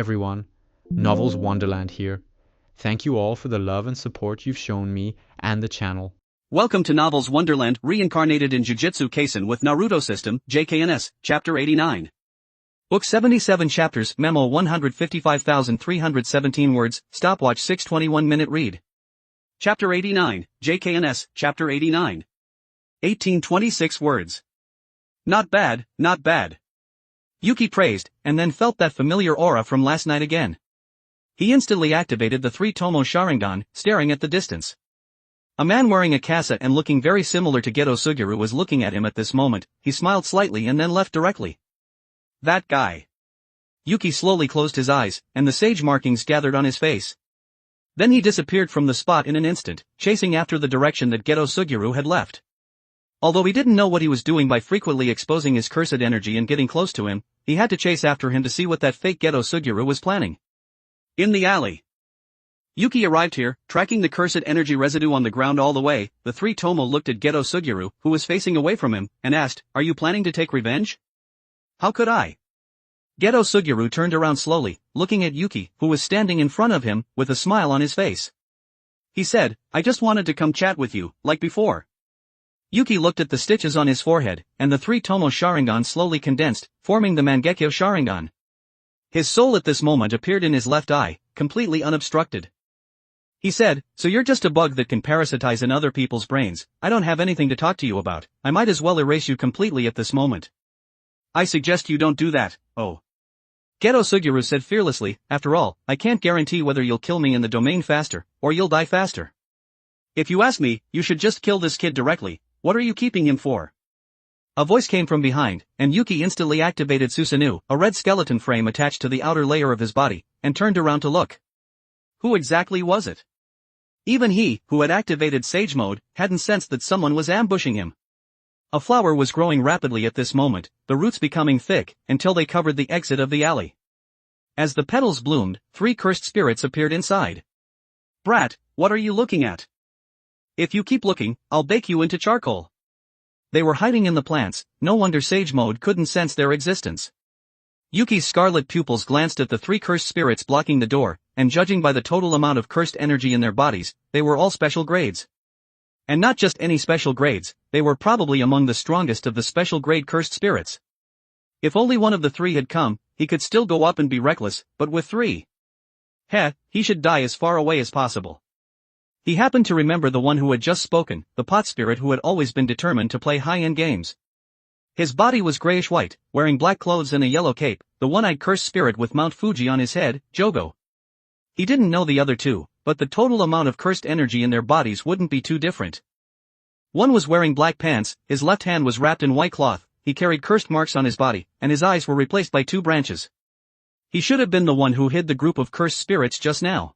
everyone, Novels Wonderland here. Thank you all for the love and support you've shown me and the channel. Welcome to Novels Wonderland, Reincarnated in Jujutsu Kaisen with Naruto System, JKNS, Chapter 89. Book 77 Chapters, Memo 155,317 words, Stopwatch 6:21-minute read. Chapter 89, JKNS, Chapter 89. 1826 words. Not bad, not bad. Yuki praised, and then felt that familiar aura from last night again. He instantly activated the 3-tomo Sharingan, staring at the distance. A man wearing a kasa and looking very similar to Geto Suguru was looking at him at this moment. He smiled slightly and then left directly. That guy. Yuki slowly closed his eyes, and the sage markings gathered on his face. Then he disappeared from the spot in an instant, chasing after the direction that Geto Suguru had left. Although he didn't know what he was doing by frequently exposing his cursed energy and getting close to him, he had to chase after him to see what that fake Geto Suguru was planning. In the alley. Yuki arrived here, tracking the cursed energy residue on the ground all the way. The 3-tomo looked at Geto Suguru, who was facing away from him, and asked, "Are you planning to take revenge?" "How could I?" Geto Suguru turned around slowly, looking at Yuki, who was standing in front of him, with a smile on his face. He said, "I just wanted to come chat with you, like before." Yuki looked at the stitches on his forehead, and the 3-tomo Sharingan slowly condensed, forming the Mangekyo Sharingan. His soul at this moment appeared in his left eye, completely unobstructed. He said, "So you're just a bug that can parasitize in other people's brains. I don't have anything to talk to you about. I might as well erase you completely at this moment." "I suggest you don't do that, oh." Geto Suguru said fearlessly, "After all, I can't guarantee whether you'll kill me in the domain faster, or you'll die faster. If you ask me, you should just kill this kid directly. What are you keeping him for?" A voice came from behind, and Yuki instantly activated Susanoo, a red skeleton frame attached to the outer layer of his body, and turned around to look. Who exactly was it? Even he, who had activated Sage Mode, hadn't sensed that someone was ambushing him. A flower was growing rapidly at this moment, the roots becoming thick, until they covered the exit of the alley. As the petals bloomed, 3 cursed spirits appeared inside. "Brat, what are you looking at? If you keep looking, I'll bake you into charcoal." They were hiding in the plants, no wonder Sage Mode couldn't sense their existence. Yuki's scarlet pupils glanced at the 3 cursed spirits blocking the door, and judging by the total amount of cursed energy in their bodies, they were all special grades. And not just any special grades, they were probably among the strongest of the special grade cursed spirits. If only one of the 3 had come, he could still go up and be reckless, but with 3. He should die as far away as possible. He happened to remember the one who had just spoken, the pot spirit who had always been determined to play high-end games. His body was grayish-white, wearing black clothes and a yellow cape, the one-eyed cursed spirit with Mount Fuji on his head, Jogo. He didn't know the other 2, but the total amount of cursed energy in their bodies wouldn't be too different. One was wearing black pants, his left hand was wrapped in white cloth, he carried cursed marks on his body, and his eyes were replaced by 2 branches. He should have been the one who hid the group of cursed spirits just now.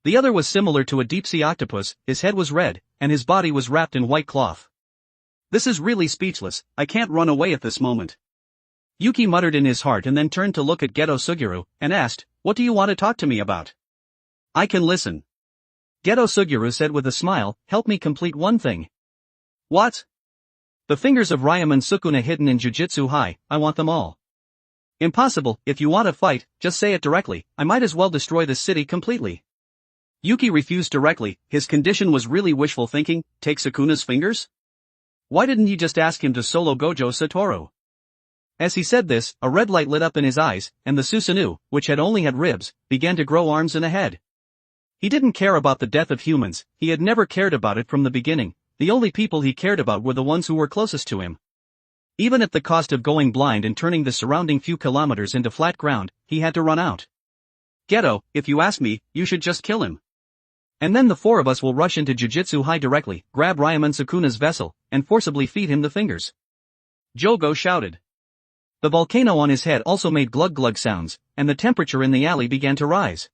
The other was similar to a deep-sea octopus, his head was red, and his body was wrapped in white cloth. "This is really speechless, I can't run away at this moment." Yuki muttered in his heart and then turned to look at Geto Suguru, and asked, "What do you want to talk to me about?" "I can listen." Geto Suguru said with a smile, "Help me complete one thing." "What?" "The fingers of Ryaman Sukuna hidden in Jujutsu High, I want them all." "Impossible, if you want to fight, just say it directly, I might as well destroy this city completely." Yuki refused directly, his condition was really wishful thinking, take Sukuna's fingers? Why didn't he just ask him to solo Gojo Satoru? As he said this, a red light lit up in his eyes, and the Susanoo, which had only had ribs, began to grow arms and a head. He didn't care about the death of humans, he had never cared about it from the beginning, the only people he cared about were the ones who were closest to him. Even at the cost of going blind and turning the surrounding few kilometers into flat ground, he had to run out. "Geto, if you ask me, you should just kill him. And then the 4 of us will rush into Jujutsu High directly, grab Ryaman Sukuna's vessel, and forcibly feed him the fingers." Jogo shouted. The volcano on his head also made glug-glug sounds, and the temperature in the alley began to rise.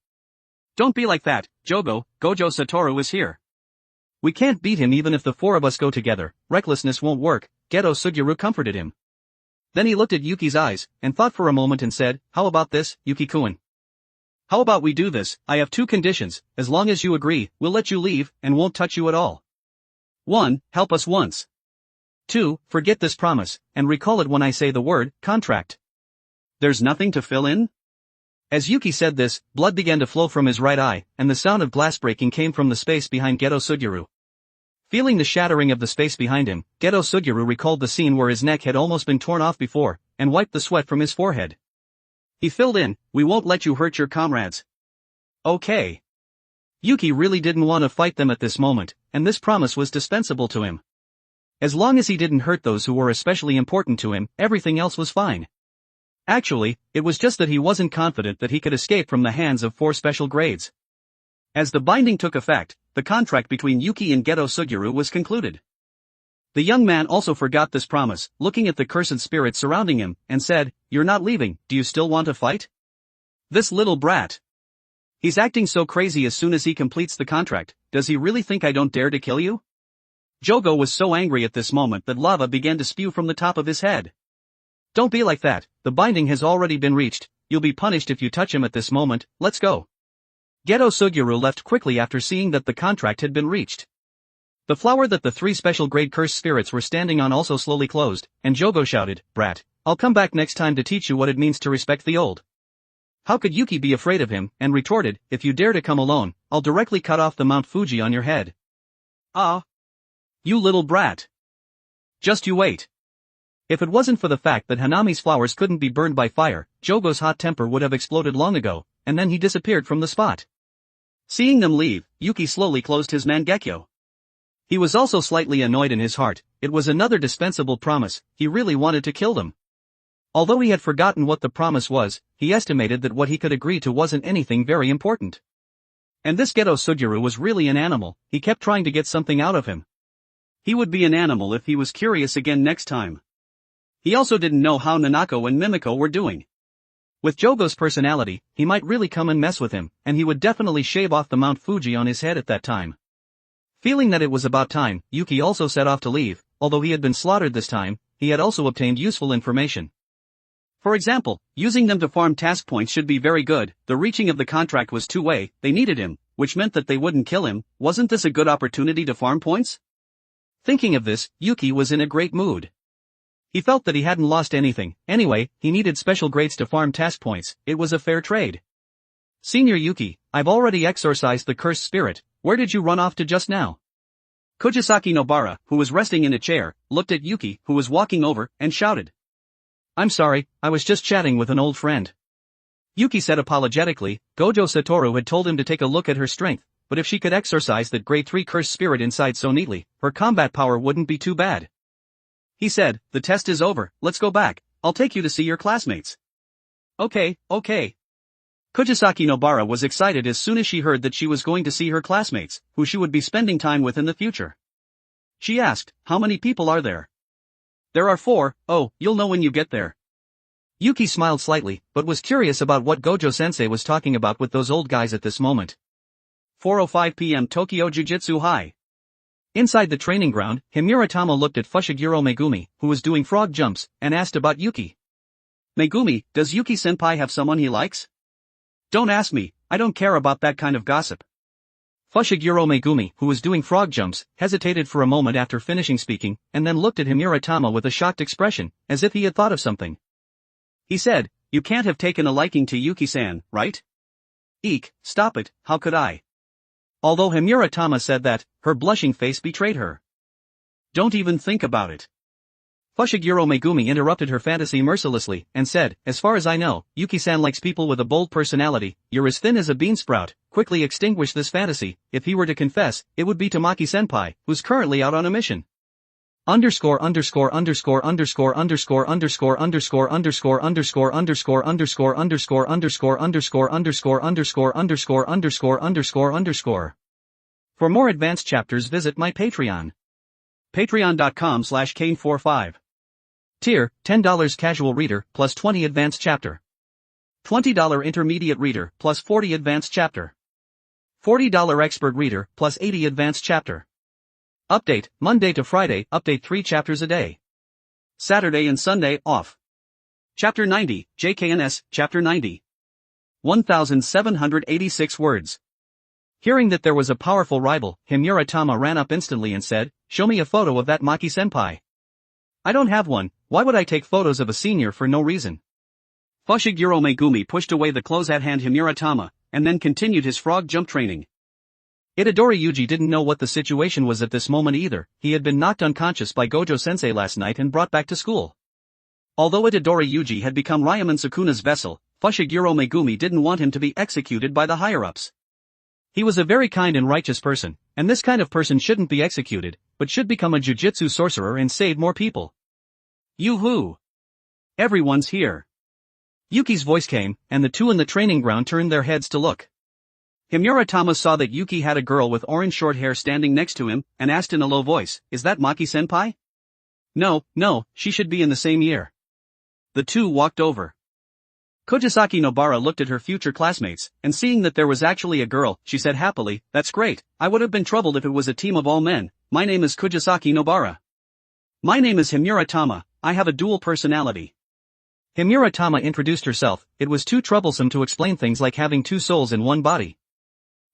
"Don't be like that, Jogo, Gojo Satoru is here. We can't beat him even if the 4 of us go together, recklessness won't work," Geto Suguru comforted him. Then he looked at Yuki's eyes, and thought for a moment and said, "How about this, Yuki-kun? How about we do this? I have 2 conditions, as long as you agree, we'll let you leave, and won't touch you at all. 1, help us once. 2, forget this promise, and recall it when I say the word, contract." "There's nothing to fill in?" As Yuki said this, blood began to flow from his right eye, and the sound of glass breaking came from the space behind Geto Suguru. Feeling the shattering of the space behind him, Geto Suguru recalled the scene where his neck had almost been torn off before, and wiped the sweat from his forehead. He filled in, "We won't let you hurt your comrades." Okay. Yuki really didn't want to fight them at this moment, and this promise was dispensable to him. As long as he didn't hurt those who were especially important to him, everything else was fine. Actually, it was just that he wasn't confident that he could escape from the hands of 4 special grades. As the binding took effect, the contract between Yuki and Geto Suguru was concluded. The young man also forgot this promise, looking at the cursed spirits surrounding him, and said, "You're not leaving, do you still want to fight? This little brat. He's acting so crazy as soon as he completes the contract, does he really think I don't dare to kill you?" Jogo was so angry at this moment that lava began to spew from the top of his head. "Don't be like that, the binding has already been reached, you'll be punished if you touch him at this moment, let's go." Geto Suguru left quickly after seeing that the contract had been reached. The flower that the 3 special grade cursed spirits were standing on also slowly closed, and Jogo shouted, "Brat, I'll come back next time to teach you what it means to respect the old." How could Yuki be afraid of him, and retorted, "If you dare to come alone, I'll directly cut off the Mount Fuji on your head." "Ah. You little brat. Just you wait." If it wasn't for the fact that Hanami's flowers couldn't be burned by fire, Jogo's hot temper would have exploded long ago, and then he disappeared from the spot. Seeing them leave, Yuki slowly closed his Mangekyo. He was also slightly annoyed in his heart, it was another dispensable promise, he really wanted to kill them. Although he had forgotten what the promise was, he estimated that what he could agree to wasn't anything very important. And this Geto Suguru was really an animal, he kept trying to get something out of him. He would be an animal if he was curious again next time. He also didn't know how Nanako and Mimiko were doing. With Jogo's personality, he might really come and mess with him, and he would definitely shave off the Mount Fuji on his head at that time. Feeling that it was about time, Yuki also set off to leave. Although he had been slaughtered this time, he had also obtained useful information. For example, using them to farm task points should be very good, the reaching of the contract was two-way, they needed him, which meant that they wouldn't kill him, wasn't this a good opportunity to farm points? Thinking of this, Yuki was in a great mood. He felt that he hadn't lost anything, anyway, he needed special grades to farm task points, it was a fair trade. "Senior Yuki, I've already exorcised the cursed spirit, where did you run off to just now?" Kujisaki Nobara, who was resting in a chair, looked at Yuki, who was walking over, and shouted. "I'm sorry, I was just chatting with an old friend." Yuki said apologetically, Gojo Satoru had told him to take a look at her strength, but if she could exorcise that grade 3 cursed spirit inside so neatly, her combat power wouldn't be too bad. He said, "The test is over, let's go back, I'll take you to see your classmates." Okay. Kujisaki Nobara was excited as soon as she heard that she was going to see her classmates, who she would be spending time with in the future. She asked, "How many people are there?" "There are 4, oh, you'll know when you get there." Yuki smiled slightly, but was curious about what Gojo-sensei was talking about with those old guys at this moment. 4:05 p.m. Tokyo Jujutsu High. Inside the training ground, Himura Tama looked at Fushiguro Megumi, who was doing frog jumps, and asked about Yuki. "Megumi, does Yuki-senpai have someone he likes?" "Don't ask me, I don't care about that kind of gossip." Fushiguro Megumi, who was doing frog jumps, hesitated for a moment after finishing speaking, and then looked at Himura Tama with a shocked expression, as if he had thought of something. He said, "You can't have taken a liking to Yuki-san, right?" "Eek, stop it, how could I?" Although Himura Tama said that, her blushing face betrayed her. "Don't even think about it." Fushiguro Megumi interrupted her fantasy mercilessly, and said, "As far as I know, Yuki-san likes people with a bold personality, you're as thin as a beansprout, quickly extinguish this fantasy, if he were to confess, it would be to Maki-senpai, who's currently out on a mission. Underscore underscore underscore underscore underscore underscore underscore underscore underscore underscore underscore underscore underscore underscore underscore underscore underscore underscore underscore underscore. For more advanced chapters visit my Patreon. Patreon.com/Kane45. Tier, $10 casual reader, plus 20 advanced chapter. $20 intermediate reader, plus 40 advanced chapter. $40 expert reader, plus 80 advanced chapter. Update, Monday to Friday, update 3 chapters a day. Saturday and Sunday, off. Chapter 90, JKNS, Chapter 90. 1,786 words. Hearing that there was a powerful rival, Himura Tama ran up instantly and said, "Show me a photo of that Maki-senpai." "I don't have one, why would I take photos of a senior for no reason?" Fushiguro Megumi pushed away the close at hand Himura-tama, and then continued his frog jump training. Itadori Yuji didn't know what the situation was at this moment either. He had been knocked unconscious by Gojo-sensei last night and brought back to school. Although Itadori Yuji had become Ryuman Sukuna's vessel, Fushiguro Megumi didn't want him to be executed by the higher-ups. He was a very kind and righteous person, and this kind of person shouldn't be executed, but should become a jujutsu sorcerer and save more people. Yoo-hoo! Everyone's here. Yuki's voice came, and the two in the training ground turned their heads to look. Himura-tama saw that Yuki had a girl with orange short hair standing next to him, and asked in a low voice, "Is that Maki-senpai?" No, she should be in the same year. The two walked over. Kojisaki Nobara looked at her future classmates, and seeing that there was actually a girl, she said happily, "That's great, I would have been troubled if it was a team of all men. My name is Kojisaki Nobara. My name is Himura-tama, I have a dual personality." Himura-tama introduced herself. It was too troublesome to explain things like having two souls in one body.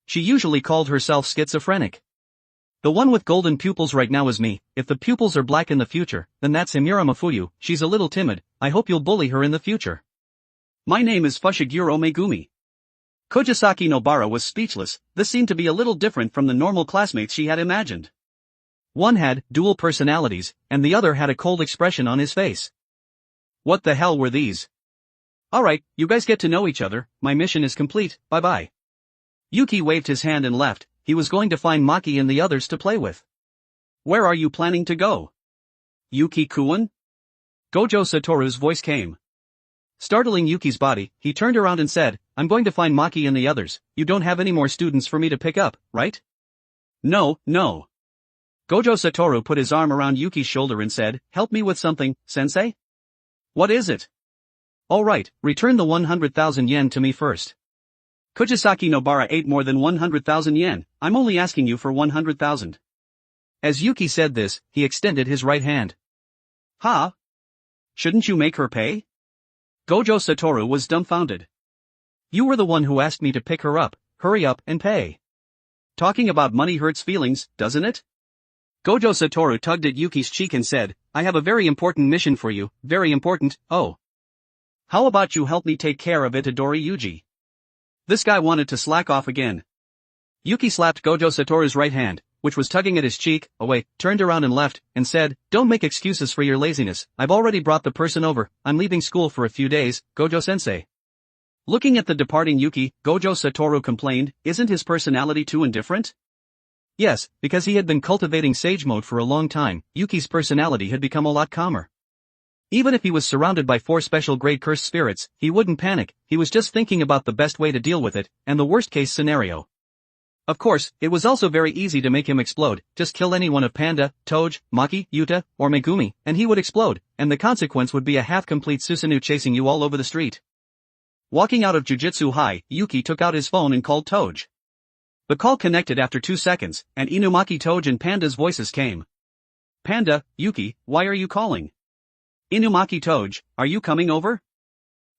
She usually called herself schizophrenic. The one with golden pupils right now is me. If the pupils are black in the future, then that's Himura Mafuyu. She's a little timid, I hope you'll bully her in the future. My name is Fushiguro Megumi. Kojisaki Nobara was speechless. This seemed to be a little different from the normal classmates she had imagined. One had dual personalities, and the other had a cold expression on his face. What the hell were these? Alright, you guys get to know each other, my mission is complete, bye-bye. Yuki waved his hand and left. He was going to find Maki and the others to play with. Where are you planning to go? Yuki-kun? Gojo Satoru's voice came. Startling Yuki's body, he turned around and said, "I'm going to find Maki and the others. You don't have any more students for me to pick up, right?" No. Gojo Satoru put his arm around Yuki's shoulder and said, "Help me with something, sensei?" What is it? Alright, return the 100,000 yen to me first. Kojisaki Nobara ate more than 100,000 yen, I'm only asking you for 100,000. As Yuki said this, he extended his right hand. Huh? Shouldn't you make her pay? Gojo Satoru was dumbfounded. You were the one who asked me to pick her up, hurry up and pay. Talking about money hurts feelings, doesn't it? Gojo Satoru tugged at Yuki's cheek and said, I have a very important mission for you, very important, oh. How about you help me take care of Itadori Yuji? This guy wanted to slack off again. Yuki slapped Gojo Satoru's right hand, which was tugging at his cheek, away, turned around and left, and said, Don't make excuses for your laziness, I've already brought the person over, I'm leaving school for a few days, Gojo-sensei. Looking at the departing Yuki, Gojo Satoru complained, isn't his personality too indifferent? Yes, because he had been cultivating sage mode for a long time, Yuki's personality had become a lot calmer. Even if he was surrounded by 4 special grade cursed spirits, he wouldn't panic, he was just thinking about the best way to deal with it, and the worst case scenario. Of course, it was also very easy to make him explode, just kill any one of Panda, Toge, Maki, Yuta, or Megumi, and he would explode, and the consequence would be a half-complete Susanoo chasing you all over the street. Walking out of Jujutsu High, Yuki took out his phone and called Toge. The call connected after 2 seconds, and Inumaki Toge and Panda's voices came. Panda, Yuki, why are you calling? Inumaki Toge, are you coming over?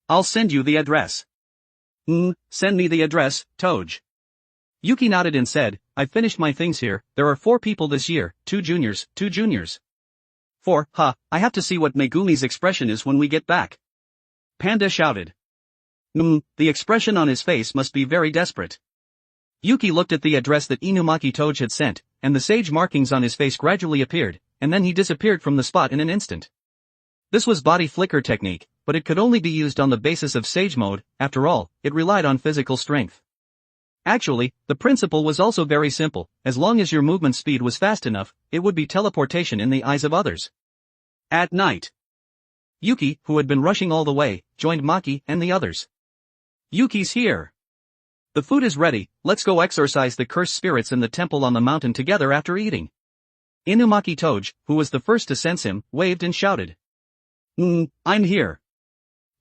I'll send you the address. Send me the address, Toge. Yuki nodded and said, I've finished my things here, there are 4 people this year, 2 juniors. 4, I have to see what Megumi's expression is when we get back. Panda shouted. The expression on his face must be very desperate. Yuki looked at the address that Inumaki Toge had sent, and the sage markings on his face gradually appeared, and then he disappeared from the spot in an instant. This was body flicker technique, but it could only be used on the basis of sage mode, after all, it relied on physical strength. Actually, the principle was also very simple, as long as your movement speed was fast enough, it would be teleportation in the eyes of others. At night. Yuki, who had been rushing all the way, joined Maki and the others. Yuki's here. The food is ready, let's go exorcise the cursed spirits in the temple on the mountain together after eating. Inumaki Toge, who was the first to sense him, waved and shouted. I'm here.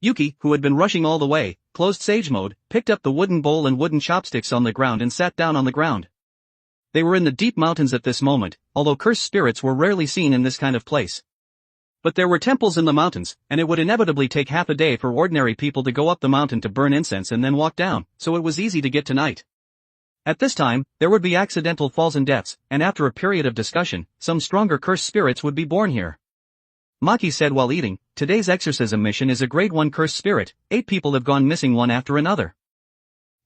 Yuki, who had been rushing all the way, closed sage mode, picked up the wooden bowl and wooden chopsticks on the ground and sat down on the ground. They were in the deep mountains at this moment, although cursed spirits were rarely seen in this kind of place. But there were temples in the mountains, and it would inevitably take half a day for ordinary people to go up the mountain to burn incense and then walk down, so it was easy to get to night. At this time, there would be accidental falls and deaths, and after a period of discussion, some stronger cursed spirits would be born here. Maki said while eating, today's exorcism mission is a grade 1 cursed spirit, 8 people have gone missing one after another.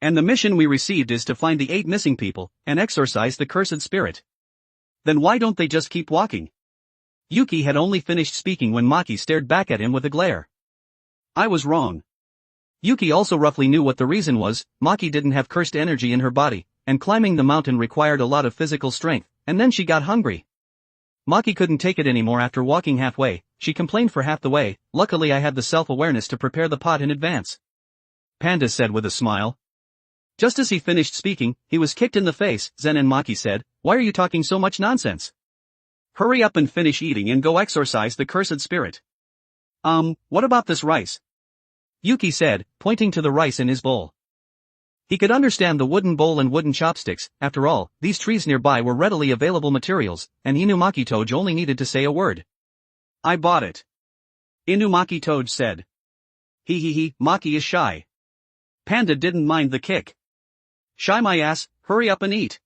And the mission we received is to find the 8 missing people, and exorcise the cursed spirit. Then why don't they just keep walking? Yuki had only finished speaking when Maki stared back at him with a glare. I was wrong. Yuki also roughly knew what the reason was. Maki didn't have cursed energy in her body, and climbing the mountain required a lot of physical strength, and then she got hungry. Maki couldn't take it anymore after walking halfway. She complained for half the way. Luckily I had the self-awareness to prepare the pot in advance. Panda said with a smile. Just as he finished speaking, he was kicked in the face. Zen and Maki said, "Why are you talking so much nonsense? Hurry up and finish eating and go exorcise the cursed spirit." What about this rice?" Yuki said, pointing to the rice in his bowl. He could understand the wooden bowl and wooden chopsticks. After all, these trees nearby were readily available materials, and Inumaki Toge only needed to say a word. "I bought it," Inumaki Toge said. He, Maki is shy. Panda didn't mind the kick. "Shy my ass, hurry up and eat."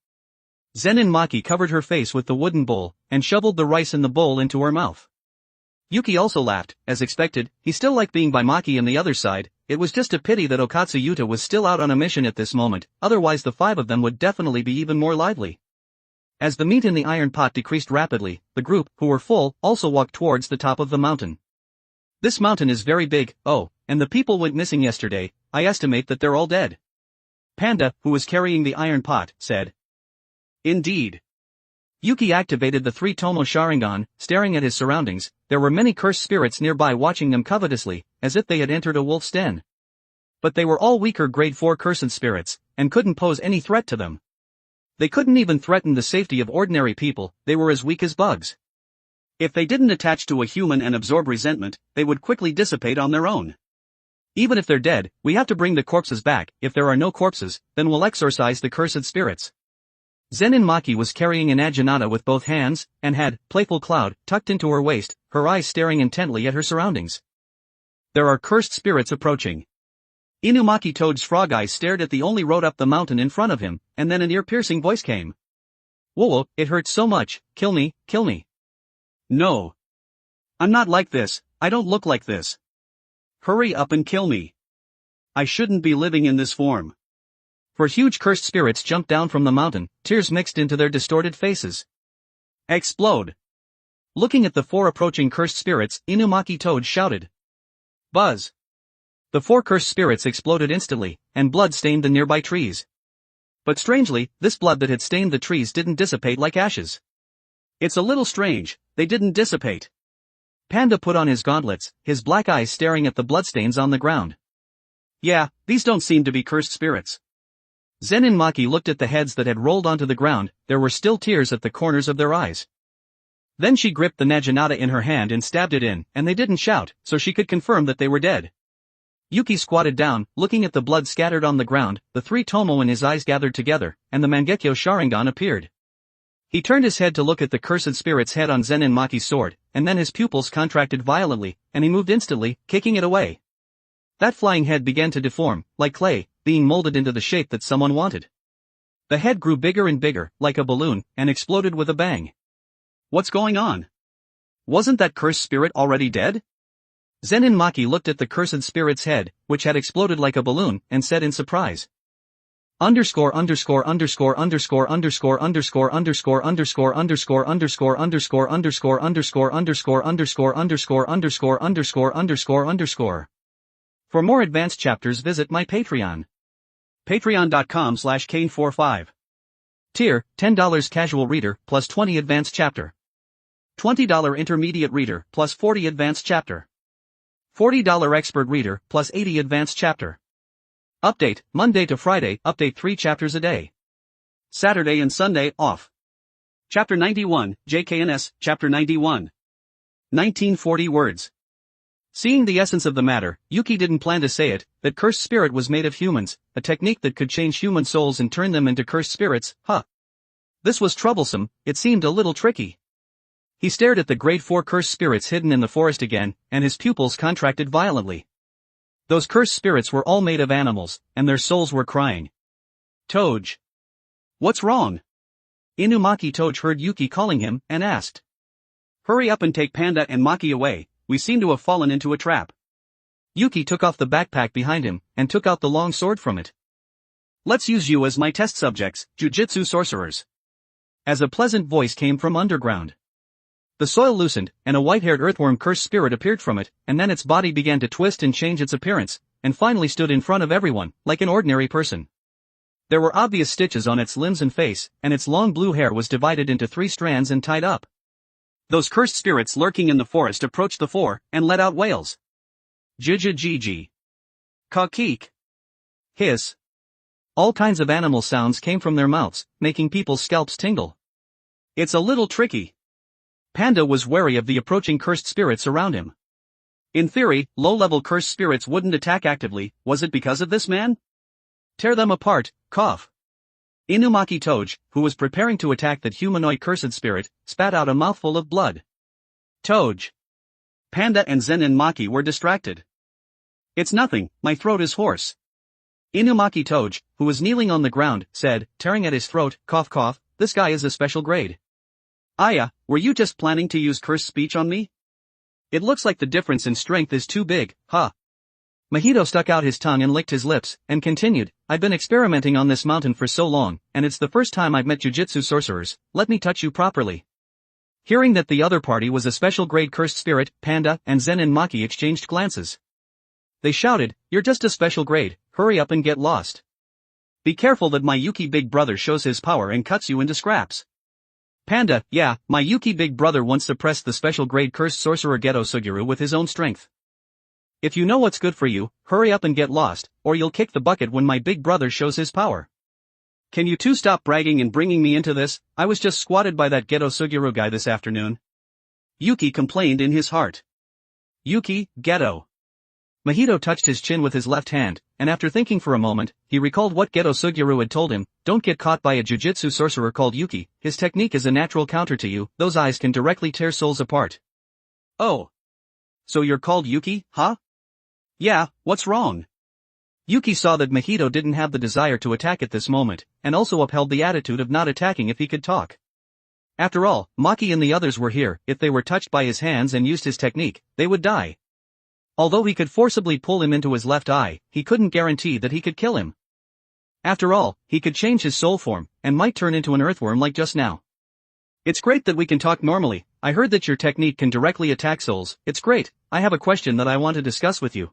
Zenin Maki covered her face with the wooden bowl, and shoveled the rice in the bowl into her mouth. Yuki also laughed, as expected. He still liked being by Maki on the other side. It was just a pity that Okatsu Yuta was still out on a mission at this moment, otherwise the 5 of them would definitely be even more lively. As the meat in the iron pot decreased rapidly, the group, who were full, also walked towards the top of the mountain. This mountain is very big, and the people went missing yesterday. I estimate that they're all dead. Panda, who was carrying the iron pot, said. Indeed. Yuki activated the 3 Tomo Sharingan, staring at his surroundings. There were many cursed spirits nearby watching them covetously, as if they had entered a wolf's den. But they were all weaker grade 4 cursed spirits, and couldn't pose any threat to them. They couldn't even threaten the safety of ordinary people. They were as weak as bugs. If they didn't attach to a human and absorb resentment, they would quickly dissipate on their own. Even if they're dead, we have to bring the corpses back. If there are no corpses, then we'll exorcise the cursed spirits. Zenin Maki was carrying an Ajinata with both hands, and had playful cloud tucked into her waist, her eyes staring intently at her surroundings. There are cursed spirits approaching. Inumaki Toad's frog eyes stared at the only road up the mountain in front of him, and then an ear-piercing voice came. Whoa, it hurts so much, kill me, kill me. No. I'm not like this, I don't look like this. Hurry up and kill me. I shouldn't be living in this form. For huge cursed spirits jumped down from the mountain, tears mixed into their distorted faces. Explode. Looking at the 4 approaching cursed spirits, Inumaki Toad shouted. Buzz. The 4 cursed spirits exploded instantly, and blood stained the nearby trees. But strangely, this blood that had stained the trees didn't dissipate like ashes. It's a little strange, they didn't dissipate. Panda put on his gauntlets, his black eyes staring at the bloodstains on the ground. Yeah, these don't seem to be cursed spirits. Zenin Maki looked at the heads that had rolled onto the ground. There were still tears at the corners of their eyes. Then she gripped the Naginata in her hand and stabbed it in, and they didn't shout, so she could confirm that they were dead. Yuki squatted down, looking at the blood scattered on the ground. The 3 Tomo in his eyes gathered together, and the Mangekyo Sharingan appeared. He turned his head to look at the cursed spirit's head on Zenin Maki's sword, and then his pupils contracted violently, and he moved instantly, kicking it away. That flying head began to deform, like clay, being molded into the shape that someone wanted. The head grew bigger and bigger, like a balloon, and exploded with a bang. What's going on? Wasn't that cursed spirit already dead? Zenin Maki looked at the cursed spirit's head, which had exploded like a balloon, and said in surprise. Underscore underscore underscore underscore underscore underscore underscore underscore underscore underscore underscore underscore underscore underscore underscore underscore underscore underscore underscore underscore. For more advanced chapters visit my Patreon. Patreon.com/Kane45. Tier, $10 casual reader, plus 20 advanced chapter. $20 intermediate reader, plus 40 advanced chapter. $40 expert reader, plus 80 advanced chapter. Update, Monday to Friday, update 3 chapters a day. Saturday and Sunday, off. Chapter 91, JKNS, Chapter 91. 1940 words. Seeing the essence of the matter, Yuki didn't plan to say it, that cursed spirit was made of humans, a technique that could change human souls and turn them into cursed spirits, This was troublesome, it seemed a little tricky. He stared at the grade 4 cursed spirits hidden in the forest again, and his pupils contracted violently. Those cursed spirits were all made of animals, and their souls were crying. Toge. What's wrong? Inumaki Toge heard Yuki calling him, and asked. hurry up and take Panda and Maki away, we seem to have fallen into a trap. Yuki took off the backpack behind him, and took out the long sword from it. Let's use you as my test subjects, Jujutsu sorcerers. As a pleasant voice came from underground. The soil loosened, and a white-haired earthworm cursed spirit appeared from it, and then its body began to twist and change its appearance, and finally stood in front of everyone, like an ordinary person. There were obvious stitches on its limbs and face, and its long blue hair was divided into 3 strands and tied up. Those cursed spirits lurking in the forest approached the 4, and let out wails. Jijijiji. Ka-keek. Hiss. All kinds of animal sounds came from their mouths, making people's scalps tingle. It's a little tricky. Panda was wary of the approaching cursed spirits around him. In theory, low-level cursed spirits wouldn't attack actively. Was it because of this man? Tear them apart, cough. Inumaki Toge, who was preparing to attack that humanoid cursed spirit, spat out a mouthful of blood. Toge. Panda and Zen and Maki were distracted. It's nothing, my throat is hoarse. Inumaki Toge, who was kneeling on the ground, said, tearing at his throat, cough cough, this guy is a special grade. Aya, were you just planning to use cursed speech on me? It looks like the difference in strength is too big, huh? Mahito stuck out his tongue and licked his lips, and continued, I've been experimenting on this mountain for so long, and it's the first time I've met Jujutsu sorcerers, let me touch you properly. Hearing that the other party was a special grade cursed spirit, Panda and Zen and Maki exchanged glances. They shouted, you're just a special grade, hurry up and get lost. Be careful that my Yuki big brother shows his power and cuts you into scraps. Panda, yeah, my Yuki big brother once suppressed the special grade cursed sorcerer Geto Suguru with his own strength. If you know what's good for you, hurry up and get lost, or you'll kick the bucket when my big brother shows his power. Can you two stop bragging and bringing me into this? I was just squatted by that Geto Suguru guy this afternoon. Yuki complained in his heart. Yuki, Geto. Mahito touched his chin with his left hand, and after thinking for a moment, he recalled what Geto Suguru had told him, don't get caught by a jujutsu sorcerer called Yuki, his technique is a natural counter to you, those eyes can directly tear souls apart. Oh. So you're called Yuki, huh? Yeah, what's wrong? Yuki saw that Mahito didn't have the desire to attack at this moment, and also upheld the attitude of not attacking if he could talk. After all, Maki and the others were here, if they were touched by his hands and used his technique, they would die. Although he could forcibly pull him into his left eye, he couldn't guarantee that he could kill him. After all, he could change his soul form, and might turn into an earthworm like just now. It's great that we can talk normally, I heard that your technique can directly attack souls, it's great, I have a question that I want to discuss with you.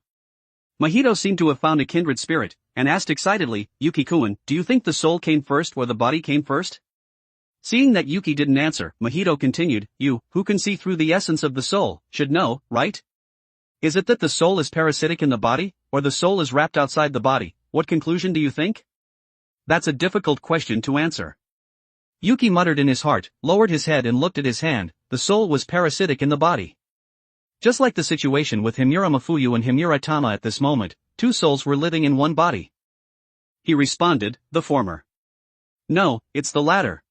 Mahito seemed to have found a kindred spirit, and asked excitedly, Yuki-kun, do you think the soul came first or the body came first? Seeing that Yuki didn't answer, Mahito continued, you, who can see through the essence of the soul, should know, right? Is it that the soul is parasitic in the body, or the soul is wrapped outside the body? What conclusion do you think? That's a difficult question to answer. Yuki muttered in his heart, lowered his head and looked at his hand, the soul was parasitic in the body. Just like the situation with Himura Mafuyu and Himura Tama at this moment, 2 souls were living in one body. He responded, the former. No, it's the latter.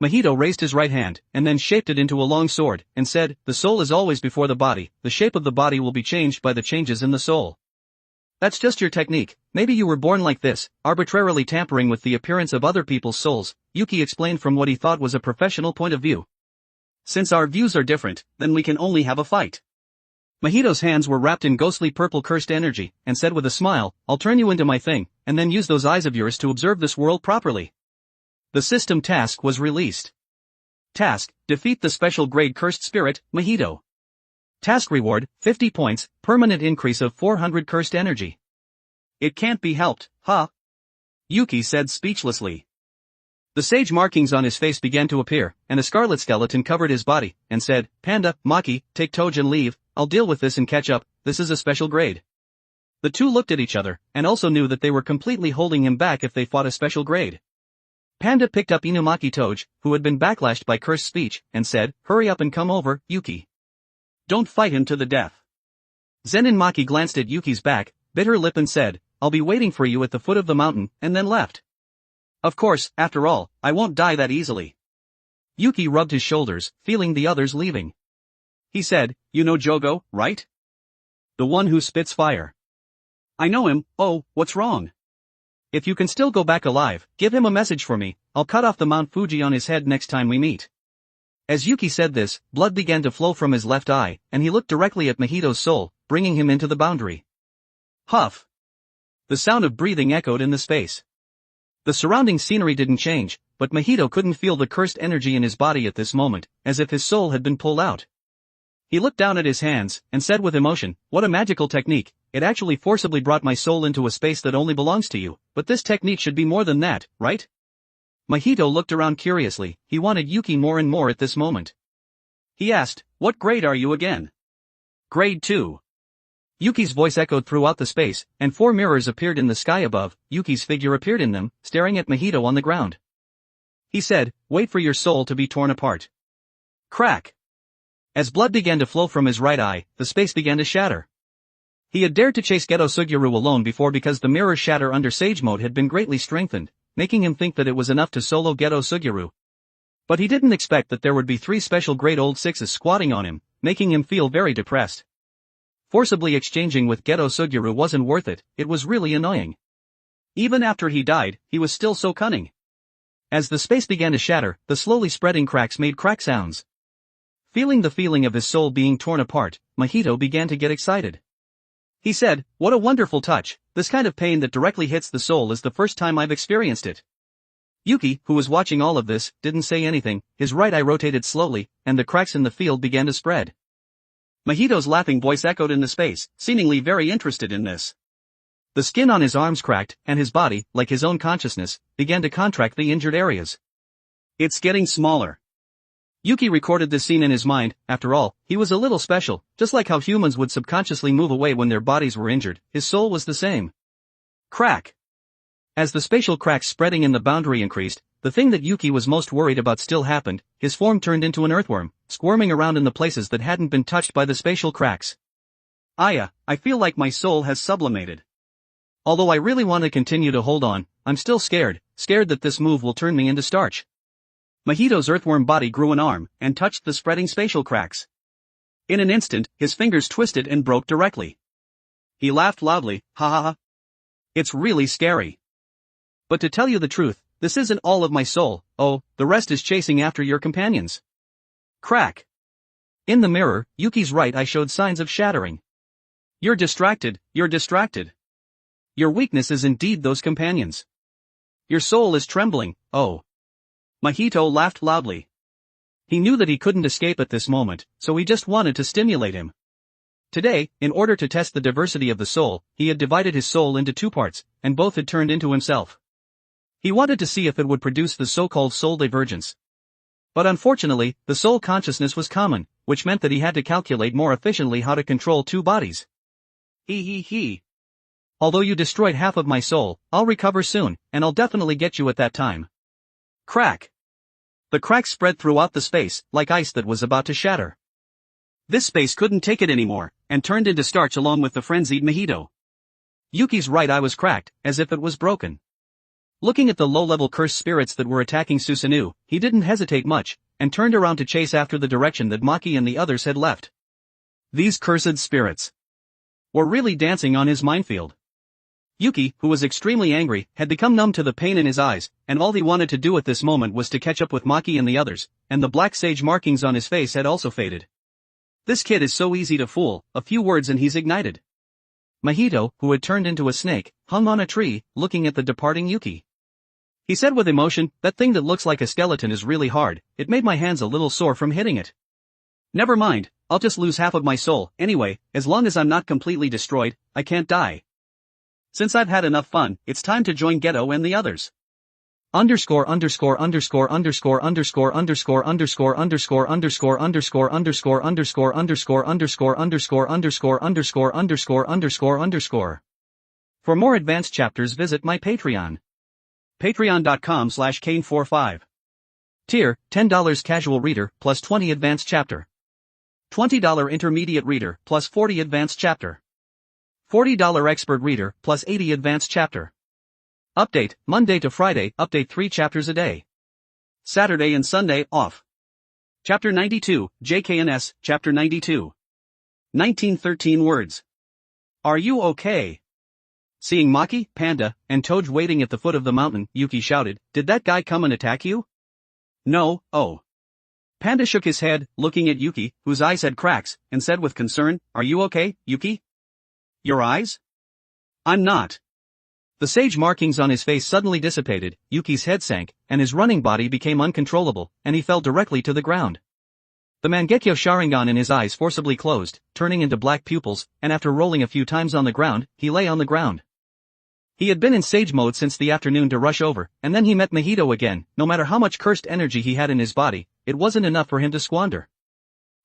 Mahito raised his right hand, and then shaped it into a long sword, and said, the soul is always before the body, the shape of the body will be changed by the changes in the soul. That's just your technique, maybe you were born like this, arbitrarily tampering with the appearance of other people's souls, Yuki explained from what he thought was a professional point of view. Since our views are different, then we can only have a fight. Mahito's hands were wrapped in ghostly purple cursed energy, and said with a smile, I'll turn you into my thing, and then use those eyes of yours to observe this world properly. The system task was released. Task, defeat the special grade cursed spirit, Mahito. Task reward, 50 points, permanent increase of 400 cursed energy. It can't be helped, huh? Yuki said speechlessly. The sage markings on his face began to appear, and a scarlet skeleton covered his body, and said, Panda, Maki, take Toge and leave, I'll deal with this and catch up, this is a special grade. The two looked at each other, and also knew that they were completely holding him back if they fought a special grade. Panda picked up Inumaki Toge, who had been backlashed by cursed speech, and said, hurry up and come over, Yuki. Don't fight him to the death. Zen and Maki glanced at Yuki's back, bit her lip and said, I'll be waiting for you at the foot of the mountain, and then left. Of course, after all, I won't die that easily. Yuki rubbed his shoulders, feeling the others leaving. He said, you know Jogo, right? The one who spits fire. I know him, oh, what's wrong? If you can still go back alive, give him a message for me, I'll cut off the Mount Fuji on his head next time we meet. As Yuki said this, blood began to flow from his left eye, and he looked directly at Mahito's soul, bringing him into the boundary. Huff! The sound of breathing echoed in the space. The surrounding scenery didn't change, but Mahito couldn't feel the cursed energy in his body at this moment, as if his soul had been pulled out. He looked down at his hands, and said with emotion, "What a magical technique, it actually forcibly brought my soul into a space that only belongs to you, but this technique should be more than that, right?" Mahito looked around curiously, he wanted Yuki more and more at this moment. He asked, "What grade are you again?" "Grade 2. Yuki's voice echoed throughout the space, and 4 mirrors appeared in the sky above. Yuki's figure appeared in them, staring at Mahito on the ground. He said, "Wait for your soul to be torn apart." Crack! As blood began to flow from his right eye, the space began to shatter. He had dared to chase Geto Suguru alone before because the mirror shatter under Sage Mode had been greatly strengthened, making him think that it was enough to solo Geto Suguru. But he didn't expect that there would be 3 special grade old 6s squatting on him, making him feel very depressed. Forcibly exchanging with Geto Suguru wasn't worth it, it was really annoying. Even after he died, he was still so cunning. As the space began to shatter, the slowly spreading cracks made crack sounds. Feeling the feeling of his soul being torn apart, Mahito began to get excited. He said, "What a wonderful touch, this kind of pain that directly hits the soul is the first time I've experienced it." Yuki, who was watching all of this, didn't say anything, his right eye rotated slowly, and the cracks in the field began to spread. Mahito's laughing voice echoed in the space, seemingly very interested in this. The skin on his arms cracked, and his body, like his own consciousness, began to contract the injured areas. "It's getting smaller." Yuki recorded this scene in his mind. After all, he was a little special, just like how humans would subconsciously move away when their bodies were injured, his soul was the same. Crack! As the spatial cracks spreading in the boundary increased, the thing that Yuki was most worried about still happened. His form turned into an earthworm, squirming around in the places that hadn't been touched by the spatial cracks. "Aya, I feel like my soul has sublimated. Although I really want to continue to hold on, I'm still scared that this move will turn me into starch." Mahito's earthworm body grew an arm, and touched the spreading spatial cracks. In an instant, his fingers twisted and broke directly. He laughed loudly, "Ha ha ha. It's really scary. But to tell you the truth, this isn't all of my soul, oh, the rest is chasing after your companions." Crack! In the mirror, Yuki's right eye showed signs of shattering. You're distracted. Your weakness is indeed those companions. Your soul is trembling, oh." Mahito laughed loudly. He knew that he couldn't escape at this moment, so he just wanted to stimulate him. Today, in order to test the diversity of the soul, he had divided his soul into 2 parts, and both had turned into himself. He wanted to see if it would produce the so-called soul divergence. But unfortunately, the soul consciousness was common, which meant that he had to calculate more efficiently how to control 2 bodies. He. Although you destroyed half of my soul, I'll recover soon, and I'll definitely get you at that time. Crack! The cracks spread throughout the space, like ice that was about to shatter. This space couldn't take it anymore, and turned into starch along with the frenzied Mahito. Yuki's right eye was cracked, as if it was broken. Looking at the low-level cursed spirits that were attacking Susanoo, he didn't hesitate much, and turned around to chase after the direction that Maki and the others had left. These cursed spirits were really dancing on his minefield. Yuki, who was extremely angry, had become numb to the pain in his eyes, and all he wanted to do at this moment was to catch up with Maki and the others, and the black sage markings on his face had also faded. This kid is so easy to fool, a few words and he's ignited. Mahito, who had turned into a snake, hung on a tree, looking at the departing Yuki. He said with emotion, "That thing that looks like a skeleton is really hard, it made my hands a little sore from hitting it. Never mind, I'll just lose half of my soul, anyway, as long as I'm not completely destroyed, I can't die. Since I've had enough fun, it's time to join Geto and the others." Underscore underscore underscore underscore underscore underscore underscore underscore underscore underscore underscore underscore underscore underscore underscore underscore underscore underscore underscore underscore. For more advanced chapters visit my Patreon. Patreon.com/Kane45. Tier, $10 casual reader, plus 20 advanced chapter. $20 intermediate reader, plus 40 advanced chapter. $40 expert reader, plus 80 advanced chapter. Update, Monday to Friday, update 3 chapters a day. Saturday and Sunday, off. Chapter 92, JKNS, Chapter 92. 1913 words. Are you okay? Seeing Maki, Panda, and Toad waiting at the foot of the mountain, Yuki shouted, "Did that guy come and attack you?" "No, oh. Panda shook his head, looking at Yuki, whose eyes had cracks, and said with concern, "Are you okay, Yuki? Your eyes?" "I'm not." The sage markings on his face suddenly dissipated, Yuki's head sank, and his running body became uncontrollable, and he fell directly to the ground. The Mangekyo Sharingan in his eyes forcibly closed, turning into black pupils, and after rolling a few times on the ground, he lay on the ground. He had been in sage mode since the afternoon to rush over, and then he met Mahito again. No matter how much cursed energy he had in his body, it wasn't enough for him to squander.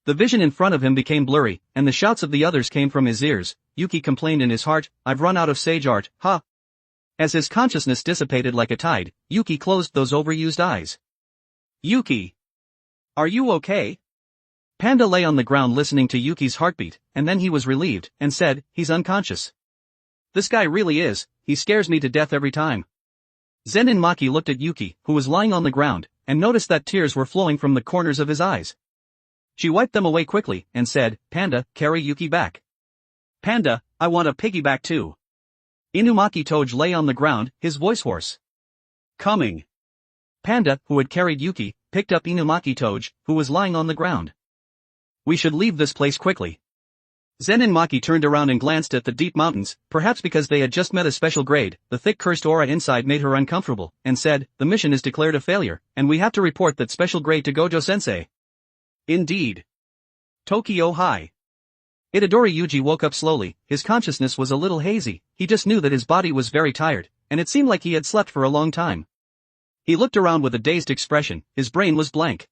The vision in front of him became blurry, and the shouts of the others came from his ears. Yuki complained in his heart, "I've run out of sage art, ha!" As his consciousness dissipated like a tide, Yuki closed those overused eyes. "Yuki! Are you okay?" Panda lay on the ground listening to Yuki's heartbeat, and then he was relieved, and said, "He's unconscious. This guy really is, he scares me to death every time." Zenin Maki looked at Yuki, who was lying on the ground, and noticed that tears were flowing from the corners of his eyes. She wiped them away quickly, and said, "Panda, carry Yuki back." "Panda, I want a piggyback too." Inumaki Toge lay on the ground, his voice hoarse. "Coming." Panda, who had carried Yuki, picked up Inumaki Toge, who was lying on the ground. "We should leave this place quickly." Zenin Maki turned around and glanced at the deep mountains, perhaps because they had just met a special grade. The thick cursed aura inside made her uncomfortable, and said, "The mission is declared a failure, and we have to report that special grade to Gojo-sensei." "Indeed. Tokyo High." Itadori Yuji woke up slowly. His consciousness was a little hazy. He just knew that his body was very tired, and it seemed like he had slept for a long time. He looked around with a dazed expression, his brain was blank.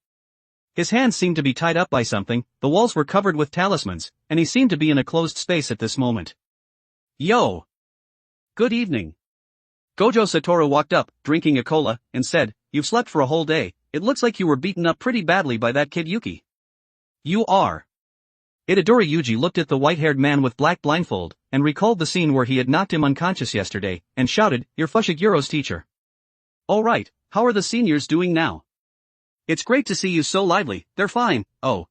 His hands seemed to be tied up by something, the walls were covered with talismans, and he seemed to be in a closed space at this moment. "Yo! Good evening." Gojo Satoru walked up, drinking a cola, and said, "You've slept for a whole day, it looks like you were beaten up pretty badly by that kid Yuki." "You are." Itadori Yuji looked at the white-haired man with black blindfold, and recalled the scene where he had knocked him unconscious yesterday, and shouted, "You're Fushigiro's teacher." "All right, how are the seniors doing now?" "It's great to see you so lively, they're fine, oh.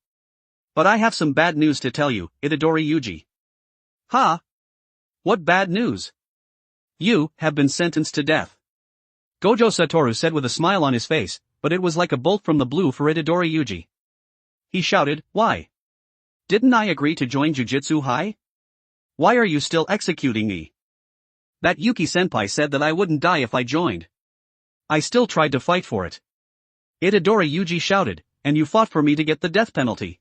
But I have some bad news to tell you, Itadori Yuji." "Huh? What bad news?" "You have been sentenced to death." Gojo Satoru said with a smile on his face, but it was like a bolt from the blue for Itadori Yuji. He shouted, "Why? Didn't I agree to join Jujutsu High? Why are you still executing me? That Yuki-senpai said that I wouldn't die if I joined. I still tried to fight for it." Itadori Yuji shouted, "And you fought for me to get the death penalty.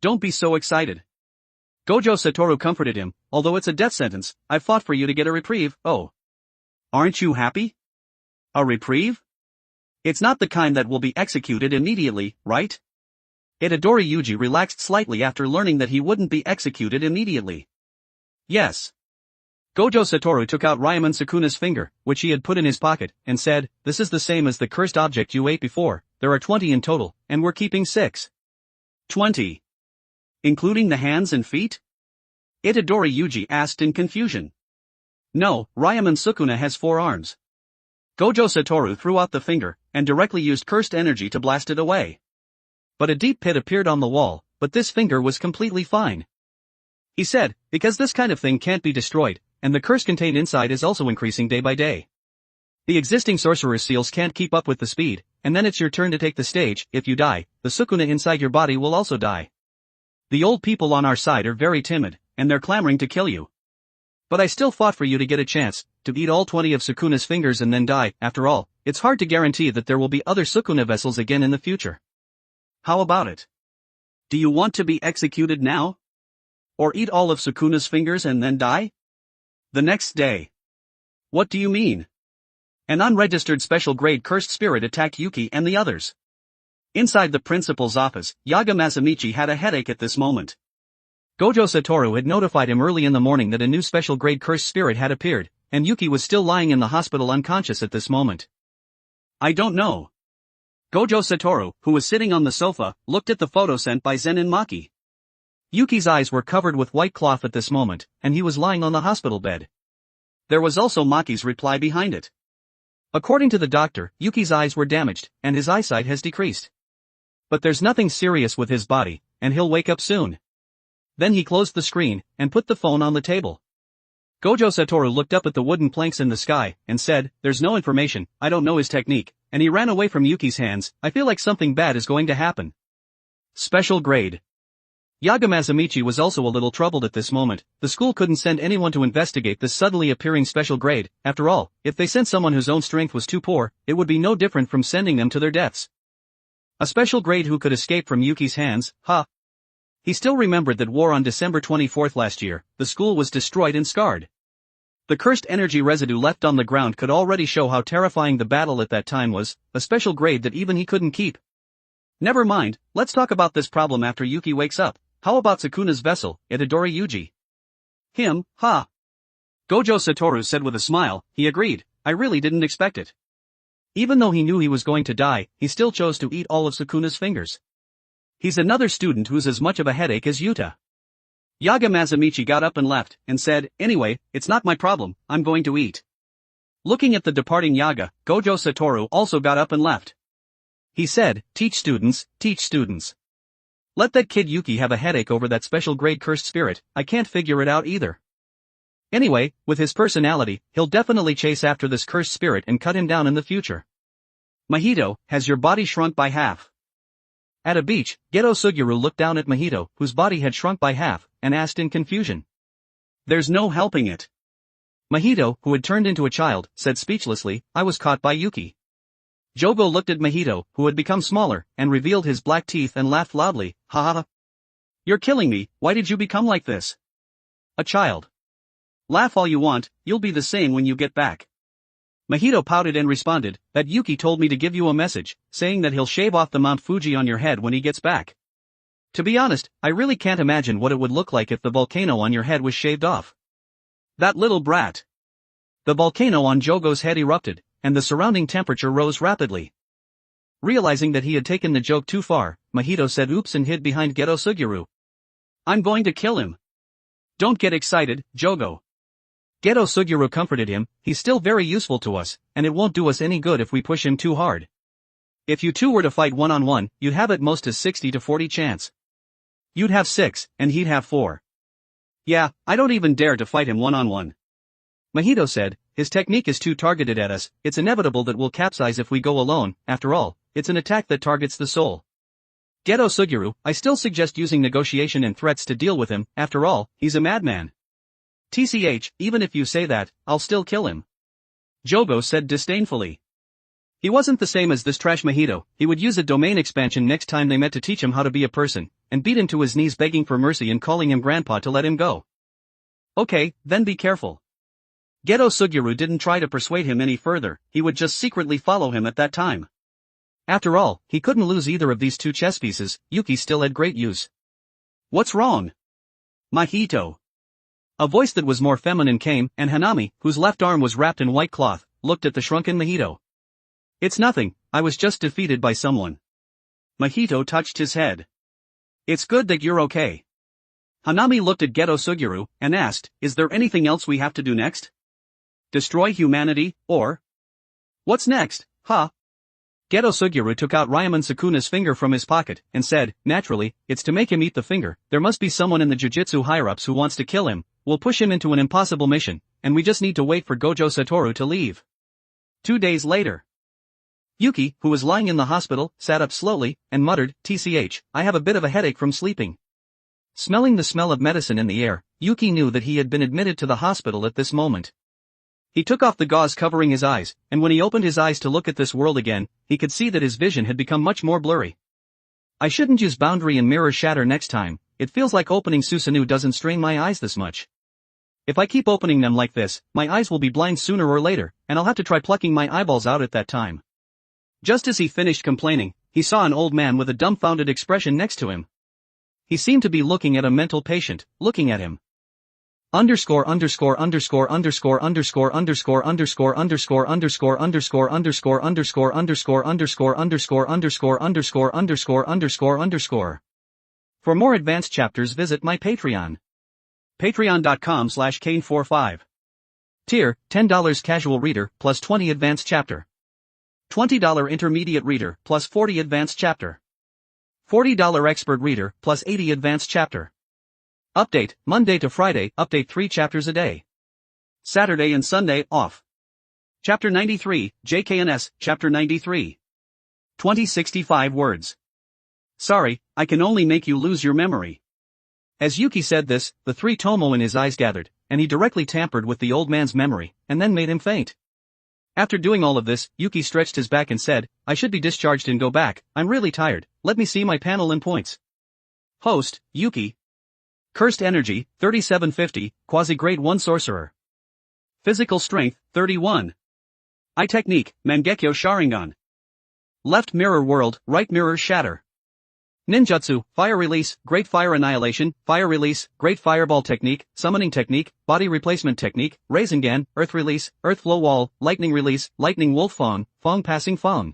Don't be so excited." Gojo Satoru comforted him, "Although it's a death sentence, I fought for you to get a reprieve, oh. Aren't you happy? A reprieve? It's not the kind that will be executed immediately, right?" Itadori Yuji relaxed slightly after learning that he wouldn't be executed immediately. "Yes." Gojo Satoru took out Ryaman Sukuna's finger, which he had put in his pocket, and said, "This is the same as the cursed object you ate before. There are 20 in total, and we're keeping 6. 20. Including the hands and feet?" Itadori Yuji asked in confusion. "No, Ryaman Sukuna has 4 arms." Gojo Satoru threw out the finger, and directly used cursed energy to blast it away. But a deep pit appeared on the wall, but this finger was completely fine. He said, "Because this kind of thing can't be destroyed, and the curse contained inside is also increasing day by day. The existing sorcerer's seals can't keep up with the speed, and then it's your turn to take the stage. If you die, the Sukuna inside your body will also die. The old people on our side are very timid, and they're clamoring to kill you. But I still fought for you to get a chance, to eat all 20 of Sukuna's fingers and then die. After all, it's hard to guarantee that there will be other Sukuna vessels again in the future. How about it? Do you want to be executed now? Or eat all of Sukuna's fingers and then die? The next day." "What do you mean?" An unregistered special grade cursed spirit attacked Yuki and the others. Inside the principal's office, Yaga Masamichi had a headache at this moment. Gojo Satoru had notified him early in the morning that a new special grade cursed spirit had appeared, and Yuki was still lying in the hospital unconscious at this moment. "I don't know." Gojo Satoru, who was sitting on the sofa, looked at the photo sent by Zenin Maki. Yuki's eyes were covered with white cloth at this moment, and he was lying on the hospital bed. There was also Maki's reply behind it. According to the doctor, Yuki's eyes were damaged, and his eyesight has decreased. But there's nothing serious with his body, and he'll wake up soon. Then he closed the screen, and put the phone on the table. Gojo Satoru looked up at the wooden planks in the sky, and said, "There's no information, I don't know his technique," and he ran away from Yuki's hands. "I feel like something bad is going to happen." Special grade. Yaga Masamichi was also a little troubled at this moment. The school couldn't send anyone to investigate this suddenly appearing special grade. After all, if they sent someone whose own strength was too poor, it would be no different from sending them to their deaths. A special grade who could escape from Yuki's hands, huh? He still remembered that war on December 24th last year, the school was destroyed and scarred. The cursed energy residue left on the ground could already show how terrifying the battle at that time was, a special grade that even he couldn't keep. Never mind, let's talk about this problem after Yuki wakes up. How about Sukuna's vessel, Itadori Yuji? Him, huh? Gojo Satoru said with a smile. He agreed, I really didn't expect it. Even though he knew he was going to die, he still chose to eat all of Sukuna's fingers. He's another student who's as much of a headache as Yuta. Yaga Masamichi got up and left, and said, "Anyway, it's not my problem, I'm going to eat." Looking at the departing Yaga, Gojo Satoru also got up and left. He said, teach students, teach students. Let that kid Yuki have a headache over that special grade cursed spirit, I can't figure it out either. Anyway, with his personality, he'll definitely chase after this cursed spirit and cut him down in the future. Mahito, has your body shrunk by half? At a beach, Geto Suguru looked down at Mahito, whose body had shrunk by half, and asked in confusion. There's no helping it. Mahito, who had turned into a child, said speechlessly, I was caught by Yuki. Jogo looked at Mahito, who had become smaller, and revealed his black teeth and laughed loudly, ha ha ha. You're killing me, why did you become like this? A child. Laugh all you want, you'll be the same when you get back. Mahito pouted and responded, that Yuki told me to give you a message, saying that he'll shave off the Mount Fuji on your head when he gets back. To be honest, I really can't imagine what it would look like if the volcano on your head was shaved off. That little brat. The volcano on Jogo's head erupted, and the surrounding temperature rose rapidly. Realizing that he had taken the joke too far, Mahito said oops and hid behind Geto Suguru. I'm going to kill him. Don't get excited, Jogo. Geto Suguru comforted him, he's still very useful to us, and it won't do us any good if we push him too hard. If you two were to fight one-on-one, you'd have at most a 60 to 40 chance. You'd have 6, and he'd have 4. Yeah, I don't even dare to fight him one-on-one. Mahito said, his technique is too targeted at us, it's inevitable that we'll capsize if we go alone, after all, it's an attack that targets the soul. Geto Suguru, I still suggest using negotiation and threats to deal with him, after all, he's a madman. TCH, even if you say that, I'll still kill him. Jogo said disdainfully. He wasn't the same as this trash Mahito, he would use a domain expansion next time they met to teach him how to be a person, and beat him to his knees begging for mercy and calling him grandpa to let him go. Okay, then be careful. Geto Suguru didn't try to persuade him any further, he would just secretly follow him at that time. After all, he couldn't lose either of these two chess pieces, Yuki still had great use. What's wrong? Mahito. A voice that was more feminine came, and Hanami, whose left arm was wrapped in white cloth, looked at the shrunken Mahito. It's nothing, I was just defeated by someone. Mahito touched his head. It's good that you're okay. Hanami looked at Geto Suguru, and asked, is there anything else we have to do next? Destroy humanity, or? What's next, huh? Geto Suguru took out Ryaman Sukuna's finger from his pocket, and said, naturally, it's to make him eat the finger, there must be someone in the Jujutsu higher-ups who wants to kill him, we'll push him into an impossible mission, and we just need to wait for Gojo Satoru to leave. 2 days later. Yuki, who was lying in the hospital, sat up slowly, and muttered, TCH, I have a bit of a headache from sleeping. Smelling the smell of medicine in the air, Yuki knew that he had been admitted to the hospital at this moment. He took off the gauze covering his eyes, and when he opened his eyes to look at this world again, he could see that his vision had become much more blurry. I shouldn't use boundary and mirror shatter next time, it feels like opening Susanoo doesn't strain my eyes this much. If I keep opening them like this, my eyes will be blind sooner or later, and I'll have to try plucking my eyeballs out at that time. Just as he finished complaining, he saw an old man with a dumbfounded expression next to him. He seemed to be looking at a mental patient, looking at him. Underscore underscore underscore underscore underscore underscore underscore underscore underscore underscore underscore underscore underscore underscore underscore underscore underscore underscore underscore underscore. For more advanced chapters visit my Patreon. Patreon.com/Kane45. Tier, $10 casual reader, plus 20 advanced chapter. $20 intermediate reader, plus 40 advanced chapter. $40 expert reader, plus 80 advanced chapter. Update, Monday to Friday, update 3 chapters a day. Saturday and Sunday off. Chapter 93, JKNS, Chapter 93. 2065 words. Sorry, I can only make you lose your memory. As Yuki said this, the three tomo in his eyes gathered, and he directly tampered with the old man's memory, and then made him faint. After doing all of this, Yuki stretched his back and said, I should be discharged and go back, I'm really tired, let me see my panel and points. Host, Yuki. Cursed Energy, 3750, Quasi-Grade 1 Sorcerer. Physical Strength, 31. Eye Technique, Mangekyo Sharingan. Left Mirror World, Right Mirror Shatter. Ninjutsu, Fire Release, Great Fire Annihilation, Fire Release, Great Fireball Technique, Summoning Technique, Body Replacement Technique, Rasengan, Earth Release, Earth Flow Wall, Lightning Release, Lightning Wolf Fong, Fong Passing Fong.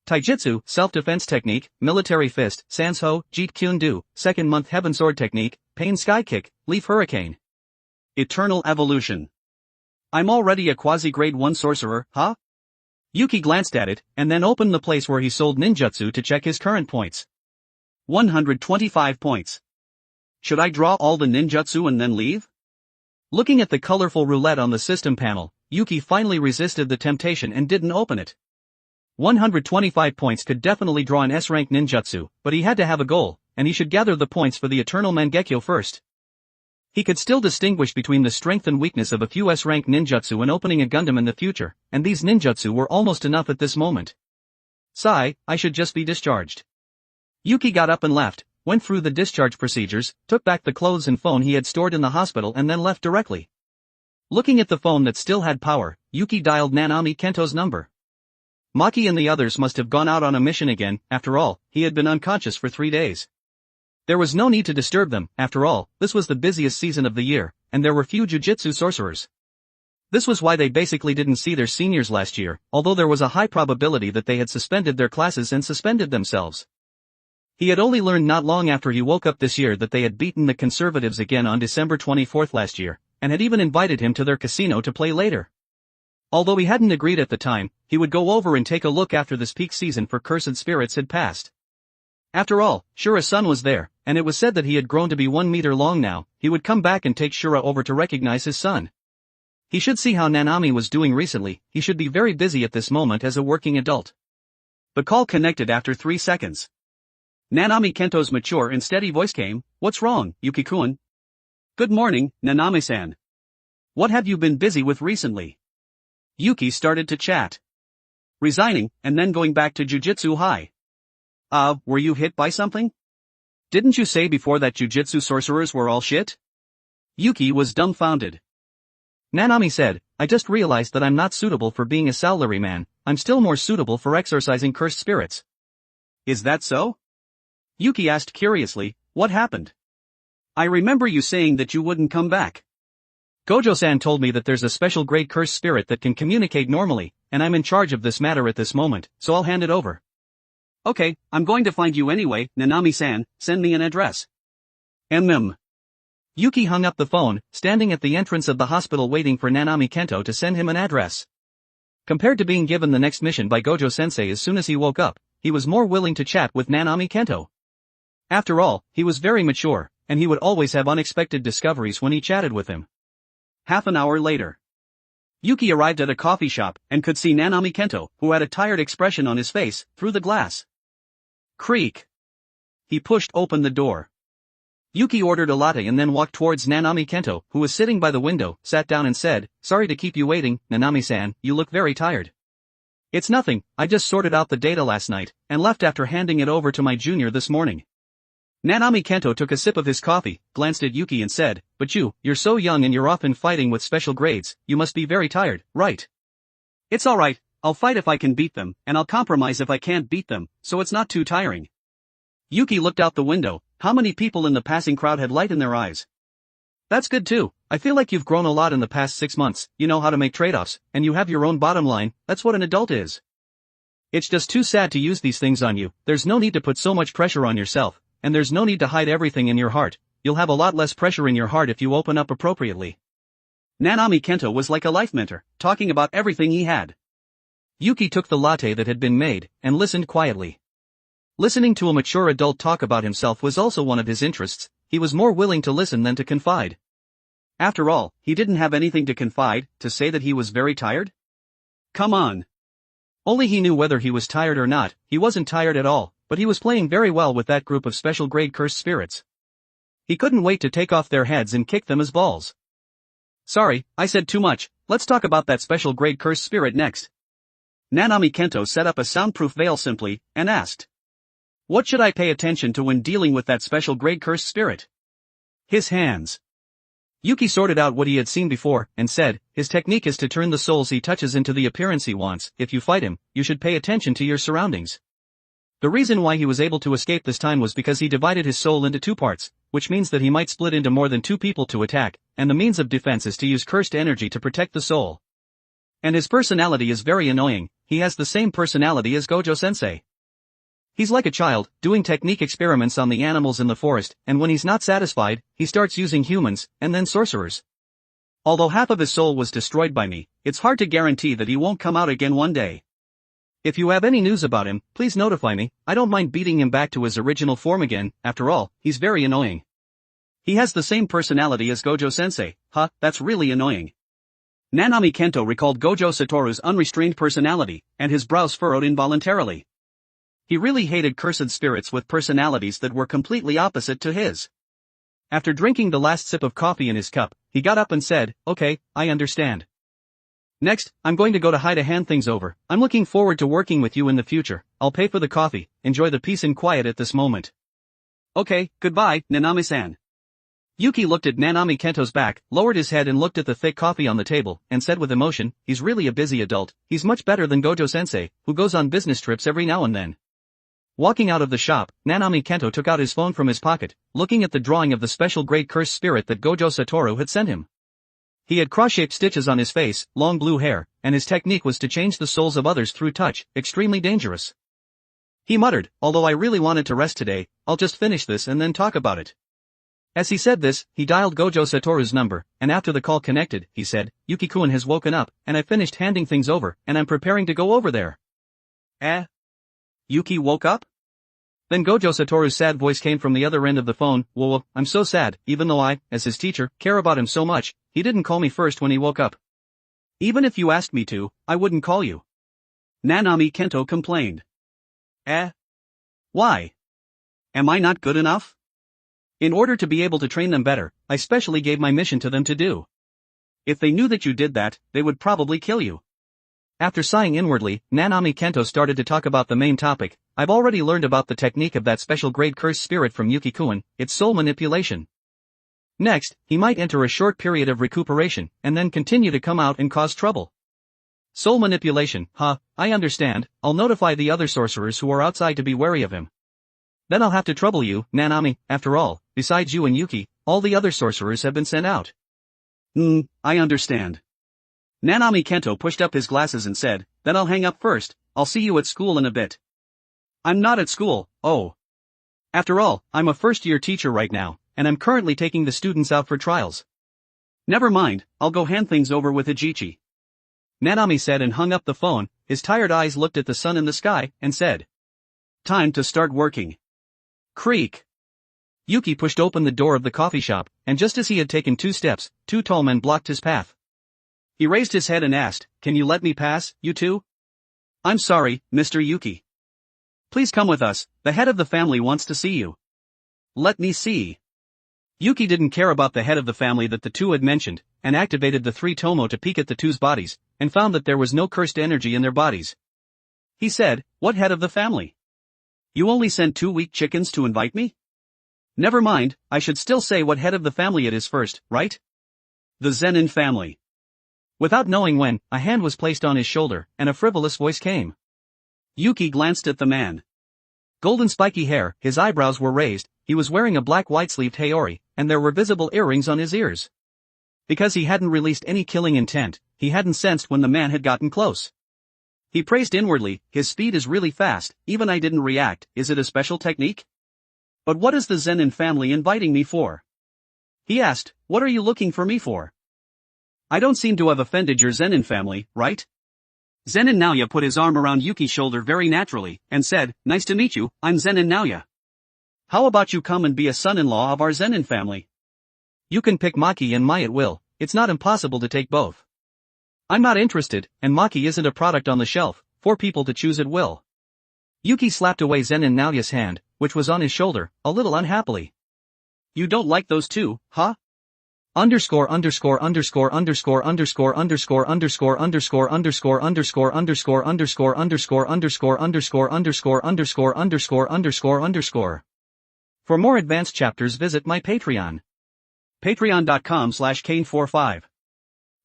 Taijutsu, Self-Defense Technique, Military Fist, Sansho, Jeet Kyun Do, Second Month Heaven Sword Technique, Pain Sky Kick, Leaf Hurricane. Eternal Evolution. I'm already a Quasi-Grade 1 Sorcerer, huh? Yuki glanced at it, and then opened the place where he sold ninjutsu to check his current points. 125 points. Should I draw all the ninjutsu and then leave? Looking at the colorful roulette on the system panel, Yuki finally resisted the temptation and didn't open it. 125 points could definitely draw an S-rank ninjutsu, but he had to have a goal, and he should gather the points for the Eternal Mangekyo first. He could still distinguish between the strength and weakness of a few S-rank ninjutsu when opening a Gundam in the future, and these ninjutsu were almost enough at this moment. Sigh, I should just be discharged. Yuki got up and left, went through the discharge procedures, took back the clothes and phone he had stored in the hospital and then left directly. Looking at the phone that still had power, Yuki dialed Nanami Kento's number. Maki and the others must have gone out on a mission again, after all, he had been unconscious for 3 days. There was no need to disturb them, after all, this was the busiest season of the year, and there were few jujutsu sorcerers. This was why they basically didn't see their seniors last year, although there was a high probability that they had suspended their classes and suspended themselves. He had only learned not long after he woke up this year that they had beaten the conservatives again on December 24th last year, and had even invited him to their casino to play later. Although he hadn't agreed at the time, he would go over and take a look after this peak season for cursed spirits had passed. After all, Shura's son was there, and it was said that he had grown to be 1 meter long now, he would come back and take Shura over to recognize his son. He should see how Nanami was doing recently, he should be very busy at this moment as a working adult. The call connected after 3 seconds. Nanami Kento's mature and steady voice came, What's wrong, Yuki-kun? Good morning, Nanami-san. What have you been busy with recently? Yuki started to chat. Resigning, and then going back to Jujutsu High. Were you hit by something? Didn't you say before that Jujutsu sorcerers were all shit? Yuki was dumbfounded. Nanami said, I just realized that I'm not suitable for being a salaryman, I'm still more suitable for exorcising cursed spirits. Is that so? Yuki asked curiously, what happened? I remember you saying that you wouldn't come back. Gojo-san told me that there's a special grade cursed spirit that can communicate normally, and I'm in charge of this matter at this moment, so I'll hand it over. Okay, I'm going to find you anyway, Nanami-san, send me an address. Yuki hung up the phone, standing at the entrance of the hospital waiting for Nanami Kento to send him an address. Compared to being given the next mission by Gojo-sensei as soon as he woke up, he was more willing to chat with Nanami Kento. After all, he was very mature, and he would always have unexpected discoveries when he chatted with him. Half an hour later. Yuki arrived at a coffee shop, and could see Nanami Kento, who had a tired expression on his face, through the glass. Creak. He pushed open the door. Yuki ordered a latte and then walked towards Nanami Kento, who was sitting by the window, sat down and said, Sorry to keep you waiting, Nanami-san, you look very tired. It's nothing, I just sorted out the data last night, and left after handing it over to my junior this morning. Nanami Kento took a sip of his coffee, glanced at Yuki and said, But you're so young and you're often fighting with special grades, you must be very tired, right? It's alright, I'll fight if I can beat them, and I'll compromise if I can't beat them, so it's not too tiring. Yuki looked out the window, how many people in the passing crowd had light in their eyes? That's good too, I feel like you've grown a lot in the past 6 months, you know how to make trade-offs, and you have your own bottom line, that's what an adult is. It's just too sad to use these things on you, there's no need to put so much pressure on yourself. And there's no need to hide everything in your heart, you'll have a lot less pressure in your heart if you open up appropriately. Nanami Kento was like a life mentor, talking about everything he had. Yuki took the latte that had been made, and listened quietly. Listening to a mature adult talk about himself was also one of his interests, he was more willing to listen than to confide. After all, he didn't have anything to confide, to say that he was very tired? Come on. Only he knew whether he was tired or not. He wasn't tired at all, but he was playing very well with that group of special grade cursed spirits. He couldn't wait to take off their heads and kick them as balls. Sorry, I said too much, let's talk about that special grade cursed spirit next. Nanami Kento set up a soundproof veil simply, and asked. What should I pay attention to when dealing with that special grade cursed spirit? His hands. Yuki sorted out what he had seen before, and said, his technique is to turn the souls he touches into the appearance he wants. If you fight him, you should pay attention to your surroundings. The reason why he was able to escape this time was because he divided his soul into two parts, which means that he might split into more than two people to attack, and the means of defense is to use cursed energy to protect the soul. And his personality is very annoying. He has the same personality as Gojo-sensei. He's like a child, doing technique experiments on the animals in the forest, and when he's not satisfied, he starts using humans, and then sorcerers. Although half of his soul was destroyed by me, it's hard to guarantee that he won't come out again one day. If you have any news about him, please notify me. I don't mind beating him back to his original form again. After all, he's very annoying. He has the same personality as Gojo-sensei. Huh, that's really annoying. Nanami Kento recalled Gojo Satoru's unrestrained personality, and his brows furrowed involuntarily. He really hated cursed spirits with personalities that were completely opposite to his. After drinking the last sip of coffee in his cup, he got up and said, okay, I understand. Next, I'm going to go to hide to hand things over. I'm looking forward to working with you in the future. I'll pay for the coffee. Enjoy the peace and quiet at this moment. Okay, goodbye, Nanami-san. Yuki looked at Nanami Kento's back, lowered his head and looked at the thick coffee on the table, and said with emotion, he's really a busy adult. He's much better than Gojo-sensei, who goes on business trips every now and then. Walking out of the shop, Nanami Kento took out his phone from his pocket, looking at the drawing of the special great cursed spirit that Gojo Satoru had sent him. He had cross-shaped stitches on his face, long blue hair, and his technique was to change the souls of others through touch, extremely dangerous. He muttered, although I really wanted to rest today, I'll just finish this and then talk about it. As he said this, he dialed Gojo Satoru's number, and after the call connected, he said, Yuki-kun has woken up, and I finished handing things over, and I'm preparing to go over there. Yuki woke up? Then Gojo Satoru's sad voice came from the other end of the phone, well, I'm so sad, even though I, as his teacher, care about him so much, he didn't call me first when he woke up. Even if you asked me to, I wouldn't call you. Nanami Kento complained. Why? Am I not good enough? In order to be able to train them better, I specially gave my mission to them to do. If they knew that you did that, they would probably kill you. After sighing inwardly, Nanami Kento started to talk about the main topic. I've already learned about the technique of that special grade cursed spirit from Yuki-kun, it's soul manipulation. Next, he might enter a short period of recuperation, and then continue to come out and cause trouble. Soul manipulation, huh, I understand, I'll notify the other sorcerers who are outside to be wary of him. Then I'll have to trouble you, Nanami, after all, besides you and Yuki, all the other sorcerers have been sent out. I understand. Nanami Kento pushed up his glasses and said, then I'll hang up first, I'll see you at school in a bit. I'm not at school, oh. After all, I'm a first-year teacher right now, and I'm currently taking the students out for trials. Never mind, I'll go hand things over with Hijichi. Nanami said and hung up the phone. His tired eyes looked at the sun in the sky, and said, time to start working. Creak. Yuki pushed open the door of the coffee shop, and just as he had taken 2 steps, 2 tall men blocked his path. He raised his head and asked, can you let me pass, you two? I'm sorry, Mr. Yuki. Please come with us, the head of the family wants to see you. Let me see. Yuki didn't care about the head of the family that the two had mentioned, and activated the 3 Tomo to peek at the two's bodies, and found that there was no cursed energy in their bodies. He said, what head of the family? You only sent 2 weak chickens to invite me? Never mind, I should still say what head of the family it is first, right? The Zenin family. Without knowing when, a hand was placed on his shoulder, and a frivolous voice came. Yuki glanced at the man. Golden spiky hair, his eyebrows were raised, he was wearing a black white-sleeved haori, and there were visible earrings on his ears. Because he hadn't released any killing intent, he hadn't sensed when the man had gotten close. He praised inwardly, his speed is really fast, even I didn't react, is it a special technique? But what is the Zenin family inviting me for? He asked, what are you looking for me for? I don't seem to have offended your Zenin family, right? Zenin Naoya put his arm around Yuki's shoulder very naturally, and said, nice to meet you, I'm Zenin Naoya. How about you come and be a son-in-law of our Zenin family? You can pick Maki and Mai at will, it's not impossible to take both. I'm not interested, and Maki isn't a product on the shelf, for people to choose at will. Yuki slapped away Zen and Naoya's hand, which was on his shoulder, a little unhappily. You don't like those two, huh? Underscore underscore underscore underscore underscore underscore underscore underscore underscore underscore underscore underscore underscore underscore underscore underscore underscore underscore underscore underscore. For more advanced chapters visit my Patreon. Patreon.com/Kane45.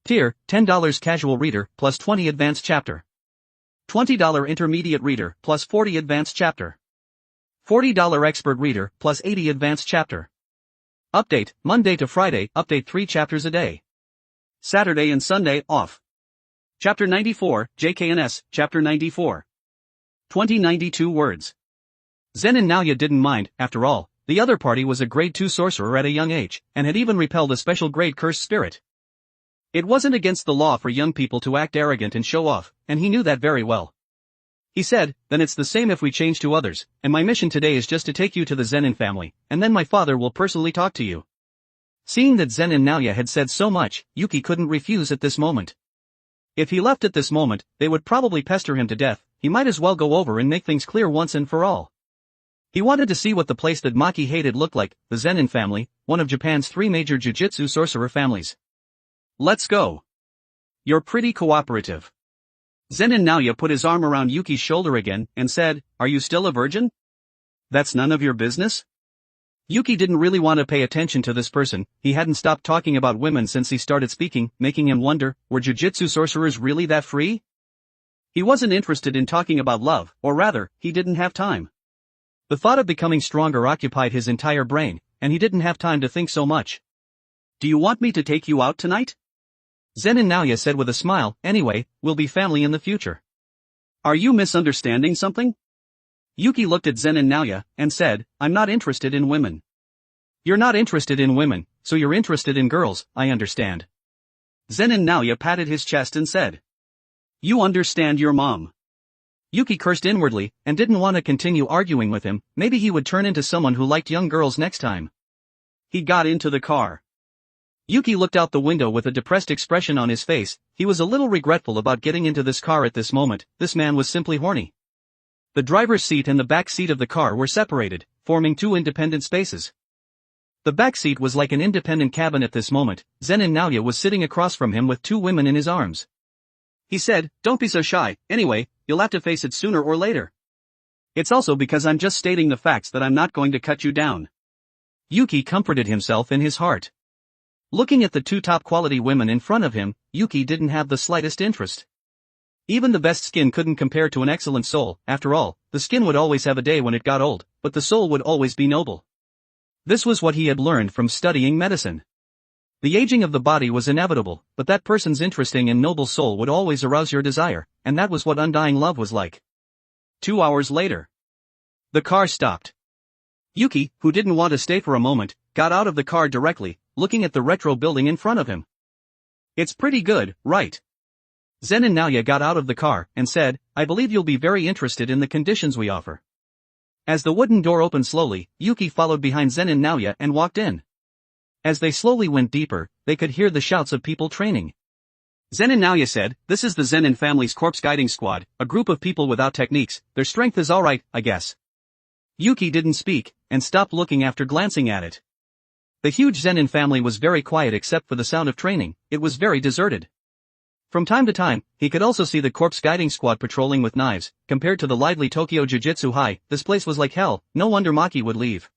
Tier, $10 casual reader, plus 20 advanced chapter. $20 intermediate reader, plus 40 advanced chapter. $40 expert reader, plus 80 advanced chapter. Update, Monday to Friday, update 3 chapters a day. Saturday and Sunday, off. Chapter 94, JKNS, Chapter 94. 2092 words. Zen and Naoya didn't mind, after all, the other party was a grade 2 sorcerer at a young age, and had even repelled a special grade cursed spirit. It wasn't against the law for young people to act arrogant and show off, and he knew that very well. He said, then it's the same if we change to others, and my mission today is just to take you to the Zenin family, and then my father will personally talk to you. Seeing that Zen and Naoya had said so much, Yuki couldn't refuse at this moment. If he left at this moment, they would probably pester him to death, he might as well go over and make things clear once and for all. He wanted to see what the place that Maki hated looked like, the Zenin family, one of Japan's 3 major Jujutsu sorcerer families. Let's go. You're pretty cooperative. Zen and Naoya put his arm around Yuki's shoulder again, and said, are you still a virgin? That's none of your business? Yuki didn't really want to pay attention to this person, he hadn't stopped talking about women since he started speaking, making him wonder, were Jujutsu sorcerers really that free? He wasn't interested in talking about love, or rather, he didn't have time. The thought of becoming stronger occupied his entire brain, and he didn't have time to think so much. Do you want me to take you out tonight? Zen and Naoya said with a smile, anyway, we'll be family in the future. Are you misunderstanding something? Yuki looked at Zen and Naoya, and said, I'm not interested in women. You're not interested in women, so you're interested in girls, I understand. Zen and Naoya patted his chest and said. You understand your mom. Yuki cursed inwardly, and didn't want to continue arguing with him, maybe he would turn into someone who liked young girls next time. He got into the car. Yuki looked out the window with a depressed expression on his face, he was a little regretful about getting into this car at this moment, this man was simply horny. The driver's seat and the back seat of the car were separated, forming 2 independent spaces. The back seat was like an independent cabin at this moment, Zen and Naoya was sitting across from him with 2 women in his arms. He said, don't be so shy, anyway, you'll have to face it sooner or later. It's also because I'm just stating the facts that I'm not going to cut you down. Yuki comforted himself in his heart. Looking at the 2 top-quality women in front of him, Yuki didn't have the slightest interest. Even the best skin couldn't compare to an excellent soul, after all, the skin would always have a day when it got old, but the soul would always be noble. This was what he had learned from studying medicine. The aging of the body was inevitable, but that person's interesting and noble soul would always arouse your desire, and that was what undying love was like. 2 hours later. The car stopped. Yuki, who didn't want to stay for a moment, got out of the car directly, looking at the retro building in front of him. It's pretty good, right? Zen and Naoya got out of the car, and said, I believe you'll be very interested in the conditions we offer. As the wooden door opened slowly, Yuki followed behind Zen and Naoya and walked in. As they slowly went deeper, they could hear the shouts of people training. Zen and Naoya said, this is the Zenin family's corpse guiding squad, a group of people without techniques, their strength is alright, I guess. Yuki didn't speak, and stopped looking after glancing at it. The huge Zenin family was very quiet except for the sound of training, it was very deserted. From time to time, he could also see the corpse guiding squad patrolling with knives. Compared to the lively Tokyo Jujutsu High, this place was like hell, no wonder Maki would leave.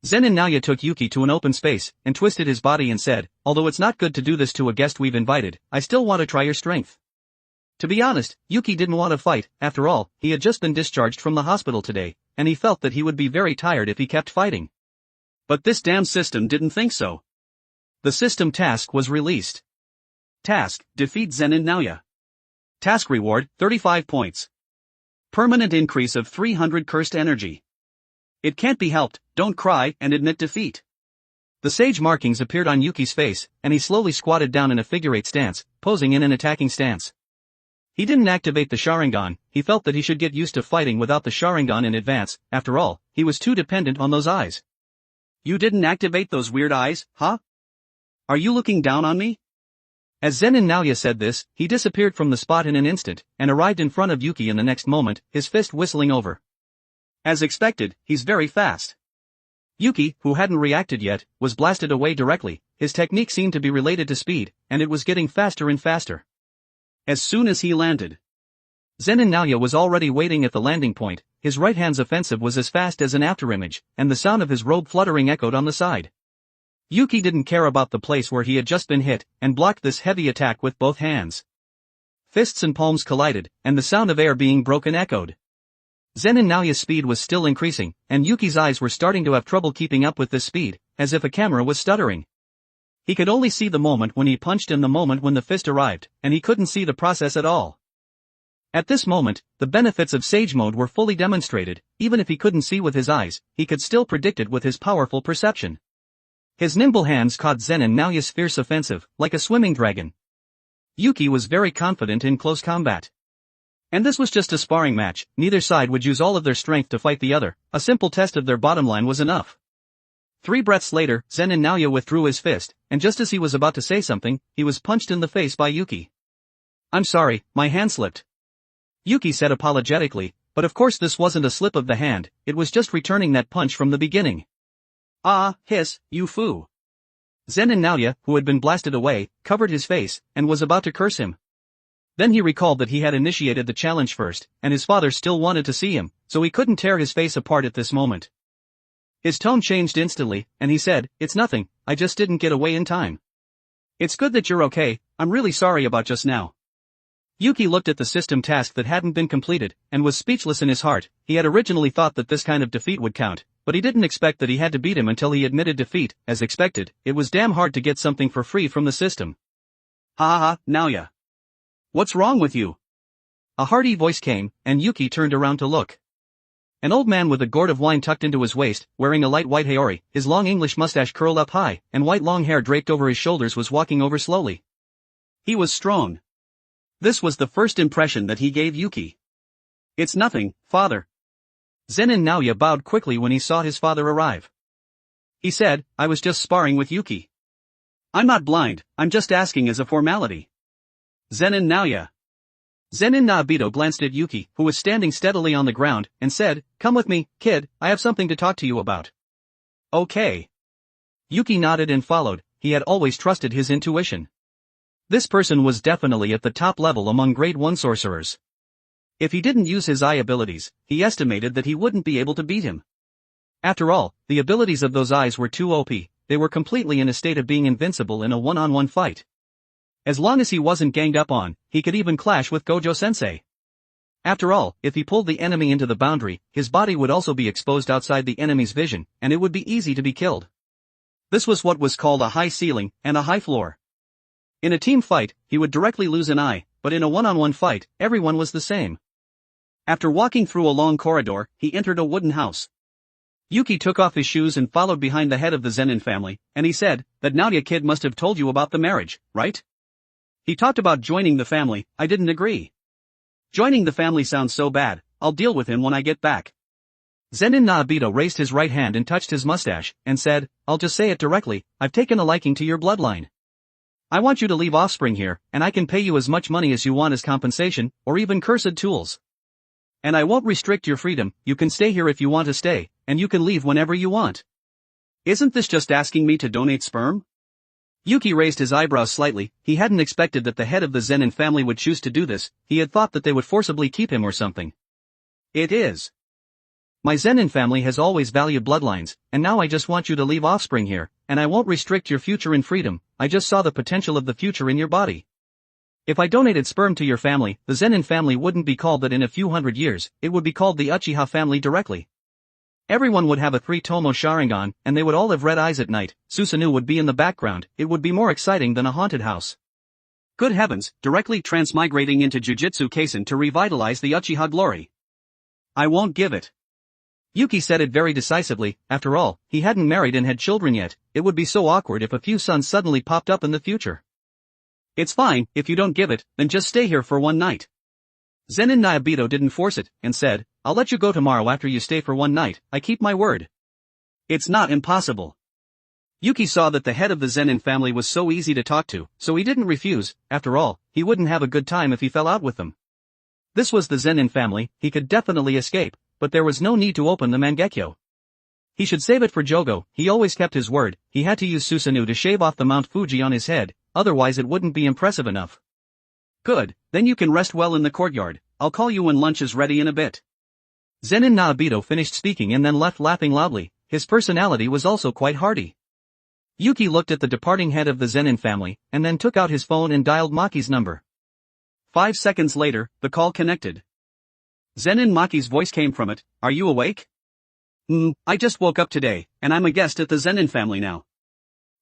Zen and Naoya took Yuki to an open space, and twisted his body and said, although it's not good to do this to a guest we've invited, I still want to try your strength. To be honest, Yuki didn't want to fight, after all, he had just been discharged from the hospital today, and he felt that he would be very tired if he kept fighting. But this damn system didn't think so. The system task was released. Task, defeat Zen and Naoya. Task reward, 35 points. Permanent increase of 300 cursed energy. It can't be helped, don't cry and admit defeat. The sage markings appeared on Yuki's face, and he slowly squatted down in a figure-8 stance, posing in an attacking stance. He didn't activate the Sharingan, he felt that he should get used to fighting without the Sharingan in advance, after all, he was too dependent on those eyes. You didn't activate those weird eyes, huh? Are you looking down on me? As Zenin Naoya said this, he disappeared from the spot in an instant, and arrived in front of Yuki in the next moment, his fist whistling over. As expected, he's very fast. Yuki, who hadn't reacted yet, was blasted away directly. His technique seemed to be related to speed, and it was getting faster and faster. As soon as he landed, Zenin Naoya was already waiting at the landing point. His right hand's offensive was as fast as an afterimage, and the sound of his robe fluttering echoed on the side. Yuki didn't care about the place where he had just been hit, and blocked this heavy attack with both hands. Fists and palms collided, and the sound of air being broken echoed. Zenin Naoya's speed was still increasing, and Yuki's eyes were starting to have trouble keeping up with this speed, as if a camera was stuttering. He could only see the moment when he punched and the moment when the fist arrived, and he couldn't see the process at all. At this moment, the benefits of Sage Mode were fully demonstrated. Even if he couldn't see with his eyes, he could still predict it with his powerful perception. His nimble hands caught Zenin Naoya's fierce offensive, like a swimming dragon. Yuki was very confident in close combat. And this was just a sparring match. Neither side would use all of their strength to fight the other. A simple test of their bottom line was enough. 3 breaths later, Zenin Naoya withdrew his fist, and just as he was about to say something, he was punched in the face by Yuki. "I'm sorry, my hand slipped," Yuki said apologetically, but of course this wasn't a slip of the hand, it was just returning that punch from the beginning. "Ah, hiss, you fool." Zenin Naoya, who had been blasted away, covered his face, and was about to curse him. Then he recalled that he had initiated the challenge first, and his father still wanted to see him, so he couldn't tear his face apart at this moment. His tone changed instantly, and he said, "It's nothing, I just didn't get away in time." "It's good that you're okay, I'm really sorry about just now." Yuki looked at the system task that hadn't been completed, and was speechless in his heart. He had originally thought that this kind of defeat would count, but he didn't expect that he had to beat him until he admitted defeat. As expected, it was damn hard to get something for free from the system. "Ha ha ha, Naoya. What's wrong with you?" A hearty voice came, and Yuki turned around to look. An old man with a gourd of wine tucked into his waist, wearing a light white haori, his long English mustache curled up high, and white long hair draped over his shoulders, was walking over slowly. He was strong. This was the first impression that he gave Yuki. "It's nothing, father." Zenin Naoya bowed quickly when he saw his father arrive. He said, "I was just sparring with Yuki. I'm not blind, I'm just asking as a formality." Zenin Naoya. Zenin Naobito glanced at Yuki, who was standing steadily on the ground, and said, "Come with me, kid, I have something to talk to you about." "Okay." Yuki nodded and followed. He had always trusted his intuition. This person was definitely at the top level among grade 1 sorcerers. If he didn't use his eye abilities, he estimated that he wouldn't be able to beat him. After all, the abilities of those eyes were too OP, they were completely in a state of being invincible in a one-on-one fight. As long as he wasn't ganged up on, he could even clash with Gojo-sensei. After all, if he pulled the enemy into the boundary, his body would also be exposed outside the enemy's vision, and it would be easy to be killed. This was what was called a high ceiling and a high floor. In a team fight, he would directly lose an eye, but in a one-on-one fight, everyone was the same. After walking through a long corridor, he entered a wooden house. Yuki took off his shoes and followed behind the head of the Zenin family, and he said, "That Naoya kid must have told you about the marriage, right? He talked about joining the family, I didn't agree. Joining the family sounds so bad, I'll deal with him when I get back." Zenin Naobito raised his right hand and touched his mustache, and said, "I'll just say it directly, I've taken a liking to your bloodline. I want you to leave offspring here, and I can pay you as much money as you want as compensation, or even cursed tools. And I won't restrict your freedom, you can stay here if you want to stay, and you can leave whenever you want." "Isn't this just asking me to donate sperm?" Yuki raised his eyebrows slightly. He hadn't expected that the head of the Zenin family would choose to do this. He had thought that they would forcibly keep him or something. "It is. My Zenin family has always valued bloodlines, and now I just want you to leave offspring here, and I won't restrict your future in freedom. I just saw the potential of the future in your body. If I donated sperm to your family, the Zenin family wouldn't be called that in a few hundred years, it would be called the Uchiha family directly. Everyone would have a 3-tomo Sharingan, and they would all have red eyes at night. Susanoo would be in the background, it would be more exciting than a haunted house. Good heavens, directly transmigrating into Jujutsu Kaisen to revitalize the Uchiha glory. I won't give it." Yuki said it very decisively. After all, he hadn't married and had children yet. It would be so awkward if a few sons suddenly popped up in the future. "It's fine, if you don't give it, then just stay here for one night." Zenin Naobito didn't force it, and said, "I'll let you go tomorrow after you stay for one night, I keep my word." "It's not impossible." Yuki saw that the head of the Zenin family was so easy to talk to, so he didn't refuse. After all, he wouldn't have a good time if he fell out with them. This was the Zenin family, he could definitely escape, but there was no need to open the Mangekyo. He should save it for Jogo. He always kept his word. He had to use Susanoo to shave off the Mount Fuji on his head, otherwise it wouldn't be impressive enough. Good, then you can rest well in the courtyard. I'll call you when lunch is ready in a bit. Zenin Naobito finished speaking and then left laughing loudly. His personality was also quite hearty. Yuki looked at the departing head of the Zenin family, and then took out his phone and dialed Maki's number. 5 seconds later, the call connected. Zenin Maki's voice came from it. Are you awake? I just woke up today, and I'm a guest at the Zenin family now.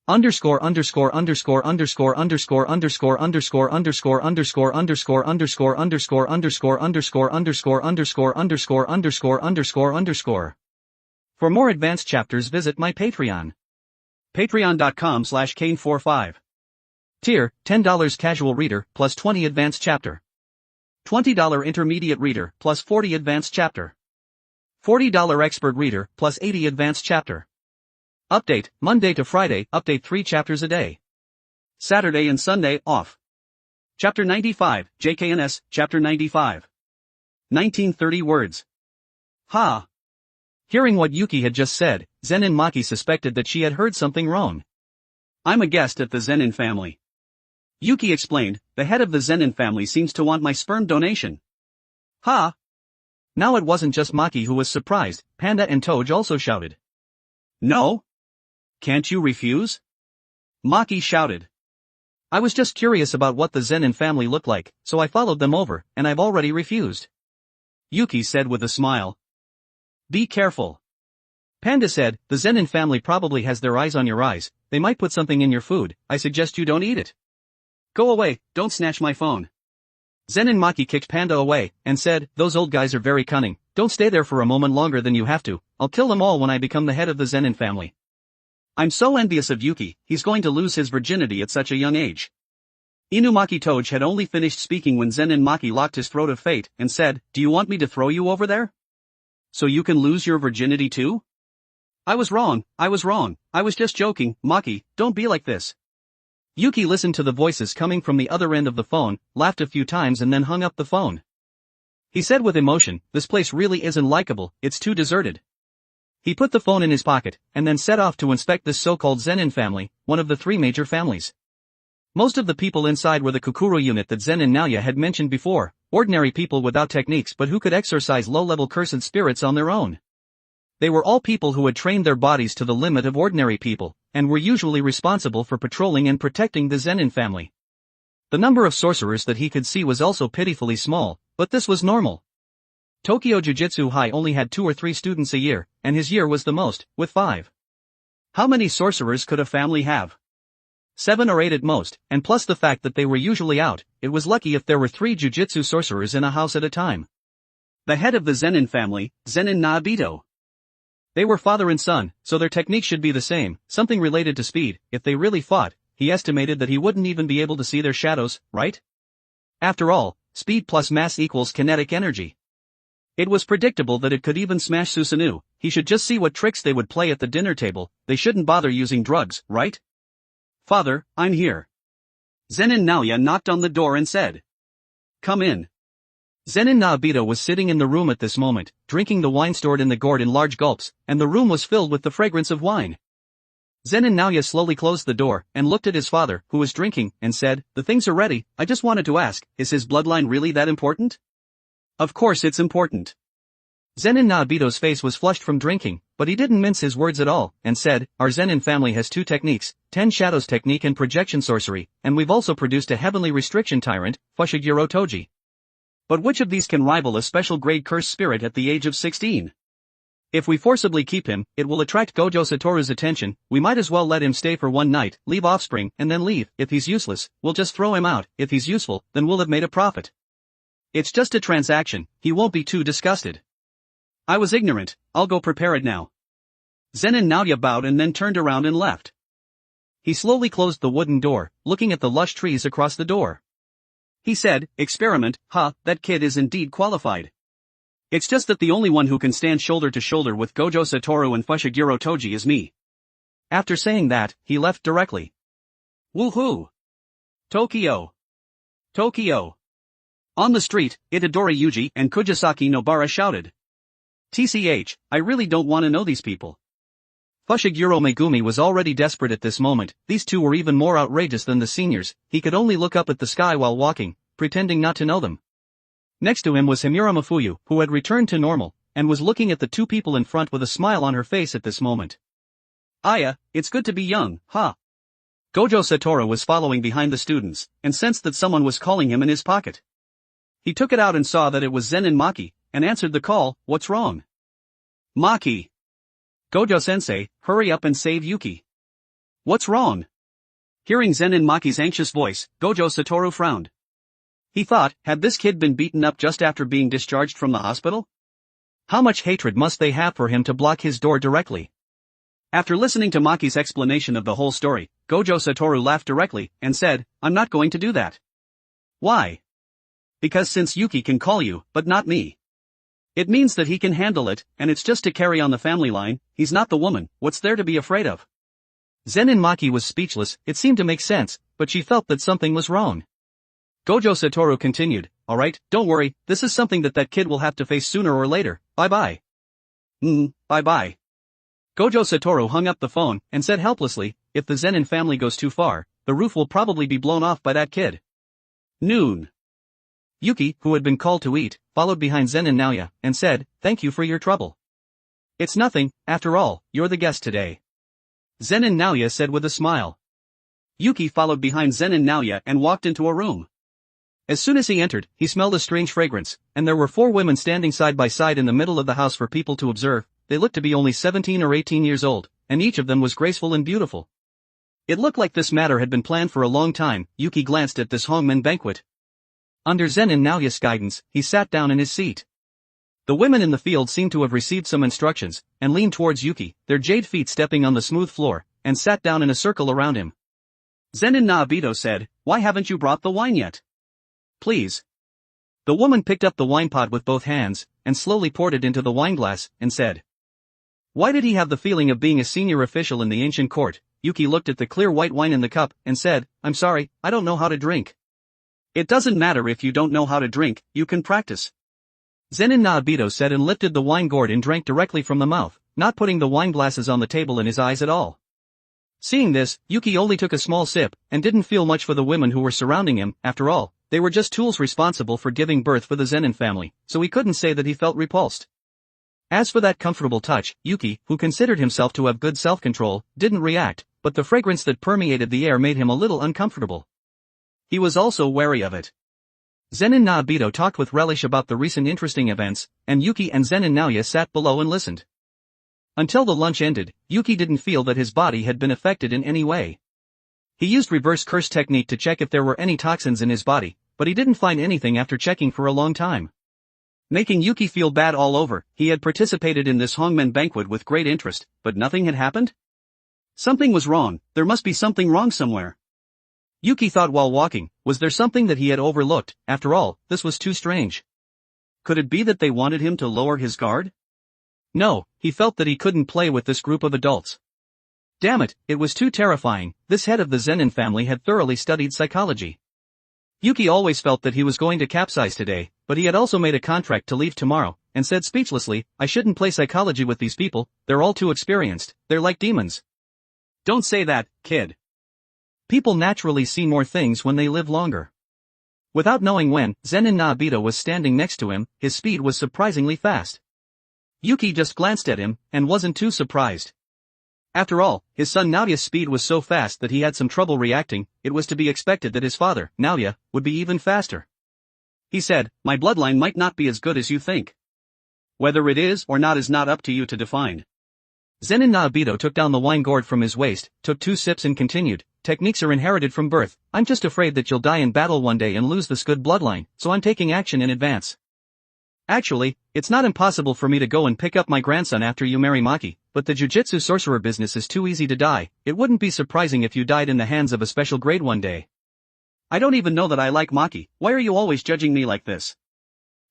Underscore underscore underscore underscore underscore underscore underscore underscore underscore underscore underscore underscore underscore underscore underscore underscore underscore underscore underscore underscore. For more advanced chapters visit my Patreon. Patreon.com/Kane45. Tier, $10 casual reader, plus 20 advanced chapter. $20 intermediate reader, plus 40 advanced chapter. $40 expert reader, plus 80 advanced chapter. Update, Monday to Friday, update 3 chapters a day. Saturday and Sunday, off. Chapter 95, JKNS, Chapter 95. 1930 words. Ha! Hearing what Yuki had just said, Zenin Maki suspected that she had heard something wrong. I'm a guest at the Zenin family. Yuki explained, the head of the Zenin family seems to want my sperm donation. Ha! Now it wasn't just Maki who was surprised, Panda and Toge also shouted. No? Can't you refuse? Maki shouted. I was just curious about what the Zenin family looked like, so I followed them over, and I've already refused. Yuki said with a smile. Be careful. Panda said, the Zenin family probably has their eyes on your eyes, they might put something in your food, I suggest you don't eat it. Go away, don't snatch my phone. Zenin Maki kicked Panda away, and said, those old guys are very cunning, don't stay there for a moment longer than you have to, I'll kill them all when I become the head of the Zenin family. I'm so envious of Yuki, he's going to lose his virginity at such a young age. Inumaki Toge had only finished speaking when Zenin Maki locked his throat of fate, and said, do you want me to throw you over there? So you can lose your virginity too? I was wrong, I was just joking, Maki, don't be like this. Yuki listened to the voices coming from the other end of the phone, laughed a few times and then hung up the phone. He said with emotion, this place really isn't likable, it's too deserted. He put the phone in his pocket, and then set off to inspect this so-called Zenin family, one of the 3 major families. Most of the people inside were the Kukuro unit that Zenin Naoya had mentioned before, ordinary people without techniques but who could exorcise low-level cursed spirits on their own. They were all people who had trained their bodies to the limit of ordinary people, and were usually responsible for patrolling and protecting the Zenin family. The number of sorcerers that he could see was also pitifully small, but this was normal. Tokyo Jujutsu High only had 2 or 3 students a year, and his year was the most, with 5. How many sorcerers could a family have? 7 or 8 at most, and plus the fact that they were usually out, it was lucky if there were 3 jujutsu sorcerers in a house at a time. The head of the Zenin family, Zenin Naobito. They were father and son, so their technique should be the same, something related to speed. If they really fought, he estimated that he wouldn't even be able to see their shadows, right? After all, speed plus mass equals kinetic energy. It was predictable that it could even smash Susanoo. He should just see what tricks they would play at the dinner table. They shouldn't bother using drugs, right? Father, I'm here. Zenin Naoya knocked on the door and said. Come in. Zenin Naobito was sitting in the room at this moment, drinking the wine stored in the gourd in large gulps, and the room was filled with the fragrance of wine. Zenin Naoya slowly closed the door, and looked at his father, who was drinking, and said, the things are ready. I just wanted to ask, is his bloodline really that important? Of course it's important. Zenin Naobito's face was flushed from drinking, but he didn't mince his words at all, and said, our Zenin family has 2 techniques, 10 Shadows technique and projection sorcery, and we've also produced a heavenly restriction tyrant, Fushiguro Toji. But which of these can rival a special grade cursed spirit at the age of 16? If we forcibly keep him, it will attract Gojo Satoru's attention. We might as well let him stay for one night, leave offspring, and then leave. If he's useless, we'll just throw him out. If he's useful, then we'll have made a profit. It's just a transaction, he won't be too disgusted. I was ignorant, I'll go prepare it now. Zenin Naoya bowed and then turned around and left. He slowly closed the wooden door, looking at the lush trees across the door. He said, experiment, that kid is indeed qualified. It's just that the only one who can stand shoulder to shoulder with Gojo Satoru and Fushiguro Toji is me. After saying that, he left directly. Woohoo! Tokyo! Tokyo! On the street, Itadori Yuji and Kujisaki Nobara shouted. TCH, I really don't want to know these people. Fushiguro Megumi was already desperate at this moment. These two were even more outrageous than the seniors. He could only look up at the sky while walking, pretending not to know them. Next to him was Himura Mafuyu, who had returned to normal, and was looking at the two people in front with a smile on her face at this moment. Aya, it's good to be young, huh? Gojo Satoru was following behind the students, and sensed that someone was calling him in his pocket. He took it out and saw that it was Zenin Maki, and answered the call. What's wrong? Maki! Gojo-sensei, hurry up and save Yuki. What's wrong? Hearing Zenin Maki's anxious voice, Gojo Satoru frowned. He thought, had this kid been beaten up just after being discharged from the hospital? How much hatred must they have for him to block his door directly? After listening to Maki's explanation of the whole story, Gojo Satoru laughed directly, and said, I'm not going to do that. Why? Because since Yuki can call you, but not me. It means that he can handle it, and it's just to carry on the family line. He's not the woman, what's there to be afraid of? Zenin Maki was speechless. It seemed to make sense, but she felt that something was wrong. Gojo Satoru continued, alright, don't worry, this is something that kid will have to face sooner or later, bye-bye. Bye-bye. Gojo Satoru hung up the phone, and said helplessly, if the Zenin family goes too far, the roof will probably be blown off by that kid. Noon. Yuki, who had been called to eat, followed behind Zenin Naoya, and said, thank you for your trouble. It's nothing, after all, you're the guest today. Zenin Naoya said with a smile. Yuki followed behind Zenin Naoya and walked into a room. As soon as he entered, he smelled a strange fragrance, and there were 4 women standing side by side in the middle of the house for people to observe. They looked to be only 17 or 18 years old, and each of them was graceful and beautiful. It looked like this matter had been planned for a long time. Yuki glanced at this hongmen banquet. Under Zenin Naoya's guidance, he sat down in his seat. The women in the field seemed to have received some instructions, and leaned towards Yuki, their jade feet stepping on the smooth floor, and sat down in a circle around him. Zenin Naobito said, why haven't you brought the wine yet? Please. The woman picked up the wine pot with both hands, and slowly poured it into the wineglass, and said. Why did he have the feeling of being a senior official in the ancient court? Yuki looked at the clear white wine in the cup, and said, I'm sorry, I don't know how to drink. It doesn't matter if you don't know how to drink, you can practice. Zenin Naobito said and lifted the wine gourd and drank directly from the mouth, not putting the wine glasses on the table in his eyes at all. Seeing this, Yuki only took a small sip, and didn't feel much for the women who were surrounding him. After all, they were just tools responsible for giving birth for the Zenin family, so he couldn't say that he felt repulsed. As for that comfortable touch, Yuki, who considered himself to have good self-control, didn't react, but the fragrance that permeated the air made him a little uncomfortable. He was also wary of it. Zenin Naobito talked with relish about the recent interesting events, and Yuki and Zenin Naoya sat below and listened. Until the lunch ended, Yuki didn't feel that his body had been affected in any way. He used reverse curse technique to check if there were any toxins in his body, but he didn't find anything after checking for a long time. Making Yuki feel bad all over. He had participated in this hongmen banquet with great interest, but nothing had happened? Something was wrong. There must be something wrong somewhere. Yuki thought while walking, was there something that he had overlooked? After all, this was too strange. Could it be that they wanted him to lower his guard? No, he felt that he couldn't play with this group of adults. Damn it, it was too terrifying. This head of the Zenin family had thoroughly studied psychology. Yuki always felt that he was going to capsize today, but he had also made a contract to leave tomorrow, and said speechlessly, I shouldn't play psychology with these people, they're all too experienced, they're like demons. Don't say that, kid. People naturally see more things when they live longer. Without knowing when, Zenin Naobito was standing next to him. His speed was surprisingly fast. Yuki just glanced at him, and wasn't too surprised. After all, his son Naoya's speed was so fast that he had some trouble reacting. It was to be expected that his father, Naoya, would be even faster. He said, my bloodline might not be as good as you think. Whether it is or not up to you to define. Zenin Naobito took down the wine gourd from his waist, took 2 sips and continued, techniques are inherited from birth. I'm just afraid that you'll die in battle one day and lose this good bloodline, so I'm taking action in advance. Actually, it's not impossible for me to go and pick up my grandson after you marry Maki, but the Jujutsu sorcerer business is too easy to die. It wouldn't be surprising if you died in the hands of a special grade one day. I don't even know that I like Maki. Why are you always judging me like this?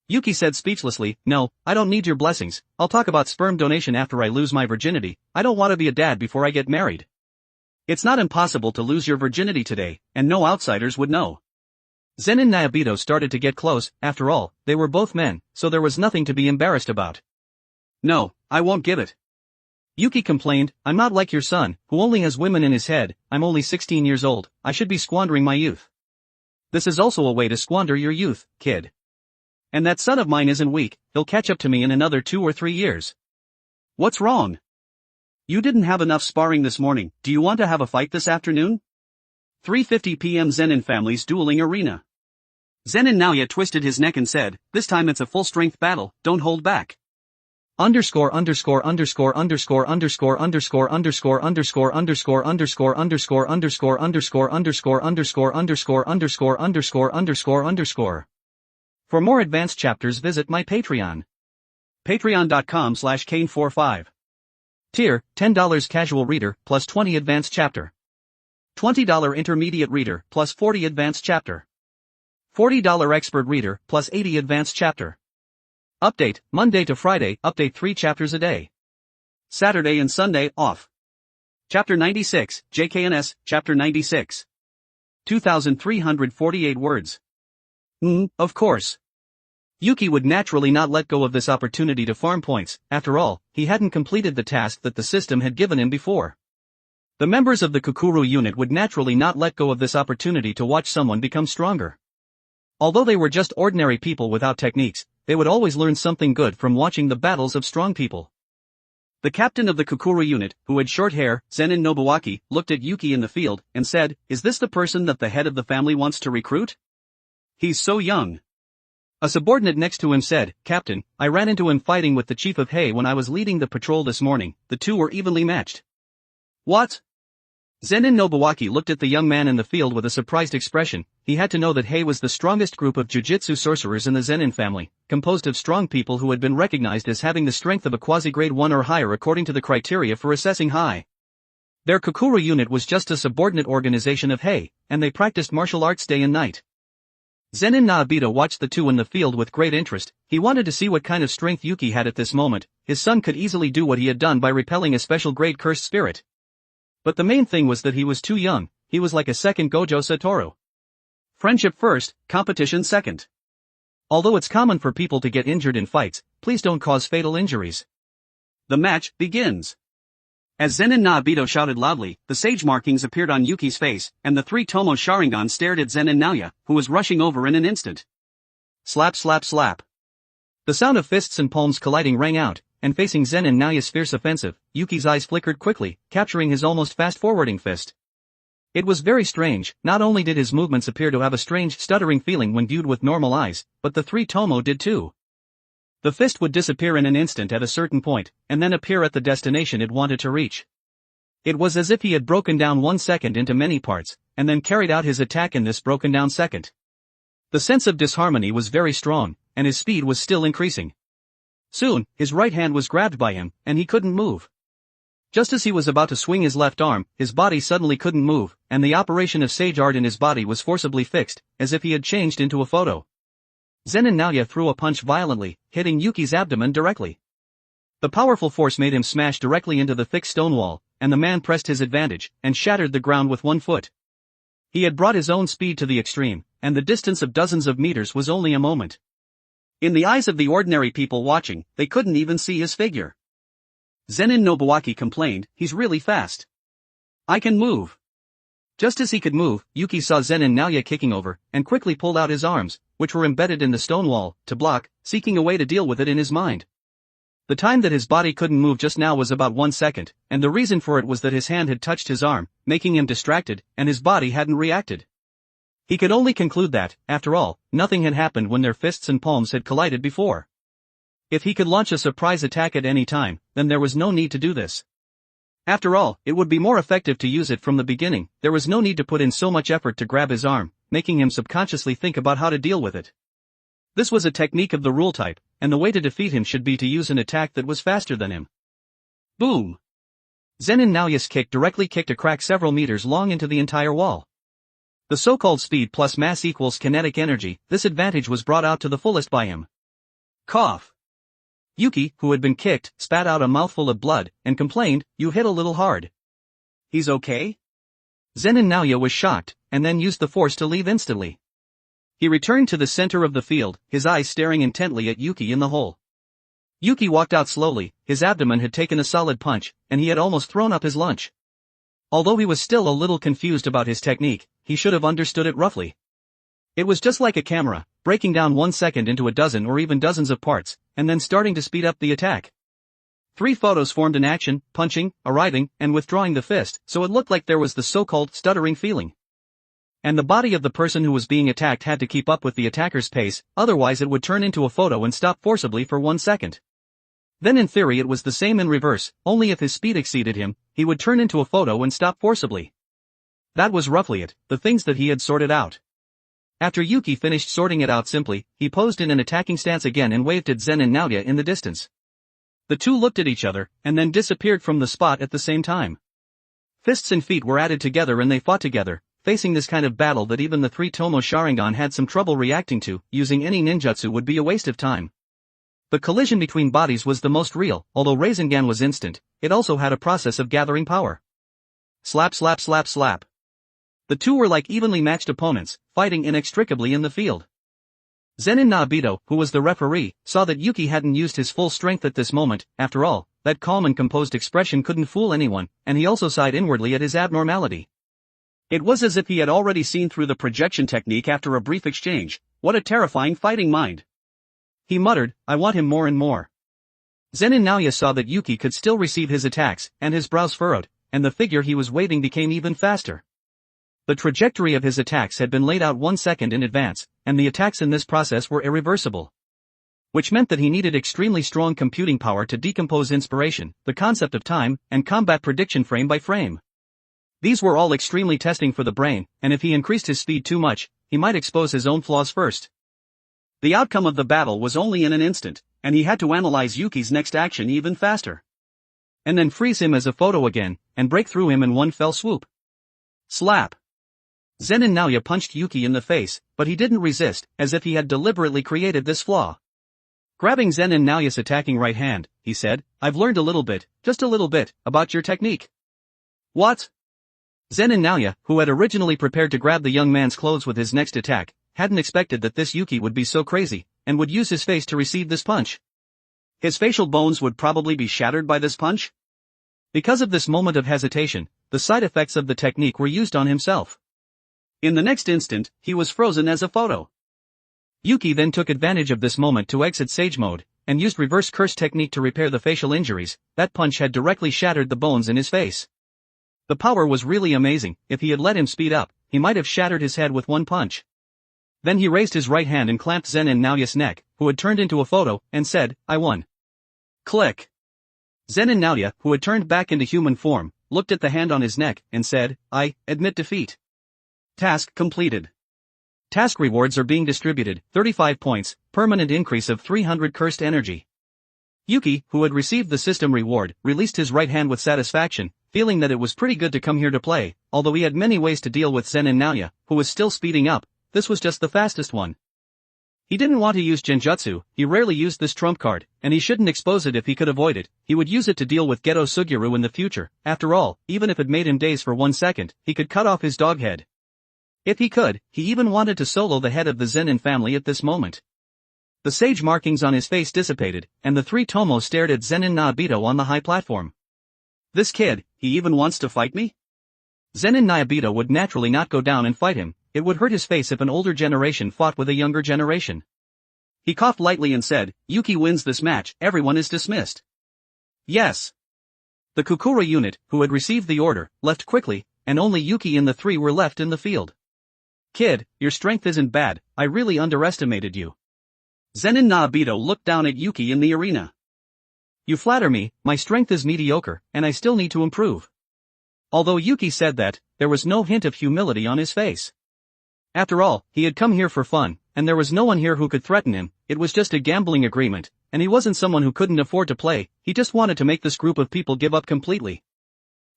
Yuki said speechlessly, "No, I don't need your blessings, I'll talk about sperm donation after I lose my virginity, I don't want to be a dad before I get married." It's not impossible to lose your virginity today, and no outsiders would know. Zen and Nayabito started to get close, after all, they were both men, so there was nothing to be embarrassed about. "No, I won't give it." Yuki complained, "I'm not like your son, who only has women in his head, I'm only 16 years old, I should be squandering my youth." "This is also a way to squander your youth, kid. And that son of mine isn't weak, he'll catch up to me in another 2 or 3 years. What's wrong? You didn't have enough sparring this morning, do you want to have a fight this afternoon?" 3:50 p.m. Zenin family's dueling arena. Zenin Naoya twisted his neck and said, "This time it's a full-strength battle, don't hold back." Underscore underscore underscore underscore underscore underscore underscore underscore underscore underscore underscore underscore underscore underscore underscore underscore underscore underscore underscore underscore. For more advanced chapters visit my Patreon. Patreon.com/Kane45. Tier, $10 casual reader, plus 20 advanced chapter. $20 intermediate reader, plus 40 advanced chapter. $40 expert reader, plus 80 advanced chapter. Update, Monday to Friday, update 3 chapters a day. Saturday and Sunday, off. Chapter 96, JKNS, Chapter 96. 2,348 words. Of course. Yuki would naturally not let go of this opportunity to farm points, after all, he hadn't completed the task that the system had given him before. The members of the Kukuru unit would naturally not let go of this opportunity to watch someone become stronger. Although they were just ordinary people without techniques, they would always learn something good from watching the battles of strong people. The captain of the Kukuru unit, who had short hair, Zenin Nobuaki, looked at Yuki in the field, and said, "Is this the person that the head of the family wants to recruit? He's so young." A subordinate next to him said, "Captain, I ran into him fighting with the chief of Hei when I was leading the patrol this morning, the two were evenly matched." "What?" Zenin Nobuaki looked at the young man in the field with a surprised expression. He had to know that Hei was the strongest group of jujutsu sorcerers in the Zenin family, composed of strong people who had been recognized as having the strength of a quasi-grade 1 or higher according to the criteria for assessing high. Their Kukuru unit was just a subordinate organization of Hei, and they practiced martial arts day and night. Zenin Naobito watched the two in the field with great interest. He wanted to see what kind of strength Yuki had at this moment. His son could easily do what he had done by repelling a special grade cursed spirit. But the main thing was that he was too young, he was like a second Gojo Satoru. Friendship first, competition second. Although it's common for people to get injured in fights, please don't cause fatal injuries. The match begins. As Zenin Naobito shouted loudly, the sage markings appeared on Yuki's face, and the 3 Tomo Sharingan stared at Zenin Naoya, who was rushing over in an instant. Slap slap slap. The sound of fists and palms colliding rang out, and facing Zenin Naoya's fierce offensive, Yuki's eyes flickered quickly, capturing his almost fast-forwarding fist. It was very strange, not only did his movements appear to have a strange stuttering feeling when viewed with normal eyes, but the 3 Tomo did too. The fist would disappear in an instant at a certain point, and then appear at the destination it wanted to reach. It was as if he had broken down 1 second into many parts, and then carried out his attack in this broken down second. The sense of disharmony was very strong, and his speed was still increasing. Soon, his right hand was grabbed by him, and he couldn't move. Just as he was about to swing his left arm, his body suddenly couldn't move, and the operation of sage art in his body was forcibly fixed, as if he had changed into a photo. Zenin Naoya threw a punch violently, hitting Yuki's abdomen directly. The powerful force made him smash directly into the thick stone wall, and the man pressed his advantage, and shattered the ground with 1 foot. He had brought his own speed to the extreme, and the distance of dozens of meters was only a moment. In the eyes of the ordinary people watching, they couldn't even see his figure. Zenin Nobuaki complained, "He's really fast. I can move." Just as he could move, Yuki saw Zenin Naoya kicking over, and quickly pulled out his arms, which were embedded in the stone wall, to block, seeking a way to deal with it in his mind. The time that his body couldn't move just now was about 1 second, and the reason for it was that his hand had touched his arm, making him distracted, and his body hadn't reacted. He could only conclude that, after all, nothing had happened when their fists and palms had collided before. If he could launch a surprise attack at any time, then there was no need to do this. After all, it would be more effective to use it from the beginning. There was no need to put in so much effort to grab his arm, making him subconsciously think about how to deal with it. This was a technique of the rule type, and the way to defeat him should be to use an attack that was faster than him. Boom! Zenin Naoya's kick directly kicked a crack several meters long into the entire wall. The so-called speed plus mass equals kinetic energy, this advantage was brought out to the fullest by him. Cough. Yuki, who had been kicked, spat out a mouthful of blood, and complained, "You hit a little hard." "He's okay?" Zenin Naoya was shocked, and then used the force to leave instantly. He returned to the center of the field, his eyes staring intently at Yuki in the hole. Yuki walked out slowly, his abdomen had taken a solid punch, and he had almost thrown up his lunch. Although he was still a little confused about his technique, he should have understood it roughly. It was just like a camera, breaking down 1 second into a dozen or even dozens of parts, and then starting to speed up the attack. 3 photos formed an action, punching, arriving, and withdrawing the fist, so it looked like there was the so-called stuttering feeling. And the body of the person who was being attacked had to keep up with the attacker's pace, otherwise it would turn into a photo and stop forcibly for 1 second. Then in theory it was the same in reverse, only if his speed exceeded him, he would turn into a photo and stop forcibly. That was roughly it, the things that he had sorted out. After Yuki finished sorting it out simply, he posed in an attacking stance again and waved at Zen and Naoya in the distance. The two looked at each other, and then disappeared from the spot at the same time. Fists and feet were added together and they fought together, facing this kind of battle that even the 3 Tomo Sharingan had some trouble reacting to. Using any ninjutsu would be a waste of time. The collision between bodies was the most real, although Rasengan was instant, it also had a process of gathering power. Slap slap slap slap. The two were like evenly matched opponents, fighting inextricably in the field. Zenin Naobito, who was the referee, saw that Yuki hadn't used his full strength at this moment. After all, that calm and composed expression couldn't fool anyone, and he also sighed inwardly at his abnormality. It was as if he had already seen through the projection technique after a brief exchange. What a terrifying fighting mind. He muttered, "I want him more and more." Zenin Naoya saw that Yuki could still receive his attacks, and his brows furrowed, and the figure he was waving became even faster. The trajectory of his attacks had been laid out 1 second in advance, and the attacks in this process were irreversible. Which meant that he needed extremely strong computing power to decompose inspiration, the concept of time, and combat prediction frame by frame. These were all extremely testing for the brain, and if he increased his speed too much, he might expose his own flaws first. The outcome of the battle was only in an instant, and he had to analyze Yuki's next action even faster. And then freeze him as a photo again, and break through him in one fell swoop. Slap. Zenin Naoya punched Yuki in the face, but he didn't resist, as if he had deliberately created this flaw. Grabbing Zenin Naoya's attacking right hand, he said, "I've learned a little bit, just a little bit, about your technique." "What?" Zenin Naoya, who had originally prepared to grab the young man's clothes with his next attack, hadn't expected that this Yuki would be so crazy, and would use his face to receive this punch. His facial bones would probably be shattered by this punch? Because of this moment of hesitation, the side effects of the technique were used on himself. In the next instant, he was frozen as a photo. Yuki then took advantage of this moment to exit Sage Mode, and used reverse curse technique to repair the facial injuries. That punch had directly shattered the bones in his face. The power was really amazing. If he had let him speed up, he might have shattered his head with one punch. Then he raised his right hand and clamped Zenin Naoya's neck, who had turned into a photo, and said, "I won." Click. Zenin Naoya, who had turned back into human form, looked at the hand on his neck, and said, "I admit defeat. Task completed. Task rewards are being distributed, 35 points, permanent increase of 300 cursed energy." Yuki, who had received the system reward, released his right hand with satisfaction, feeling that it was pretty good to come here to play. Although he had many ways to deal with Zenin Naoya, who was still speeding up, this was just the fastest one. He didn't want to use Genjutsu, he rarely used this trump card, and he shouldn't expose it if he could avoid it. He would use it to deal with Geto Suguru in the future. After all, even if it made him daze for 1 second, he could cut off his dog head. If he could, he even wanted to solo the head of the Zenin family at this moment. The sage markings on his face dissipated, and the 3 Tomo stared at Zenin Naobito on the high platform. This kid, he even wants to fight me? Zenin Naobito would naturally not go down and fight him. It would hurt his face if an older generation fought with a younger generation. He coughed lightly and said, "Yuki wins this match, everyone is dismissed." Yes. The Kukura unit, who had received the order, left quickly, and only Yuki and the 3 were left in the field. "Kid, your strength isn't bad, I really underestimated you." Zenin Naobito looked down at Yuki in the arena. "You flatter me, my strength is mediocre, and I still need to improve." Although Yuki said that, there was no hint of humility on his face. After all, he had come here for fun, and there was no one here who could threaten him. It was just a gambling agreement, and he wasn't someone who couldn't afford to play. He just wanted to make this group of people give up completely.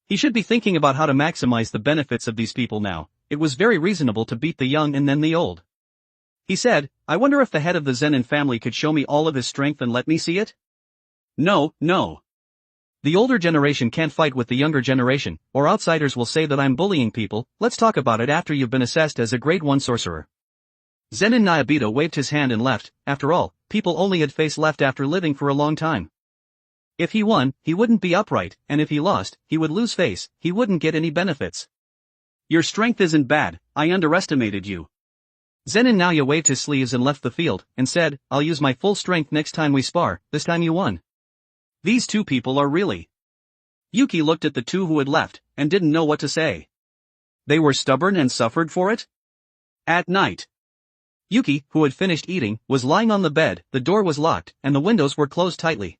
He should be thinking about how to maximize the benefits of these people now. It was very reasonable to beat the young and then the old. He said, I wonder if the head of the Zenin family could show me all of his strength and let me see it? No, no. The older generation can't fight with the younger generation, or outsiders will say that I'm bullying people. Let's talk about it after you've been assessed as a grade 1 sorcerer. Zenin Nayabita waved his hand and left. After all, people only had face left after living for a long time. If he won, he wouldn't be upright, and if he lost, he would lose face, he wouldn't get any benefits. Your strength isn't bad, I underestimated you. Zenin Naoya waved his sleeves and left the field, and said, I'll use my full strength next time we spar, this time you won. These two people are really. Yuki looked at the two who had left, and didn't know what to say. They were stubborn and suffered for it? At night. Yuki, who had finished eating, was lying on the bed, the door was locked, and the windows were closed tightly.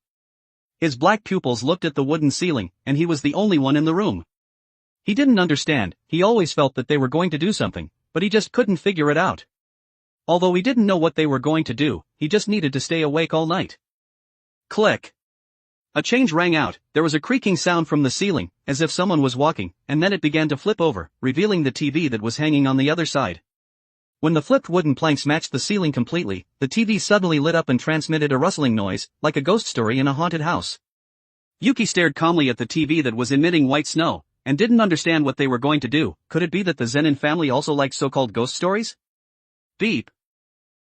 His black pupils looked at the wooden ceiling, and he was the only one in the room. He didn't understand, he always felt that they were going to do something, but he just couldn't figure it out. Although he didn't know what they were going to do, he just needed to stay awake all night. Click. A change rang out, there was a creaking sound from the ceiling, as if someone was walking, and then it began to flip over, revealing the TV that was hanging on the other side. When the flipped wooden planks matched the ceiling completely, the TV suddenly lit up and transmitted a rustling noise, like a ghost story in a haunted house. Yuki stared calmly at the TV that was emitting white snow, and didn't understand what they were going to do. Could it be that the Zenin family also liked so-called ghost stories? Beep.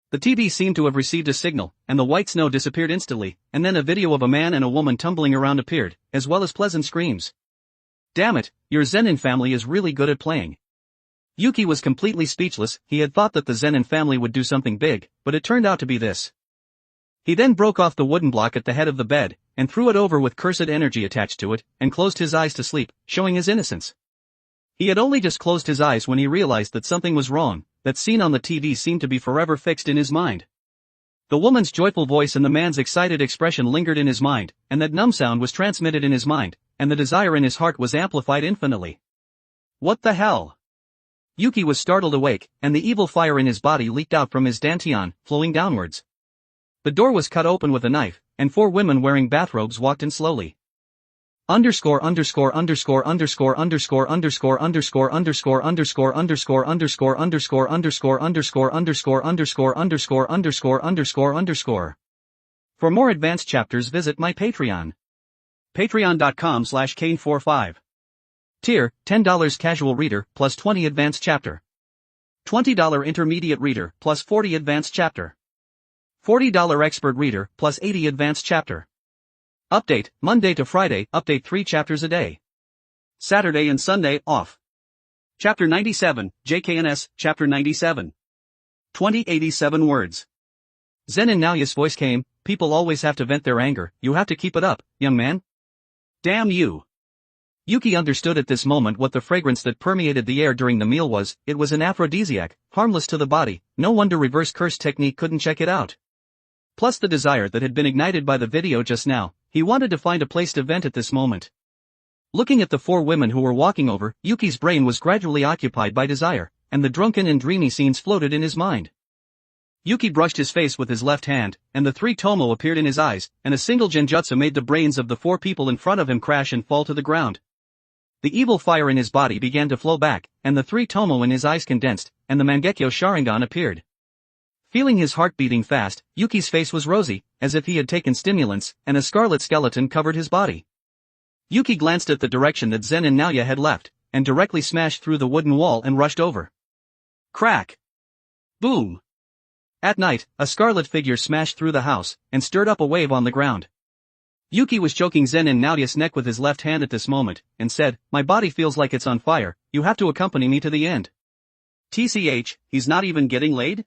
The TV seemed to have received a signal, and the white snow disappeared instantly, and then a video of a man and a woman tumbling around appeared, as well as pleasant screams. Damn it, your Zenin family is really good at playing. Yuki was completely speechless, he had thought that the Zenin family would do something big, but it turned out to be this. He then broke off the wooden block at the head of the bed, and threw it over with cursed energy attached to it, and closed his eyes to sleep, showing his innocence. He had only just closed his eyes when he realized that something was wrong. That scene on the TV seemed to be forever fixed in his mind. The woman's joyful voice and the man's excited expression lingered in his mind, and that numb sound was transmitted in his mind, and the desire in his heart was amplified infinitely. What the hell? Yuki was startled awake, and the evil fire in his body leaked out from his dantian, flowing downwards. The door was cut open with a knife, and 4 women wearing bathrobes walked in slowly. Underscore underscore underscore underscore underscore underscore underscore underscore underscore underscore underscore underscore underscore underscore underscore underscore underscore underscore underscore underscore. For more advanced chapters visit my Patreon. Patreon.com/Kane45. Tier, $10 casual reader, plus 20 advanced chapter. $20 intermediate reader, plus 40 advanced chapter. $40 expert reader, plus 80 advanced chapter. Update, Monday to Friday, update 3 chapters a day. Saturday and Sunday, off. Chapter 97, JKNS, Chapter 97. 2087 words. Zenin Naoya's voice came, people always have to vent their anger, you have to keep it up, young man. Damn you. Yuki understood at this moment what the fragrance that permeated the air during the meal was. It was an aphrodisiac, harmless to the body, no wonder reverse curse technique couldn't check it out. Plus the desire that had been ignited by the video just now. He wanted to find a place to vent at this moment. Looking at the 4 women who were walking over, Yuki's brain was gradually occupied by desire, and the drunken and dreamy scenes floated in his mind. Yuki brushed his face with his left hand, and the 3 tomo appeared in his eyes, and a single genjutsu made the brains of the 4 people in front of him crash and fall to the ground. The evil fire in his body began to flow back, and the 3 tomo in his eyes condensed, and the Mangekyo Sharingan appeared. Feeling his heart beating fast, Yuki's face was rosy, as if he had taken stimulants, and a scarlet skeleton covered his body. Yuki glanced at the direction that Zenin Naoya had left, and directly smashed through the wooden wall and rushed over. Crack! Boom! At night, a scarlet figure smashed through the house, and stirred up a wave on the ground. Yuki was choking Zenin Naoya's neck with his left hand at this moment, and said, my body feels like it's on fire, you have to accompany me to the end. TCH, he's not even getting laid?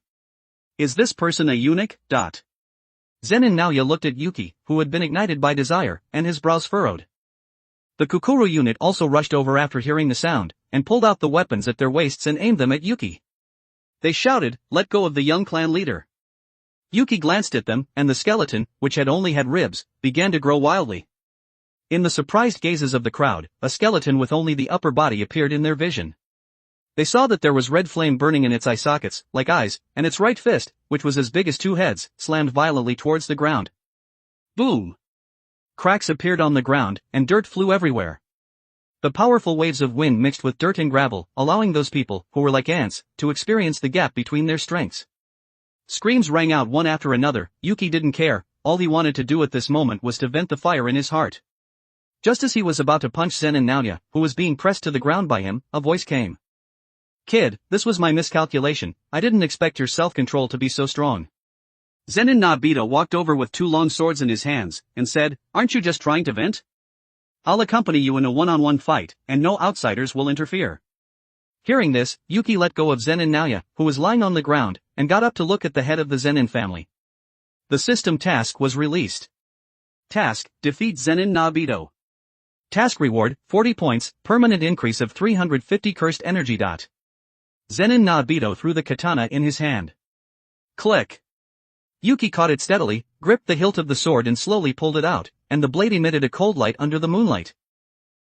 Is this person a eunuch? Zenin Naoya looked at Yuki, who had been ignited by desire, and his brows furrowed. The Kukuru unit also rushed over after hearing the sound, and pulled out the weapons at their waists and aimed them at Yuki. They shouted, let go of the young clan leader. Yuki glanced at them, and the skeleton, which had only had ribs, began to grow wildly. In the surprised gazes of the crowd, a skeleton with only the upper body appeared in their vision. They saw that there was red flame burning in its eye sockets, like eyes, and its right fist, which was as big as 2 heads, slammed violently towards the ground. Boom! Cracks appeared on the ground, and dirt flew everywhere. The powerful waves of wind mixed with dirt and gravel, allowing those people, who were like ants, to experience the gap between their strengths. Screams rang out one after another. Yuki didn't care, all he wanted to do at this moment was to vent the fire in his heart. Just as he was about to punch Zen and Naoya, who was being pressed to the ground by him, a voice came. "Kid, this was my miscalculation, I didn't expect your self-control to be so strong." Zenin Nobita walked over with two long swords in his hands, and said, "Aren't you just trying to vent? I'll accompany you in a one-on-one fight, and no outsiders will interfere." Hearing this, Yuki let go of Zen and Naoya, who was lying on the ground, and got up to look at the head of the Zenin family. The system task was released. Task: defeat Zenin Nobito. Task reward: 40 points, permanent increase of 350 cursed energy. Zenin Nobito threw the katana in his hand. Click. Yuki caught it steadily, gripped the hilt of the sword and slowly pulled it out, and the blade emitted a cold light under the moonlight.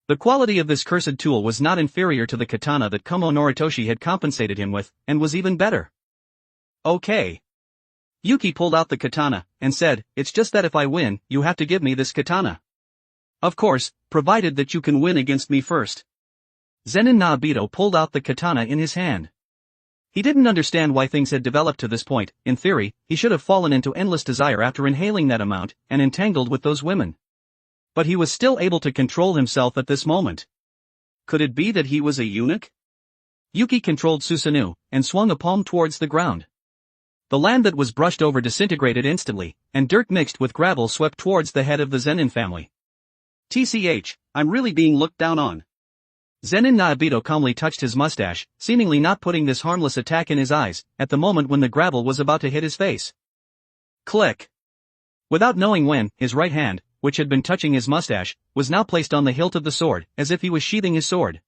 The quality of this cursed tool was not inferior to the katana that Kumo Noritoshi had compensated him with, and was even better. Okay. Yuki pulled out the katana, and said, "It's just that if I win, you have to give me this katana. Of course, provided that you can win against me first." Zenin Nobito pulled out the katana in his hand. He didn't understand why things had developed to this point. In theory, he should have fallen into endless desire after inhaling that amount, and entangled with those women. But he was still able to control himself at this moment. Could it be that he was a eunuch? Yuki controlled Susanoo, and swung a palm towards the ground. The land that was brushed over disintegrated instantly, and dirt mixed with gravel swept towards the head of the Zenin family. "TCH, I'm really being looked down on." Zenin Nobito calmly touched his mustache, seemingly not putting this harmless attack in his eyes, at the moment when the gravel was about to hit his face. Click. Without knowing when, his right hand, which had been touching his mustache, was now placed on the hilt of the sword, as if he was sheathing his sword.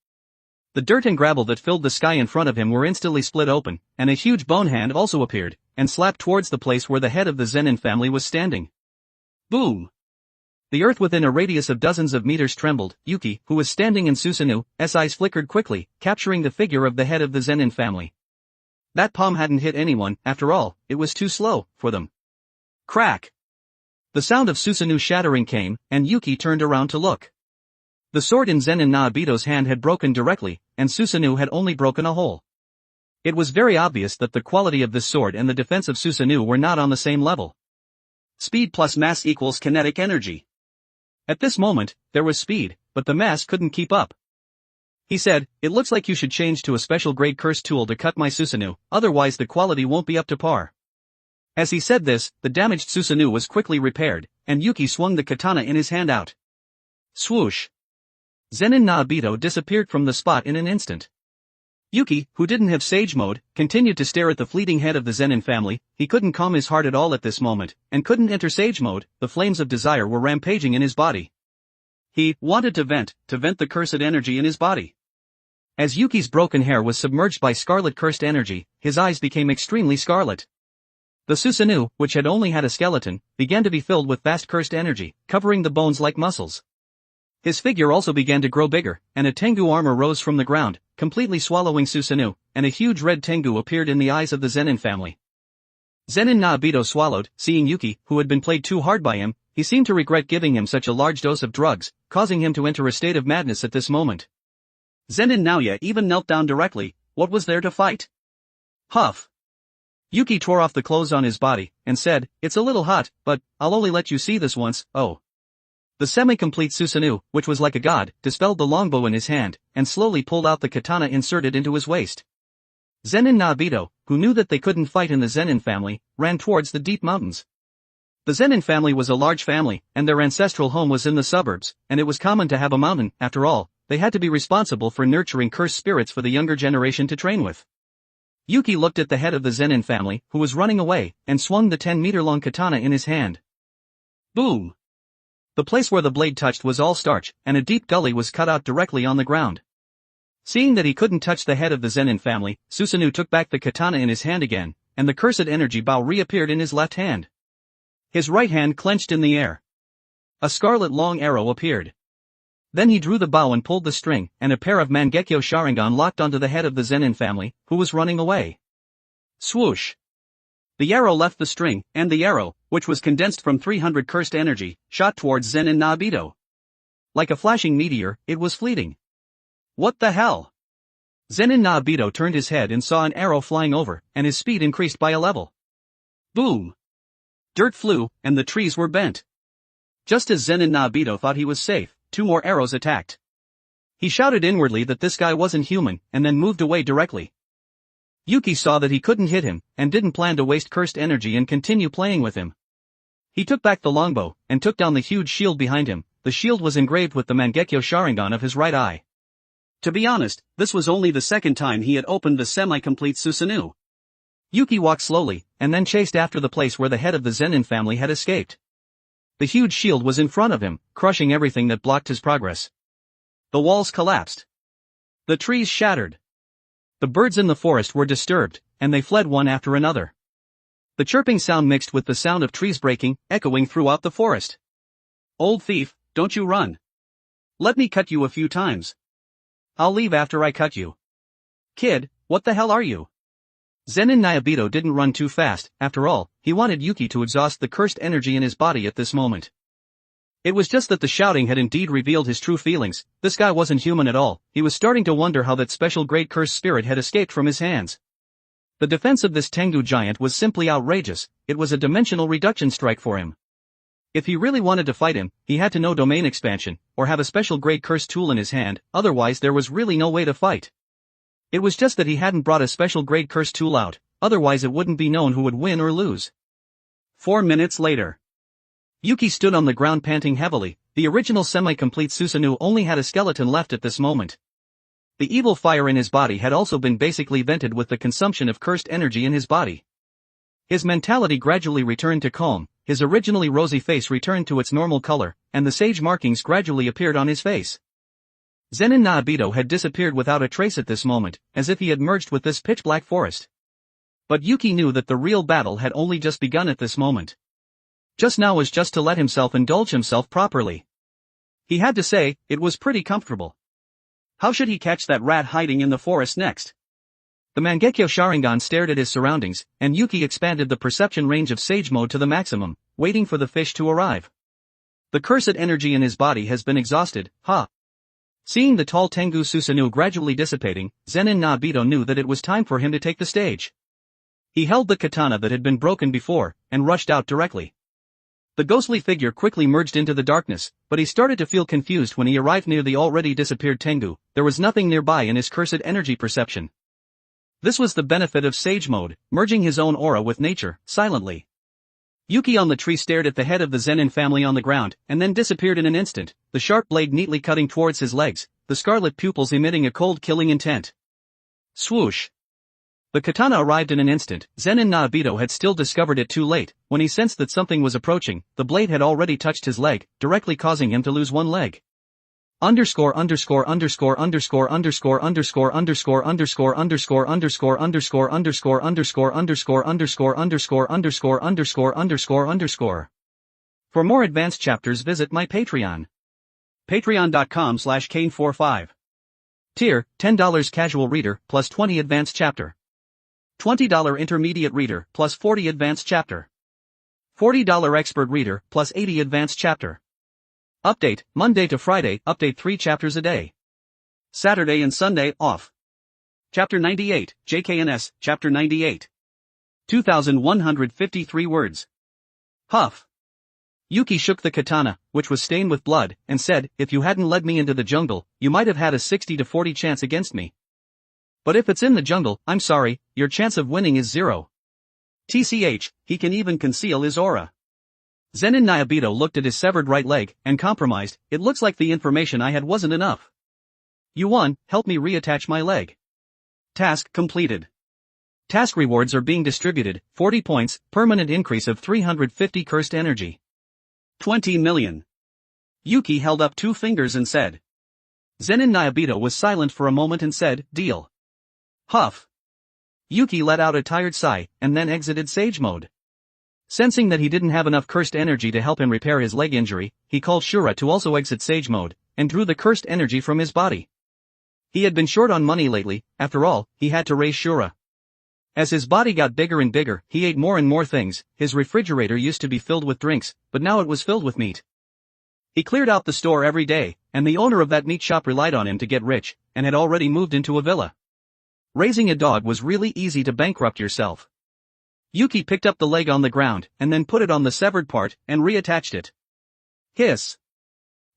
The dirt and gravel that filled the sky in front of him were instantly split open, and a huge bone hand also appeared, and slapped towards the place where the head of the Zenin family was standing. Boom! The earth within a radius of dozens of meters trembled. Yuki, who was standing in Susanoo's eyes flickered quickly, capturing the figure of the head of the Zenin family. That palm hadn't hit anyone, after all, it was too slow for them. Crack! The sound of Susanoo shattering came, and Yuki turned around to look. The sword in Zenin Nobito's hand had broken directly, and Susanoo had only broken a hole. It was very obvious that the quality of this sword and the defense of Susanoo were not on the same level. Speed plus mass equals kinetic energy. At this moment, there was speed, but the mass couldn't keep up. He said, "It looks like you should change to a special grade curse tool to cut my Susanoo, otherwise the quality won't be up to par." As he said this, the damaged Susanoo was quickly repaired, and Yuki swung the katana in his hand out. Swoosh! Zenin Nobito disappeared from the spot in an instant. Yuki, who didn't have Sage Mode, continued to stare at the fleeting head of the Zenin family. He couldn't calm his heart at all at this moment, and couldn't enter Sage Mode. The flames of desire were rampaging in his body. He wanted to vent the cursed energy in his body. As Yuki's broken hair was submerged by scarlet cursed energy, his eyes became extremely scarlet. The Susanoo, which had only had a skeleton, began to be filled with vast cursed energy, covering the bones like muscles. His figure also began to grow bigger, and a Tengu armor rose from the ground, completely swallowing Susanoo, and a huge red Tengu appeared in the eyes of the Zenin family. Zenin Nobito swallowed, seeing Yuki, who had been played too hard by him. He seemed to regret giving him such a large dose of drugs, causing him to enter a state of madness at this moment. Zenin Naoya even knelt down directly. What was there to fight? Huff! Yuki tore off the clothes on his body, and said, "It's a little hot, but I'll only let you see this once." Oh. The semi-complete Susanoo, which was like a god, dispelled the longbow in his hand, and slowly pulled out the katana inserted into his waist. Zenin Nobito, who knew that they couldn't fight in the Zenin family, ran towards the deep mountains. The Zenin family was a large family, and their ancestral home was in the suburbs, and it was common to have a mountain. After all, they had to be responsible for nurturing cursed spirits for the younger generation to train with. Yuki looked at the head of the Zenin family, who was running away, and swung the 10-meter-long katana in his hand. Boom! The place where the blade touched was all starch, and a deep gully was cut out directly on the ground. Seeing that he couldn't touch the head of the Zenin family, Susanoo took back the katana in his hand again, and the cursed energy bow reappeared in his left hand. His right hand clenched in the air. A scarlet long arrow appeared. Then he drew the bow and pulled the string, and a pair of Mangekyo Sharingan locked onto the head of the Zenin family, who was running away. Swoosh! The arrow left the string, and the arrow, which was condensed from 300 cursed energy, shot towards Zenin Nobito. Like a flashing meteor, it was fleeting. What the hell? Zenin Nobito turned his head and saw an arrow flying over, and his speed increased by a level. Boom! Dirt flew, and the trees were bent. Just as Zen and Naobito thought he was safe, 2 more arrows attacked. He shouted inwardly that this guy wasn't human, and then moved away directly. Yuki saw that he couldn't hit him, and didn't plan to waste cursed energy and continue playing with him. He took back the longbow, and took down the huge shield behind him. The shield was engraved with the Mangekyo Sharingan of his right eye. To be honest, this was only the second time he had opened the semi-complete Susanoo. Yuki walked slowly, and then chased after the place where the head of the Zenin family had escaped. The huge shield was in front of him, crushing everything that blocked his progress. The walls collapsed. The trees shattered. The birds in the forest were disturbed, and they fled one after another. The chirping sound mixed with the sound of trees breaking, echoing throughout the forest. Old thief, don't you run. Let me cut you a few times. I'll leave after I cut you. Kid, what the hell are you? Zenin Naobito didn't run too fast. After all, he wanted Yuki to exhaust the cursed energy in his body at this moment. It was just that the shouting had indeed revealed his true feelings. This guy wasn't human at all. He was starting to wonder how that special great cursed spirit had escaped from his hands. The defense of this Tengu giant was simply outrageous. It was a dimensional reduction strike for him. If he really wanted to fight him, he had to know domain expansion, or have a special grade curse tool in his hand, otherwise there was really no way to fight. It was just that he hadn't brought a special grade curse tool out, otherwise it wouldn't be known who would win or lose. 4 minutes later. Yuki stood on the ground panting heavily. The original semi-complete Susanoo only had a skeleton left at this moment. The evil fire in his body had also been basically vented with the consumption of cursed energy in his body. His mentality gradually returned to calm, his originally rosy face returned to its normal color, and the sage markings gradually appeared on his face. Zenin Naobito had disappeared without a trace at this moment, as if he had merged with this pitch-black forest. But Yuki knew that the real battle had only just begun at this moment. Just now was just to let himself indulge himself properly. He had to say, it was pretty comfortable. How should he catch that rat hiding in the forest next? The Mangekyo Sharingan stared at his surroundings, and Yuki expanded the perception range of Sage Mode to the maximum, waiting for the fish to arrive. The cursed energy in his body has been exhausted, ha! Seeing the tall Tengu Susanoo gradually dissipating, Zenin Naobito knew that it was time for him to take the stage. He held the katana that had been broken before, and rushed out directly. The ghostly figure quickly merged into the darkness, but he started to feel confused when he arrived near the already disappeared Tengu. There was nothing nearby in his cursed energy perception. This was the benefit of Sage Mode, merging his own aura with nature, silently. Yuki on the tree stared at the head of the Zenin family on the ground, and then disappeared in an instant, the sharp blade neatly cutting towards his legs, the scarlet pupils emitting a cold killing intent. Swoosh! The katana arrived in an instant. Zenin Naobito had still discovered it too late. When he sensed that something was approaching, the blade had already touched his leg, directly causing him to lose one leg. Underscore underscore underscore underscore underscore underscore underscore underscore underscore underscore underscore underscore underscore underscore underscore underscore underscore underscore underscore underscore. For more advanced chapters visit my Patreon. Patreon.com/Kane45. Tier, $10 casual reader, plus 20 advanced chapter. $20 intermediate reader, plus 40 advanced chapter. $40 expert reader, plus 80 advanced chapter. Update, Monday to Friday, update 3 chapters a day. Saturday and Sunday, off. Chapter 98, JKNS, Chapter 98. 2,153 words. Huff. Yuki shook the katana, which was stained with blood, and said, if you hadn't led me into the jungle, you might have had a 60 to 40 chance against me. But if it's in the jungle, I'm sorry, your chance of winning is 0. TCH, he can even conceal his aura. Zenin Naobito looked at his severed right leg, and compromised, it looks like the information I had wasn't enough. You won, help me reattach my leg. Task completed. Task rewards are being distributed, 40 points, permanent increase of 350 cursed energy. 20 million. Yuki held up 2 fingers and said. Zenin Naobito was silent for a moment and said, deal. Huff. Yuki let out a tired sigh, and then exited Sage Mode. Sensing that he didn't have enough cursed energy to help him repair his leg injury, he called Shura to also exit Sage Mode, and drew the cursed energy from his body. He had been short on money lately, after all, he had to raise Shura. As his body got bigger and bigger, he ate more and more things. His refrigerator used to be filled with drinks, but now it was filled with meat. He cleared out the store every day, and the owner of that meat shop relied on him to get rich, and had already moved into a villa. Raising a dog was really easy to bankrupt yourself. Yuki picked up the leg on the ground and then put it on the severed part and reattached it. Hiss.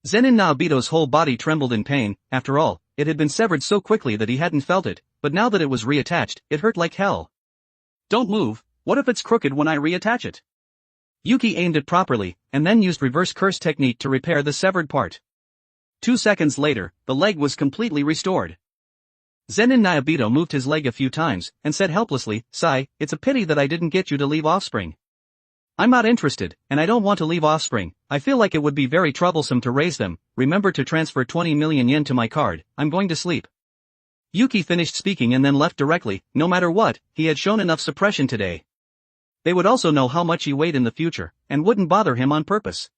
Zenin Naobito's whole body trembled in pain. After all, it had been severed so quickly that he hadn't felt it, but now that it was reattached, it hurt like hell. Don't move, what if it's crooked when I reattach it? Yuki aimed it properly, and then used reverse curse technique to repair the severed part. 2 seconds later, the leg was completely restored. Zenin Naobito moved his leg a few times, and said helplessly, "Sai, it's a pity that I didn't get you to leave offspring. I'm not interested, and I don't want to leave offspring. I feel like it would be very troublesome to raise them. Remember to transfer 20 million yen to my card, I'm going to sleep." Yuki finished speaking and then left directly. No matter what, he had shown enough suppression today. They would also know how much he weighed in the future, and wouldn't bother him on purpose.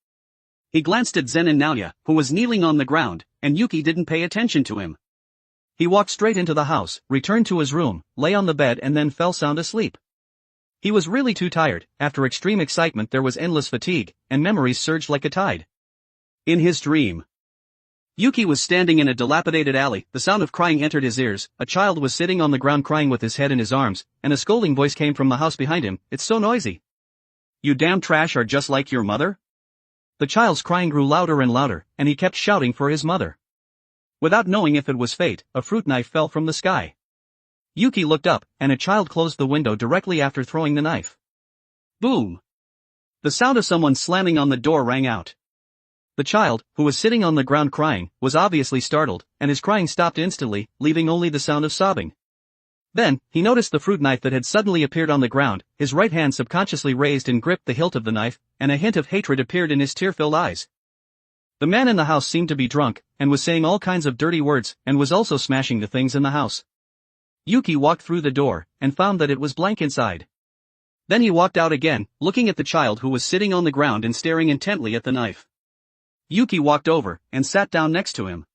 He glanced at Zen and Naoya, who was kneeling on the ground, and Yuki didn't pay attention to him. He walked straight into the house, returned to his room, lay on the bed and then fell sound asleep. He was really too tired. After extreme excitement there was endless fatigue, and memories surged like a tide. In his dream, Yuki was standing in a dilapidated alley. The sound of crying entered his ears. A child was sitting on the ground crying with his head in his arms, and a scolding voice came from the house behind him. "It's so noisy. You damn trash are just like your mother?" The child's crying grew louder and louder, and he kept shouting for his mother. Without knowing if it was fate, a fruit knife fell from the sky. Yuki looked up, and a child closed the window directly after throwing the knife. Boom! The sound of someone slamming on the door rang out. The child, who was sitting on the ground crying, was obviously startled, and his crying stopped instantly, leaving only the sound of sobbing. Then, he noticed the fruit knife that had suddenly appeared on the ground. His right hand subconsciously raised and gripped the hilt of the knife, and a hint of hatred appeared in his tear-filled eyes. The man in the house seemed to be drunk, and was saying all kinds of dirty words, and was also smashing the things in the house. Yuki walked through the door, and found that it was blank inside. Then he walked out again, looking at the child who was sitting on the ground and staring intently at the knife. Yuki walked over, and sat down next to him.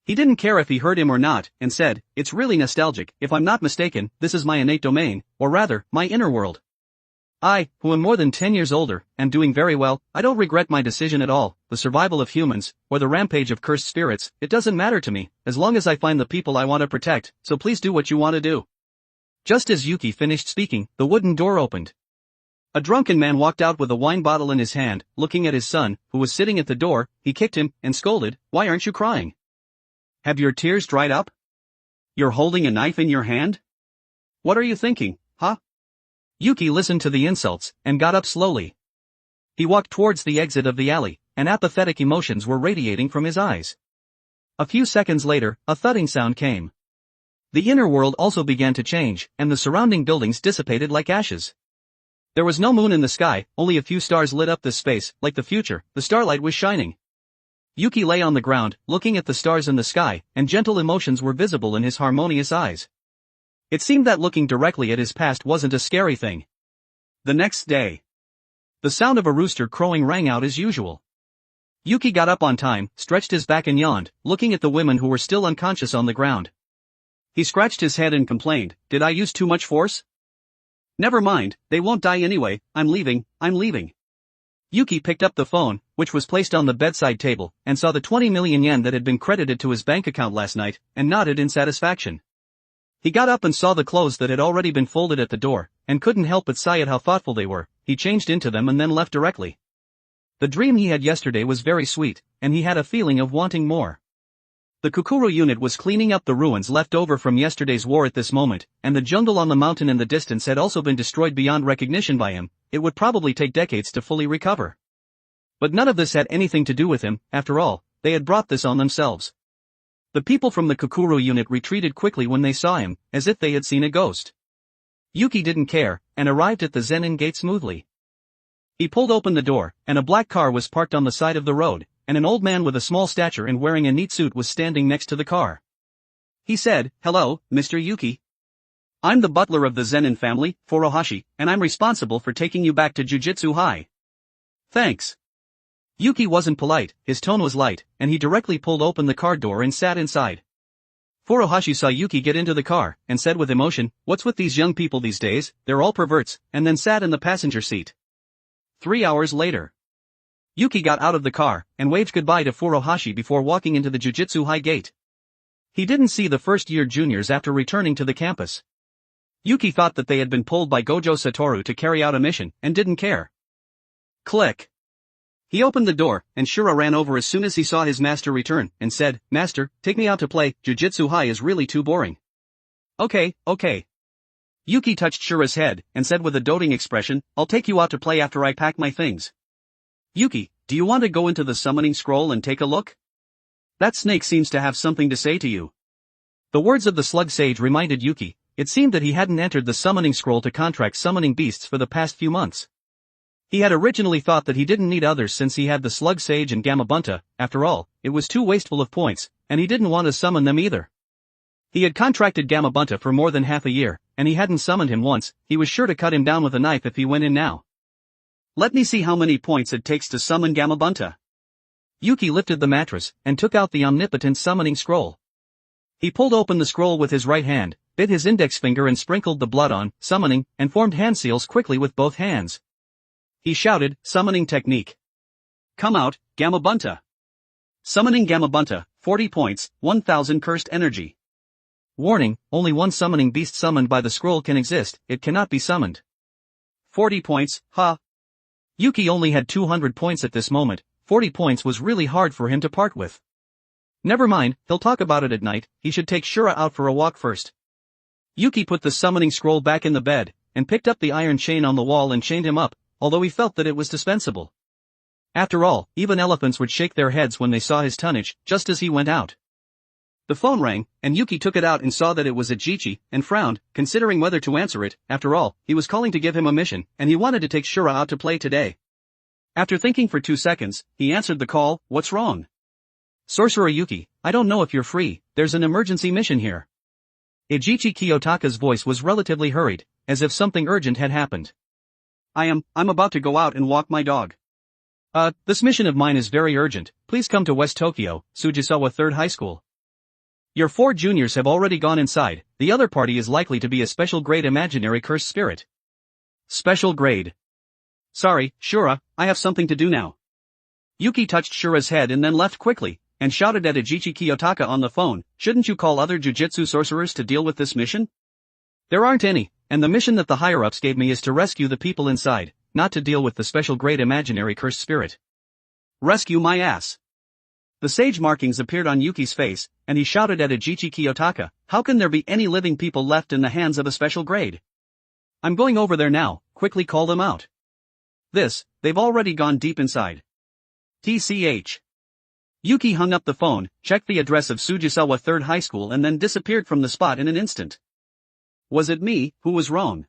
He didn't care if he heard him or not, and said, "It's really nostalgic. If I'm not mistaken, this is my innate domain, or rather, my inner world. I, who am more than 10 years older, and doing very well, I don't regret my decision at all. The survival of humans, or the rampage of cursed spirits, it doesn't matter to me, as long as I find the people I want to protect, so please do what you want to do." Just as Yuki finished speaking, the wooden door opened. A drunken man walked out with a wine bottle in his hand. Looking at his son, who was sitting at the door, he kicked him, and scolded, "Why aren't you crying? Have your tears dried up? You're holding a knife in your hand? What are you thinking, huh?" Yuki listened to the insults, and got up slowly. He walked towards the exit of the alley, and apathetic emotions were radiating from his eyes. A few seconds later, a thudding sound came. The inner world also began to change, and the surrounding buildings dissipated like ashes. There was no moon in the sky, only a few stars lit up this space. Like the future, the starlight was shining. Yuki lay on the ground, looking at the stars in the sky, and gentle emotions were visible in his harmonious eyes. It seemed that looking directly at his past wasn't a scary thing. The next day, the sound of a rooster crowing rang out as usual. Yuki got up on time, stretched his back and yawned, looking at the women who were still unconscious on the ground. He scratched his head and complained, "Did I use too much force? Never mind, they won't die anyway. I'm leaving. Yuki picked up the phone, which was placed on the bedside table, and saw the 20 million yen that had been credited to his bank account last night, and nodded in satisfaction. He got up and saw the clothes that had already been folded at the door, and couldn't help but sigh at how thoughtful they were. He changed into them and then left directly. The dream he had yesterday was very sweet, and he had a feeling of wanting more. The Kukuro unit was cleaning up the ruins left over from yesterday's war at this moment, and the jungle on the mountain in the distance had also been destroyed beyond recognition by him. It would probably take decades to fully recover. But none of this had anything to do with him. After all, they had brought this on themselves. The people from the Kukuro unit retreated quickly when they saw him, as if they had seen a ghost. Yuki didn't care, and arrived at the Zenin gate smoothly. He pulled open the door, and a black car was parked on the side of the road, and an old man with a small stature and wearing a neat suit was standing next to the car. He said, "Hello, Mr. Yuki. I'm the butler of the Zenin family, Furuhashi, and I'm responsible for taking you back to Jujutsu High." "Thanks." Yuki wasn't polite, his tone was light, and he directly pulled open the car door and sat inside. Furuhashi saw Yuki get into the car, and said with emotion, "What's with these young people these days, they're all perverts," and then sat in the passenger seat. 3 hours later, Yuki got out of the car, and waved goodbye to Furuhashi before walking into the Jujutsu High gate. He didn't see the first-year juniors after returning to the campus. Yuki thought that they had been pulled by Gojo Satoru to carry out a mission, and didn't care. Click. He opened the door, and Shura ran over as soon as he saw his master return, and said, "Master, take me out to play, Jujutsu High is really too boring." Okay. Yuki touched Shura's head, and said with a doting expression, "I'll take you out to play after I pack my things." Yuki, do you want to go into the summoning scroll and take a look? That snake seems to have something to say to you. The words of the slug sage reminded Yuki, it seemed that he hadn't entered the summoning scroll to contract summoning beasts for the past few months. He had originally thought that he didn't need others since he had the slug sage and Gamabunta. After all, it was too wasteful of points, and he didn't want to summon them either. He had contracted Gamabunta for more than half a year, and he hadn't summoned him once. He was sure to cut him down with a knife if he went in now. Let me see how many points it takes to summon Gamabunta. Yuki lifted the mattress, and took out the omnipotent summoning scroll. He pulled open the scroll with his right hand, bit his index finger and sprinkled the blood on, summoning, and formed hand seals quickly with both hands. He shouted, "Summoning technique. Come out, Gamabunta." Summoning Gamabunta, 40 points, 1000 cursed energy. Warning, only one summoning beast summoned by the scroll can exist, it cannot be summoned. 40 points, ha. Yuki only had 200 points at this moment, 40 points was really hard for him to part with. Never mind, he'll talk about it at night, he should take Shura out for a walk first. Yuki put the summoning scroll back in the bed, and picked up the iron chain on the wall and chained him up, although he felt that it was dispensable. After all, even elephants would shake their heads when they saw his tonnage, just as he went out. The phone rang, and Yuki took it out and saw that it was Ajichi, and frowned, considering whether to answer it. After all, he was calling to give him a mission, and he wanted to take Shura out to play today. After thinking for 2 seconds, he answered the call. "What's wrong?" "Sorcerer Yuki, I don't know if you're free, there's an emergency mission here." Ajichi Kiyotaka's voice was relatively hurried, as if something urgent had happened. I'm about to go out and walk my dog. This mission of mine is very urgent, please come to West Tokyo, Sujisawa 3rd High School. Your 4 juniors have already gone inside, the other party is likely to be a special grade imaginary cursed spirit. Special grade. Sorry, Shura, I have something to do now. Yuki touched Shura's head and then left quickly, and shouted at Ajichi Kiyotaka on the phone, "Shouldn't you call other jujutsu sorcerers to deal with this mission? There aren't any, and the mission that the higher-ups gave me is to rescue the people inside, not to deal with the special grade imaginary cursed spirit." Rescue my ass. The sage markings appeared on Yuki's face, and he shouted at Ajichi Kiyotaka, "How can there be any living people left in the hands of a special grade? I'm going over there now, quickly call them out." They've already gone deep inside. TCH. Yuki hung up the phone, checked the address of Sujisawa 3rd High School and then disappeared from the spot in an instant. Was it me who was wrong?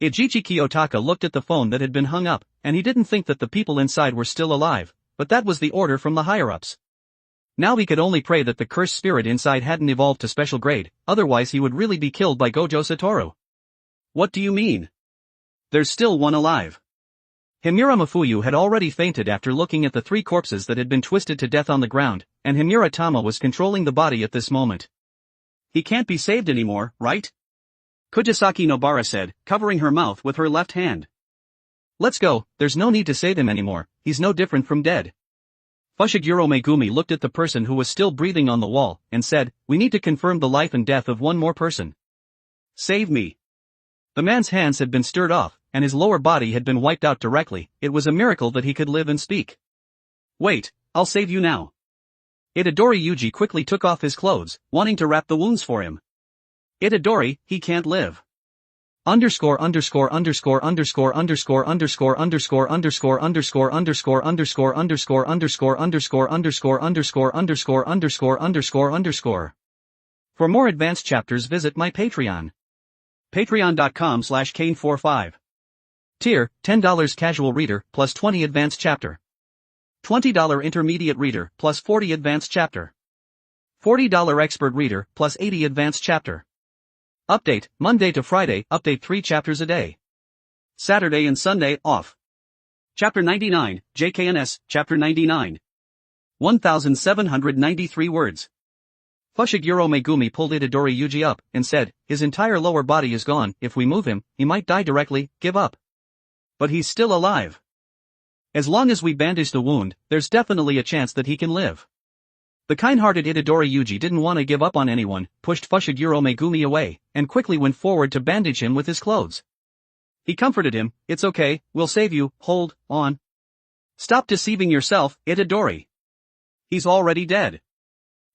Ajichi Kiyotaka looked at the phone that had been hung up, and he didn't think that the people inside were still alive, but that was the order from the higher-ups. Now he could only pray that the cursed spirit inside hadn't evolved to special grade, otherwise he would really be killed by Gojo Satoru. What do you mean? There's still one alive. Himura Mafuyu had already fainted after looking at the 3 corpses that had been twisted to death on the ground, and Himura Tama was controlling the body at this moment. He can't be saved anymore, right? Kujisaki Nobara said, covering her mouth with her left hand. Let's go, there's no need to save him anymore, he's no different from dead. Fushiguro Megumi looked at the person who was still breathing on the wall, and said, we need to confirm the life and death of one more person. Save me. The man's hands had been stirred off, and his lower body had been wiped out directly. It was a miracle that he could live and speak. Wait, I'll save you now. Itadori Yuji quickly took off his clothes, wanting to wrap the wounds for him. Itadori, he can't live. Underscore underscore underscore underscore underscore underscore underscore underscore underscore underscore underscore underscore underscore underscore underscore underscore underscore underscore underscore underscore. For more advanced chapters visit my Patreon. Patreon.com/Kane45. Tier, $10 casual reader, plus 20 advanced chapter. $20 intermediate reader, plus 40 advanced chapter. $40 expert reader, plus 80 advanced chapter. Update, Monday to Friday, update 3 chapters a day. Saturday and Sunday, off. Chapter 99, JKNS, Chapter 99. 1,793 words. Fushiguro Megumi pulled Itadori Yuji up, and said, his entire lower body is gone, if we move him, he might die directly, give up. But he's still alive. As long as we bandage the wound, there's definitely a chance that he can live. The kind-hearted Itadori Yuji didn't want to give up on anyone, pushed Fushiguro Megumi away, and quickly went forward to bandage him with his clothes. He comforted him, "It's okay, we'll save you, hold on. Stop deceiving yourself, Itadori. He's already dead."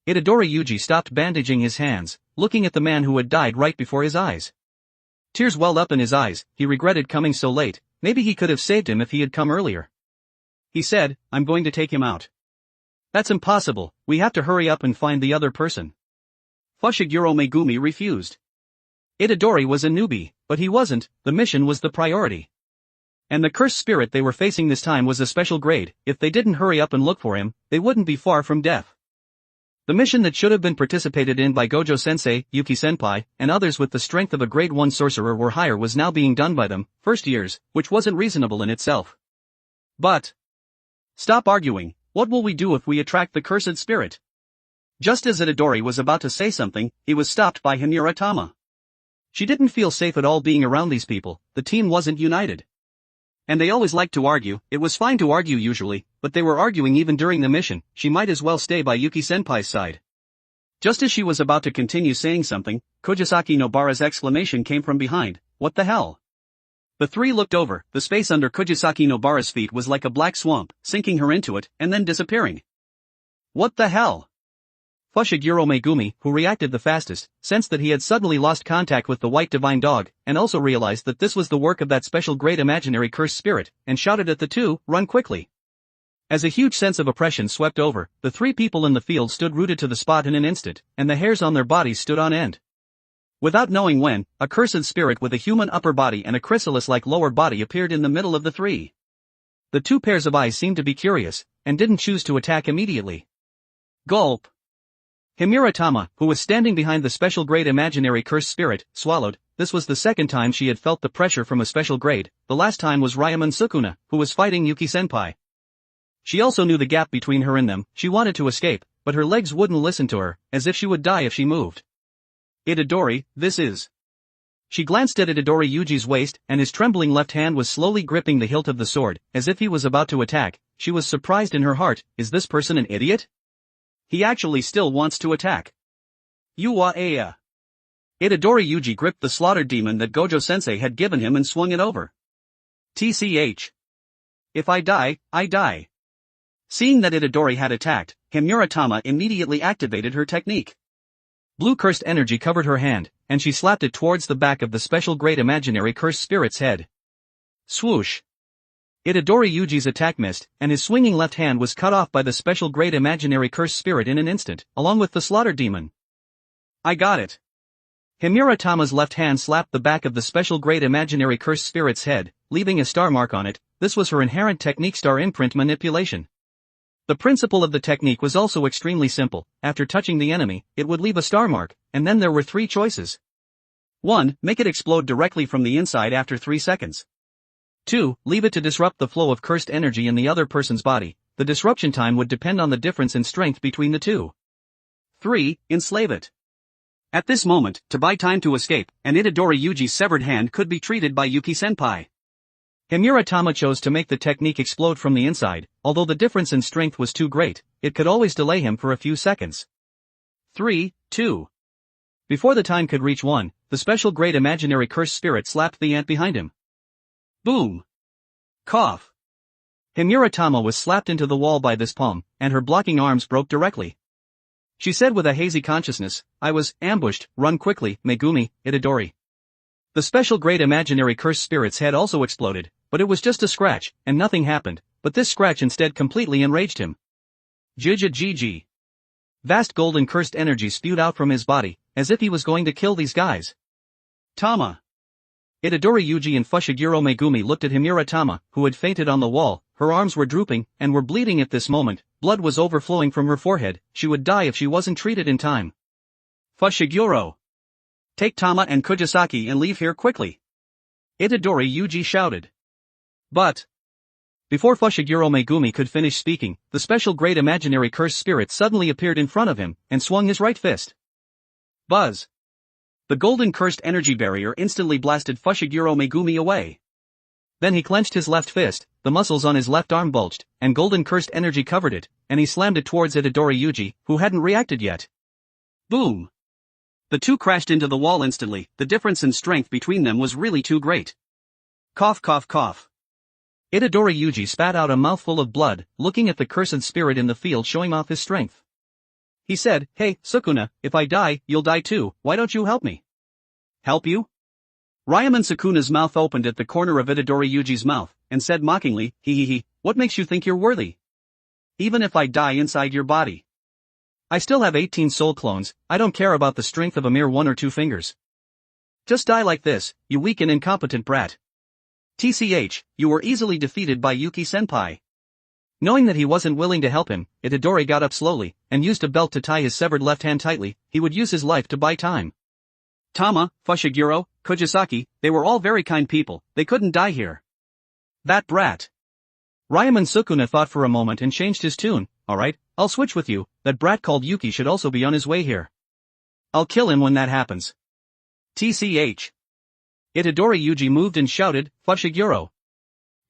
Itadori Yuji stopped bandaging his hands, looking at the man who had died right before his eyes. Tears welled up in his eyes. He regretted coming so late. Maybe he could have saved him if he had come earlier. He said, "I'm going to take him out." "That's impossible, we have to hurry up and find the other person." Fushiguro Megumi refused. Itadori was a newbie, but he wasn't, the mission was the priority. And the cursed spirit they were facing this time was a special grade. If they didn't hurry up and look for him, they wouldn't be far from death. The mission that should have been participated in by Gojo-sensei, Yuki-senpai, and others with the strength of a grade 1 sorcerer or higher was now being done by them, first years, which wasn't reasonable in itself. But stop arguing, what will we do if we attract the cursed spirit? Just as Itadori was about to say something, he was stopped by Himura Tama. She didn't feel safe at all being around these people, the team wasn't united. And they always liked to argue. It was fine to argue usually, but they were arguing even during the mission. She might as well stay by Yuki-senpai's side. Just as she was about to continue saying something, Kojisaki Nobara's exclamation came from behind, "What the hell?" The three looked over. The space under Kojisaki Nobara's feet was like a black swamp, sinking her into it, and then disappearing. "What the hell?" Fushiguro Megumi, who reacted the fastest, sensed that he had suddenly lost contact with the white divine dog, and also realized that this was the work of that special great imaginary cursed spirit, and shouted at the two, "Run quickly!" As a huge sense of oppression swept over, the three people in the field stood rooted to the spot in an instant, and the hairs on their bodies stood on end. Without knowing when, a cursed spirit with a human upper body and a chrysalis-like lower body appeared in the middle of the three. The two pairs of eyes seemed to be curious, and didn't choose to attack immediately. Gulp! Himura Tama, who was standing behind the special grade imaginary cursed spirit, swallowed. This was the second time she had felt the pressure from a special grade. The last time was Ryamon Sukuna, who was fighting Yuki-senpai. She also knew the gap between her and them. She wanted to escape, but her legs wouldn't listen to her, as if she would die if she moved. "Itadori, this is..." She glanced at Itadori Yuji's waist, and his trembling left hand was slowly gripping the hilt of the sword, as if he was about to attack. She was surprised in her heart. Is this person an idiot? He actually still wants to attack. Ua-ea. Itadori Yuji gripped the slaughter demon that Gojo-sensei had given him and swung it over. TCH. If I die, I die. Seeing that Itadori had attacked, Himura Tama immediately activated her technique. Blue cursed energy covered her hand, and she slapped it towards the back of the special great imaginary cursed spirit's head. Swoosh. Itadori Yuji's attack missed, and his swinging left hand was cut off by the special great imaginary cursed spirit in an instant, along with the slaughter demon. I got it. Himura Tama's left hand slapped the back of the special great imaginary cursed spirit's head, leaving a star mark on it. This was her inherent technique, star imprint manipulation. The principle of the technique was also extremely simple. After touching the enemy, it would leave a star mark, and then there were three choices. 1. Make it explode directly from the inside after 3 seconds. 2. Leave it to disrupt the flow of cursed energy in the other person's body. The disruption time would depend on the difference in strength between the two. 3. Enslave it. At this moment, to buy time to escape, an Itadori Yuji's severed hand could be treated by Yuki-senpai. Himura Tama chose to make the technique explode from the inside. Although the difference in strength was too great, it could always delay him for a few seconds. 3, 2. Before the time could reach 1, the special great imaginary cursed spirit slapped the ant behind him. Boom. Cough. Himura Tama was slapped into the wall by this palm, and her blocking arms broke directly. She said with a hazy consciousness, I was ambushed, run quickly, Megumi, Itadori. The special great imaginary cursed spirit's head also exploded, but it was just a scratch, and nothing happened, but this scratch instead completely enraged him. Jujutsu. Vast golden cursed energy spewed out from his body, as if he was going to kill these guys. Tama. Itadori Yuji and Fushiguro Megumi looked at Himura Tama, who had fainted on the wall. Her arms were drooping, and were bleeding at this moment. Blood was overflowing from her forehead. She would die if she wasn't treated in time. Fushiguro. Take Tama and Kojisaki and leave here quickly. Itadori Yuji shouted. But before Fushiguro Megumi could finish speaking, the special great imaginary cursed spirit suddenly appeared in front of him, and swung his right fist. Buzz. The golden cursed energy barrier instantly blasted Fushiguro Megumi away. Then he clenched his left fist, the muscles on his left arm bulged, and golden cursed energy covered it, and he slammed it towards Itadori Yuji, who hadn't reacted yet. Boom! The two crashed into the wall instantly. The difference in strength between them was really too great. Cough cough cough. Itadori Yuji spat out a mouthful of blood, looking at the cursed spirit in the field showing off his strength. He said, "Hey, Sukuna, if I die, you'll die too, why don't you help me?" Help you? Ryaman Sukuna's mouth opened at the corner of Itadori Yuji's mouth, and said mockingly, "He, what makes you think you're worthy? Even if I die inside your body. I still have 18 soul clones, I don't care about the strength of a mere 1 or 2 fingers. Just die like this, you weak and incompetent brat." TCH, you were easily defeated by Yuki-senpai. Knowing that he wasn't willing to help him, Itadori got up slowly, and used a belt to tie his severed left hand tightly. He would use his life to buy time. Tama, Fushiguro, Kujisaki, they were all very kind people, they couldn't die here. That brat. Ryaman Sukuna thought for a moment and changed his tune. "Alright, I'll switch with you, that brat called Yuki should also be on his way here. I'll kill him when that happens." TCH. Itadori Yuji moved and shouted, "Fushiguro.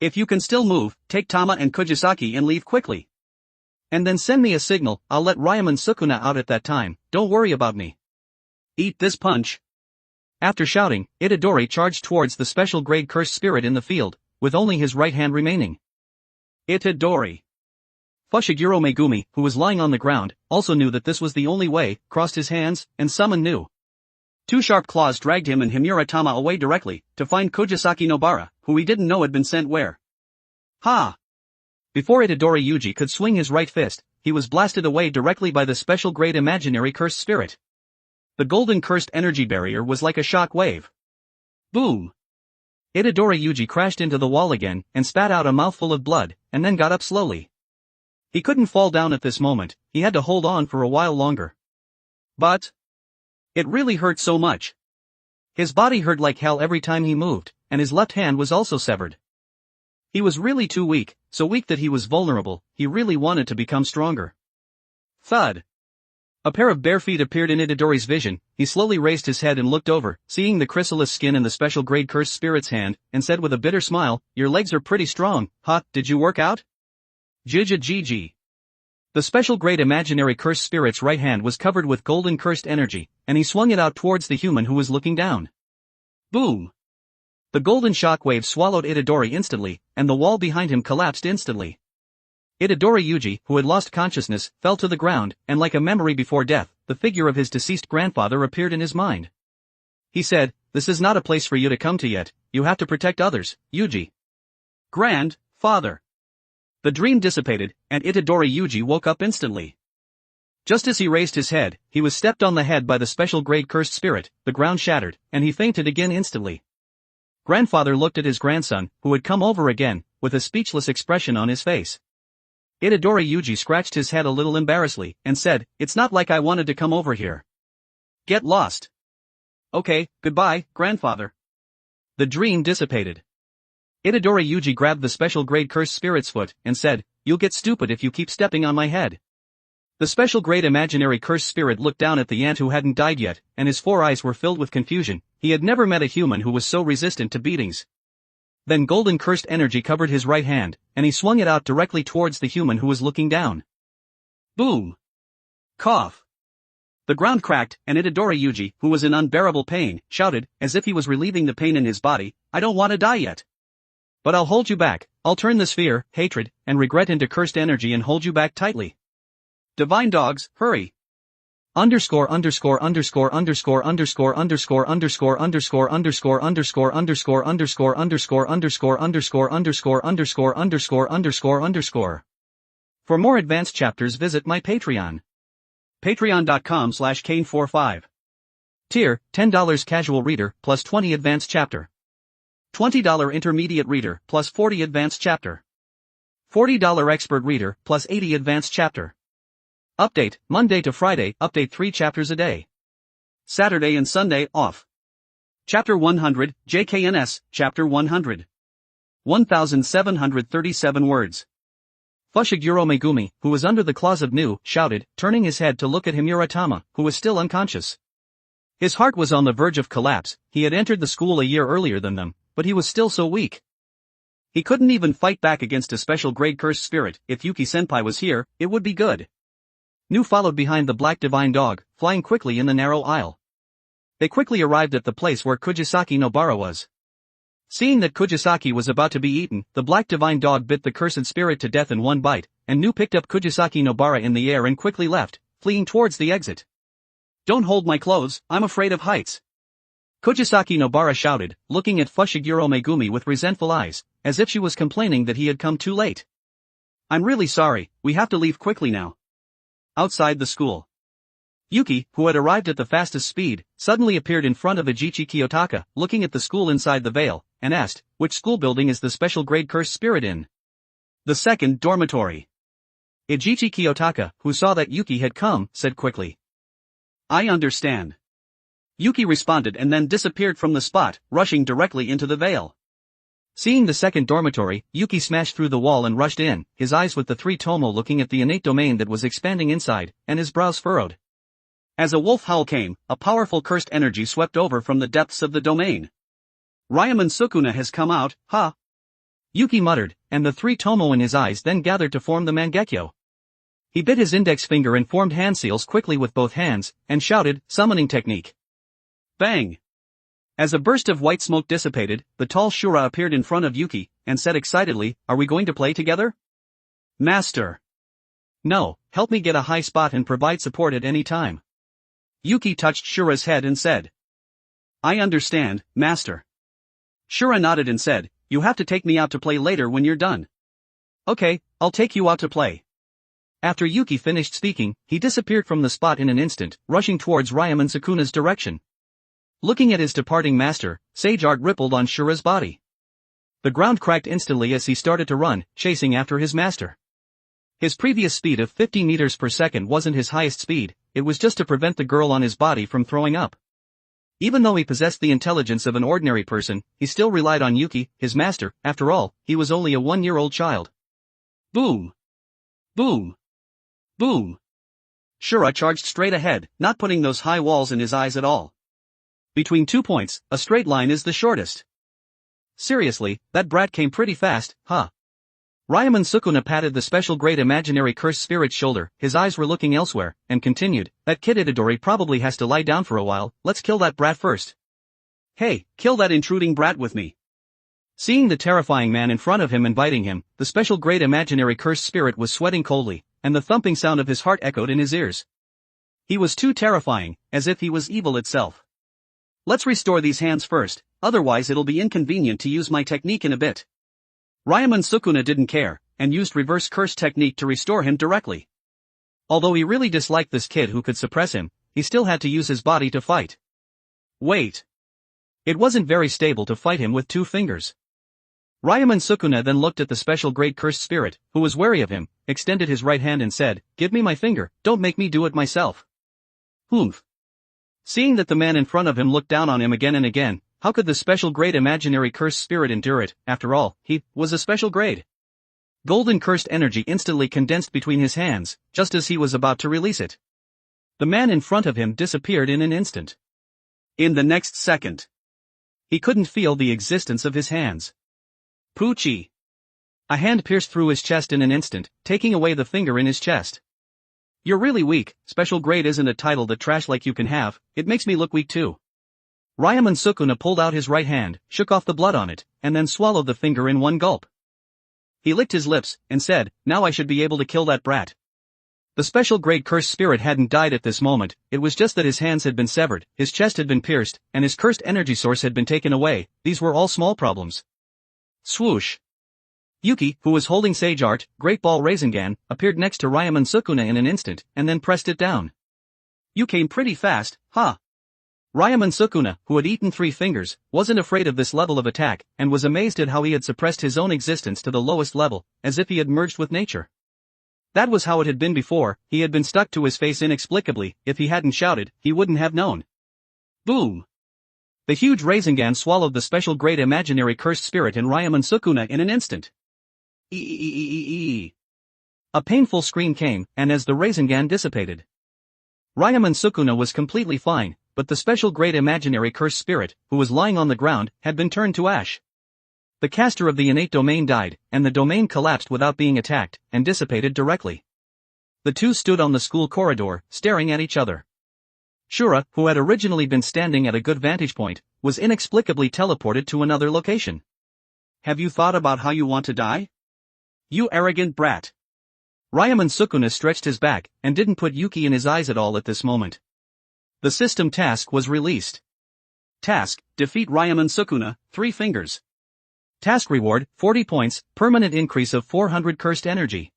If you can still move, take Tama and Kujisaki and leave quickly. And then send me a signal, I'll let Ryaman Sukuna out at that time, don't worry about me. Eat this punch." After shouting, Itadori charged towards the special grade cursed spirit in the field, with only his right hand remaining. Itadori. Fushiguro Megumi, who was lying on the ground, also knew that this was the only way, crossed his hands, and summoned New. 2 sharp claws dragged him and Himura Tama away directly, to find Kujisaki Nobara, who he didn't know had been sent where. Ha! Before Itadori Yuji could swing his right fist, he was blasted away directly by the special grade imaginary cursed spirit. The golden cursed energy barrier was like a shock wave. Boom! Itadori Yuji crashed into the wall again, and spat out a mouthful of blood, and then got up slowly. He couldn't fall down at this moment, he had to hold on for a while longer. But it really hurt so much. His body hurt like hell every time he moved, and his left hand was also severed. He was really too weak, so weak that he was vulnerable. He really wanted to become stronger. Thud! A pair of bare feet appeared in Itadori's vision. He slowly raised his head and looked over, seeing the chrysalis skin in the special grade cursed spirit's hand, and said with a bitter smile, "Your legs are pretty strong, huh? Did you work out?" GG. The special grade imaginary cursed spirit's right hand was covered with golden cursed energy, and he swung it out towards the human who was looking down. Boom! The golden shockwave swallowed Itadori instantly, and the wall behind him collapsed instantly. Itadori Yuji, who had lost consciousness, fell to the ground, and like a memory before death, the figure of his deceased grandfather appeared in his mind. He said, "This is not a place for you to come to yet, you have to protect others, Yuji." Grandfather. The dream dissipated, and Itadori Yuji woke up instantly. Just as he raised his head, he was stepped on the head by the special grade cursed spirit, the ground shattered, and he fainted again instantly. Grandfather looked at his grandson, who had come over again, with a speechless expression on his face. Itadori Yuji scratched his head a little embarrassedly, and said, "It's not like I wanted to come over here. Get lost." "Okay, goodbye, grandfather." The dream dissipated. Itadori Yuji grabbed the special grade cursed spirit's foot, and said, "You'll get stupid if you keep stepping on my head." The special grade imaginary cursed spirit looked down at the ant who hadn't died yet, and his 4 eyes were filled with confusion. He had never met a human who was so resistant to beatings. Then golden cursed energy covered his right hand, and he swung it out directly towards the human who was looking down. Boom! Cough! The ground cracked, and Itadori Yuji, who was in unbearable pain, shouted, as if he was relieving the pain in his body, "I don't want to die yet. But I'll hold you back, I'll turn this fear, hatred, and regret into cursed energy and hold you back tightly. Divine dogs, hurry! Underscore underscore underscore underscore underscore underscore underscore underscore underscore underscore underscore underscore underscore underscore underscore underscore underscore underscore underscore underscore. For more advanced chapters visit my Patreon. Patreon.com/Kane45. Tier, $10 casual reader, plus 20 advanced chapter. $20 intermediate reader, plus 40 advanced chapter. $40 expert reader, plus 80 advanced chapter. Update, Monday to Friday, update 3 chapters a day. Saturday and Sunday, off. Chapter 100, JKNS, Chapter 100. 1,737 words. Fushiguro Megumi, who was under the claws of Nu, shouted, turning his head to look at Himura Tama, who was still unconscious. His heart was on the verge of collapse. He had entered the school a year earlier than them, but he was still so weak. He couldn't even fight back against a special grade cursed spirit. If Yuki-senpai was here, it would be good. Nu followed behind the black divine dog, flying quickly in the narrow aisle. They quickly arrived at the place where Kujisaki Nobara was. Seeing that Kujisaki was about to be eaten, the black divine dog bit the cursed spirit to death in one bite, and Nu picked up Kujisaki Nobara in the air and quickly left, fleeing towards the exit. "Don't hold my clothes, I'm afraid of heights." Kujisaki Nobara shouted, looking at Fushiguro Megumi with resentful eyes, as if she was complaining that he had come too late. "I'm really sorry, we have to leave quickly now." Outside the school, Yuki, who had arrived at the fastest speed, suddenly appeared in front of Ejichi Kiyotaka, looking at the school inside the veil, and asked, "Which school building is the special grade cursed spirit in?" "The second dormitory." Ejichi Kiyotaka, who saw that Yuki had come, said quickly, "I understand." Yuki responded and then disappeared from the spot, rushing directly into the veil. Seeing the second dormitory, Yuki smashed through the wall and rushed in, his eyes with the three tomo looking at the innate domain that was expanding inside, and his brows furrowed. As a wolf howl came, a powerful cursed energy swept over from the depths of the domain. "Ryaman Sukuna has come out, ha!" Yuki muttered, and the three tomo in his eyes then gathered to form the Mangekyo. He bit his index finger and formed hand seals quickly with both hands, and shouted, "Summoning technique." Bang! As a burst of white smoke dissipated, the tall Shura appeared in front of Yuki, and said excitedly, "Are we going to play together?" "Master." "No, help me get a high spot and provide support at any time." Yuki touched Shura's head and said, "I understand, Master." Shura nodded and said, "You have to take me out to play later when you're done." "Okay, I'll take you out to play." After Yuki finished speaking, he disappeared from the spot in an instant, rushing towards Ryaman Sukuna's direction. Looking at his departing master, sage art rippled on Shura's body. The ground cracked instantly as he started to run, chasing after his master. His previous speed of 50 meters per second wasn't his highest speed, it was just to prevent the girl on his body from throwing up. Even though he possessed the intelligence of an ordinary person, he still relied on Yuki, his master. After all, he was only a 1-year-old child. Boom! Boom! Boom! Shura charged straight ahead, not putting those high walls in his eyes at all. Between 2 points, a straight line is the shortest. Seriously, that brat came pretty fast, huh? Ryaman Sukuna patted the special grade imaginary cursed spirit's shoulder, his eyes were looking elsewhere, and continued, "That kid Itadori probably has to lie down for a while, let's kill that brat first." "Hey, kill that intruding brat with me." Seeing the terrifying man in front of him inviting him, the special grade imaginary cursed spirit was sweating coldly, and the thumping sound of his heart echoed in his ears. He was too terrifying, as if he was evil itself. "Let's restore these hands first, otherwise it'll be inconvenient to use my technique in a bit." Ryaman Sukuna didn't care, and used reverse curse technique to restore him directly. Although he really disliked this kid who could suppress him, he still had to use his body to fight. Wait. It wasn't very stable to fight him with 2 fingers. Ryaman Sukuna then looked at the special grade cursed spirit, who was wary of him, extended his right hand and said, "Give me my finger, don't make me do it myself." Humph. Seeing that the man in front of him looked down on him again and again, how could the special grade imaginary cursed spirit endure it? After all, he was a special grade. Golden cursed energy instantly condensed between his hands, just as he was about to release it. The man in front of him disappeared in an instant. In the next second, he couldn't feel the existence of his hands. Poochie. A hand pierced through his chest in an instant, taking away the finger in his chest. "You're really weak, special grade isn't a title that trash like you can have, it makes me look weak too." Ryaman Sukuna pulled out his right hand, shook off the blood on it, and then swallowed the finger in one gulp. He licked his lips, and said, "Now I should be able to kill that brat." The special grade cursed spirit hadn't died at this moment, it was just that his hands had been severed, his chest had been pierced, and his cursed energy source had been taken away. These were all small problems. Swoosh. Yuki, who was holding Sage Art, Great Ball Rasengan, appeared next to Ryaman Sukuna in an instant, and then pressed it down. "You came pretty fast, huh?" Ryaman Sukuna, who had eaten 3 fingers, wasn't afraid of this level of attack, and was amazed at how he had suppressed his own existence to the lowest level, as if he had merged with nature. That was how it had been before, he had been stuck to his face inexplicably, if he hadn't shouted, he wouldn't have known. Boom! The huge Rasengan swallowed the special grade imaginary cursed spirit in Ryaman Sukuna in an instant. A painful scream came, and as the Rasengan dissipated, Ryaman Sukuna was completely fine, but the special grade imaginary cursed spirit, who was lying on the ground, had been turned to ash. The caster of the innate domain died, and the domain collapsed without being attacked, and dissipated directly. The two stood on the school corridor, staring at each other. Shura, who had originally been standing at a good vantage point, was inexplicably teleported to another location. Have you thought about how you want to die? You arrogant brat. Ryaman Sukuna stretched his back, and didn't put Yuki in his eyes at all at this moment. The system task was released. Task, defeat Ryaman Sukuna, 3 fingers. Task reward, 40 points, permanent increase of 400 cursed energy.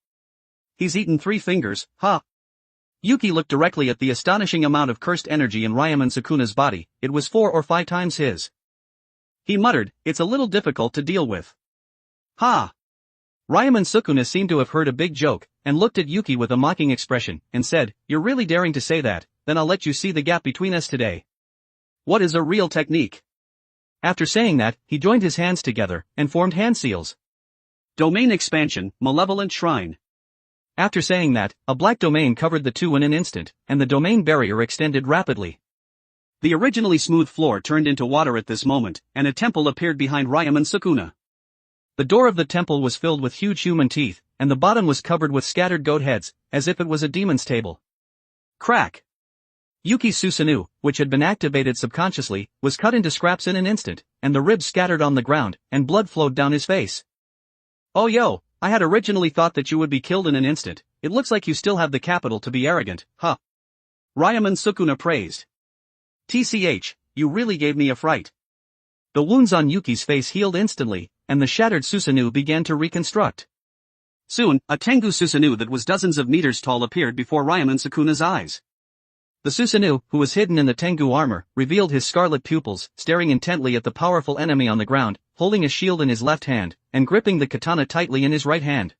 He's eaten 3 fingers, huh? Yuki looked directly at the astonishing amount of cursed energy in Ryaman Sukuna's body. It was 4 or 5 times his. He muttered, it's a little difficult to deal with. Ha! Ryaman Sukuna seemed to have heard a big joke, and looked at Yuki with a mocking expression, and said, you're really daring to say that, then I'll let you see the gap between us today. What is a real technique? After saying that, he joined his hands together, and formed hand seals. Domain expansion, Malevolent Shrine. After saying that, a black domain covered the two in an instant, and the domain barrier extended rapidly. The originally smooth floor turned into water at this moment, and a temple appeared behind Ryaman Sukuna. The door of the temple was filled with huge human teeth, and the bottom was covered with scattered goat heads, as if it was a demon's table. Crack! Yuki's Susanoo, which had been activated subconsciously, was cut into scraps in an instant, and the ribs scattered on the ground, and blood flowed down his face. Oh yo, I had originally thought that you would be killed in an instant. It looks like you still have the capital to be arrogant, huh? Ryaman Sukuna praised. TCH, you really gave me a fright. The wounds on Yuki's face healed instantly, and the shattered Susanoo began to reconstruct. Soon, a Tengu Susanoo that was dozens of meters tall appeared before Ryaman Sukuna's eyes. The Susanoo, who was hidden in the Tengu armor, revealed his scarlet pupils, staring intently at the powerful enemy on the ground, holding a shield in his left hand, and gripping the katana tightly in his right hand.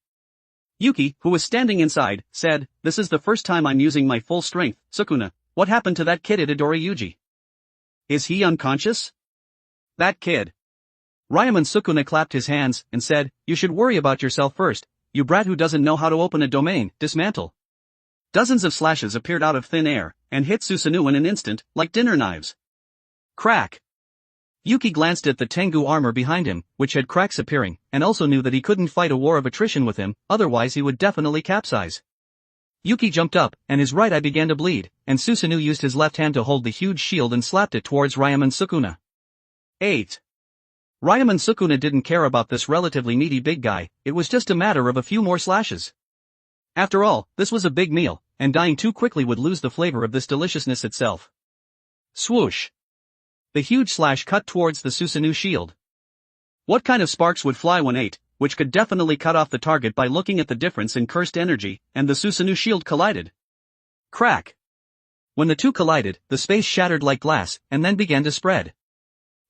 Yuki, who was standing inside, said, this is the first time I'm using my full strength. Sukuna, what happened to that kid Itadori Yuji? Is he unconscious? That kid. Ryaman Sukuna clapped his hands, and said, you should worry about yourself first, you brat who doesn't know how to open a domain, dismantle. Dozens of slashes appeared out of thin air, and hit Susanoo in an instant, like dinner knives. Crack! Yuki glanced at the Tengu armor behind him, which had cracks appearing, and also knew that he couldn't fight a war of attrition with him, otherwise he would definitely capsize. Yuki jumped up, and his right eye began to bleed, and Susanoo used his left hand to hold the huge shield and slapped it towards Ryaman Sukuna. 8. Ryaman Sukuna didn't care about this relatively meaty big guy, it was just a matter of a few more slashes. After all, this was a big meal, and dying too quickly would lose the flavor of this deliciousness itself. Swoosh! The huge slash cut towards the Susanoo shield. What kind of sparks would fly when 8, which could definitely cut off the target by looking at the difference in cursed energy, and the Susanoo shield collided? Crack! When the two collided, the space shattered like glass, and then began to spread.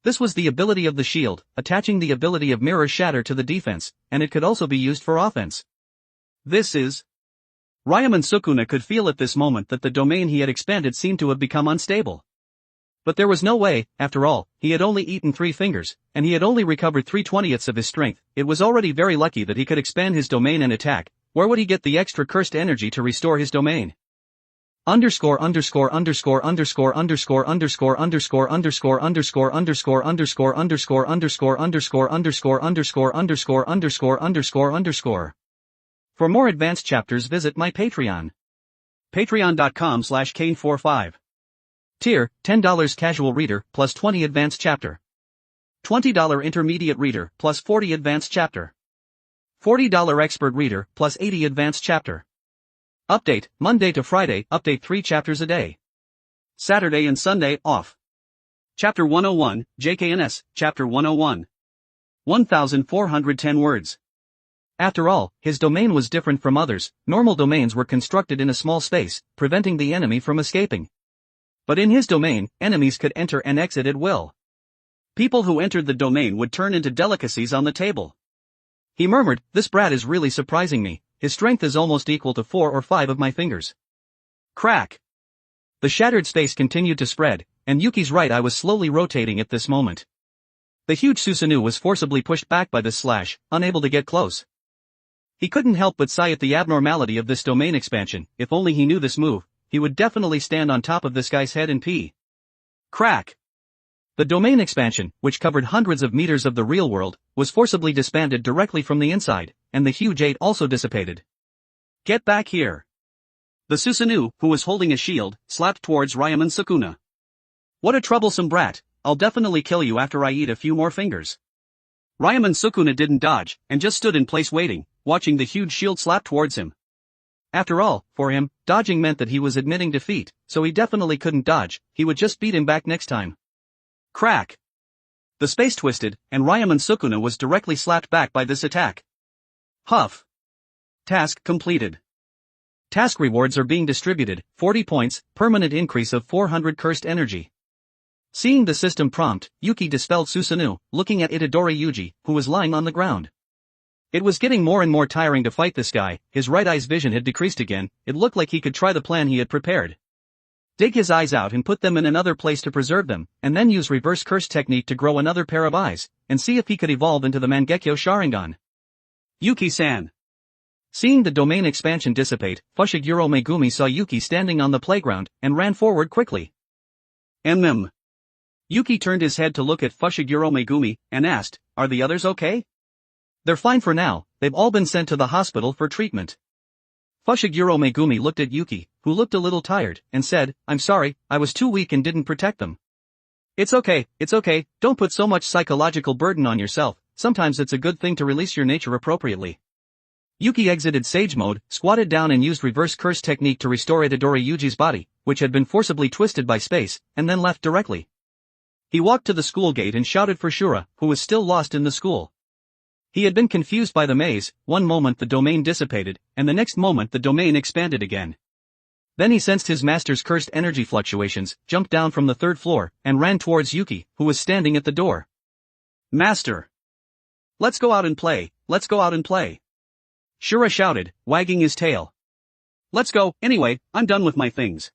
This was the ability of the shield, attaching the ability of mirror shatter to the defense, and it could also be used for offense. This is... Ryaman Sukuna could feel at this moment that the domain he had expanded seemed to have become unstable. But there was no way, after all, he had only eaten 3 fingers, and he had only recovered 3/20ths of his strength. It was already very lucky that he could expand his domain and attack. Where would he get the extra cursed energy to restore his domain? Underscore underscore underscore underscore underscore underscore underscore underscore underscore underscore underscore underscore underscore underscore underscore underscore underscore underscore underscore underscore. For more advanced chapters visit my Patreon. Patreon.com/Kane45. Tier, $10 casual reader, plus 20 advanced chapter. $20 intermediate reader, plus 40 advanced chapter. $40 expert reader, plus 80 advanced chapter. Update, Monday to Friday, update 3 chapters a day. Saturday and Sunday, off. Chapter 101, JKNS, Chapter 101. 1,410 words. After all, his domain was different from others. Normal domains were constructed in a small space, preventing the enemy from escaping. But in his domain, enemies could enter and exit at will. People who entered the domain would turn into delicacies on the table. He murmured, this brat is really surprising me, his strength is almost equal to 4 or 5 of my fingers. Crack! The shattered space continued to spread, and Yuki's right eye was slowly rotating at this moment. The huge Susanoo was forcibly pushed back by this slash, unable to get close. He couldn't help but sigh at the abnormality of this domain expansion. If only he knew this move, he would definitely stand on top of this guy's head and pee. Crack! The domain expansion, which covered hundreds of meters of the real world, was forcibly disbanded directly from the inside, and the huge 8 also dissipated. Get back here. The Susanoo, who was holding a shield, slapped towards Ryaman Sukuna. What a troublesome brat, I'll definitely kill you after I eat a few more fingers. Ryaman Sukuna didn't dodge, and just stood in place waiting, watching the huge shield slap towards him. After all, for him, dodging meant that he was admitting defeat, so he definitely couldn't dodge, he would just beat him back next time. Crack! The space twisted, and Ryaman Sukuna was directly slapped back by this attack. Huff! Task completed. Task rewards are being distributed, 40 points, permanent increase of 400 cursed energy. Seeing the system prompt, Yuki dispelled Susanoo, looking at Itadori Yuji, who was lying on the ground. It was getting more and more tiring to fight this guy, his right eye's vision had decreased again, it looked like he could try the plan he had prepared. Dig his eyes out and put them in another place to preserve them, and then use reverse curse technique to grow another pair of eyes, and see if he could evolve into the Mangekyo Sharingan. Yuki-san. Seeing the domain expansion dissipate, Fushiguro Megumi saw Yuki standing on the playground, and ran forward quickly. Yuki turned his head to look at Fushiguro Megumi, and asked, "Are the others okay?" "They're fine for now, they've all been sent to the hospital for treatment." Fushiguro Megumi looked at Yuki, who looked a little tired, and said, "I'm sorry, I was too weak and didn't protect them." It's okay, don't put so much psychological burden on yourself, sometimes it's a good thing to release your nature appropriately." Yuki exited Sage Mode, squatted down and used reverse curse technique to restore Itadori Yuji's body, which had been forcibly twisted by space, and then left directly. He walked to the school gate and shouted for Shura, who was still lost in the school. He had been confused by the maze, one moment the domain dissipated, and the next moment the domain expanded again. Then he sensed his master's cursed energy fluctuations, jumped down from the 3rd floor, and ran towards Yuki, who was standing at the door. "Master! Let's go out and play, let's go out and play!" Shura shouted, wagging his tail. "Let's go, anyway, I'm done with my things."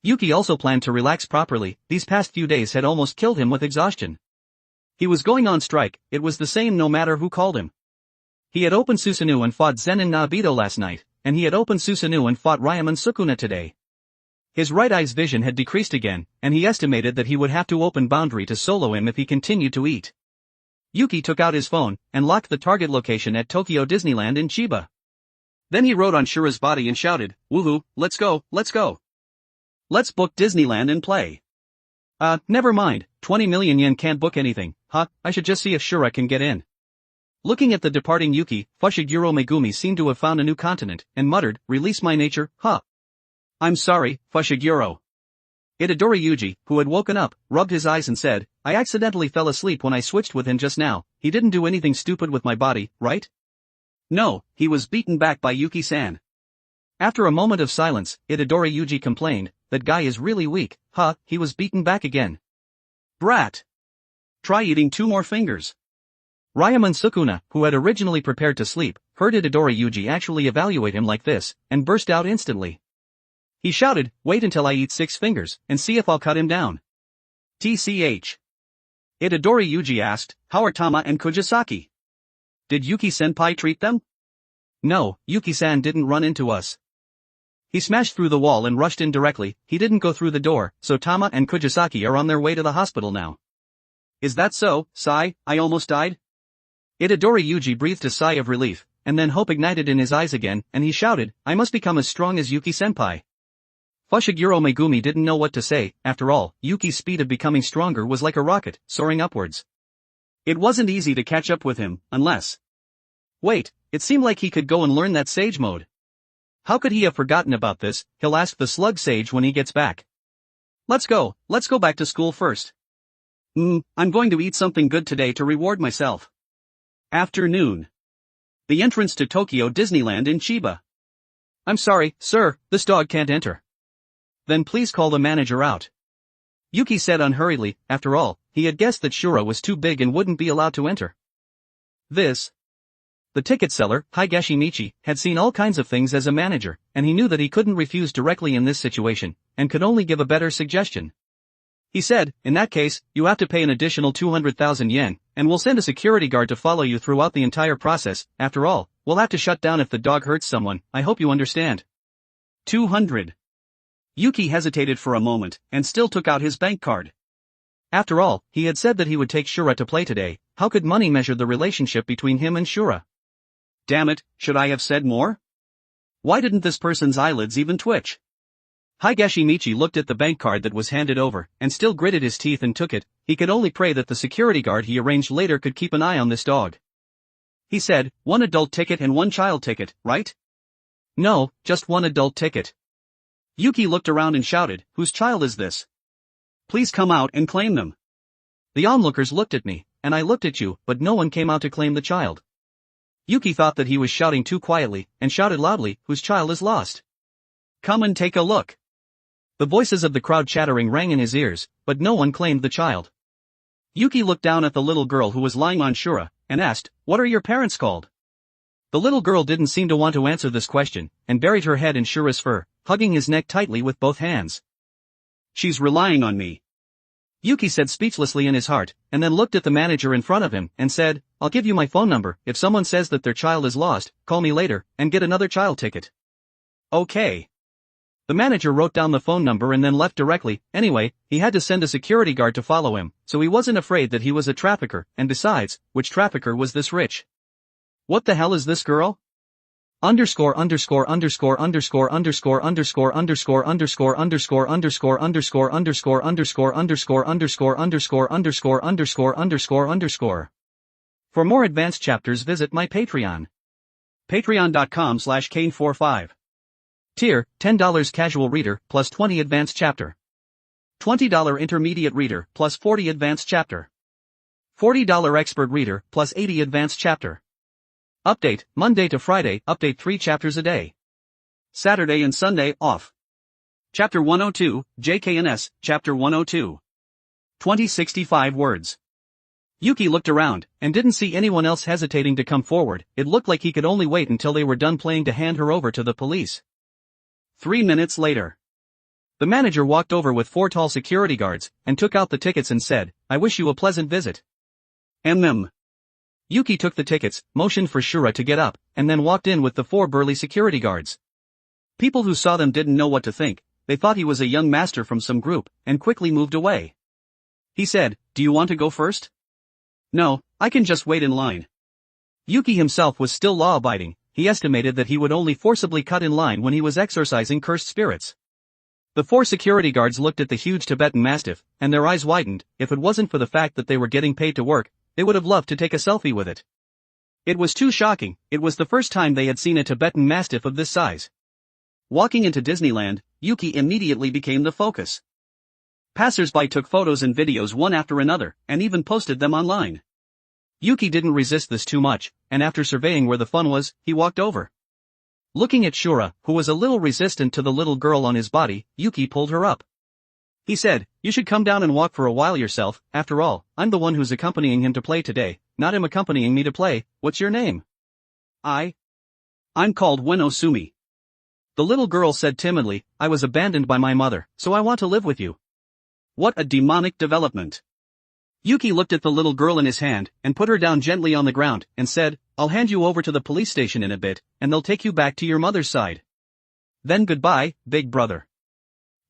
Yuki also planned to relax properly, these past few days had almost killed him with exhaustion. He was going on strike, it was the same no matter who called him. He had opened Susanoo and fought Zenin Nobito last night, and he had opened Susanoo and fought Ryaman Sukuna today. His right eye's vision had decreased again, and he estimated that he would have to open Boundary to solo him if he continued to eat. Yuki took out his phone, and locked the target location at Tokyo Disneyland in Chiba. Then he rode on Shura's body and shouted, "Woohoo, let's go, let's go. Let's book Disneyland and play." Never mind, 20 million yen can't book anything, I should just see if Shura can get in." Looking at the departing Yuki, Fushiguro Megumi seemed to have found a new continent, and muttered, "Release my nature, I'm sorry, Fushiguro." Itadori Yuji, who had woken up, rubbed his eyes and said, "I accidentally fell asleep when I switched with him just now, he didn't do anything stupid with my body, right?" "No, he was beaten back by Yuki-san." After a moment of silence, Itadori Yuji complained, "That guy is really weak, he was beaten back again. Brat! Try eating 2 more fingers." Ryaman Sukuna, who had originally prepared to sleep, heard Itadori Yuji actually evaluate him like this, and burst out instantly. He shouted, "Wait until I eat 6 fingers, and see if I'll cut him down." TCH. Itadori Yuji asked, "How are Tama and Kujisaki? Did Yuki-senpai treat them?" "No, Yuki-san didn't run into us. He smashed through the wall and rushed in directly, he didn't go through the door, so Tama and Kujisaki are on their way to the hospital now." "Is that so, Sai? I almost died?" Itadori Yuji breathed a sigh of relief, and then hope ignited in his eyes again, and he shouted, "I must become as strong as Yuki-senpai." Fushiguro Megumi didn't know what to say, after all, Yuki's speed of becoming stronger was like a rocket, soaring upwards. It wasn't easy to catch up with him, unless... Wait, it seemed like he could go and learn that Sage Mode. How could he have forgotten about this? He'll ask the Slug Sage when he gets back. Let's go back to school first. I'm going to eat something good today to reward myself. Afternoon. The entrance to Tokyo Disneyland in Chiba. "I'm sorry, sir, this dog can't enter." "Then please call the manager out." Yuki said unhurriedly, after all, he had guessed that Shura was too big and wouldn't be allowed to enter. The ticket seller, Higashi Michi, had seen all kinds of things as a manager, and he knew that he couldn't refuse directly in this situation, and could only give a better suggestion. He said, "In that case, you have to pay an additional 200,000 yen, and we'll send a security guard to follow you throughout the entire process. After all, we'll have to shut down if the dog hurts someone, I hope you understand." 200. Yuki hesitated for a moment, and still took out his bank card. After all, he had said that he would take Shura to play today. How could money measure the relationship between him and Shura? Damn it, should I have said more? Why didn't this person's eyelids even twitch? Higashi Michi looked at the bank card that was handed over, and still gritted his teeth and took it. He could only pray that the security guard he arranged later could keep an eye on this dog. He said, 1 adult ticket and 1 child ticket, right? No, just 1 adult ticket. Yuki looked around and shouted, whose child is this? Please come out and claim them. The onlookers looked at me, and I looked at you, but no one came out to claim the child. Yuki thought that he was shouting too quietly, and shouted loudly, whose child is lost? Come and take a look. The voices of the crowd chattering rang in his ears, but no one claimed the child. Yuki looked down at the little girl who was lying on Shura, and asked, what are your parents called? The little girl didn't seem to want to answer this question, and buried her head in Shura's fur, hugging his neck tightly with both hands. She's relying on me, Yuki said speechlessly in his heart, and then looked at the manager in front of him, and said, I'll give you my phone number. If someone says that their child is lost, call me later, and get another child ticket. Okay. The manager wrote down the phone number and then left directly. Anyway, he had to send a security guard to follow him, so he wasn't afraid that he was a trafficker, and besides, which trafficker was this rich? What the hell is this girl? Underscore underscore underscore underscore underscore underscore underscore underscore underscore underscore underscore underscore underscore underscore underscore underscore underscore underscore underscore underscore. For more advanced chapters, visit my Patreon. Patreon.com/Kane45. Tier, $10 casual reader, plus 20 advanced chapter. $20 intermediate reader, plus 40 advanced chapter. $40 expert reader, plus 80 advanced chapter. Update, Monday to Friday, update 3 chapters a day. Saturday and Sunday, off. Chapter 102, JKNS, Chapter 102. 2065 words. Yuki looked around, and didn't see anyone else hesitating to come forward. It looked like he could only wait until they were done playing to hand her over to the police. 3 minutes later. The manager walked over with 4 tall security guards, and took out the tickets and said, I wish you a pleasant visit. Yuki took the tickets, motioned for Shura to get up, and then walked in with the 4 burly security guards. People who saw them didn't know what to think. They thought he was a young master from some group, and quickly moved away. He said, Do you want to go first? No, I can just wait in line. Yuki himself was still law-abiding. He estimated that he would only forcibly cut in line when he was exorcising cursed spirits. The 4 security guards looked at the huge Tibetan Mastiff, and their eyes widened. If it wasn't for the fact that they were getting paid to work, they would have loved to take a selfie with it. It was too shocking. It was the first time they had seen a Tibetan Mastiff of this size. Walking into Disneyland, Yuki immediately became the focus. Passers-by took photos and videos one after another, and even posted them online. Yuki didn't resist this too much, and after surveying where the fun was, he walked over. Looking at Shura, who was a little resistant to the little girl on his body, Yuki pulled her up. He said, You should come down and walk for a while yourself. After all, I'm the one who's accompanying him to play today, not him accompanying me to play. What's your name? I'm called Ueno Sumi. The little girl said timidly, I was abandoned by my mother, so I want to live with you. What a demonic development. Yuki looked at the little girl in his hand, and put her down gently on the ground, and said, I'll hand you over to the police station in a bit, and they'll take you back to your mother's side. Then goodbye, big brother.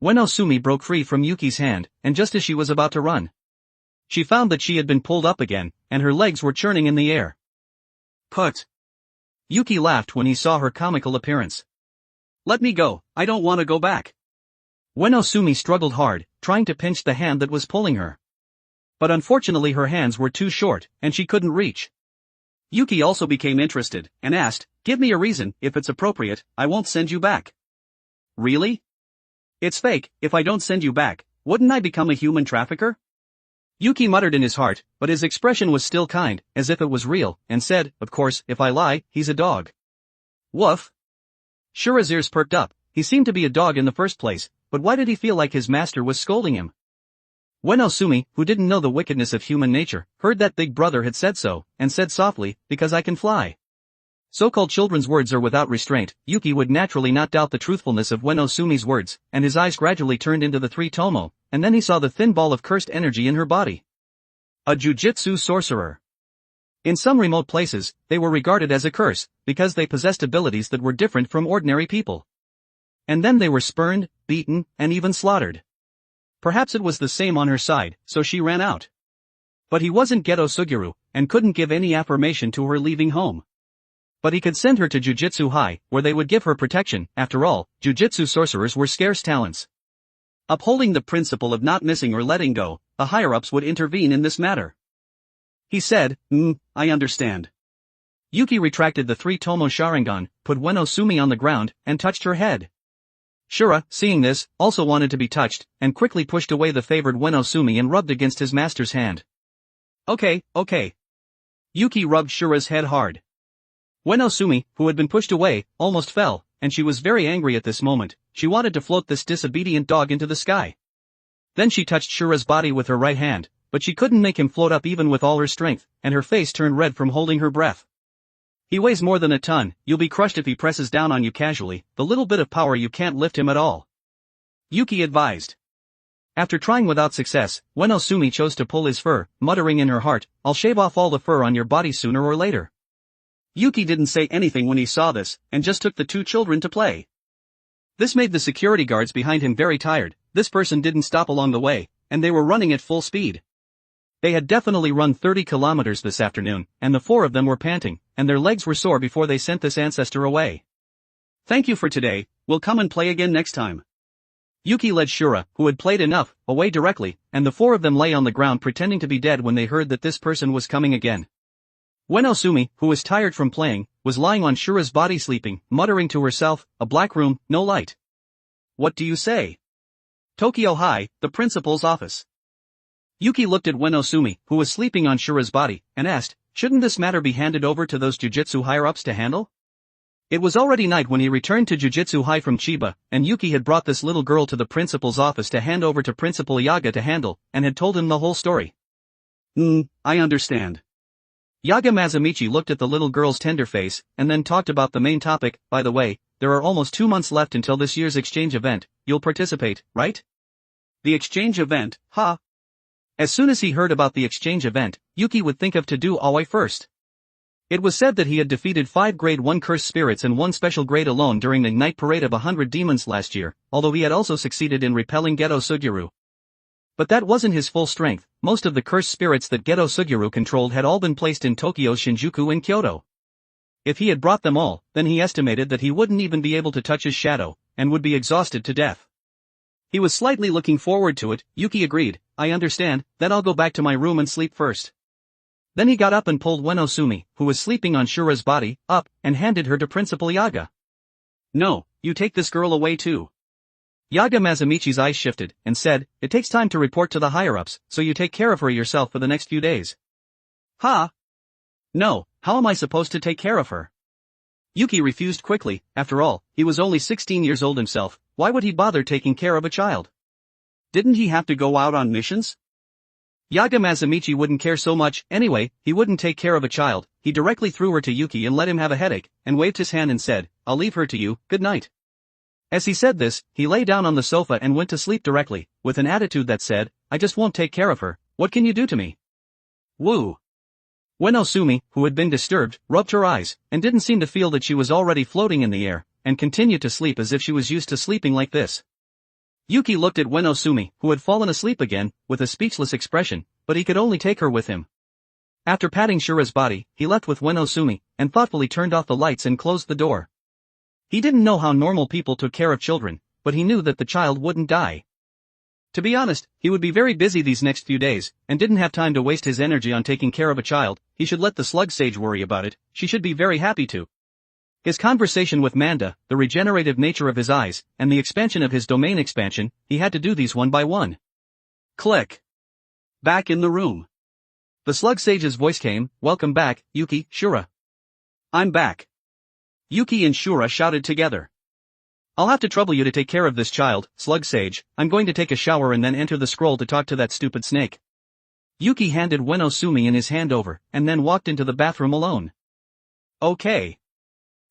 Ueno Sumi broke free from Yuki's hand, and just as she was about to run, she found that she had been pulled up again, and her legs were churning in the air. Put. Yuki laughed when he saw her comical appearance. Let me go, I don't want to go back. Ueno Sumi struggled hard, trying to pinch the hand that was pulling her. But unfortunately her hands were too short, and she couldn't reach. Yuki also became interested, and asked, Give me a reason. If it's appropriate, I won't send you back. Really? It's fake. If I don't send you back, wouldn't I become a human trafficker? Yuki muttered in his heart, but his expression was still kind, as if it was real, and said, Of course, if I lie, he's a dog. Woof. Shura's ears perked up. He seemed to be a dog in the first place, but why did he feel like his master was scolding him? Ueno Sumi, who didn't know the wickedness of human nature, heard that big brother had said so, and said softly, Because I can fly. So-called children's words are without restraint. Yuki would naturally not doubt the truthfulness of Ueno Sumi's words, and his eyes gradually turned into the 3 tomo, and then he saw the thin ball of cursed energy in her body. A Jujutsu sorcerer. In some remote places, they were regarded as a curse, because they possessed abilities that were different from ordinary people. And then they were spurned, beaten, and even slaughtered. Perhaps it was the same on her side, so she ran out. But he wasn't Geto Suguru, and couldn't give any affirmation to her leaving home. But he could send her to Jujutsu High, where they would give her protection. After all, Jujutsu sorcerers were scarce talents. Upholding the principle of not missing or letting go, the higher-ups would intervene in this matter. He said, I understand. Yuki retracted the 3-tomo Sharingan, put Ueno Sumi on the ground, and touched her head. Shura, seeing this, also wanted to be touched, and quickly pushed away the favored Ueno Sumi and rubbed against his master's hand. Okay. Yuki rubbed Shura's head hard. Ueno Sumi, who had been pushed away, almost fell, and she was very angry at this moment. She wanted to float this disobedient dog into the sky. Then she touched Shura's body with her right hand, but she couldn't make him float up even with all her strength, and her face turned red from holding her breath. He weighs more than a ton, you'll be crushed if he presses down on you casually, the little bit of power you can't lift him at all. Yuki advised. After trying without success, Ueno Sumi chose to pull his fur, muttering in her heart, I'll shave off all the fur on your body sooner or later. Yuki didn't say anything when he saw this, and just took the 2 children to play. This made the security guards behind him very tired. This person didn't stop along the way, and they were running at full speed. They had definitely run 30 kilometers this afternoon, and the 4 of them were panting, and their legs were sore before they sent this ancestor away. Thank you for today, we'll come and play again next time. Yuki led Shura, who had played enough, away directly, and the 4 of them lay on the ground pretending to be dead when they heard that this person was coming again. Ueno Sumi, who was tired from playing, was lying on Shura's body sleeping, muttering to herself, a black room, no light. What do you say? Tokyo High, the principal's office. Yuki looked at Ueno Sumi, who was sleeping on Shura's body, and asked, shouldn't this matter be handed over to those Jujutsu higher-ups to handle? It was already night when he returned to Jujutsu High from Chiba, and Yuki had brought this little girl to the principal's office to hand over to Principal Yaga to handle, and had told him the whole story. I understand. Yaga Mazamichi looked at the little girl's tender face, and then talked about the main topic. By the way, there are almost 2 months left until this year's exchange event. You'll participate, right? The exchange event, huh? As soon as he heard about the exchange event, Yuki would think of to do Aoi first. It was said that he had defeated 5 grade 1 cursed spirits and 1 special grade alone during the night parade of 100 demons last year, although he had also succeeded in repelling Geto Suguru. But that wasn't his full strength. Most of the cursed spirits that Geto Suguru controlled had all been placed in Tokyo's Shinjuku and Kyoto. If he had brought them all, then he estimated that he wouldn't even be able to touch his shadow, and would be exhausted to death. He was slightly looking forward to it. Yuki agreed, I understand, then I'll go back to my room and sleep first. Then he got up and pulled Ueno Sumi, who was sleeping on Shura's body, up, and handed her to Principal Yaga. No, you take this girl away too. Yaga Mazamichi's eyes shifted, and said, it takes time to report to the higher-ups, so you take care of her yourself for the next few days. Ha! No, how am I supposed to take care of her? Yuki refused quickly. After all, he was only 16 years old himself. Why would he bother taking care of a child? Didn't he have to go out on missions? Yaga Mazamichi wouldn't care so much. Anyway, he wouldn't take care of a child. He directly threw her to Yuki and let him have a headache, and waved his hand and said, I'll leave her to you, good night. As he said this, he lay down on the sofa and went to sleep directly, with an attitude that said, I just won't take care of her. What can you do to me? Woo! Ueno Sumi, who had been disturbed, rubbed her eyes, and didn't seem to feel that she was already floating in the air, and continued to sleep as if she was used to sleeping like this. Yuki looked at Ueno Sumi, who had fallen asleep again, with a speechless expression, but he could only take her with him. After patting Shura's body, he left with Ueno Sumi, and thoughtfully turned off the lights and closed the door. He didn't know how normal people took care of children, but he knew that the child wouldn't die. To be honest, he would be very busy these next few days, and didn't have time to waste his energy on taking care of a child. He should let the slug sage worry about it. She should be very happy to. His conversation with Manda, the regenerative nature of his eyes, and the expansion of his domain expansion, he had to do these one by one. Click. Back in the room. The slug sage's voice came, welcome back, Yuki, Shura. I'm back. Yuki and Shura shouted together. I'll have to trouble you to take care of this child, slug sage. I'm going to take a shower and then enter the scroll to talk to that stupid snake. Yuki handed Ueno Sumi in his handover, and then walked into the bathroom alone. Okay.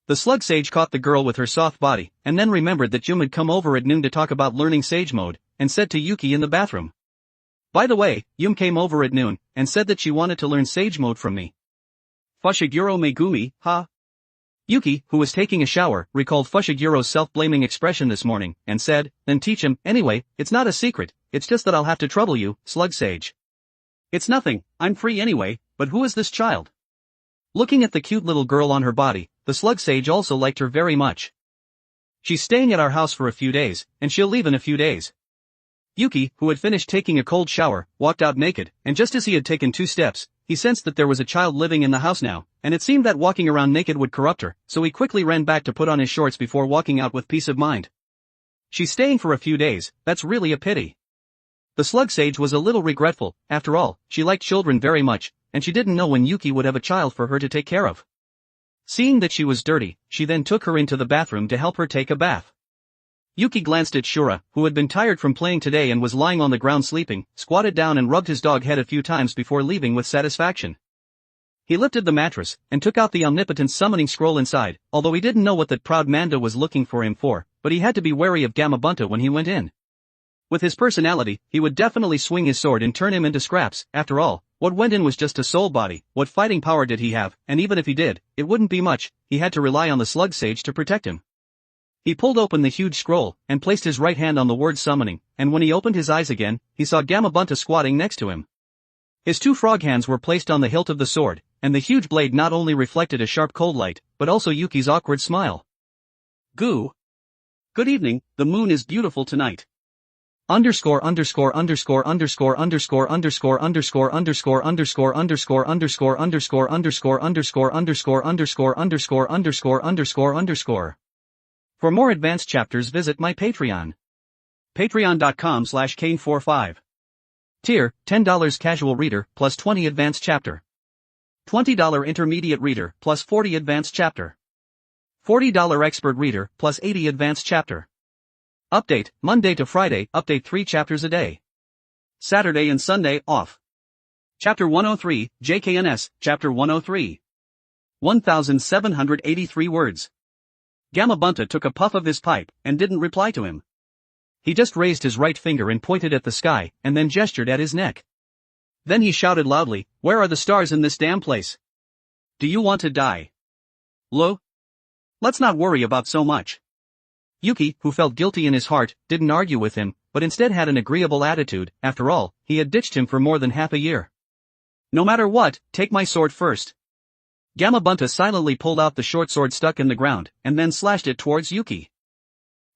The slug sage caught the girl with her soft body, and then remembered that Jum had come over at noon to talk about learning sage mode, and said to Yuki in the bathroom. By the way, Yum came over at noon, and said that she wanted to learn sage mode from me. Fushiguro Megumi, huh? Yuki, who was taking a shower, recalled Fushigiro's self-blaming expression this morning, and said, "Then teach him, anyway, it's not a secret, it's just that I'll have to trouble you, Slug Sage." "It's nothing, I'm free anyway, but who is this child?" Looking at the cute little girl on her body, the Slug Sage also liked her very much. "She's staying at our house for a few days, and she'll leave in a few days." Yuki, who had finished taking a cold shower, walked out naked, and just as he had taken 2 steps, he sensed that there was a child living in the house now, and it seemed that walking around naked would corrupt her, so he quickly ran back to put on his shorts before walking out with peace of mind. "She's staying for a few days, that's really a pity." The Slug Sage was a little regretful. After all, she liked children very much, and she didn't know when Yuki would have a child for her to take care of. Seeing that she was dirty, she then took her into the bathroom to help her take a bath. Yuki glanced at Shura, who had been tired from playing today and was lying on the ground sleeping, squatted down and rubbed his dog head a few times before leaving with satisfaction. He lifted the mattress, and took out the omnipotent summoning scroll inside, although he didn't know what that proud Manda was looking for him for, but he had to be wary of Gamabunta when he went in. With his personality, he would definitely swing his sword and turn him into scraps. After all, what went in was just a soul body. What fighting power did he have? And even if he did, it wouldn't be much. He had to rely on the Slug Sage to protect him. He pulled open the huge scroll, and placed his right hand on the word summoning, and when he opened his eyes again, he saw Gamabunta squatting next to him. His 2 frog hands were placed on the hilt of the sword, and the huge blade not only reflected a sharp cold light, but also Yuki's awkward smile. "Goo. Good evening, the moon is beautiful tonight. Underscore underscore underscore underscore underscore underscore underscore underscore underscore underscore underscore underscore underscore underscore underscore underscore underscore underscore underscore underscore. For more advanced chapters visit my Patreon. Patreon.com/Kane45. Tier, $10 casual reader, plus 20 advanced chapter. $20 intermediate reader, plus 40 advanced chapter. $40 expert reader, plus 80 advanced chapter. Update, Monday to Friday, update 3 chapters a day. Saturday and Sunday, off. Chapter 103, JKNS, Chapter 103. 1,783 words. Gamabunta took a puff of his pipe, and didn't reply to him. He just raised his right finger and pointed at the sky, and then gestured at his neck. Then he shouted loudly, "Where are the stars in this damn place? Do you want to die? Lo? Let's not worry about so much." Yuki, who felt guilty in his heart, didn't argue with him, but instead had an agreeable attitude. After all, he had ditched him for more than half a year. "No matter what, take my sword first." Gamabunta silently pulled out the short sword stuck in the ground, and then slashed it towards Yuki.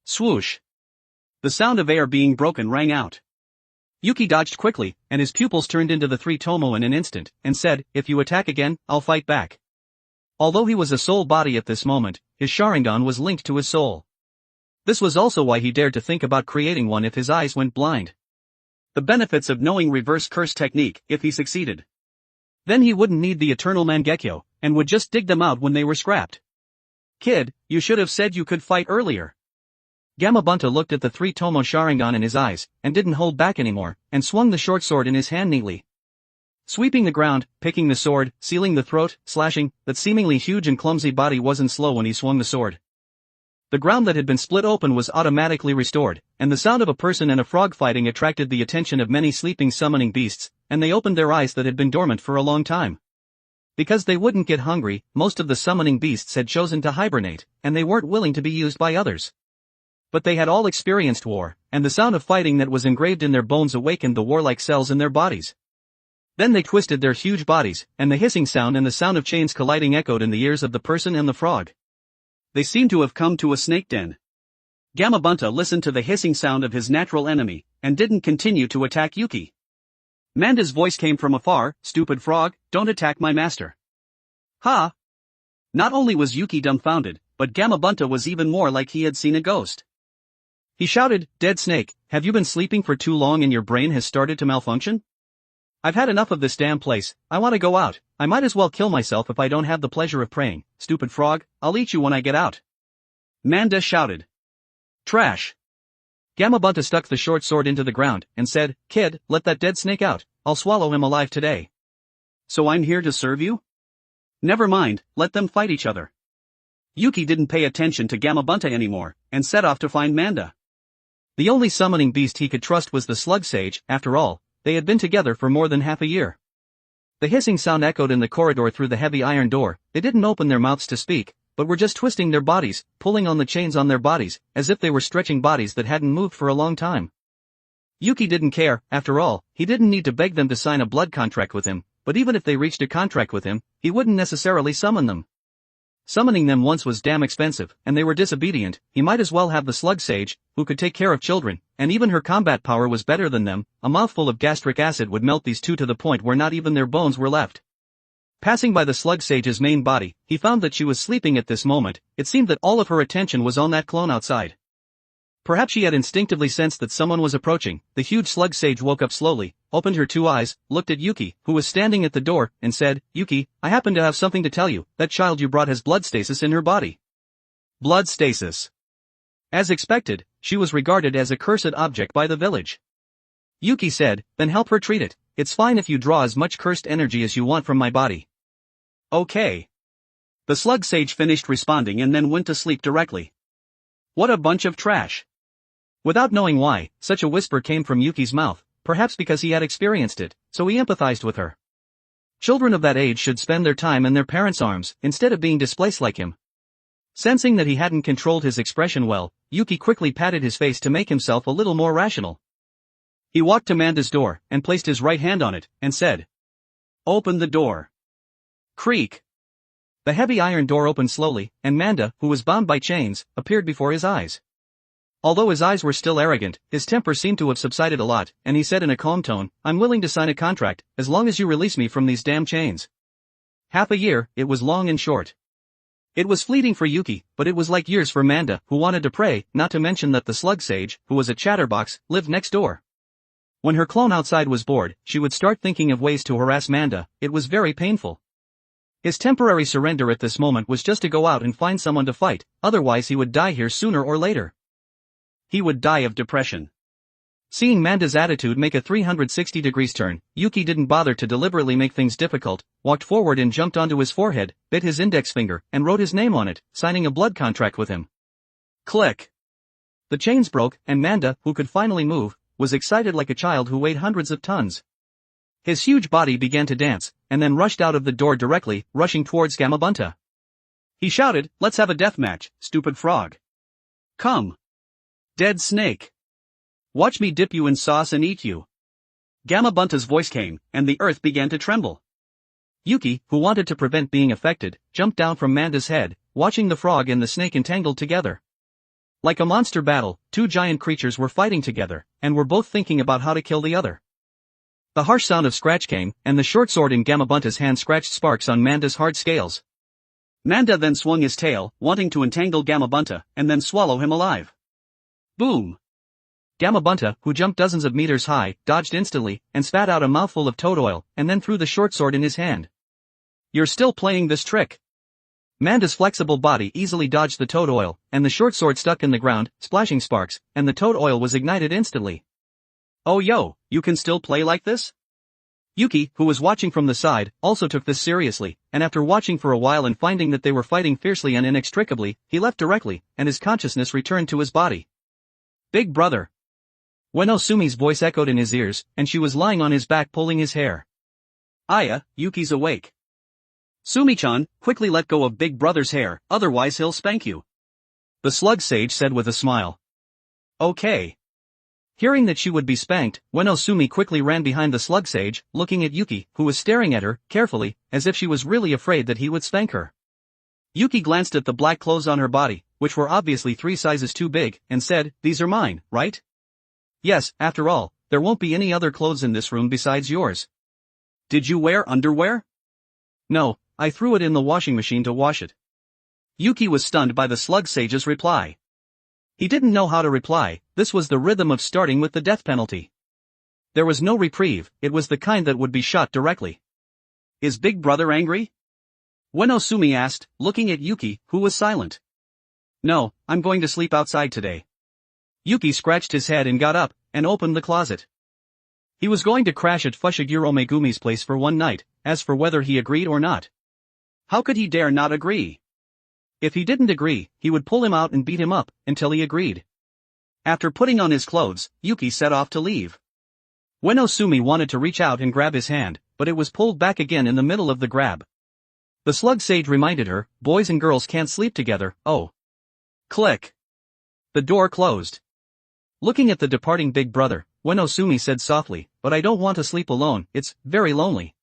Swoosh! The sound of air being broken rang out. Yuki dodged quickly, and his pupils turned into the 3 Tomo in an instant, and said, "If you attack again, I'll fight back." Although he was a soul body at this moment, his Sharingan was linked to his soul. This was also why he dared to think about creating one if his eyes went blind. The benefits of knowing reverse curse technique, if he succeeded. Then he wouldn't need the eternal Mangekyo, and would just dig them out when they were scrapped. "Kid, you should have said you could fight earlier." Gamabunta looked at the 3 Tomo Sharingan in his eyes, and didn't hold back anymore, and swung the short sword in his hand neatly. Sweeping the ground, picking the sword, sealing the throat, slashing, that seemingly huge and clumsy body wasn't slow when he swung the sword. The ground that had been split open was automatically restored, and the sound of a person and a frog fighting attracted the attention of many sleeping summoning beasts, and they opened their eyes that had been dormant for a long time. Because they wouldn't get hungry, most of the summoning beasts had chosen to hibernate, and they weren't willing to be used by others. But they had all experienced war, and the sound of fighting that was engraved in their bones awakened the warlike cells in their bodies. Then they twisted their huge bodies, and the hissing sound and the sound of chains colliding echoed in the ears of the person and the frog. They seemed to have come to a snake den. Gamabunta listened to the hissing sound of his natural enemy, and didn't continue to attack Yuki. Manda's voice came from afar, "Stupid frog, don't attack my master." Ha! Not only was Yuki dumbfounded, but Gamabunta was even more like he had seen a ghost. He shouted, "Dead snake, have you been sleeping for too long and your brain has started to malfunction? I've had enough of this damn place, I want to go out. I might as well kill myself if I don't have the pleasure of praying. Stupid frog, I'll eat you when I get out." Manda shouted. Trash. Gamabunta stuck the short sword into the ground, and said, "Kid, let that dead snake out, I'll swallow him alive today." "So I'm here to serve you?" "Never mind, let them fight each other." Yuki didn't pay attention to Gamabunta anymore, and set off to find Manda. The only summoning beast he could trust was the Slug Sage. After all, they had been together for more than half a year. The hissing sound echoed in the corridor through the heavy iron door. They didn't open their mouths to speak, but were just twisting their bodies, pulling on the chains on their bodies, as if they were stretching bodies that hadn't moved for a long time. Yuki didn't care, after all, he didn't need to beg them to sign a blood contract with him, but even if they reached a contract with him, he wouldn't necessarily summon them. Summoning them once was damn expensive, and they were disobedient. He might as well have the slug sage, who could take care of children, and even her combat power was better than them. A mouthful of gastric acid would melt these two to the point where not even their bones were left. Passing by the slug sage's main body, he found that she was sleeping at this moment. It seemed that all of her attention was on that clone outside. Perhaps she had instinctively sensed that someone was approaching. The huge slug sage woke up slowly, opened her two eyes, looked at Yuki, who was standing at the door, and said, "Yuki, I happen to have something to tell you. That child you brought has blood stasis in her body." Blood stasis. As expected, she was regarded as a cursed object by the village. Yuki said, "Then help her treat it. It's fine if you draw as much cursed energy as you want from my body." Okay. The slug sage finished responding and then went to sleep directly. What a bunch of trash. Without knowing why, such a whisper came from Yuki's mouth, perhaps because he had experienced it, so he empathized with her. Children of that age should spend their time in their parents' arms, instead of being displaced like him. Sensing that he hadn't controlled his expression well, Yuki quickly patted his face to make himself a little more rational. He walked to Manda's door, and placed his right hand on it, and said, "Open the door." Creak. The heavy iron door opened slowly, and Manda, who was bound by chains, appeared before his eyes. Although his eyes were still arrogant, his temper seemed to have subsided a lot, and he said in a calm tone, "I'm willing to sign a contract, as long as you release me from these damn chains." Half a year, it was long and short. It was fleeting for Yuki, but it was like years for Manda, who wanted to pray, not to mention that the slug sage, who was a chatterbox, lived next door. When her clone outside was bored, she would start thinking of ways to harass Manda. It was very painful. His temporary surrender at this moment was just to go out and find someone to fight, otherwise he would die here sooner or later. He would die of depression. Seeing Manda's attitude make a 360 degrees turn, Yuki didn't bother to deliberately make things difficult, walked forward and jumped onto his forehead, bit his index finger, and wrote his name on it, signing a blood contract with him. Click. The chains broke, and Manda, who could finally move, was excited like a child who weighed hundreds of tons. His huge body began to dance, and then rushed out of the door directly, rushing towards Gamabunta. He shouted, "Let's have a death match, stupid frog. Come. Dead snake. Watch me dip you in sauce and eat you." Gamabunta's voice came, and the earth began to tremble. Yuki, who wanted to prevent being affected, jumped down from Manda's head, watching the frog and the snake entangled together. Like a monster battle, two giant creatures were fighting together, and were both thinking about how to kill the other. The harsh sound of scratch came, and the short sword in Gamabunta's hand scratched sparks on Manda's hard scales. Manda then swung his tail, wanting to entangle Gamabunta, and then swallow him alive. Boom! Gamabunta, who jumped dozens of meters high, dodged instantly, and spat out a mouthful of toad oil, and then threw the short sword in his hand. "You're still playing this trick." Manda's flexible body easily dodged the toad oil, and the short sword stuck in the ground, splashing sparks, and the toad oil was ignited instantly. "Oh yo, you can still play like this?" Yuki, who was watching from the side, also took this seriously, and after watching for a while and finding that they were fighting fiercely and inextricably, he left directly, and his consciousness returned to his body. "Big brother." Ueno Sumi's voice echoed in his ears, and she was lying on his back pulling his hair. "Aya, Yuki's awake. Sumi-chan, quickly let go of Big Brother's hair, otherwise he'll spank you," the slug sage said with a smile. "Okay." Hearing that she would be spanked, Ueno Sumi quickly ran behind the slug sage, looking at Yuki, who was staring at her, carefully, as if she was really afraid that he would spank her. Yuki glanced at the black clothes on her body, which were obviously 3 sizes too big, and said, "These are mine, right? Yes, after all, there won't be any other clothes in this room besides yours." "Did you wear underwear?" "No, I threw it in the washing machine to wash it." Yuki was stunned by the slug sage's reply. He didn't know how to reply. This was the rhythm of starting with the death penalty. There was no reprieve, it was the kind that would be shot directly. "Is Big Brother angry?" Ueno Sumi asked, looking at Yuki, who was silent. "No, I'm going to sleep outside today." Yuki scratched his head and got up, and opened the closet. He was going to crash at Fushiguro Megumi's place for one night. As for whether he agreed or not, how could he dare not agree? If he didn't agree, he would pull him out and beat him up, until he agreed. After putting on his clothes, Yuki set off to leave. Ueno Sumi wanted to reach out and grab his hand, but it was pulled back again in the middle of the grab. The slug sage reminded her, boys and girls can't sleep together, oh. Click. The door closed. Looking at the departing big brother, Uenosumi said softly, but I don't want to sleep alone, it's very lonely.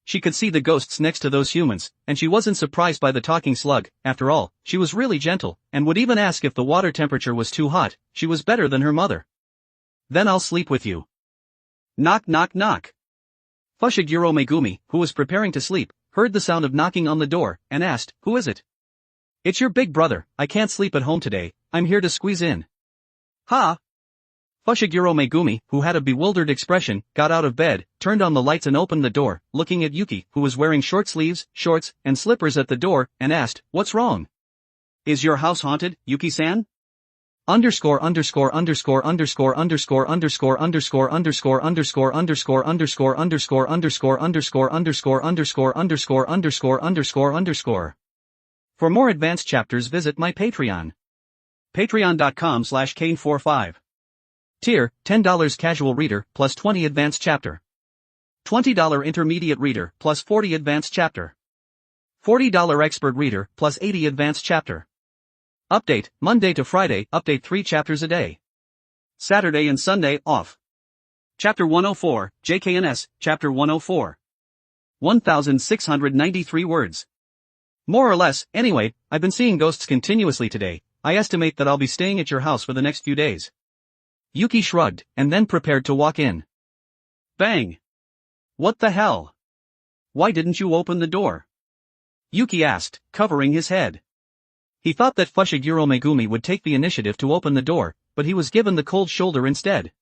She could see the ghosts next to those humans, and she wasn't surprised by the talking slug. After all, she was really gentle, and would even ask if the water temperature was too hot. She was better than her mother. Then I'll sleep with you. Knock knock knock. Fushiguro Megumi, who was preparing to sleep, heard the sound of knocking on the door, and asked, who is it? It's your big brother, I can't sleep at home today, I'm here to squeeze in. Ha! Fushiguro Megumi, who had a bewildered expression, got out of bed, turned on the lights and opened the door, looking at Yuki, who was wearing short sleeves, shorts, and slippers at the door, and asked, what's wrong? Is your house haunted, Yuki-san? Underscore underscore underscore underscore underscore underscore underscore underscore underscore underscore underscore underscore underscore underscore underscore underscore underscore underscore underscore underscore. For more advanced chapters visit my Patreon. Patreon.com/Kane45. Tier, $10 casual reader, plus 20 advanced chapter. $20 intermediate reader, plus 40 advanced chapter. $40 expert reader, plus 80 advanced chapter. Update, Monday to Friday, update 3 chapters a day. Saturday and Sunday, off. Chapter 104, JKNS, Chapter 104. 1,693 words. More or less, anyway, I've been seeing ghosts continuously today. I estimate that I'll be staying at your house for the next few days. Yuki shrugged, and then prepared to walk in. Bang! What the hell? Why didn't you open the door? Yuki asked, covering his head. He thought that Fushiguro Megumi would take the initiative to open the door, but he was given the cold shoulder instead.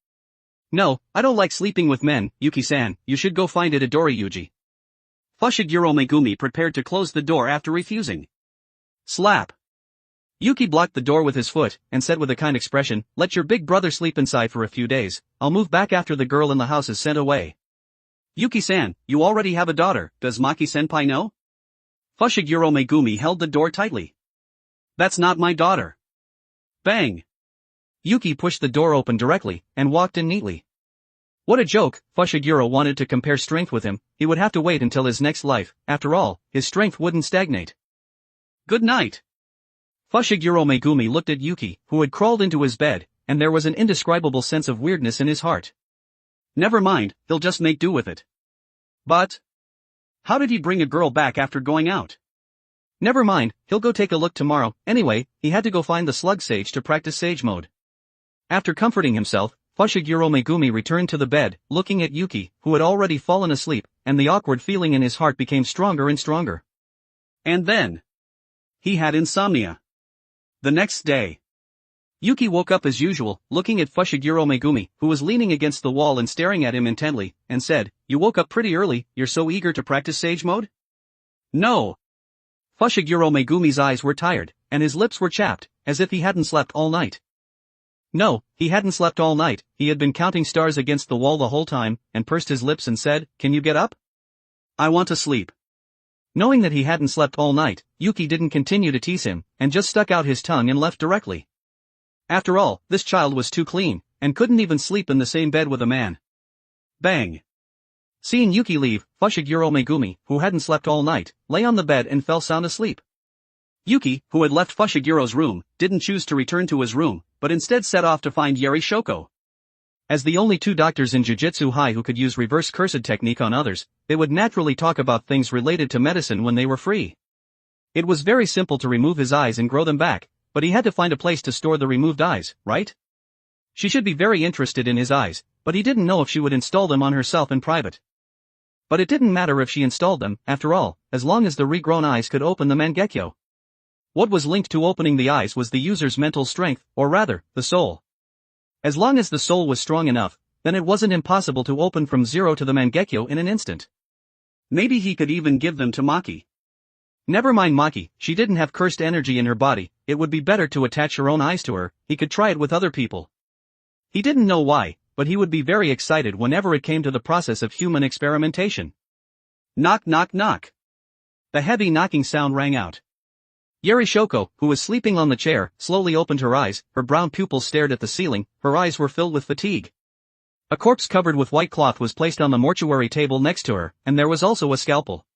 No, I don't like sleeping with men, Yuki-san, you should go find Itadori Yuji. Fushiguro Megumi prepared to close the door after refusing. Slap. Yuki blocked the door with his foot, and said with a kind expression, let your big brother sleep inside for a few days, I'll move back after the girl in the house is sent away. Yuki-san, you already have a daughter, does Maki-senpai know? Fushiguro Megumi held the door tightly. That's not my daughter. Bang. Yuki pushed the door open directly, and walked in neatly. What a joke, Fushiguro wanted to compare strength with him, he would have to wait until his next life, after all, his strength wouldn't stagnate. Good night. Fushiguro Megumi looked at Yuki, who had crawled into his bed, and there was an indescribable sense of weirdness in his heart. Never mind, he'll just make do with it. But how did he bring a girl back after going out? Never mind, he'll go take a look tomorrow. Anyway, he had to go find the slug sage to practice sage mode. After comforting himself, Fushiguro Megumi returned to the bed, looking at Yuki, who had already fallen asleep, and the awkward feeling in his heart became stronger and stronger. And then he had insomnia. The next day, Yuki woke up as usual, looking at Fushiguro Megumi, who was leaning against the wall and staring at him intently, and said, you woke up pretty early, you're so eager to practice sage mode? No. Fushiguro Megumi's eyes were tired, and his lips were chapped, as if he hadn't slept all night. No, he hadn't slept all night, he had been counting stars against the wall the whole time, and pursed his lips and said, can you get up? I want to sleep. Knowing that he hadn't slept all night, Yuki didn't continue to tease him, and just stuck out his tongue and left directly. After all, this child was too clean, and couldn't even sleep in the same bed with a man. Bang. Seeing Yuki leave, Fushiguro Megumi, who hadn't slept all night, lay on the bed and fell sound asleep. Yuki, who had left Fushiguro's room, didn't choose to return to his room, but instead set off to find Yeri Shoko. As the only 2 doctors in Jujutsu High who could use reverse cursed technique on others, they would naturally talk about things related to medicine when they were free. It was very simple to remove his eyes and grow them back, but he had to find a place to store the removed eyes, right? She should be very interested in his eyes, but he didn't know if she would install them on herself in private. But it didn't matter if she installed them, after all, as long as the regrown eyes could open the Mangekyo. What was linked to opening the eyes was the user's mental strength, or rather, the soul. As long as the soul was strong enough, then it wasn't impossible to open from 0 to the Mangekyo in an instant. Maybe he could even give them to Maki. Never mind Maki, she didn't have cursed energy in her body, it would be better to attach her own eyes to her, he could try it with other people. He didn't know why, but he would be very excited whenever it came to the process of human experimentation. Knock knock knock. The heavy knocking sound rang out. Yeri Shoko, who was sleeping on the chair, slowly opened her eyes, her brown pupils stared at the ceiling, her eyes were filled with fatigue. A corpse covered with white cloth was placed on the mortuary table next to her, and there was also a scalpel.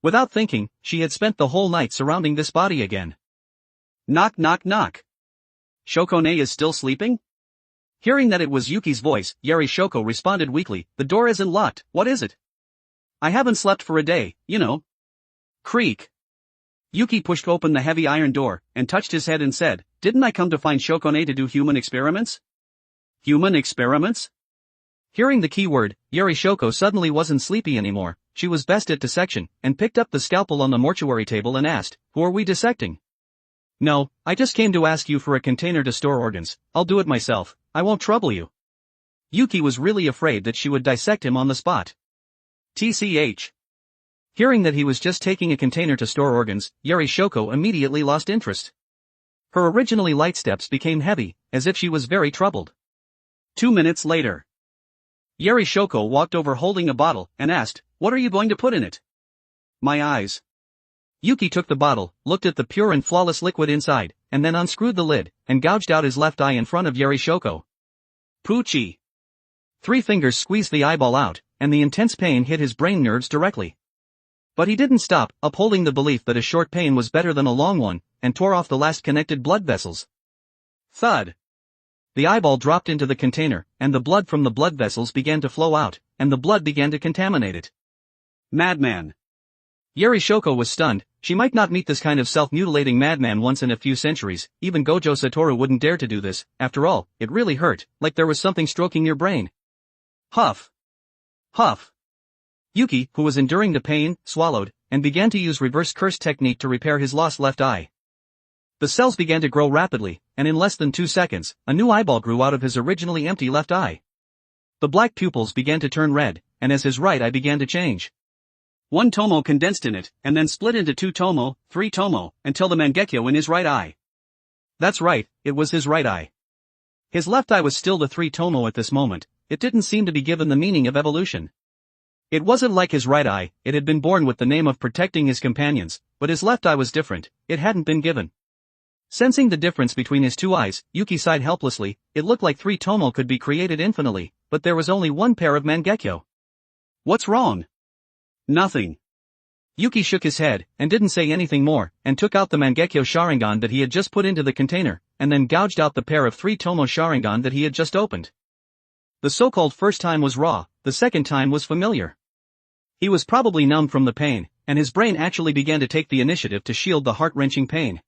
Without thinking, she had spent the whole night surrounding this body again. Knock knock knock. Shokone is still sleeping? Hearing that it was Yuki's voice, Yari Shoko responded weakly, the door isn't locked, what is it? I haven't slept for a day, you know. Creak. Yuki pushed open the heavy iron door, and touched his head and said, didn't I come to find Shokone to do human experiments? Human experiments? Hearing the key word, Yari Shoko suddenly wasn't sleepy anymore. She was best at dissection, and picked up the scalpel on the mortuary table and asked, who are we dissecting? No, I just came to ask you for a container to store organs. I'll do it myself, I won't trouble you. Yuki was really afraid that she would dissect him on the spot. TCH. Hearing that he was just taking a container to store organs, Yari Shoko immediately lost interest. Her originally light steps became heavy, as if she was very troubled. 2 minutes later. Yari Shoko walked over holding a bottle, and asked, what are you going to put in it? My eyes. Yuki took the bottle, looked at the pure and flawless liquid inside, and then unscrewed the lid, and gouged out his left eye in front of Yari Shoko. Poochie. 3 fingers squeezed the eyeball out, and the intense pain hit his brain nerves directly. But he didn't stop, upholding the belief that a short pain was better than a long one, and tore off the last connected blood vessels. Thud. The eyeball dropped into the container, and the blood from the blood vessels began to flow out, and the blood began to contaminate it. Madman. Yari Shoko was stunned. She might not meet this kind of self-mutilating madman once in a few centuries. Even Gojo Satoru wouldn't dare to do this. After all, it really hurt, like there was something stroking your brain. Huff. Huff. Yuki, who was enduring the pain, swallowed, and began to use reverse curse technique to repair his lost left eye. The cells began to grow rapidly, and in less than 2 seconds, a new eyeball grew out of his originally empty left eye. The black pupils began to turn red, and as his right eye began to change. 1 tomo condensed in it, and then split into 2 tomo, 3 tomo, until the mangekyo in his right eye. That's right, it was his right eye. His left eye was still the 3 tomo at this moment. It didn't seem to be given the meaning of evolution. It wasn't like his right eye, it had been born with the name of protecting his companions, but his left eye was different, it hadn't been given. Sensing the difference between his 2 eyes, Yuki sighed helplessly. It looked like 3 tomo could be created infinitely, but there was only 1 pair of mangekyo. What's wrong? Nothing. Yuki shook his head, and didn't say anything more, and took out the Mangekyo Sharingan that he had just put into the container, and then gouged out the pair of 3 tomo Sharingan that he had just opened. The so-called first time was raw, the second time was familiar. He was probably numb from the pain, and his brain actually began to take the initiative to shield the heart-wrenching pain.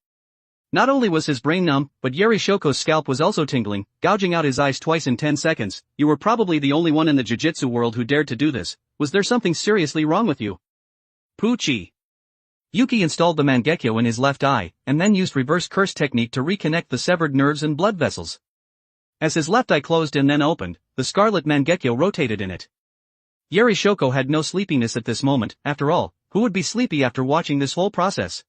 Not only was his brain numb, but Yari Shoko's scalp was also tingling, gouging out his eyes twice in 10 seconds. You were probably the only one in the jiu-jitsu world who dared to do this. Was there something seriously wrong with you? Poochie. Yuki installed the Mangekyo in his left eye, and then used reverse curse technique to reconnect the severed nerves and blood vessels. As his left eye closed and then opened, the scarlet Mangekyo rotated in it. Yari Shoko had no sleepiness at this moment. After all, who would be sleepy after watching this whole process?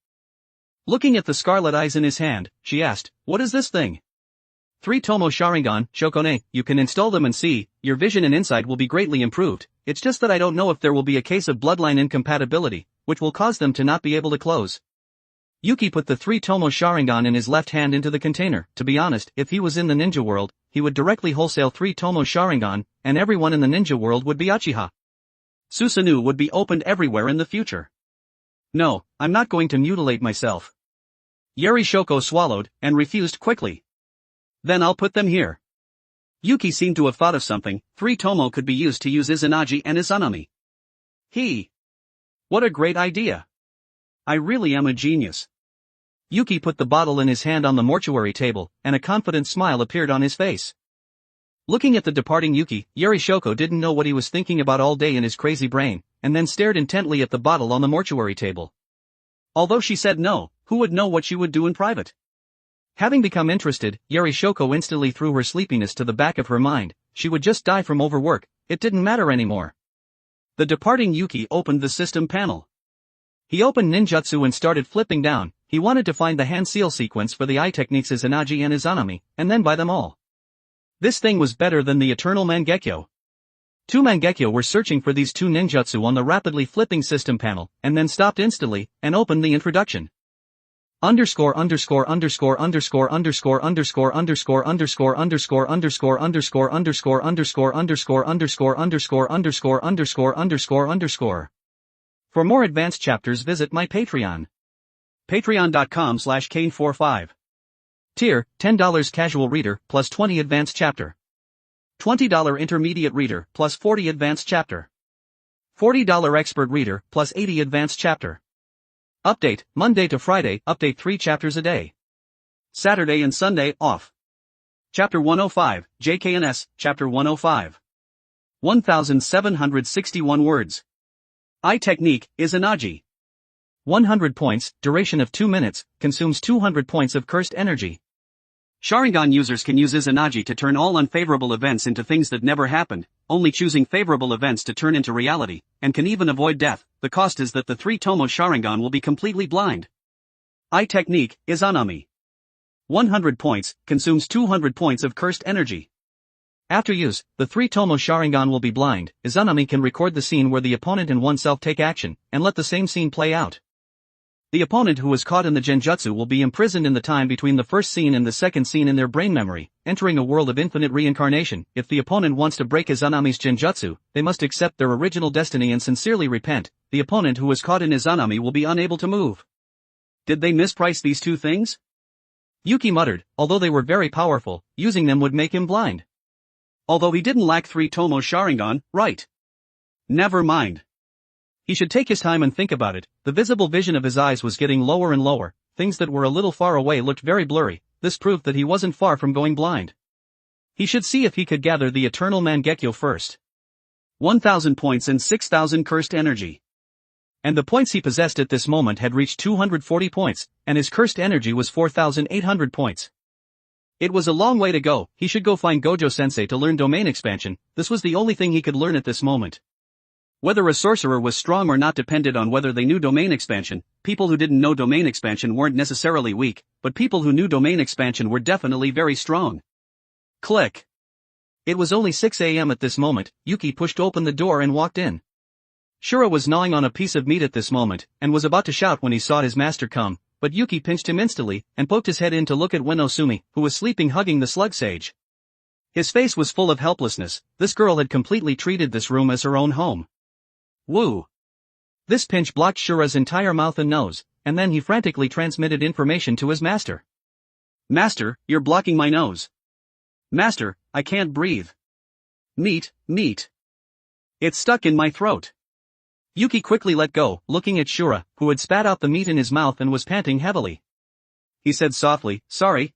Looking at the scarlet eyes in his hand, she asked, what is this thing? 3 tomo Sharingan, Shokone, you can install them and see, your vision and insight will be greatly improved. It's just that I don't know if there will be a case of bloodline incompatibility, which will cause them to not be able to close. Yuki put the 3 tomo Sharingan in his left hand into the container. To be honest, if he was in the ninja world, he would directly wholesale 3 tomo Sharingan, and everyone in the ninja world would be Uchiha. Susanoo would be opened everywhere in the future. No, I'm not going to mutilate myself. Yari Shoko swallowed, and refused quickly. Then I'll put them here. Yuki seemed to have thought of something. 3 tomo could be used to use Izanagi and Izanami. What a great idea. I really am a genius. Yuki put the bottle in his hand on the mortuary table, and a confident smile appeared on his face. Looking at the departing Yuki, Yari Shoko didn't know what he was thinking about all day in his crazy brain, and then stared intently at the bottle on the mortuary table. Although she said no, who would know what she would do in private? Having become interested, Yari Shoko instantly threw her sleepiness to the back of her mind. She would just die from overwork, it didn't matter anymore. The departing Yuki opened the system panel. He opened ninjutsu and started flipping down. He wanted to find the hand seal sequence for the eye techniques Izanagi and Izanami, and then buy them all. This thing was better than the eternal Mangekyo. 2 Mangekyo were searching for these 2 ninjutsu on the rapidly flipping system panel, and then stopped instantly, and opened the introduction. Underscore underscore underscore underscore underscore underscore underscore underscore underscore underscore underscore underscore underscore underscore underscore underscore underscore underscore underscore underscore. For more advanced chapters visit my Patreon. Patreon.com/Kane45. Tier, $10 casual reader, plus 20 advanced chapter. $20 intermediate reader, plus 40 advanced chapter. $40 expert reader, plus 80 advanced chapter. Update, Monday to Friday, update 3 chapters a day. Saturday and Sunday, off. Chapter 105, JKNS, Chapter 105. 1,761 words. Eye technique, Izanagi. 100 points, duration of 2 minutes, consumes 200 points of cursed energy. Sharingan users can use Izanagi to turn all unfavorable events into things that never happened, only choosing favorable events to turn into reality, and can even avoid death. The cost is that the 3 Tomo Sharingan will be completely blind. Eye technique, Izanami. 100 points, consumes 200 points of cursed energy. After use, the 3 Tomo Sharingan will be blind. Izanami can record the scene where the opponent and oneself take action, and let the same scene play out. The opponent who was caught in the genjutsu will be imprisoned in the time between the first scene and the second scene in their brain memory, entering a world of infinite reincarnation. If the opponent wants to break Izanami's genjutsu, they must accept their original destiny and sincerely repent. The opponent who was caught in Izanami will be unable to move. Did they misprice these 2 things? Yuki muttered, although they were very powerful, using them would make him blind. Although he didn't lack 3 Tomo Sharingan, right? Never mind. He should take his time and think about it. The visible vision of his eyes was getting lower and lower, things that were a little far away looked very blurry. This proved that he wasn't far from going blind. He should see if he could gather the eternal Mangekyo first. 1,000 points and 6,000 cursed energy. And the points he possessed at this moment had reached 240 points, and his cursed energy was 4,800 points. It was a long way to go. He should go find Gojo-sensei to learn domain expansion. This was the only thing he could learn at this moment. Whether a sorcerer was strong or not depended on whether they knew domain expansion. People who didn't know domain expansion weren't necessarily weak, but people who knew domain expansion were definitely very strong. Click. It was only 6 a.m. at this moment. Yuki pushed open the door and walked in. Shura was gnawing on a piece of meat at this moment, and was about to shout when he saw his master come, but Yuki pinched him instantly, and poked his head in to look at Uenosumi, who was sleeping hugging the slug sage. His face was full of helplessness. This girl had completely treated this room as her own home. Woo! This pinch blocked Shura's entire mouth and nose, and then he frantically transmitted information to his master. Master, you're blocking my nose. Master, I can't breathe. Meat. It's stuck in my throat. Yuki quickly let go, looking at Shura, who had spat out the meat in his mouth and was panting heavily. He said softly, sorry.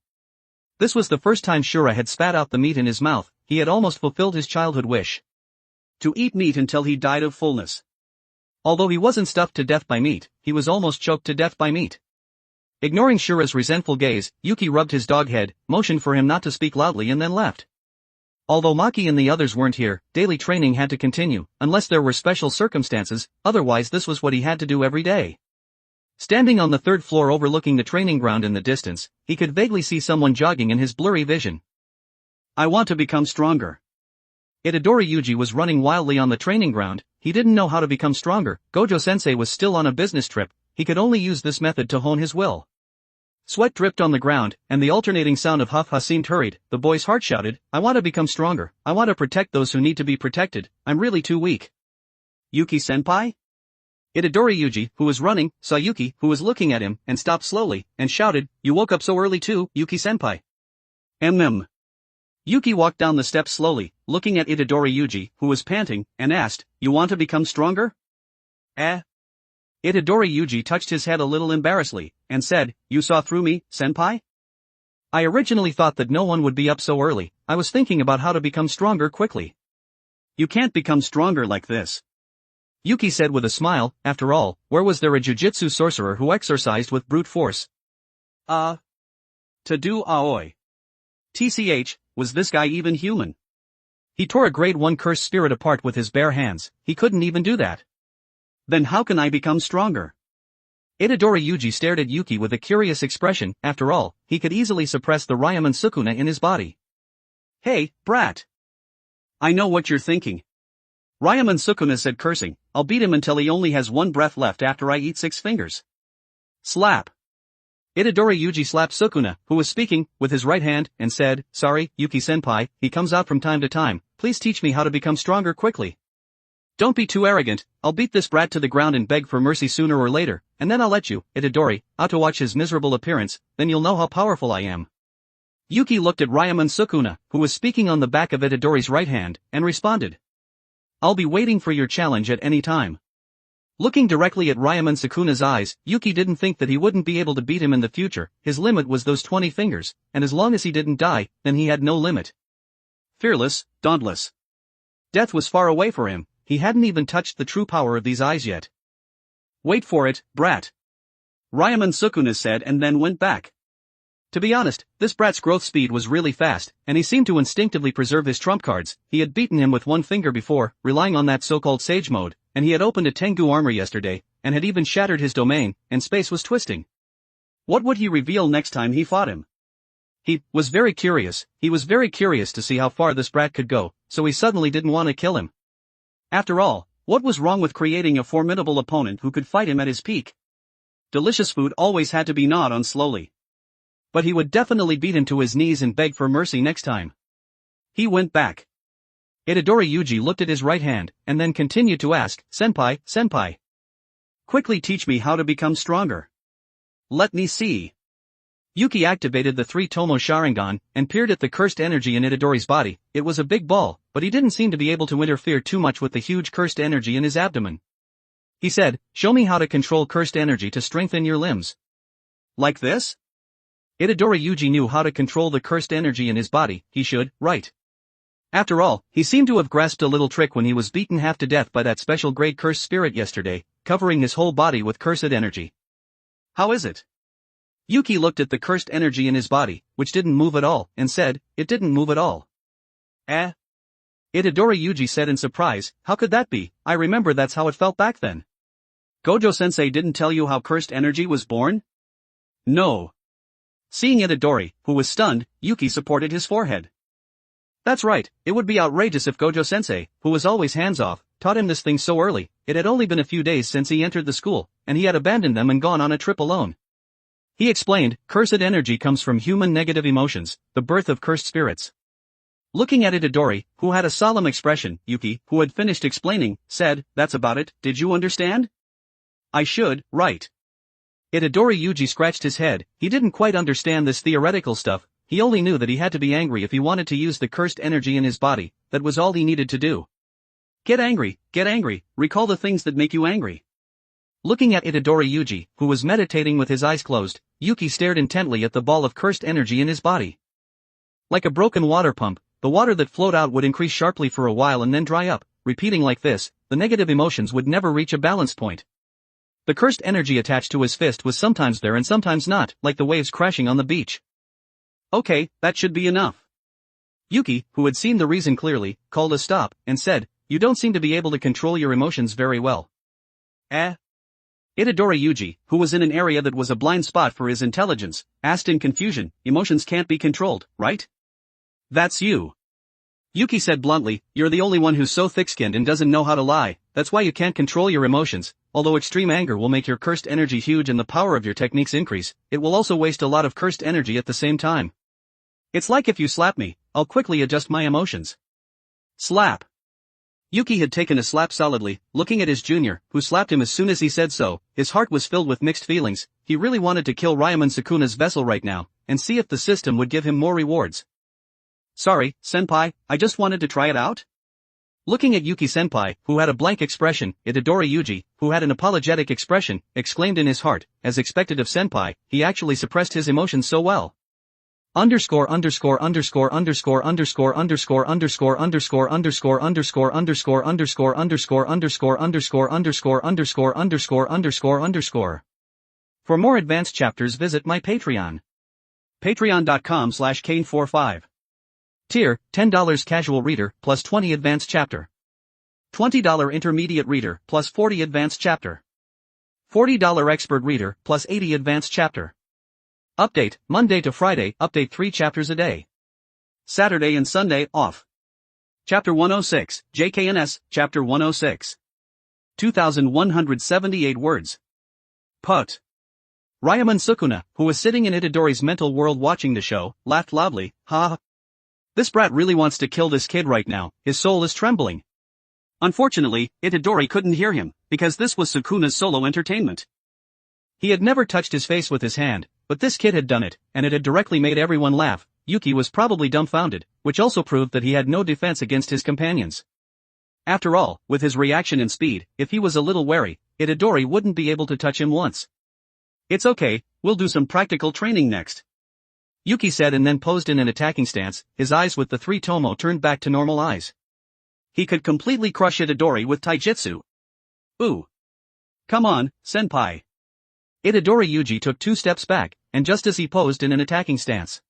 This was the first time Shura had spat out the meat in his mouth. He had almost fulfilled his childhood wish. To eat meat until he died of fullness. Although he wasn't stuffed to death by meat, he was almost choked to death by meat. Ignoring Shura's resentful gaze, Yuki rubbed his dog head, motioned for him not to speak loudly and then left. Although Maki and the others weren't here, daily training had to continue, unless there were special circumstances, otherwise this was what he had to do every day. Standing on the 3rd floor overlooking the training ground in the distance, he could vaguely see someone jogging in his blurry vision. I want to become stronger. Itadori Yuji was running wildly on the training ground. He didn't know how to become stronger. Gojo-sensei was still on a business trip. He could only use this method to hone his will. Sweat dripped on the ground, and the alternating sound of huff-ha seemed hurried. The boy's heart shouted, I want to become stronger. I want to protect those who need to be protected. I'm really too weak. Yuki-senpai? Itadori Yuji, who was running, saw Yuki, who was looking at him, and stopped slowly, and shouted, you woke up so early too, Yuki-senpai. Yuki walked down the steps slowly, looking at Itadori Yuji, who was panting, and asked, you want to become stronger? Itadori Yuji touched his head a little embarrassedly, and said, you saw through me, senpai? I originally thought that no one would be up so early. I was thinking about how to become stronger quickly. You can't become stronger like this. Yuki said with a smile. After all, where was there a jujutsu sorcerer who exercised with brute force? To do aoi. TCH, was this guy even human? He tore a grade 1 cursed spirit apart with his bare hands. He couldn't even do that. Then how can I become stronger? Itadori Yuji stared at Yuki with a curious expression. After all, he could easily suppress the Ryaman Sukuna in his body. Hey, brat! I know what you're thinking. Ryaman Sukuna said, cursing, I'll beat him until he only has 1 breath left after I eat 6 fingers. Slap! Itadori Yuji slapped Sukuna, who was speaking, with his right hand, and said, sorry, Yuki-senpai, he comes out from time to time, please teach me how to become stronger quickly. Don't be too arrogant, I'll beat this brat to the ground and beg for mercy sooner or later, and then I'll let you, Itadori, out to watch his miserable appearance, then you'll know how powerful I am. Yuki looked at Ryomen Sukuna, who was speaking on the back of Itadori's right hand, and responded. I'll be waiting for your challenge at any time. Looking directly at Ryomen Sukuna's eyes, Yuki didn't think that he wouldn't be able to beat him in the future. His limit was those 20 fingers, and as long as he didn't die, then he had no limit. Fearless, dauntless. Death was far away for him, he hadn't even touched the true power of these eyes yet. Wait for it, brat. Ryomen Sukuna said and then went back. To be honest, this brat's growth speed was really fast, and he seemed to instinctively preserve his trump cards. He had beaten him with one finger before, relying on that so-called sage mode, and he had opened a Tengu armor yesterday, and had even shattered his domain, and space was twisting. What would he reveal next time he fought him? He was very curious to see how far this brat could go, so he suddenly didn't want to kill him. After all, what was wrong with creating a formidable opponent who could fight him at his peak? Delicious food always had to be gnawed on slowly. But he would definitely beat him to his knees and beg for mercy next time. He went back. Itadori Yuji looked at his right hand, and then continued to ask, Senpai, senpai. Quickly teach me how to become stronger. Let me see. Yuki activated the 3-Tomo Sharingan, and peered at the cursed energy in Itadori's body. It was a big ball, but he didn't seem to be able to interfere too much with the huge cursed energy in his abdomen. He said, show me how to control cursed energy to strengthen your limbs. Like this? Itadori Yuji knew how to control the cursed energy in his body, he should, right? After all, he seemed to have grasped a little trick when he was beaten half to death by that special grade cursed spirit yesterday, covering his whole body with cursed energy. How is it? Yuki looked at the cursed energy in his body, which didn't move at all, and said, it didn't move at all. Eh? Itadori Yuji said in surprise, how could that be? I remember that's how it felt back then. Gojo-sensei didn't tell you how cursed energy was born? No. Seeing Itadori, who was stunned, Yuki supported his forehead. That's right, it would be outrageous if Gojo-sensei, who was always hands-off, taught him this thing so early. It had only been a few days since he entered the school, and he had abandoned them and gone on a trip alone. He explained, cursed energy comes from human negative emotions, the birth of cursed spirits. Looking at Itadori, who had a solemn expression, Yuki, who had finished explaining, said, that's about it, did you understand? I should, right. Itadori Yuji scratched his head. He didn't quite understand this theoretical stuff. He only knew that he had to be angry if he wanted to use the cursed energy in his body. That was all he needed to do. Get angry, recall the things that make you angry. Looking at Itadori Yuji, who was meditating with his eyes closed, Yuki stared intently at the ball of cursed energy in his body. Like a broken water pump, the water that flowed out would increase sharply for a while and then dry up. Repeating like this, the negative emotions would never reach a balance point. The cursed energy attached to his fist was sometimes there and sometimes not, like the waves crashing on the beach. Okay, that should be enough. Yuki, who had seen the reason clearly, called a stop, and said, you don't seem to be able to control your emotions very well. Eh? Itadori Yuji, who was in an area that was a blind spot for his intelligence, asked in confusion, emotions can't be controlled, right? That's you. Yuki said bluntly, you're the only one who's so thick-skinned and doesn't know how to lie, that's why you can't control your emotions. Although extreme anger will make your cursed energy huge and the power of your techniques increase, it will also waste a lot of cursed energy at the same time. It's like if you slap me, I'll quickly adjust my emotions. Slap. Yuki had taken a slap solidly, looking at his junior, who slapped him as soon as he said so. His heart was filled with mixed feelings. He really wanted to kill Ryomen Sukuna's vessel right now, and see if the system would give him more rewards. Sorry, senpai, I just wanted to try it out? Looking at Yuki-senpai, who had a blank expression, Itadori Yuji, who had an apologetic expression, exclaimed in his heart, as expected of senpai, he actually suppressed his emotions so well. Underscore underscore underscore underscore underscore underscore underscore underscore underscore underscore underscore underscore underscore underscore underscore underscore underscore underscore underscore underscore. For more advanced chapters visit my Patreon. Patreon.com/Kane45. Tier, $10 casual reader, plus 20 advanced chapter. $20 intermediate reader, plus 40 advanced chapter. $40 expert reader, plus 80 advanced chapter. Update, Monday to Friday, update 3 chapters a day. Saturday and Sunday, off. Chapter 106, JKNS, Chapter 106. 2,178 words. Put. Ryomen Sukuna, who was sitting in Itadori's mental world watching the show, laughed loudly, ha ha. This brat really wants to kill this kid right now, his soul is trembling. Unfortunately, Itadori couldn't hear him, because this was Sukuna's solo entertainment. He had never touched his face with his hand, but this kid had done it, and it had directly made everyone laugh. Yuki was probably dumbfounded, which also proved that he had no defense against his companions. After all, with his reaction and speed, if he was a little wary, Itadori wouldn't be able to touch him once. It's okay, we'll do some practical training next, Yuki said, and then posed in an attacking stance, his eyes with the three tomo turned back to normal eyes. He could completely crush Itadori with taijutsu. Ooh. Come on, senpai. Itadori Yuji took 2 steps back, and just as he posed in an attacking stance,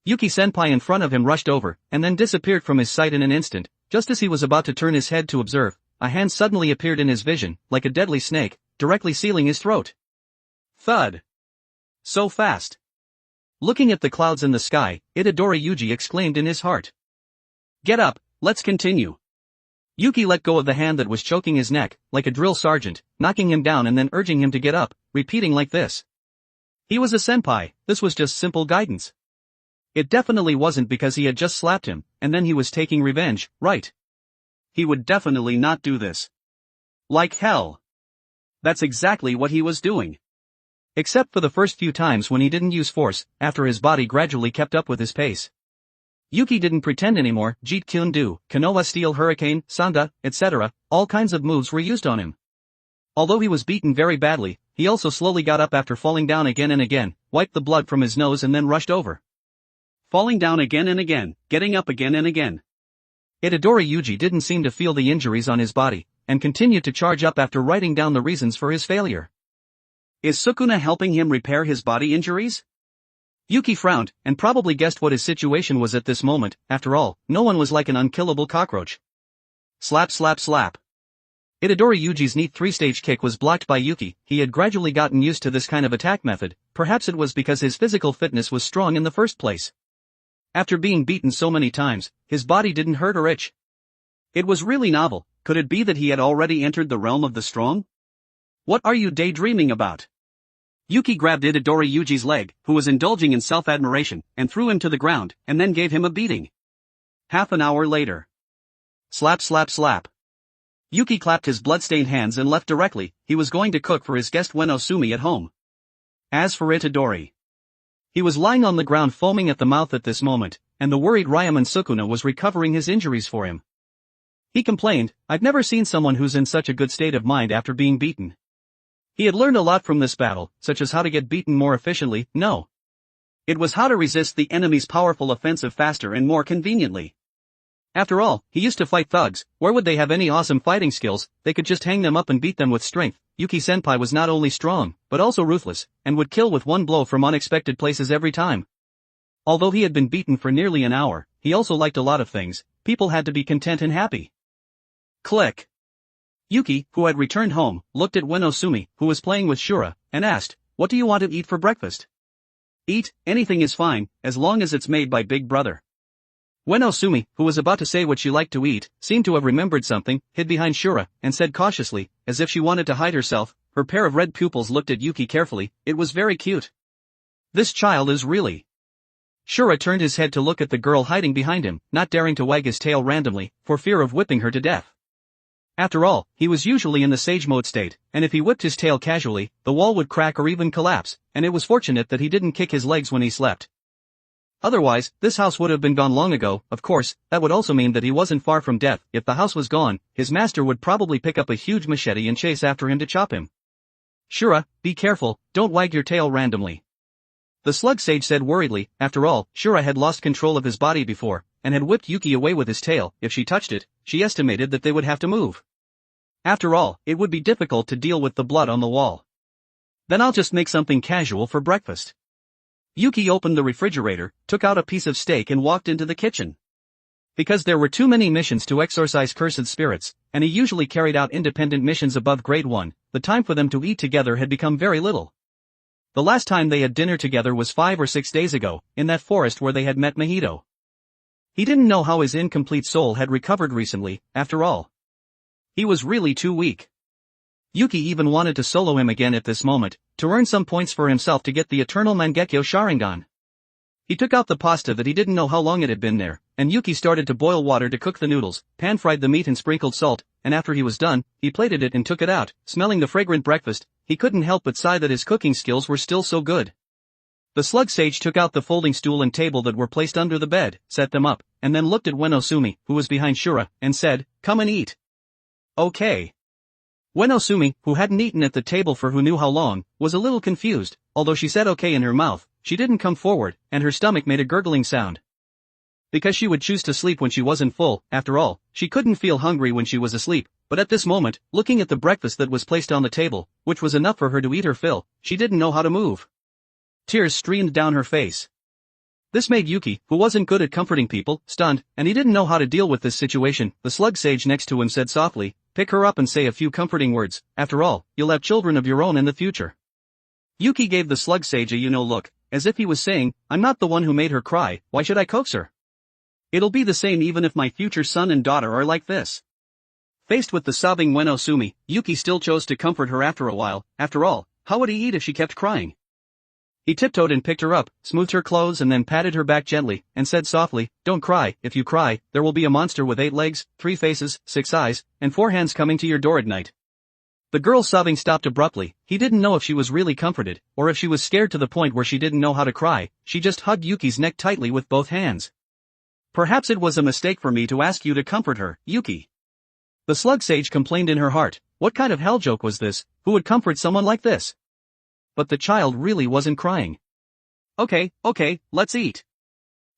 Yuki-senpai in front of him rushed over, and then disappeared from his sight in an instant. Just as he was about to turn his head to observe, a hand suddenly appeared in his vision, like a deadly snake, directly sealing his throat. Thud. So fast. Looking at the clouds in the sky, Itadori Yuji exclaimed in his heart. Get up, let's continue. Yuki let go of the hand that was choking his neck, like a drill sergeant, knocking him down and then urging him to get up, repeating like this. He was a senpai, this was just simple guidance. It definitely wasn't because he had just slapped him, and then he was taking revenge, right? He would definitely not do this. Like hell. That's exactly what he was doing. Except for the first few times when he didn't use force, after his body gradually kept up with his pace. Yuki didn't pretend anymore. Jeet Kune Do, Konoha Steel Hurricane, Sanda, etc., all kinds of moves were used on him. Although he was beaten very badly, he also slowly got up after falling down again and again, wiped the blood from his nose and then rushed over. Falling down again and again, getting up again and again. Itadori Yuji didn't seem to feel the injuries on his body, and continued to charge up after writing down the reasons for his failure. Is Sukuna helping him repair his body injuries? Yuki frowned, and probably guessed what his situation was at this moment. After all, no one was like an unkillable cockroach. Slap slap slap. Itadori Yuji's neat 3-stage kick was blocked by Yuki. He had gradually gotten used to this kind of attack method, perhaps it was because his physical fitness was strong in the first place. After being beaten so many times, his body didn't hurt or itch. It was really novel. Could it be that he had already entered the realm of the strong? What are you daydreaming about? Yuki grabbed Itadori Yuji's leg, who was indulging in self-admiration, and threw him to the ground, and then gave him a beating. Half an hour later. Slap slap slap. Yuki clapped his blood-stained hands and left directly. He was going to cook for his guest Ueno Sumi at home. As for Itadori, he was lying on the ground foaming at the mouth at this moment, and the worried Ryaman Sukuna was recovering his injuries for him. He complained, I've never seen someone who's in such a good state of mind after being beaten. He had learned a lot from this battle, such as how to get beaten more efficiently. No. It was how to resist the enemy's powerful offensive faster and more conveniently. After all, he used to fight thugs. Where would they have any awesome fighting skills? They could just hang them up and beat them with strength. Yuki-senpai was not only strong, but also ruthless, and would kill with one blow from unexpected places every time. Although he had been beaten for nearly an hour, he also liked a lot of things. People had to be content and happy. Click. Yuki, who had returned home, looked at Ueno Sumi, who was playing with Shura, and asked, what do you want to eat for breakfast? Eat, anything is fine, as long as it's made by Big Brother. Ueno Sumi, who was about to say what she liked to eat, seemed to have remembered something, hid behind Shura, and said cautiously, as if she wanted to hide herself. Her pair of red pupils looked at Yuki carefully. It was very cute. This child is really... Shura turned his head to look at the girl hiding behind him, not daring to wag his tail randomly, for fear of whipping her to death. After all, he was usually in the sage mode state, and if he whipped his tail casually, the wall would crack or even collapse, and it was fortunate that he didn't kick his legs when he slept. Otherwise, this house would have been gone long ago. Of course, that would also mean that he wasn't far from death. If the house was gone, his master would probably pick up a huge machete and chase after him to chop him. Shura, be careful, don't wag your tail randomly. The slug sage said worriedly. After all, Shura had lost control of his body before, and had whipped Yuki away with his tail. If she touched it, she estimated that they would have to move. After all, it would be difficult to deal with the blood on the wall. Then I'll just make something casual for breakfast. Yuki opened the refrigerator, took out a piece of steak and walked into the kitchen. Because there were too many missions to exorcise cursed spirits, and he usually carried out independent missions above grade 1, the time for them to eat together had become very little. The last time they had dinner together was 5 or 6 days ago, in that forest where they had met Mahito. He didn't know how his incomplete soul had recovered recently. After all, he was really too weak. Yuki even wanted to solo him again at this moment, to earn some points for himself to get the eternal Mangekyo Sharingan. He took out the pasta that he didn't know how long it had been there, and Yuki started to boil water to cook the noodles, pan-fried the meat and sprinkled salt, and after he was done, he plated it and took it out. Smelling the fragrant breakfast, he couldn't help but sigh that his cooking skills were still so good. The slug sage took out the folding stool and table that were placed under the bed, set them up, and then looked at Uenosumi, who was behind Shura, and said, "Come and eat." Okay. Uenosumi, who hadn't eaten at the table for who knew how long, was a little confused. Although she said okay in her mouth, she didn't come forward, and her stomach made a gurgling sound. Because she would choose to sleep when she wasn't full, after all, she couldn't feel hungry when she was asleep, but at this moment, looking at the breakfast that was placed on the table, which was enough for her to eat her fill, she didn't know how to move. Tears streamed down her face. This made Yuki, who wasn't good at comforting people, stunned, and he didn't know how to deal with this situation. The slug sage next to him said softly, "Pick her up and say a few comforting words, after all, you'll have children of your own in the future." Yuki gave the slug sage a look, as if he was saying, "I'm not the one who made her cry, why should I coax her? It'll be the same even if my future son and daughter are like this." Faced with the sobbing Uenosumi, Yuki still chose to comfort her after a while. After all, how would he eat if she kept crying? He tiptoed and picked her up, smoothed her clothes and then patted her back gently, and said softly, "Don't cry. If you cry, there will be a monster with 8 legs, 3 faces, 6 eyes, and 4 hands coming to your door at night." The girl's sobbing stopped abruptly. He didn't know if she was really comforted, or if she was scared to the point where she didn't know how to cry. She just hugged Yuki's neck tightly with both hands. "Perhaps it was a mistake for me to ask you to comfort her, Yuki." The slug sage complained in her heart. What kind of hell joke was this? Who would comfort someone like this? But the child really wasn't crying. Okay, let's eat."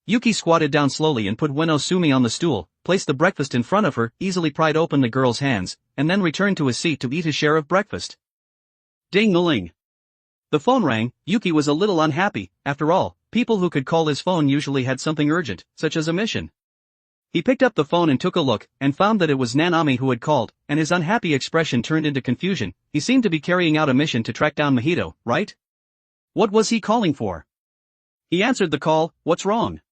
Yuki squatted down slowly and put Uenosumi on the stool, placed the breakfast in front of her, easily pried open the girl's hands, and then returned to his seat to eat his share of breakfast. Ding-a-ling. The phone rang. Yuki was a little unhappy. After all, people who could call his phone usually had something urgent, such as a mission. He picked up the phone and took a look, and found that it was Nanami who had called, and his unhappy expression turned into confusion. He seemed to be carrying out a mission to track down Mahito, right? What was he calling for? He answered the call. "What's wrong?"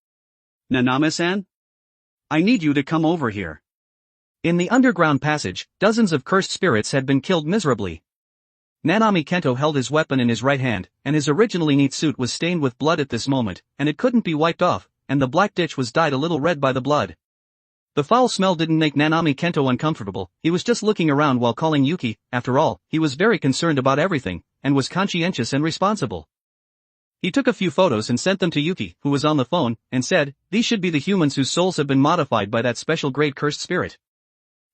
"Nanami-san? I need you to come over here." In the underground passage, dozens of cursed spirits had been killed miserably. Nanami Kento held his weapon in his right hand, and his originally neat suit was stained with blood at this moment, and it couldn't be wiped off, and the black ditch was dyed a little red by the blood. The foul smell didn't make Nanami Kento uncomfortable. He was just looking around while calling Yuki. After all, he was very concerned about everything, and was conscientious and responsible. He took a few photos and sent them to Yuki, who was on the phone, and said, "These should be the humans whose souls have been modified by that special grade cursed spirit."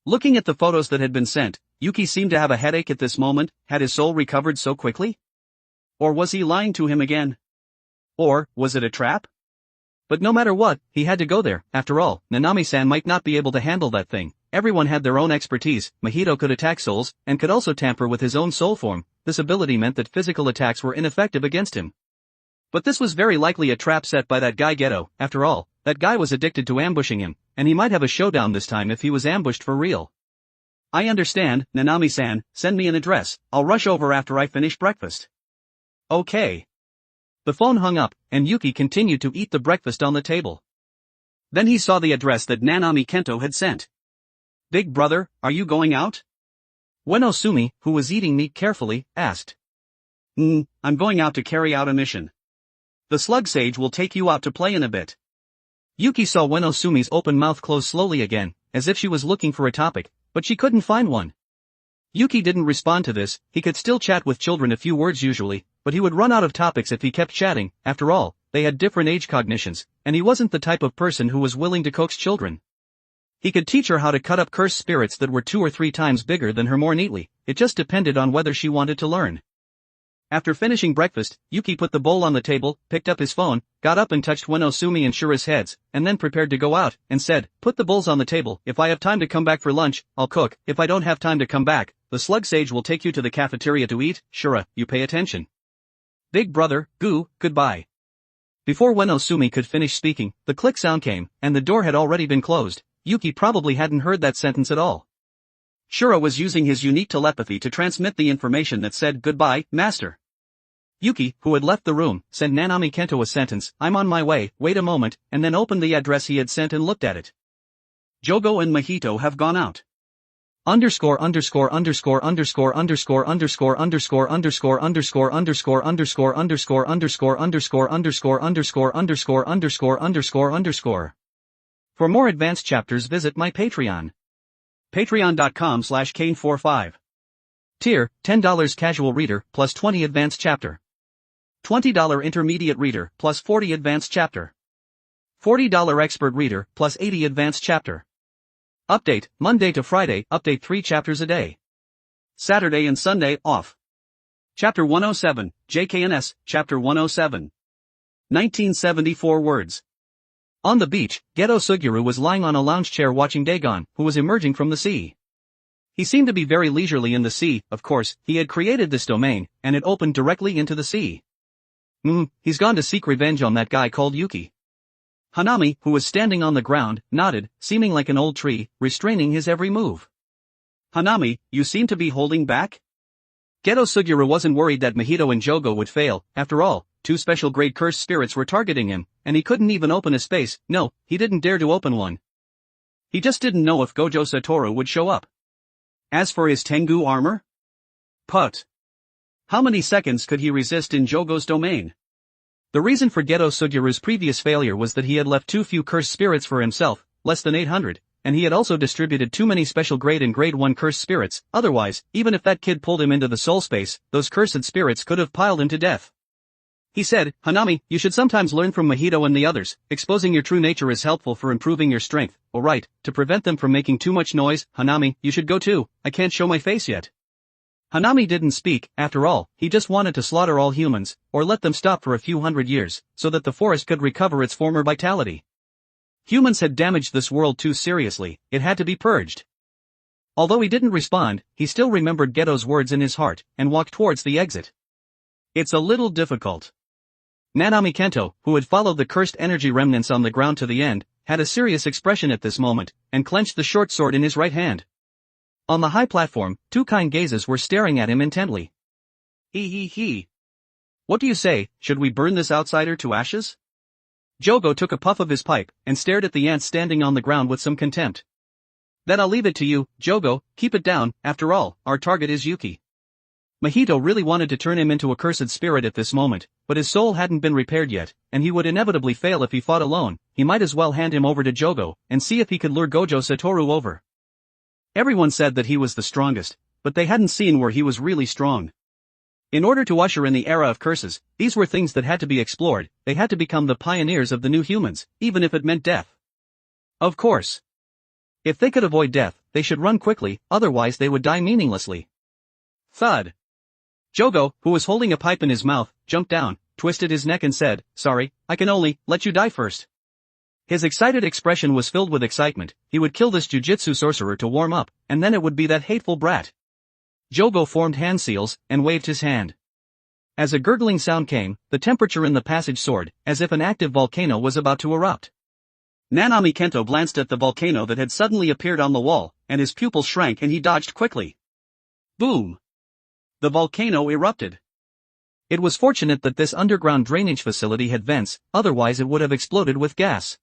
Looking at the photos that had been sent, Yuki seemed to have a headache at this moment. Had his soul recovered so quickly? Or was he lying to him again? Or was it a trap? But no matter what, he had to go there. After all, Nanami-san might not be able to handle that thing. Everyone had their own expertise. Mahito could attack souls, and could also tamper with his own soul form. This ability meant that physical attacks were ineffective against him. But this was very likely a trap set by that guy Geto. After all, that guy was addicted to ambushing him, and he might have a showdown this time if he was ambushed for real. "I understand, Nanami-san, send me an address. I'll rush over after I finish breakfast." Okay. The phone hung up, and Yuki continued to eat the breakfast on the table. Then he saw the address that Nanami Kento had sent. "Big brother, are you going out?" Uenosumi, who was eating meat carefully, asked. I'm going out to carry out a mission. The slug sage will take you out to play in a bit." Yuki saw Uenosumi's open mouth close slowly again, as if she was looking for a topic, but she couldn't find one. Yuki didn't respond to this. He could still chat with children a few words usually, but he would run out of topics if he kept chatting. After all, they had different age cognitions, and he wasn't the type of person who was willing to coax children. He could teach her how to cut up cursed spirits that were 2 or 3 times bigger than her more neatly. It just depended on whether she wanted to learn. After finishing breakfast, Yuki put the bowl on the table, picked up his phone, got up and touched Uenosumi and Shura's heads, and then prepared to go out, and said, "Put the bowls on the table. If I have time to come back for lunch, I'll cook. If I don't have time to come back, the slug sage will take you to the cafeteria to eat. Shura, you pay attention. Big brother, goodbye." Before Uenosumi could finish speaking, the click sound came, and the door had already been closed. Yuki probably hadn't heard that sentence at all. Shura was using his unique telepathy to transmit the information that said, "Goodbye, master." Yuki, who had left the room, sent Nanami Kento a sentence, "I'm on my way, wait a moment," and then opened the address he had sent and looked at it. "Jogo and Mahito have gone out. Underscore underscore underscore underscore underscore underscore underscore underscore underscore underscore underscore underscore underscore underscore underscore underscore underscore underscore underscore underscore. For more advanced chapters visit my Patreon. Patreon.com/Kane45. Tier, $10 casual reader plus 20 advanced chapter. $20 intermediate reader plus 40 advanced chapter. $40 expert reader plus 80 advanced chapter. Update, Monday to Friday, update 3 chapters a day. Saturday and Sunday, off. Chapter 107, JKNS, Chapter 107. 1974 words. On the beach, Geto Suguru was lying on a lounge chair watching Dagon, who was emerging from the sea. He seemed to be very leisurely in the sea. Of course, he had created this domain, and it opened directly into the sea. He's gone to seek revenge on that guy called Yuki. Hanami, who was standing on the ground, nodded, seeming like an old tree, restraining his every move. Hanami, you seem to be holding back? Geto Suguru wasn't worried that Mahito and Jogo would fail. After all, 2 special grade cursed spirits were targeting him, and he couldn't even open a space. No, he didn't dare to open one. He just didn't know if Gojo Satoru would show up. As for his Tengu armor? Put. How many seconds could he resist in Jogo's domain? The reason for Geto Suguru's previous failure was that he had left too few cursed spirits for himself, less than 800, and he had also distributed too many special grade and grade 1 cursed spirits. Otherwise, even if that kid pulled him into the soul space, those cursed spirits could have piled him to death. He said, Hanami, you should sometimes learn from Mahito and the others. Exposing your true nature is helpful for improving your strength. Alright, to prevent them from making too much noise, Hanami, you should go too. I can't show my face yet. Hanami didn't speak. After all, he just wanted to slaughter all humans, or let them stop for a few hundred years, so that the forest could recover its former vitality. Humans had damaged this world too seriously. It had to be purged. Although he didn't respond, he still remembered Geto's words in his heart, and walked towards the exit. It's a little difficult. Nanami Kento, who had followed the cursed energy remnants on the ground to the end, had a serious expression at this moment, and clenched the short sword in his right hand. On the high platform, 2 kind gazes were staring at him intently. He. What do you say, should we burn this outsider to ashes? Jogo took a puff of his pipe, and stared at the ants standing on the ground with some contempt. Then I'll leave it to you, Jogo, keep it down. After all, our target is Yuki. Mahito really wanted to turn him into a cursed spirit at this moment, but his soul hadn't been repaired yet, and he would inevitably fail if he fought alone. He might as well hand him over to Jogo, and see if he could lure Gojo Satoru over. Everyone said that he was the strongest, but they hadn't seen where he was really strong. In order to usher in the era of curses, these were things that had to be explored. They had to become the pioneers of the new humans, even if it meant death. Of course. If they could avoid death, they should run quickly, otherwise they would die meaninglessly. Thud. Jogo, who was holding a pipe in his mouth, jumped down, twisted his neck and said, Sorry, I can only let you die first. His excited expression was filled with excitement. He would kill this jujutsu sorcerer to warm up, and then it would be that hateful brat. Jogo formed hand seals, and waved his hand. As a gurgling sound came, the temperature in the passage soared, as if an active volcano was about to erupt. Nanami Kento glanced at the volcano that had suddenly appeared on the wall, and his pupils shrank and he dodged quickly. Boom! The volcano erupted. It was fortunate that this underground drainage facility had vents, otherwise it would have exploded with gas.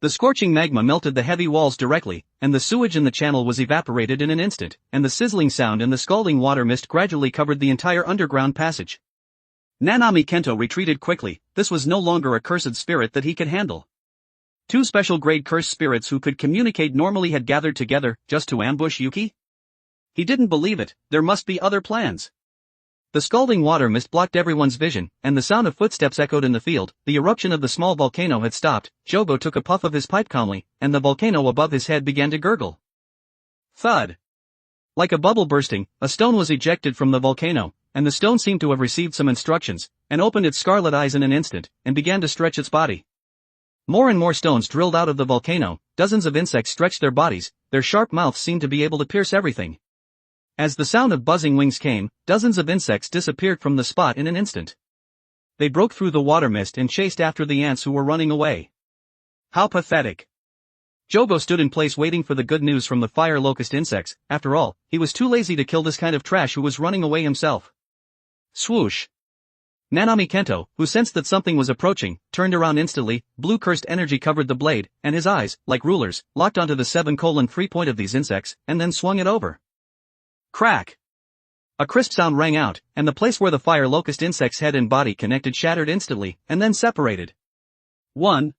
The scorching magma melted the heavy walls directly, and the sewage in the channel was evaporated in an instant, and the sizzling sound and the scalding water mist gradually covered the entire underground passage. Nanami Kento retreated quickly. This was no longer a cursed spirit that he could handle. 2 special grade cursed spirits who could communicate normally had gathered together, just to ambush Yuki? He didn't believe it. There must be other plans. The scalding water mist blocked everyone's vision, and the sound of footsteps echoed in the field. The eruption of the small volcano had stopped. Jogo took a puff of his pipe calmly, and the volcano above his head began to gurgle. Thud. Like a bubble bursting, a stone was ejected from the volcano, and the stone seemed to have received some instructions, and opened its scarlet eyes in an instant, and began to stretch its body. More and more stones drilled out of the volcano. Dozens of insects stretched their bodies. Their sharp mouths seemed to be able to pierce everything. As the sound of buzzing wings came, dozens of insects disappeared from the spot in an instant. They broke through the water mist and chased after the ants who were running away. How pathetic. Jogo stood in place waiting for the good news from the fire locust insects. After all, he was too lazy to kill this kind of trash who was running away himself. Swoosh. Nanami Kento, who sensed that something was approaching, turned around instantly. Blue cursed energy covered the blade, and his eyes, like rulers, locked onto the 7:3 point of these insects, and then swung it over. Crack! A crisp sound rang out, and the place where the fire locust insect's head and body connected shattered instantly, and then separated. 1,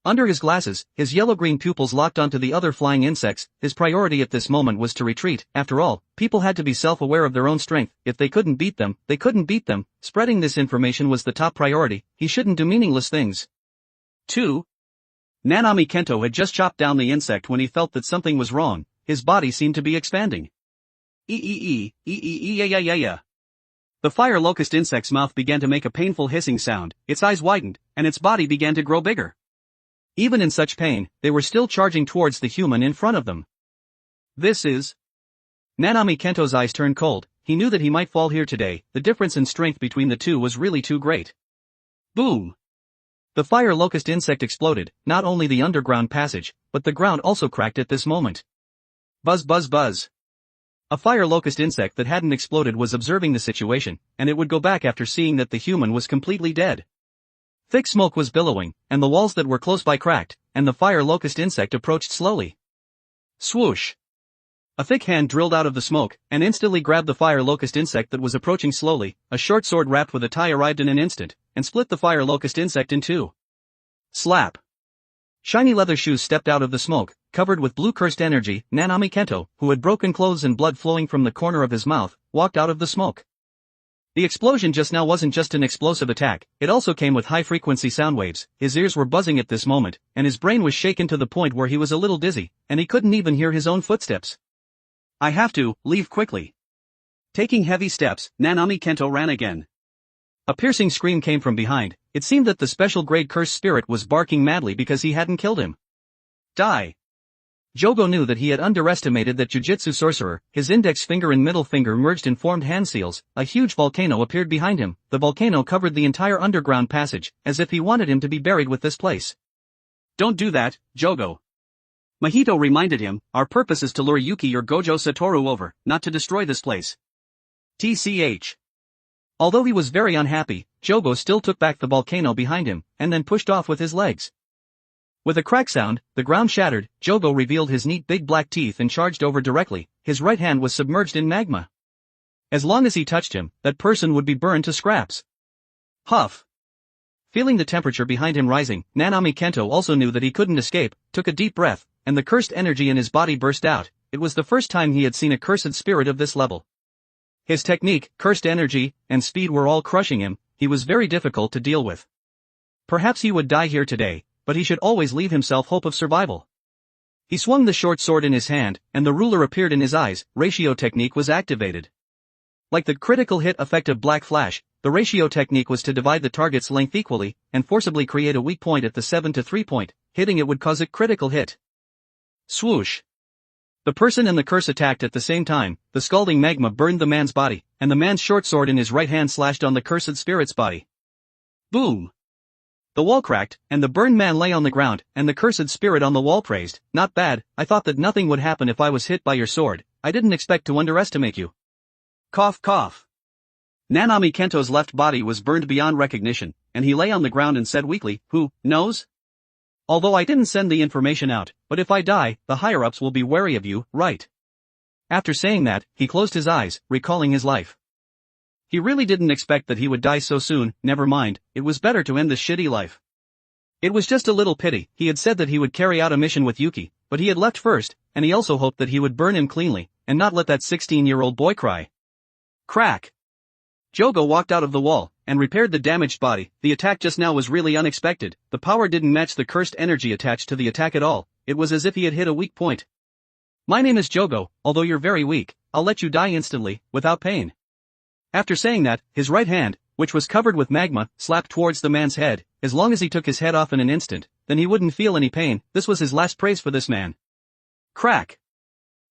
Under his glasses, his yellow-green pupils locked onto the other flying insects. His priority at this moment was to retreat. After all, people had to be self-aware of their own strength. If they couldn't beat them, they couldn't beat them. Spreading this information was the top priority. He shouldn't do meaningless things. 2. Nanami Kento had just chopped down the insect when he felt that something was wrong. His body seemed to be expanding. Yeah. The fire locust insect's mouth began to make a painful hissing sound, its eyes widened, and its body began to grow bigger. Even in such pain, they were still charging towards the human in front of them. This is... Nanami Kento's eyes turned cold. He knew that he might fall here today. The difference in strength between the two was really too great. Boom! The fire locust insect exploded. Not only the underground passage, but the ground also cracked at this moment. Buzz buzz buzz. A fire locust insect that hadn't exploded was observing the situation, and it would go back after seeing that the human was completely dead. Thick smoke was billowing, and the walls that were close by cracked, and the fire locust insect approached slowly. Swoosh! A thick hand drilled out of the smoke, and instantly grabbed the fire locust insect that was approaching slowly. A short sword wrapped with a tie arrived in an instant, and split the fire locust insect in two. Slap! Shiny leather shoes stepped out of the smoke, covered with blue cursed energy. Nanami Kento, who had broken clothes and blood flowing from the corner of his mouth, walked out of the smoke. The explosion just now wasn't just an explosive attack, it also came with high-frequency sound waves. His ears were buzzing at this moment, and his brain was shaken to the point where he was a little dizzy, and he couldn't even hear his own footsteps. I have to leave quickly. Taking heavy steps, Nanami Kento ran again. A piercing scream came from behind. It seemed that the special-grade cursed spirit was barking madly because he hadn't killed him. Die! Jogo knew that he had underestimated that Jujutsu sorcerer. His index finger and middle finger merged and formed hand seals. A huge volcano appeared behind him. The volcano covered the entire underground passage, as if he wanted him to be buried with this place. Don't do that, Jogo. Mahito reminded him, our purpose is to lure Yuki or Gojo Satoru over, not to destroy this place. TCH. Although he was very unhappy, Jogo still took back the volcano behind him, and then pushed off with his legs. With a crack sound, the ground shattered. Jogo revealed his neat big black teeth and charged over directly. His right hand was submerged in magma. As long as he touched him, that person would be burned to scraps. Huff. Feeling the temperature behind him rising, Nanami Kento also knew that he couldn't escape, took a deep breath, and the cursed energy in his body burst out. It was the first time he had seen a cursed spirit of this level. His technique, cursed energy, and speed were all crushing him. He was very difficult to deal with. Perhaps he would die here today, but he should always leave himself hope of survival. He swung the short sword in his hand, and the ruler appeared in his eyes. Ratio technique was activated. Like the critical hit effect of Black Flash, the ratio technique was to divide the target's length equally, and forcibly create a weak point at the 7 to 3 point. Hitting it would cause a critical hit. Swoosh! The person and the curse attacked at the same time. The scalding magma burned the man's body, and the man's short sword in his right hand slashed on the cursed spirit's body. Boom! The wall cracked, and the burned man lay on the ground, and the cursed spirit on the wall praised. Not bad, I thought that nothing would happen if I was hit by your sword. I didn't expect to underestimate you. Cough cough. Nanami Kento's left body was burned beyond recognition, and he lay on the ground and said weakly, who knows? Although I didn't send the information out, but if I die, the higher-ups will be wary of you, right? After saying that, he closed his eyes, recalling his life. He really didn't expect that he would die so soon. Never mind, it was better to end this shitty life. It was just a little pity. He had said that he would carry out a mission with Yuki, but he had left first, and he also hoped that he would burn him cleanly, and not let that 16-year-old boy cry. Crack! Jogo walked out of the wall, and repaired the damaged body. The attack just now was really unexpected. The power didn't match the cursed energy attached to the attack at all. It was as if he had hit a weak point. My name is Jogo, although you're very weak, I'll let you die instantly, without pain. After saying that, his right hand, which was covered with magma, slapped towards the man's head. As long as he took his head off in an instant, then he wouldn't feel any pain. This was his last praise for this man. Crack!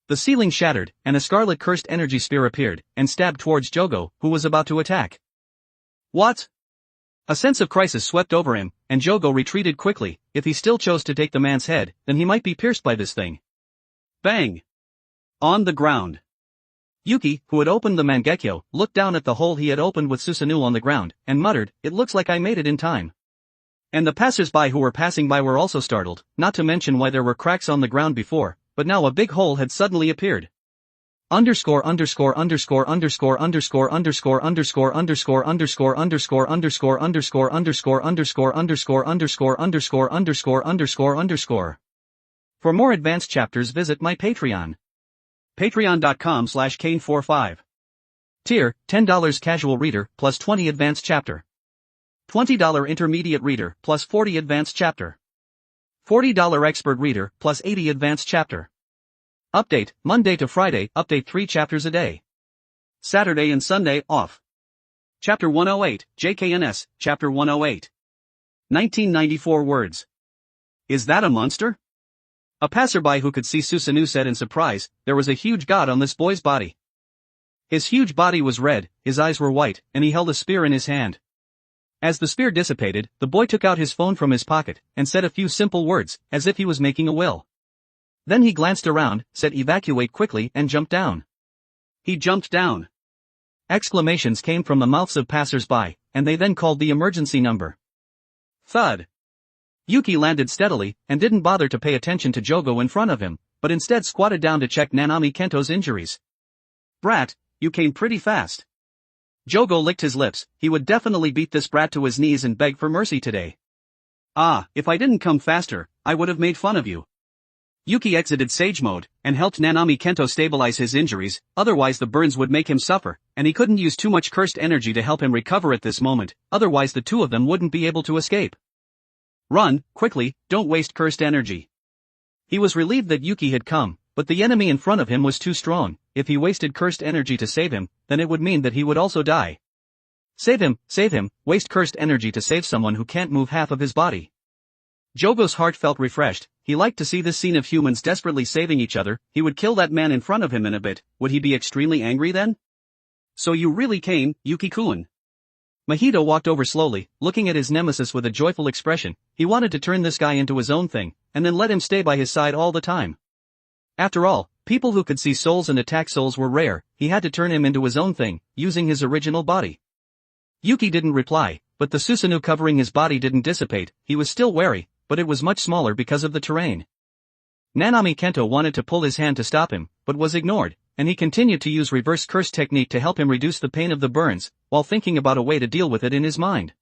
The ceiling shattered, and a scarlet cursed energy spear appeared, and stabbed towards Jogo, who was about to attack. What? A sense of crisis swept over him, and Jogo retreated quickly. If he still chose to take the man's head, then he might be pierced by this thing. Bang! On the ground. Yuki, who had opened the Mangekyo, looked down at the hole he had opened with Susanoo on the ground, and muttered, "It looks like I made it in time." And the passers-by who were passing by were also startled, not to mention why there were cracks on the ground before, but now a big hole had suddenly appeared. underscore underscore underscore underscore underscore underscore underscore underscore underscore underscore underscore underscore underscore underscore underscore underscore underscore underscore underscore underscore. For more advanced chapters visit my Patreon. Patreon.com/Kane45. Tier, $10 casual reader plus 20 advanced chapter. $20 intermediate reader plus 40 advanced chapter. $40 expert reader plus 80 advanced chapter. Update, Monday to Friday, update 3 chapters a day. Saturday and Sunday, off. Chapter 108, JKNS, Chapter 108. 1994 words. Is that a monster? A passerby who could see Susanoo said in surprise, there was a huge god on this boy's body. His huge body was red, his eyes were white, and he held a spear in his hand. As the spear dissipated, the boy took out his phone from his pocket, and said a few simple words, as if he was making a will. Then he glanced around, said evacuate quickly, and jumped down. He jumped down. Exclamations came from the mouths of passers-by, and they then called the emergency number. Thud. Yuki landed steadily, and didn't bother to pay attention to Jogo in front of him, but instead squatted down to check Nanami Kento's injuries. Brat, you came pretty fast. Jogo licked his lips, he would definitely beat this brat to his knees and beg for mercy today. Ah, if I didn't come faster, I would have made fun of you. Yuki exited Sage Mode, and helped Nanami Kento stabilize his injuries, otherwise the burns would make him suffer, and he couldn't use too much cursed energy to help him recover at this moment, otherwise the two of them wouldn't be able to escape. Run, quickly, don't waste cursed energy. He was relieved that Yuki had come, but the enemy in front of him was too strong. If he wasted cursed energy to save him, then it would mean that he would also die. Save him, waste cursed energy to save someone who can't move half of his body. Jogo's heart felt refreshed, he liked to see this scene of humans desperately saving each other. He would kill that man in front of him in a bit. Would he be extremely angry then? So you really came, Yuki-kun. Mahito walked over slowly, looking at his nemesis with a joyful expression. He wanted to turn this guy into his own thing, and then let him stay by his side all the time. After all, people who could see souls and attack souls were rare. He had to turn him into his own thing, using his original body. Yuki didn't reply, but the Susanoo covering his body didn't dissipate. He was still wary, but it was much smaller because of the terrain. Nanami Kento wanted to pull his hand to stop him, but was ignored, and he continued to use reverse curse technique to help him reduce the pain of the burns, while thinking about a way to deal with it in his mind.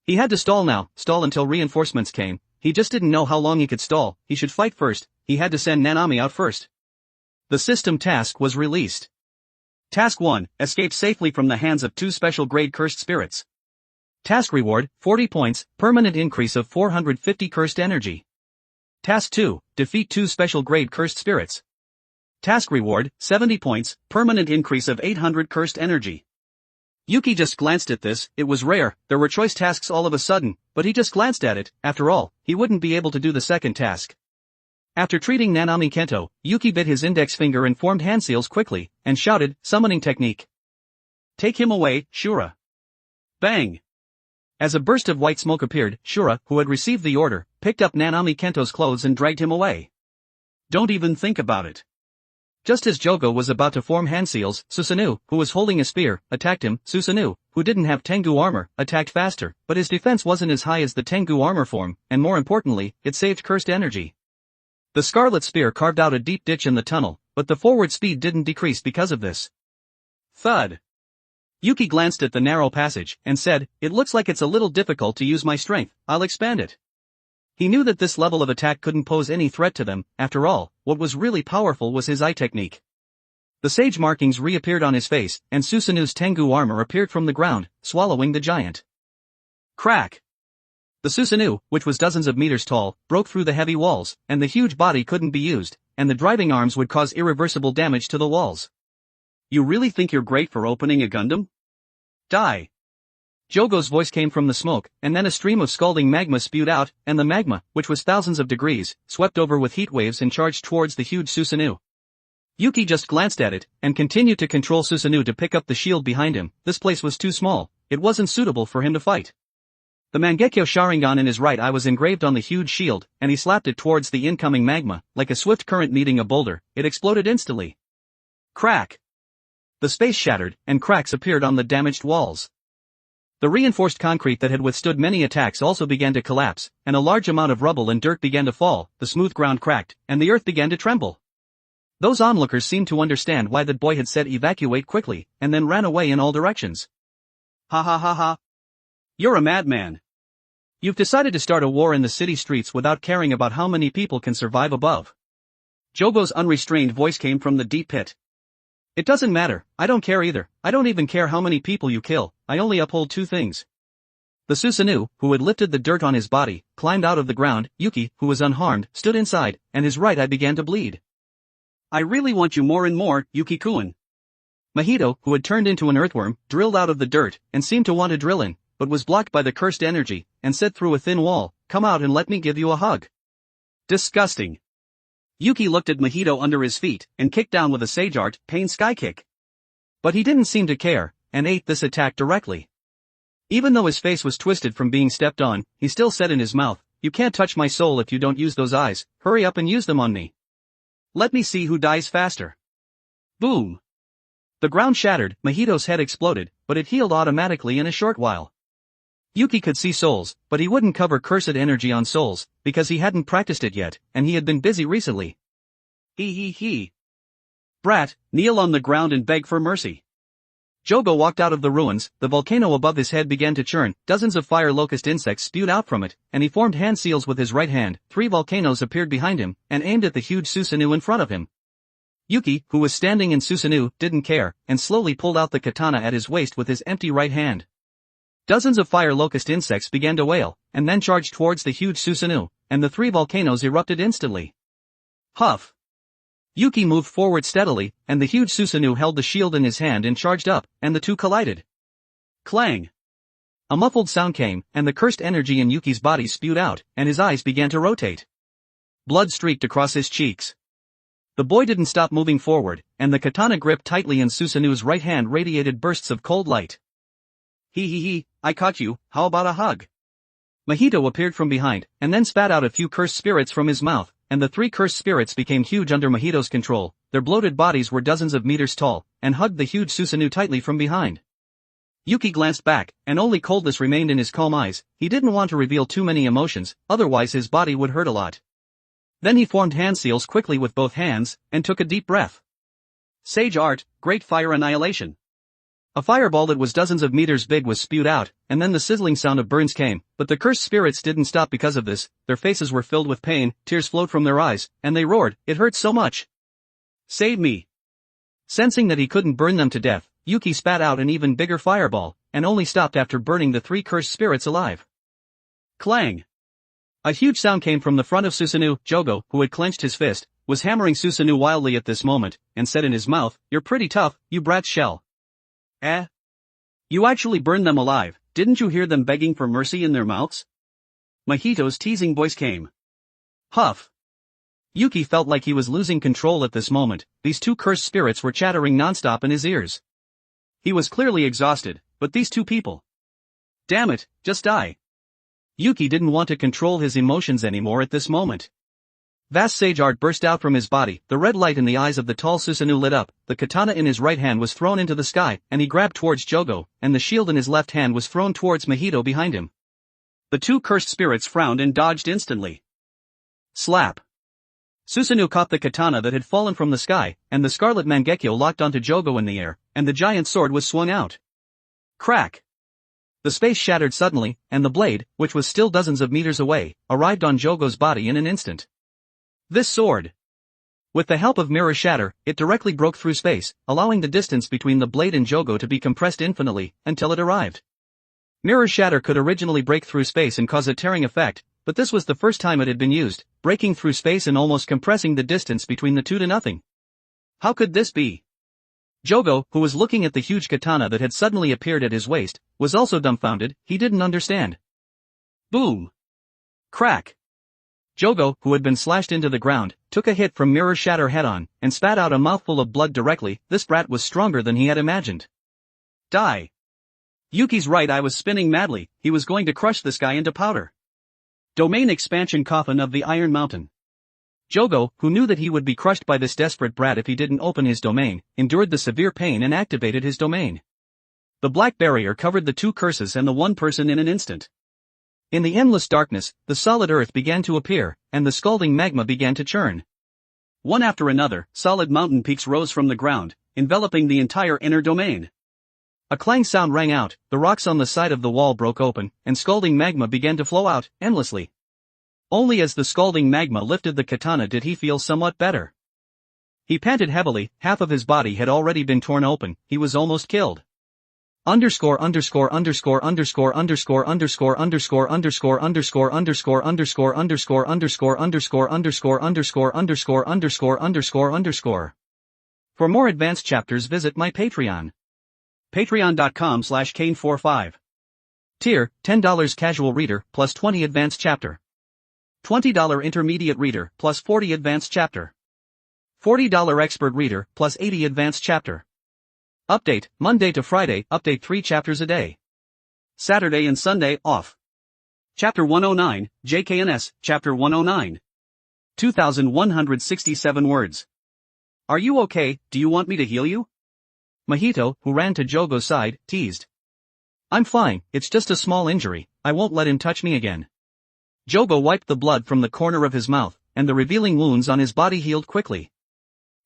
He had to stall until reinforcements came. He just didn't know how long he could stall. He should fight first. He had to send Nanami out first. The system task was released. Task 1, escape safely from the hands of 2 special grade cursed spirits. Task reward, 40 points, permanent increase of 450 cursed energy. Task 2, defeat 2 special grade cursed spirits. Task reward, 70 points, permanent increase of 800 cursed energy. Yuki just glanced at this. It was rare, there were choice tasks all of a sudden, but he just glanced at it. After all, he wouldn't be able to do the second task. After treating Nanami Kento, Yuki bit his index finger and formed hand seals quickly, and shouted, summoning technique. Take him away, Shura. Bang! As a burst of white smoke appeared, Shura, who had received the order, picked up Nanami Kento's clothes and dragged him away. Don't even think about it. Just as Jogo was about to form hand seals, Susanoo, who was holding a spear, attacked him. Susanoo, who didn't have Tengu armor, attacked faster, but his defense wasn't as high as the Tengu armor form, and more importantly, it saved cursed energy. The scarlet spear carved out a deep ditch in the tunnel, but the forward speed didn't decrease because of this. Thud. Yuki glanced at the narrow passage, and said, it looks like it's a little difficult to use my strength, I'll expand it. He knew that this level of attack couldn't pose any threat to them. After all, what was really powerful was his eye technique. The sage markings reappeared on his face, and Susanoo's Tengu armor appeared from the ground, swallowing the giant. Crack! The Susanoo, which was dozens of meters tall, broke through the heavy walls, and the huge body couldn't be used, and the driving arms would cause irreversible damage to the walls. You really think you're great for opening a Gundam? Die! Jogo's voice came from the smoke, and then a stream of scalding magma spewed out, and the magma, which was thousands of degrees, swept over with heat waves and charged towards the huge Susanoo. Yuki just glanced at it, and continued to control Susanoo to pick up the shield behind him. This place was too small, it wasn't suitable for him to fight. The Mangekyo Sharingan in his right eye was engraved on the huge shield, and he slapped it towards the incoming magma. Like a swift current meeting a boulder, it exploded instantly. Crack! The space shattered, and cracks appeared on the damaged walls. The reinforced concrete that had withstood many attacks also began to collapse, and a large amount of rubble and dirt began to fall. The smooth ground cracked, and the earth began to tremble. Those onlookers seemed to understand why that boy had said evacuate quickly, and then ran away in all directions. Ha ha ha ha. You're a madman. You've decided to start a war in the city streets without caring about how many people can survive above. Jogo's unrestrained voice came from the deep pit. It doesn't matter, I don't care either, I don't even care how many people you kill, I only uphold two things. The Susanoo, who had lifted the dirt on his body, climbed out of the ground. Yuki, who was unharmed, stood inside, and his right eye began to bleed. I really want you more and more, Yuki-kun. Mahito, who had turned into an earthworm, drilled out of the dirt, and seemed to want to drill in, but was blocked by the cursed energy, and said through a thin wall, come out and let me give you a hug. Disgusting. Yuki looked at Mahito under his feet, and kicked down with a Sage Art, Pain Sky Kick. But he didn't seem to care, and ate this attack directly. Even though his face was twisted from being stepped on, he still said in his mouth, you can't touch my soul if you don't use those eyes, hurry up and use them on me. Let me see who dies faster. Boom. The ground shattered, Mahito's head exploded, but it healed automatically in a short while. Yuki could see souls, but he wouldn't cover cursed energy on souls, because he hadn't practiced it yet, and he had been busy recently. He. Brat, kneel on the ground and beg for mercy. Jogo walked out of the ruins, the volcano above his head began to churn, dozens of fire locust insects spewed out from it, and he formed hand seals with his right hand. 3 volcanoes appeared behind him, and aimed at the huge Susanoo in front of him. Yuki, who was standing in Susanoo, didn't care, and slowly pulled out the katana at his waist with his empty right hand. Dozens of fire locust insects began to wail, and then charged towards the huge Susanoo, and the 3 volcanoes erupted instantly. Huff. Yuki moved forward steadily, and the huge Susanoo held the shield in his hand and charged up, and the two collided. Clang! A muffled sound came, and the cursed energy in Yuki's body spewed out, and his eyes began to rotate. Blood streaked across his cheeks. The boy didn't stop moving forward, and the katana gripped tightly in Susanoo's right hand radiated bursts of cold light. He, I caught you, how about a hug? Mahito appeared from behind, and then spat out a few cursed spirits from his mouth, and the 3 cursed spirits became huge under Mahito's control. Their bloated bodies were dozens of meters tall, and hugged the huge Susanoo tightly from behind. Yuki glanced back, and only coldness remained in his calm eyes. He didn't want to reveal too many emotions, otherwise his body would hurt a lot. Then he formed hand seals quickly with both hands, and took a deep breath. Sage Art, Great Fire Annihilation. A fireball that was dozens of meters big was spewed out, and then the sizzling sound of burns came, but the cursed spirits didn't stop because of this. Their faces were filled with pain, tears flowed from their eyes, and they roared, it hurts so much. Save me. Sensing that he couldn't burn them to death, Yuki spat out an even bigger fireball, and only stopped after burning the 3 cursed spirits alive. Clang. A huge sound came from the front of Susanoo. Jogo, who had clenched his fist, was hammering Susanoo wildly at this moment, and said in his mouth, you're pretty tough, you brat's shell. You actually burned them alive, didn't you hear them begging for mercy in their mouths? Mahito's teasing voice came. Huff. Yuki felt like he was losing control at this moment. These 2 cursed spirits were chattering nonstop in his ears. He was clearly exhausted, but these 2 people. Damn it, just die. Yuki didn't want to control his emotions anymore at this moment. Vast sage art burst out from his body, the red light in the eyes of the tall Susanoo lit up, the katana in his right hand was thrown into the sky, and he grabbed towards Jogo, and the shield in his left hand was thrown towards Mahito behind him. The 2 cursed spirits frowned and dodged instantly. Slap. Susanoo caught the katana that had fallen from the sky, and the scarlet Mangekyo locked onto Jogo in the air, and the giant sword was swung out. Crack. The space shattered suddenly, and the blade, which was still dozens of meters away, arrived on Jogo's body in an instant. This sword. With the help of Mirror Shatter, it directly broke through space, allowing the distance between the blade and Jogo to be compressed infinitely, until it arrived. Mirror Shatter could originally break through space and cause a tearing effect, but this was the first time it had been used, breaking through space and almost compressing the distance between the two to nothing. How could this be? Jogo, who was looking at the huge katana that had suddenly appeared at his waist, was also dumbfounded. He didn't understand. Boom. Crack. Jogo, who had been slashed into the ground, took a hit from Mirror Shatter head-on, and spat out a mouthful of blood directly. This brat was stronger than he had imagined. Die. Yuki's right eye was spinning madly. He was going to crush this guy into powder. Domain expansion coffin of the Iron Mountain. Jogo, who knew that he would be crushed by this desperate brat if he didn't open his domain, endured the severe pain and activated his domain. The black barrier covered the 2 curses and the 1 person in an instant. In the endless darkness, the solid earth began to appear, and the scalding magma began to churn. One after another, solid mountain peaks rose from the ground, enveloping the entire inner domain. A clang sound rang out, the rocks on the side of the wall broke open, and scalding magma began to flow out, endlessly. Only as the scalding magma lifted the katana did he feel somewhat better. He panted heavily, half of his body had already been torn open, he was almost killed. Underscore underscore underscore underscore underscore underscore underscore underscore underscore underscore underscore underscore underscore underscore underscore underscore underscore underscore underscore underscore. For more advanced chapters visit my Patreon. Patreon.com/Kane45. Tier, $10 casual reader, plus 20 advanced chapter. $20 intermediate reader, plus 40 advanced chapter. $40 expert reader, plus 80 advanced chapter. Update, Monday to Friday, update 3 chapters a day. Saturday and Sunday, off. Chapter 109, JKNS, Chapter 109. 2,167 words. Are you okay? Do you want me to heal you? Mahito, who ran to Jogo's side, teased. I'm fine, it's just a small injury, I won't let him touch me again. Jogo wiped the blood from the corner of his mouth, and the revealing wounds on his body healed quickly.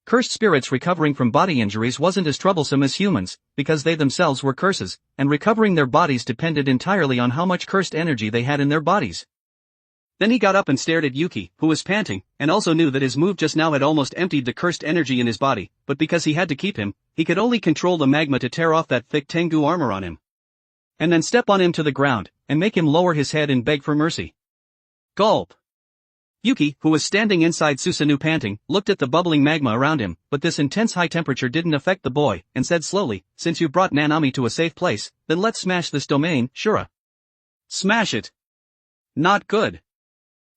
Cursed spirits recovering from body injuries wasn't as troublesome as humans, because they themselves were curses, and recovering their bodies depended entirely on how much cursed energy they had in their bodies. Then he got up and stared at Yuki, who was panting, and also knew that his move just now had almost emptied the cursed energy in his body, but because he had to keep him, he could only control the magma to tear off that thick Tengu armor on him. And then step on him to the ground, and make him lower his head and beg for mercy. Gulp. Yuki, who was standing inside Susanoo panting, looked at the bubbling magma around him, but this intense high temperature didn't affect the boy, and said slowly, since you brought Nanami to a safe place, then let's smash this domain, Shura. Smash it. Not good.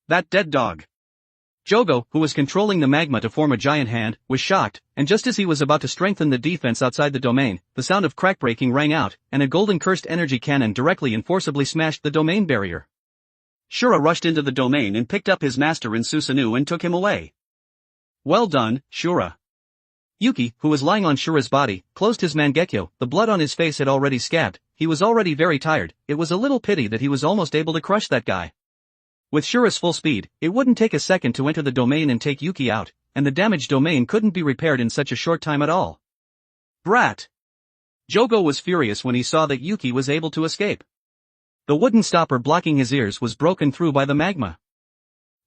That dead dog. Jogo, who was controlling the magma to form a giant hand, was shocked, and just as he was about to strengthen the defense outside the domain, the sound of crack breaking rang out, and a golden cursed energy cannon directly and forcibly smashed the domain barrier. Shura rushed into the domain and picked up his master in Susanoo and took him away. Well done, Shura. Yuki, who was lying on Shura's body, closed his mangekyo, the blood on his face had already scabbed, he was already very tired, it was a little pity that he was almost able to crush that guy. With Shura's full speed, it wouldn't take a second to enter the domain and take Yuki out, and the damaged domain couldn't be repaired in such a short time at all. Brat! Jogo was furious when he saw that Yuki was able to escape. The wooden stopper blocking his ears was broken through by the magma.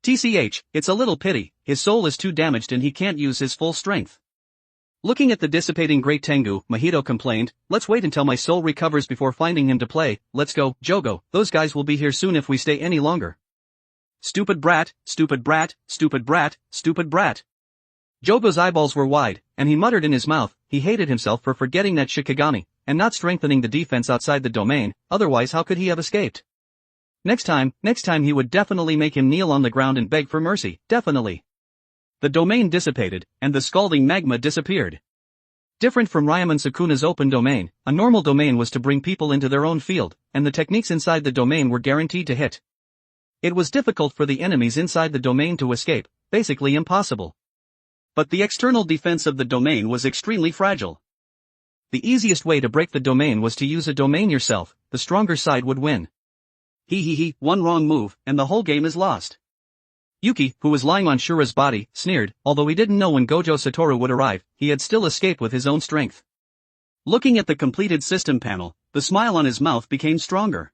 TCH, it's a little pity, his soul is too damaged and he can't use his full strength. Looking at the dissipating Great Tengu, Mahito complained, let's wait until my soul recovers before finding him to play, let's go, Jogo, those guys will be here soon if we stay any longer. Stupid brat, stupid brat, stupid brat, stupid brat. Jogo's eyeballs were wide, and he muttered in his mouth, he hated himself for forgetting that Shikigami, and not strengthening the defense outside the domain, otherwise how could he have escaped? Next time he would definitely make him kneel on the ground and beg for mercy, definitely. The domain dissipated, and the scalding magma disappeared. Different from Ryaman Sukuna's open domain, a normal domain was to bring people into their own field, and the techniques inside the domain were guaranteed to hit. It was difficult for the enemies inside the domain to escape, basically impossible. But the external defense of the domain was extremely fragile. The easiest way to break the domain was to use a domain yourself, the stronger side would win. One wrong move, and the whole game is lost. Yuki, who was lying on Shura's body, sneered, although he didn't know when Gojo Satoru would arrive, he had still escaped with his own strength. Looking at the completed system panel, the smile on his mouth became stronger.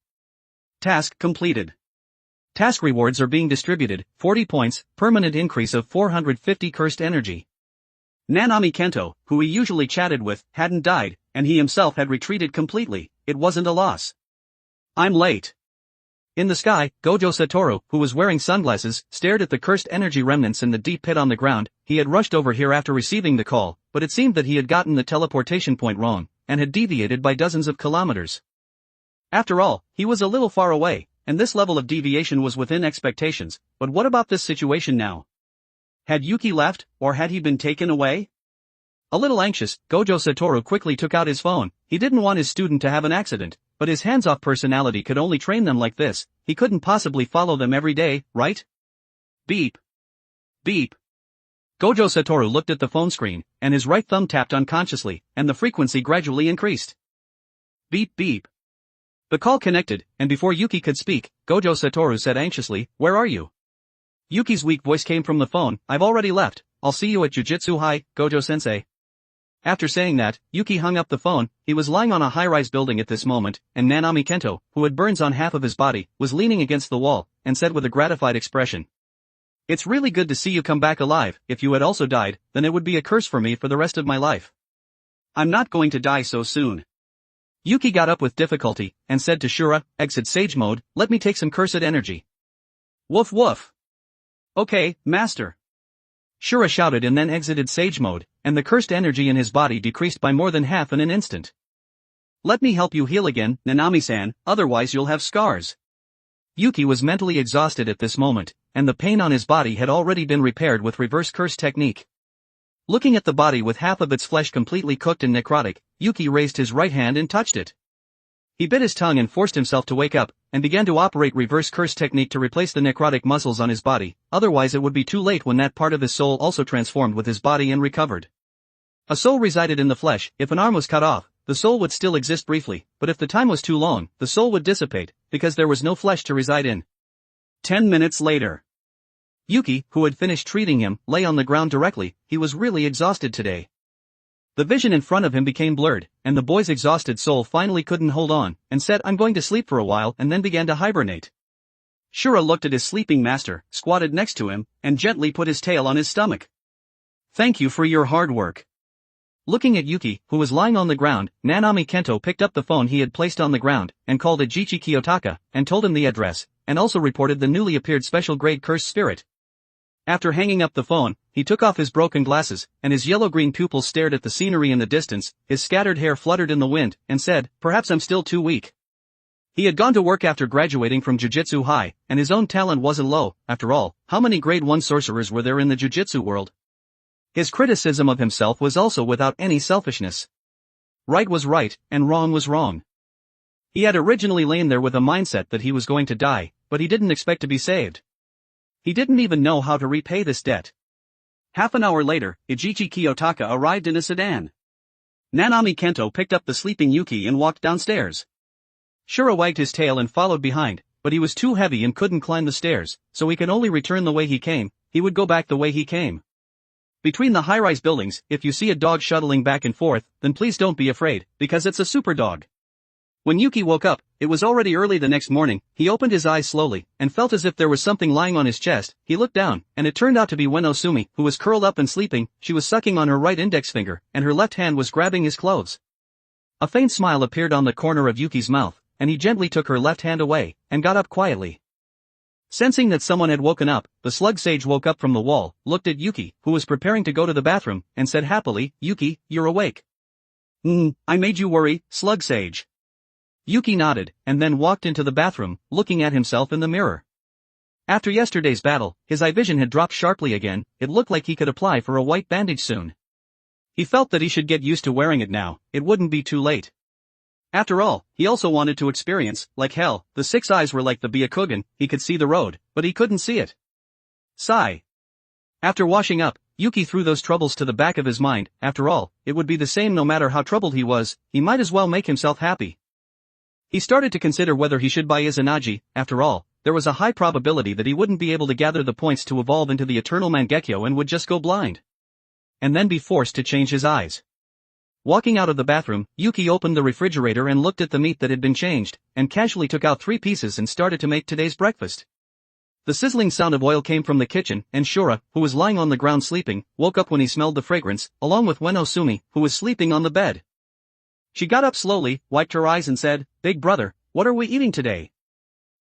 Task completed. Task rewards are being distributed, 40 points, permanent increase of 450 cursed energy. Nanami Kento, who he usually chatted with, hadn't died, and he himself had retreated completely, it wasn't a loss. I'm late. In the sky, Gojo Satoru, who was wearing sunglasses, stared at the cursed energy remnants in the deep pit on the ground. He had rushed over here after receiving the call, but it seemed that he had gotten the teleportation point wrong, and had deviated by dozens of kilometers. After all, he was a little far away, and this level of deviation was within expectations, but what about this situation now? Had Yuki left, or had he been taken away? A little anxious, Gojo Satoru quickly took out his phone. He didn't want his student to have an accident, but his hands-off personality could only train them like this, he couldn't possibly follow them every day, right? Beep. Beep. Gojo Satoru looked at the phone screen, and his right thumb tapped unconsciously, and the frequency gradually increased. Beep beep. The call connected, and before Yuki could speak, Gojo Satoru said anxiously, "Where are you?" Yuki's weak voice came from the phone, "I've already left, I'll see you at Jujutsu High, Gojo-sensei. After saying that, Yuki hung up the phone. He was lying on a high-rise building at this moment, and Nanami Kento, who had burns on half of his body, was leaning against the wall, and said with a gratified expression. It's really good to see you come back alive. If you had also died, then it would be a curse for me for the rest of my life. I'm not going to die so soon. Yuki got up with difficulty, and said to Shura, exit Sage Mode, let me take some cursed energy. Woof woof. Okay, master. Shura shouted and then exited Sage Mode, and the cursed energy in his body decreased by more than half in an instant. Let me help you heal again, Nanami-san, otherwise you'll have scars. Yuki was mentally exhausted at this moment, and the pain on his body had already been repaired with reverse curse technique. Looking at the body with half of its flesh completely cooked and necrotic, Yuki raised his right hand and touched it. He bit his tongue and forced himself to wake up, and began to operate reverse curse technique to replace the necrotic muscles on his body, otherwise it would be too late when that part of his soul also transformed with his body and recovered. A soul resided in the flesh. If an arm was cut off, the soul would still exist briefly, but if the time was too long, the soul would dissipate, because there was no flesh to reside in. 10 minutes later. Yuki, who had finished treating him, lay on the ground directly. He was really exhausted today. The vision in front of him became blurred, and the boy's exhausted soul finally couldn't hold on, and said, I'm going to sleep for a while, and then began to hibernate. Shura looked at his sleeping master, squatted next to him, and gently put his tail on his stomach. Thank you for your hard work. Looking at Yuki, who was lying on the ground, Nanami Kento picked up the phone he had placed on the ground, and called Ajichi Kiyotaka, and told him the address, and also reported the newly appeared special grade cursed spirit. After hanging up the phone, he took off his broken glasses, and his yellow-green pupils stared at the scenery in the distance, his scattered hair fluttered in the wind, and said, perhaps I'm still too weak. He had gone to work after graduating from Jujutsu High, and his own talent wasn't low. After all, how many grade 1 sorcerers were there in the Jujutsu world? His criticism of himself was also without any selfishness. Right was right, and wrong was wrong. He had originally lain there with a mindset that he was going to die, but he didn't expect to be saved. He didn't even know how to repay this debt. Half an hour later, Ajichi Kiyotaka arrived in a sedan. Nanami Kento picked up the sleeping Yuki and walked downstairs. Shura wagged his tail and followed behind, but he was too heavy and couldn't climb the stairs, so he could only return the way he came. He would go back the way he came. Between the high-rise buildings, if you see a dog shuttling back and forth, then please don't be afraid, because it's a super dog. When Yuki woke up, it was already early the next morning. He opened his eyes slowly, and felt as if there was something lying on his chest. He looked down, and it turned out to be Uenosumi, who was curled up and sleeping. She was sucking on her right index finger, and her left hand was grabbing his clothes. A faint smile appeared on the corner of Yuki's mouth, and he gently took her left hand away, and got up quietly. Sensing that someone had woken up, the slug sage woke up from the wall, looked at Yuki, who was preparing to go to the bathroom, and said happily, Yuki, you're awake. I made you worry, slug sage. Yuki nodded, and then walked into the bathroom, looking at himself in the mirror. After yesterday's battle, his eye vision had dropped sharply again. It looked like he could apply for a white bandage soon. He felt that he should get used to wearing it now. It wouldn't be too late. After all, he also wanted to experience, like hell. The 6 eyes were like the Byakugan. He could see the road, but he couldn't see it. Sigh. After washing up, Yuki threw those troubles to the back of his mind. After all, it would be the same no matter how troubled he was. He might as well make himself happy. He started to consider whether he should buy Izanagi. After all, there was a high probability that he wouldn't be able to gather the points to evolve into the eternal Mangekyo and would just go blind. And then be forced to change his eyes. Walking out of the bathroom, Yuki opened the refrigerator and looked at the meat that had been changed, and casually took out 3 pieces and started to make today's breakfast. The sizzling sound of oil came from the kitchen, and Shura, who was lying on the ground sleeping, woke up when he smelled the fragrance, along with Uenosumi, who was sleeping on the bed. She got up slowly, wiped her eyes and said, Big brother, what are we eating today?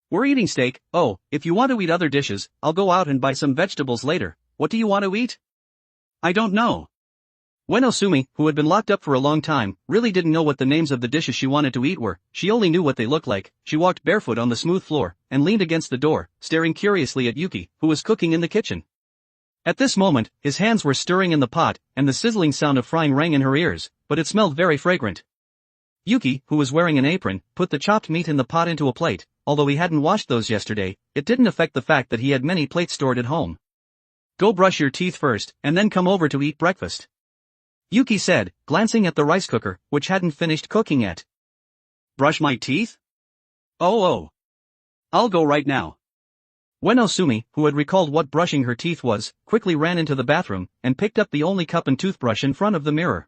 We're eating steak. Oh, if you want to eat other dishes, I'll go out and buy some vegetables later. What do you want to eat? I don't know. Uenosumi, who had been locked up for a long time, really didn't know what the names of the dishes she wanted to eat were. She only knew what they looked like. She walked barefoot on the smooth floor, and leaned against the door, staring curiously at Yuki, who was cooking in the kitchen. At this moment, his hands were stirring in the pot, and the sizzling sound of frying rang in her ears, but it smelled very fragrant. Yuki, who was wearing an apron, put the chopped meat in the pot into a plate. Although he hadn't washed those yesterday, it didn't affect the fact that he had many plates stored at home. Go brush your teeth first, and then come over to eat breakfast, Yuki said, glancing at the rice cooker, which hadn't finished cooking yet. Brush my teeth? Oh. I'll go right now. Ueno Sumi, who had recalled what brushing her teeth was, quickly ran into the bathroom and picked up the only cup and toothbrush in front of the mirror.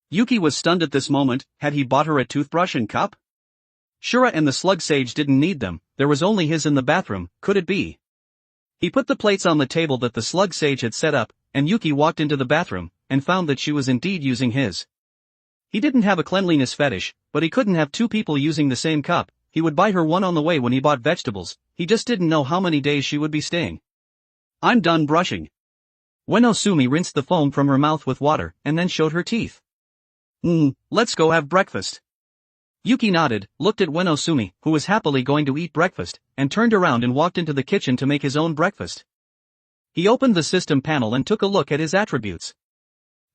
Yuki was stunned at this moment. Had he bought her a toothbrush and cup? Shura and the slug sage didn't need them, there was only his in the bathroom. Could it be? He put the plates on the table that the slug sage had set up, and Yuki walked into the bathroom and found that she was indeed using his. He didn't have a cleanliness fetish, but he couldn't have two people using the same cup. He would buy her one on the way when he bought vegetables. He just didn't know how many days she would be staying. I'm done brushing. Ueno Sumi rinsed the foam from her mouth with water and then showed her teeth. Let's go have breakfast. Yuki nodded, looked at Ueno Sumi, who was happily going to eat breakfast, and turned around and walked into the kitchen to make his own breakfast. He opened the system panel and took a look at his attributes.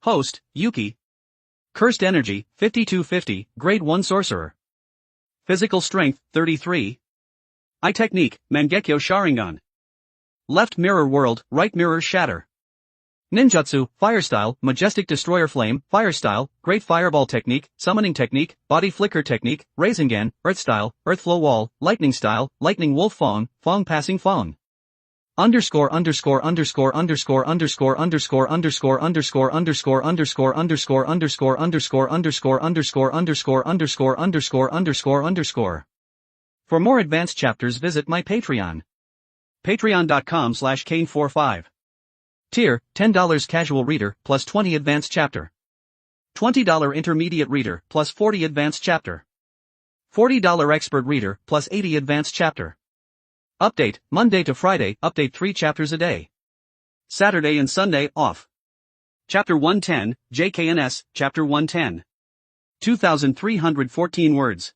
Host, Yuki. Cursed Energy, 5250, Grade 1 Sorcerer. Physical Strength, 33. Eye Technique, Mangekyo Sharingan. Left Mirror World, Right Mirror Shatter. Ninjutsu, Fire Style, Majestic Destroyer Flame, Fire Style, Great Fireball Technique, Summoning Technique, Body Flicker Technique, Rasengan, Earth Style, Earth Flow Wall, Lightning Style, Lightning Wolf Fong, Fong Passing Fong. Underscore underscore underscore underscore underscore underscore underscore underscore underscore underscore underscore underscore underscore underscore underscore underscore underscore underscore underscore underscore. For more advanced chapters visit my Patreon. Patreon.com/Kane45. Tier, $10 Casual Reader, plus 20 Advanced Chapter. $20 Intermediate Reader, plus 40 Advanced Chapter. $40 Expert Reader, plus 80 Advanced Chapter. Update, Monday to Friday, update 3 chapters a day. Saturday and Sunday, off. Chapter 110, JKNS, Chapter 110. 2,314 words.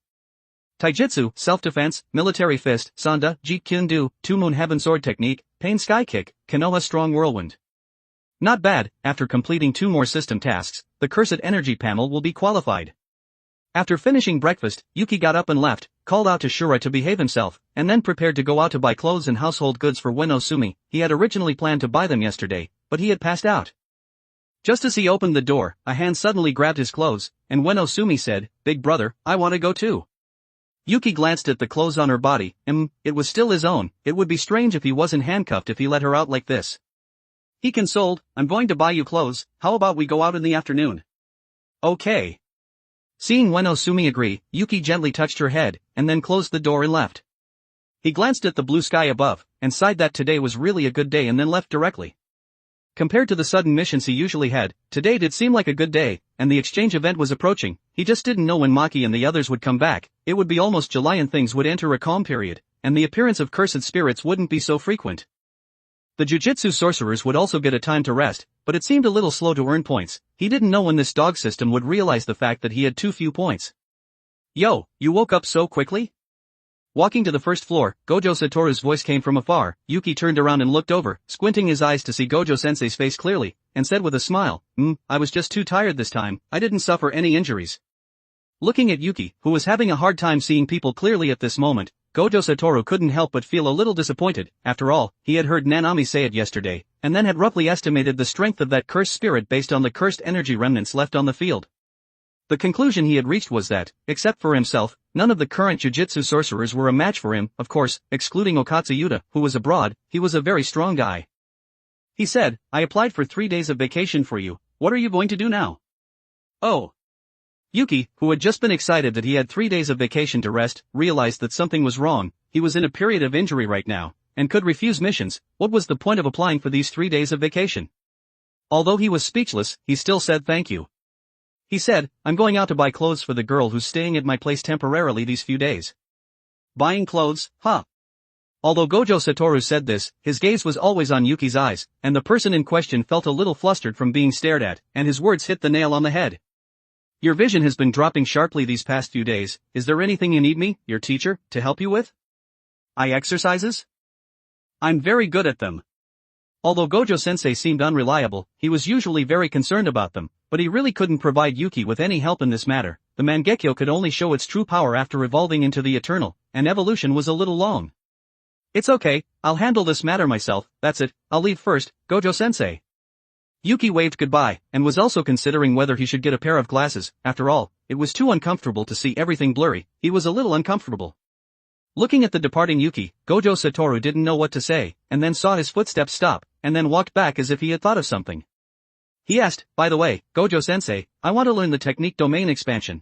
Taijutsu, Self-Defense, Military Fist, Sanda, Jeet Kune Do, Two Moon Heaven Sword Technique, Pain Sky Kick, Konoha Strong Whirlwind. Not bad. After completing 2 more system tasks, the Cursed Energy panel will be qualified. After finishing breakfast, Yuki got up and left, called out to Shura to behave himself, and then prepared to go out to buy clothes and household goods for Ueno Sumi. He had originally planned to buy them yesterday, but he had passed out. Just as he opened the door, a hand suddenly grabbed his clothes, and Ueno Sumi said, "Big brother, I want to go too." Yuki glanced at the clothes on her body. It was still his own. It would be strange if he wasn't handcuffed if he let her out like this. He consoled, "I'm going to buy you clothes, how about we go out in the afternoon?" Okay. Seeing Ueno Sumi agree, Yuki gently touched her head, and then closed the door and left. He glanced at the blue sky above, and sighed that today was really a good day and then left directly. Compared to the sudden missions he usually had, today did seem like a good day, and the exchange event was approaching. He just didn't know when Maki and the others would come back. It would be almost July and things would enter a calm period, and the appearance of cursed spirits wouldn't be so frequent. The Jujutsu sorcerers would also get a time to rest, but it seemed a little slow to earn points. He didn't know when this dog system would realize the fact that he had too few points. "Yo, you woke up so quickly?" Walking to the first floor, Gojo Satoru's voice came from afar. Yuki turned around and looked over, squinting his eyes to see Gojo-sensei's face clearly, and said with a smile, I was just too tired this time, I didn't suffer any injuries." Looking at Yuki, who was having a hard time seeing people clearly at this moment, Gojo Satoru couldn't help but feel a little disappointed. After all, he had heard Nanami say it yesterday, and then had roughly estimated the strength of that cursed spirit based on the cursed energy remnants left on the field. The conclusion he had reached was that, except for himself, none of the current Jujutsu sorcerers were a match for him. Of course, excluding Okatsu Yuta, who was abroad, he was a very strong guy. He said, "I applied for 3 days of vacation for you, what are you going to do now?" "Oh." Yuki, who had just been excited that he had 3 days of vacation to rest, realized that something was wrong. He was in a period of injury right now, and could refuse missions. What was the point of applying for these 3 days of vacation? Although he was speechless, he still said thank you. He said, "I'm going out to buy clothes for the girl who's staying at my place temporarily these few days." Buying clothes, huh? Although Gojo Satoru said this, his gaze was always on Yuki's eyes, and the person in question felt a little flustered from being stared at, and his words hit the nail on the head. "Your vision has been dropping sharply these past few days. Is there anything you need me, your teacher, to help you with?" "Eye exercises? I'm very good at them." Although Gojo-sensei seemed unreliable, he was usually very concerned about them, but he really couldn't provide Yuki with any help in this matter. The Mangekyo could only show its true power after evolving into the Eternal, and evolution was a little long. "It's okay, I'll handle this matter myself, that's it, I'll leave first, Gojo-sensei." Yuki waved goodbye, and was also considering whether he should get a pair of glasses. After all, it was too uncomfortable to see everything blurry. He was a little uncomfortable. Looking at the departing Yuki, Gojo Satoru didn't know what to say, and then saw his footsteps stop, and then walked back as if he had thought of something. He asked, "By the way, Gojo-sensei, I want to learn the technique domain expansion."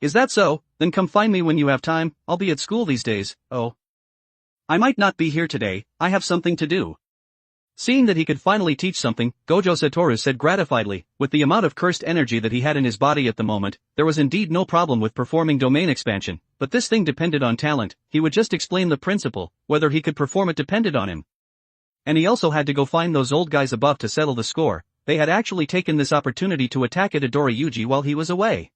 "Is that so? Then come find me when you have time, I'll be at school these days." "Oh. I might not be here today, I have something to do." Seeing that he could finally teach something, Gojo Satoru said gratifiedly, with the amount of cursed energy that he had in his body at the moment, there was indeed no problem with performing domain expansion, but this thing depended on talent. He would just explain the principle, whether he could perform it depended on him. And he also had to go find those old guys above to settle the score. They had actually taken this opportunity to attack Itadori Yuji while he was away.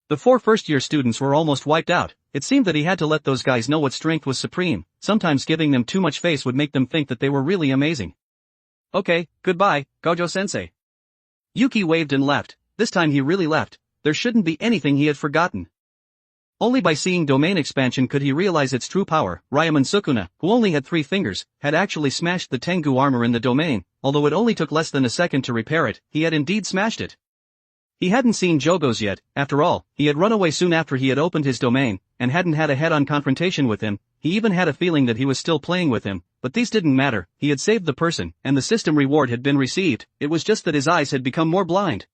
The 4 first-year students were almost wiped out. It seemed that he had to let those guys know what strength was supreme. Sometimes giving them too much face would make them think that they were really amazing. "Okay, goodbye, Gojo-sensei." Yuki waved and left. This time he really left. There shouldn't be anything he had forgotten. Only by seeing domain expansion could he realize its true power. Ryuman Sukuna, who only had 3 fingers, had actually smashed the Tengu armor in the domain. Although it only took less than a second to repair it, he had indeed smashed it. He hadn't seen Jogo's yet. After all, he had run away soon after he had opened his domain, and hadn't had a head-on confrontation with him. He even had a feeling that he was still playing with him, but these didn't matter. He had saved the person, and the system reward had been received. It was just that his eyes had become more blind.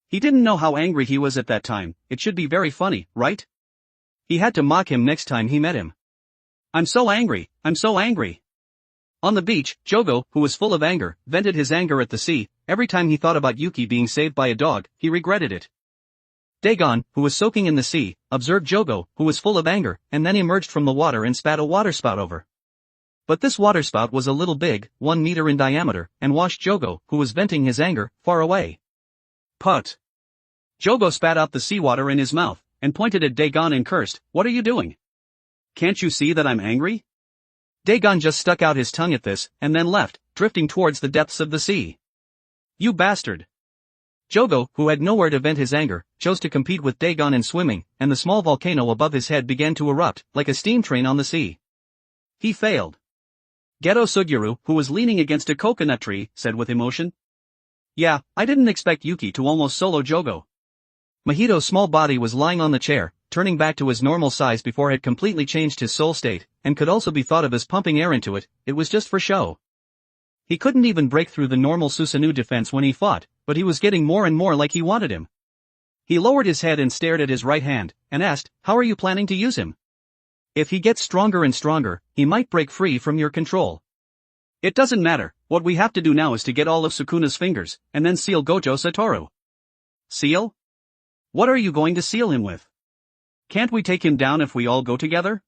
He didn't know how angry he was at that time. It should be very funny, right? He had to mock him next time he met him. "I'm so angry, I'm so angry." On the beach, Jogo, who was full of anger, vented his anger at the sea. Every time he thought about Yuki being saved by a dog, he regretted it. Dagon, who was soaking in the sea, observed Jogo, who was full of anger, and then emerged from the water and spat a waterspout over. But this waterspout was a little big, 1 meter in diameter, and washed Jogo, who was venting his anger, far away. "Put." Jogo spat out the seawater in his mouth, and pointed at Dagon and cursed, "What are you doing? Can't you see that I'm angry?" Dagon just stuck out his tongue at this, and then left, drifting towards the depths of the sea. "You bastard!" Jogo, who had nowhere to vent his anger, chose to compete with Dagon in swimming, and the small volcano above his head began to erupt, like a steam train on the sea. He failed. Geto Suguru, who was leaning against a coconut tree, said with emotion. "Yeah, I didn't expect Yuki to almost solo Jogo." Mahito's small body was lying on the chair, turning back to his normal size before it had completely changed his soul state, and could also be thought of as pumping air into it. It was just for show. He couldn't even break through the normal Susanoo defense when he fought, but he was getting more and more like he wanted him. He lowered his head and stared at his right hand, and asked, "How are you planning to use him? If he gets stronger and stronger, he might break free from your control." "It doesn't matter. What we have to do now is to get all of Sukuna's fingers, and then seal Gojo Satoru." "Seal? What are you going to seal him with? Can't we take him down if we all go together?"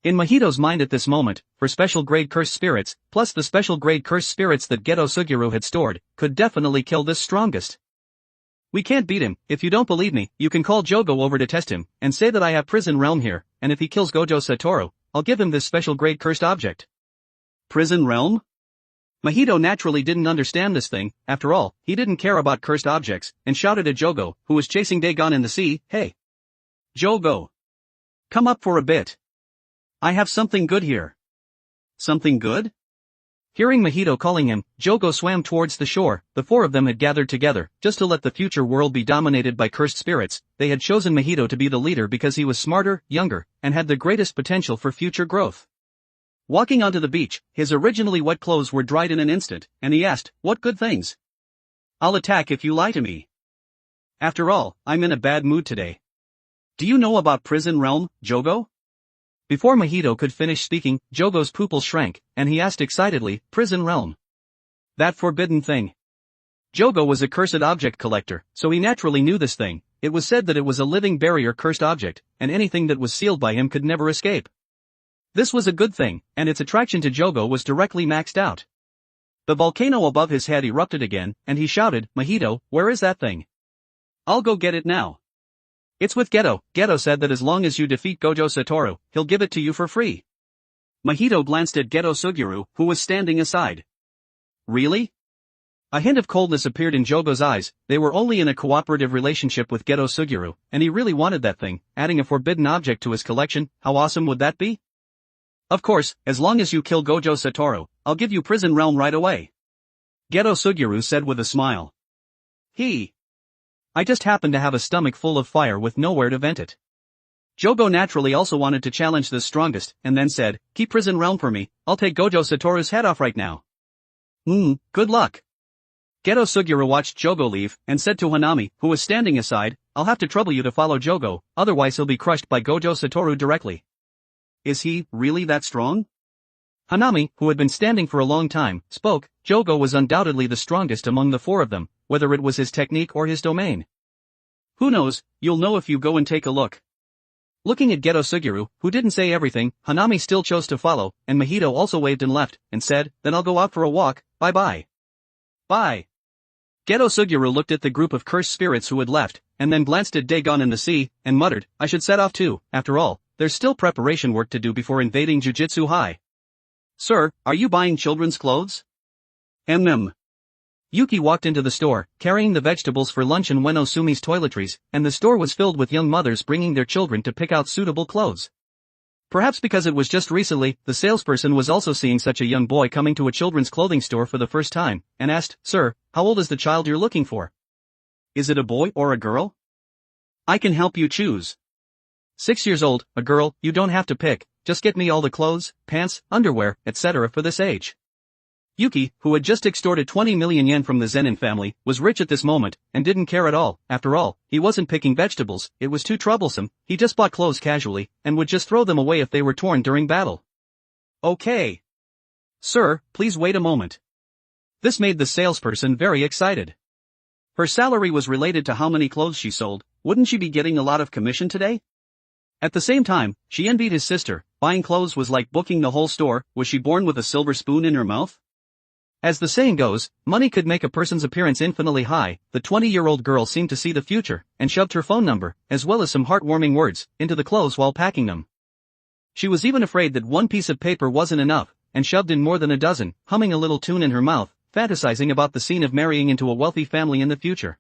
In Mahito's mind at this moment, for special grade cursed spirits, plus the special grade cursed spirits that Geto Suguru had stored, could definitely kill this strongest. "We can't beat him. If you don't believe me, you can call Jogo over to test him, and say that I have Prison Realm here, and if he kills Gojo Satoru, I'll give him this special grade cursed object." Prison Realm? Mahito naturally didn't understand this thing. After all, he didn't care about cursed objects, and shouted at Jogo, who was chasing Dagon in the sea, "Hey! Jogo! Come up for a bit. I have something good here." "Something good?" Hearing Mahito calling him, Jogo swam towards the shore. The 4 of them had gathered together, just to let the future world be dominated by cursed spirits. They had chosen Mahito to be the leader because he was smarter, younger, and had the greatest potential for future growth. Walking onto the beach, his originally wet clothes were dried in an instant, and he asked, "What good things?" "I'll attack if you lie to me. After all, I'm in a bad mood today. Do you know about Prison Realm, Jogo?" Before Mahito could finish speaking, Jogo's pupils shrank, and he asked excitedly, "Prison Realm? That forbidden thing?" Jogo was a cursed object collector, so he naturally knew this thing. It was said that it was a living barrier cursed object, and anything that was sealed by him could never escape. This was a good thing, and its attraction to Jogo was directly maxed out. The volcano above his head erupted again, and he shouted, "Mahito, where is that thing? I'll go get it now." "It's with Geto." Geto said that as long as you defeat Gojo Satoru, he'll give it to you for free. Mahito glanced at Geto Suguru, who was standing aside. "Really?" A hint of coldness appeared in Jogo's eyes. They were only in a cooperative relationship with Geto Suguru, and he really wanted that thing. Adding a forbidden object to his collection, how awesome would that be? "Of course, as long as you kill Gojo Satoru, I'll give you Prison Realm right away," Geto Suguru said with a smile. I just happen to have a stomach full of fire with nowhere to vent it." Jogo naturally also wanted to challenge the strongest, and then said, "Keep prison realm for me, I'll take Gojo Satoru's head off right now." Good luck. Geto Suguru watched Jogo leave, and said to Hanami, who was standing aside, "I'll have to trouble you to follow Jogo, otherwise he'll be crushed by Gojo Satoru directly." "Is he really that strong?" Hanami, who had been standing for a long time, spoke. Jogo was undoubtedly the strongest among the four of them, whether it was his technique or his domain. "Who knows, you'll know if you go and take a look." Looking at Geto Suguru, who didn't say everything, Hanami still chose to follow, and Mahito also waved and left, and said, "Then I'll go out for a walk, bye-bye." "Bye." Geto Suguru looked at the group of cursed spirits who had left, and then glanced at Dagon in the sea, and muttered, "I should set off too, after all, there's still preparation work to do before invading Jujutsu High." "Sir, are you buying children's clothes?" Yuki walked into the store, carrying the vegetables for lunch and Ueno Sumi's toiletries, and the store was filled with young mothers bringing their children to pick out suitable clothes. Perhaps because it was just recently, the salesperson was also seeing such a young boy coming to a children's clothing store for the first time, and asked, "Sir, how old is the child you're looking for? Is it a boy or a girl? I can help you choose." 6 years old, a girl, you don't have to pick, just get me all the clothes, pants, underwear, etc. for this age. Yuki, who had just extorted 20 million yen from the Zenin family, was rich at this moment, and didn't care at all. After all, he wasn't picking vegetables, it was too troublesome, he just bought clothes casually, and would just throw them away if they were torn during battle. "Okay. Sir, please wait a moment." This made the salesperson very excited. Her salary was related to how many clothes she sold. Wouldn't she be getting a lot of commission today? At the same time, she envied his sister. Buying clothes was like booking the whole store. Was she born with a silver spoon in her mouth? As the saying goes, money could make a person's appearance infinitely high. The 20-year-old girl seemed to see the future, and shoved her phone number, as well as some heartwarming words, into the clothes while packing them. She was even afraid that one piece of paper wasn't enough, and shoved in more than a dozen, humming a little tune in her mouth, fantasizing about the scene of marrying into a wealthy family in the future.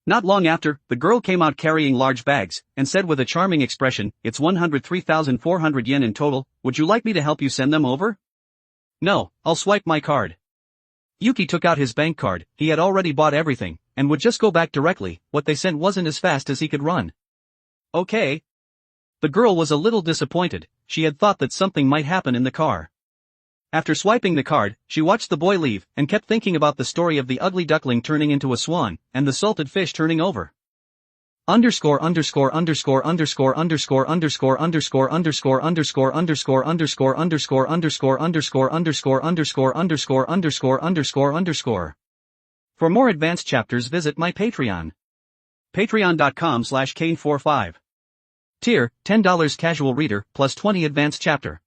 Not long after, the girl came out carrying large bags, and said with a charming expression, "It's 103,400 yen in total, would you like me to help you send them over?" "No, I'll swipe my card." Yuki took out his bank card. He had already bought everything, and would just go back directly. What they sent wasn't as fast as he could run. "Okay." The girl was a little disappointed. She had thought that something might happen in the car. After swiping the card, she watched the boy leave, and kept thinking about the story of the ugly duckling turning into a swan, and the salted fish turning over. Underscore underscore underscore underscore underscore underscore underscore underscore underscore underscore underscore underscore underscore underscore underscore underscore underscore underscore underscore underscore. For more advanced chapters, visit my Patreon. Patreon.com/Kane45. Tier, $10 casual reader, plus 20 advanced chapter.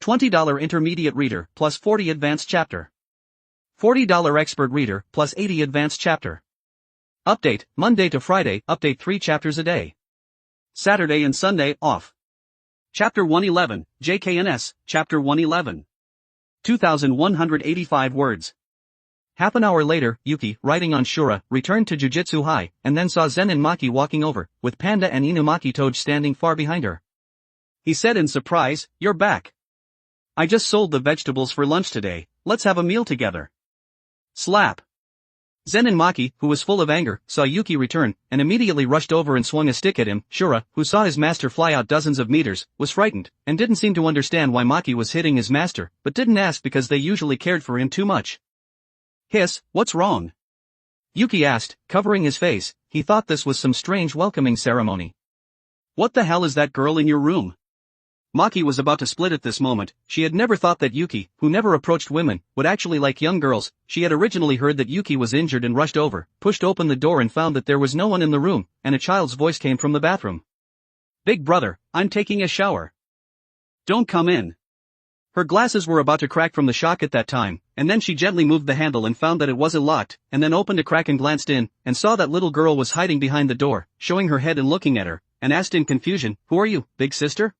$20 intermediate reader, plus 40 advanced chapter. $40 expert reader, plus 80 advanced chapter. Update, Monday to Friday, update 3 chapters a day. Saturday and Sunday, off. Chapter 111, JKNS, Chapter 111. 2,185 words. Half an hour later, Yuki, riding on Shura, returned to Jujutsu High, and then saw Zen and Maki walking over, with Panda and Inumaki Toge standing far behind her. He said in surprise, "You're back. I just sold the vegetables for lunch today, let's have a meal together." Slap. Zen and Maki, who was full of anger, saw Yuki return, and immediately rushed over and swung a stick at him. Shura, who saw his master fly out dozens of meters, was frightened, and didn't seem to understand why Maki was hitting his master, but didn't ask because they usually cared for him too much. "Hiss, what's wrong?" Yuki asked, covering his face. He thought this was some strange welcoming ceremony. "What the hell is that girl in your room?" Maki was about to split at this moment. She had never thought that Yuki, who never approached women, would actually like young girls. She had originally heard that Yuki was injured and rushed over, pushed open the door and found that there was no one in the room, and a child's voice came from the bathroom. "Big brother, I'm taking a shower. Don't come in." Her glasses were about to crack from the shock at that time, and then she gently moved the handle and found that it wasn't locked, and then opened a crack and glanced in, and saw that little girl was hiding behind the door, showing her head and looking at her, and asked in confusion, "Who are you, big sister?"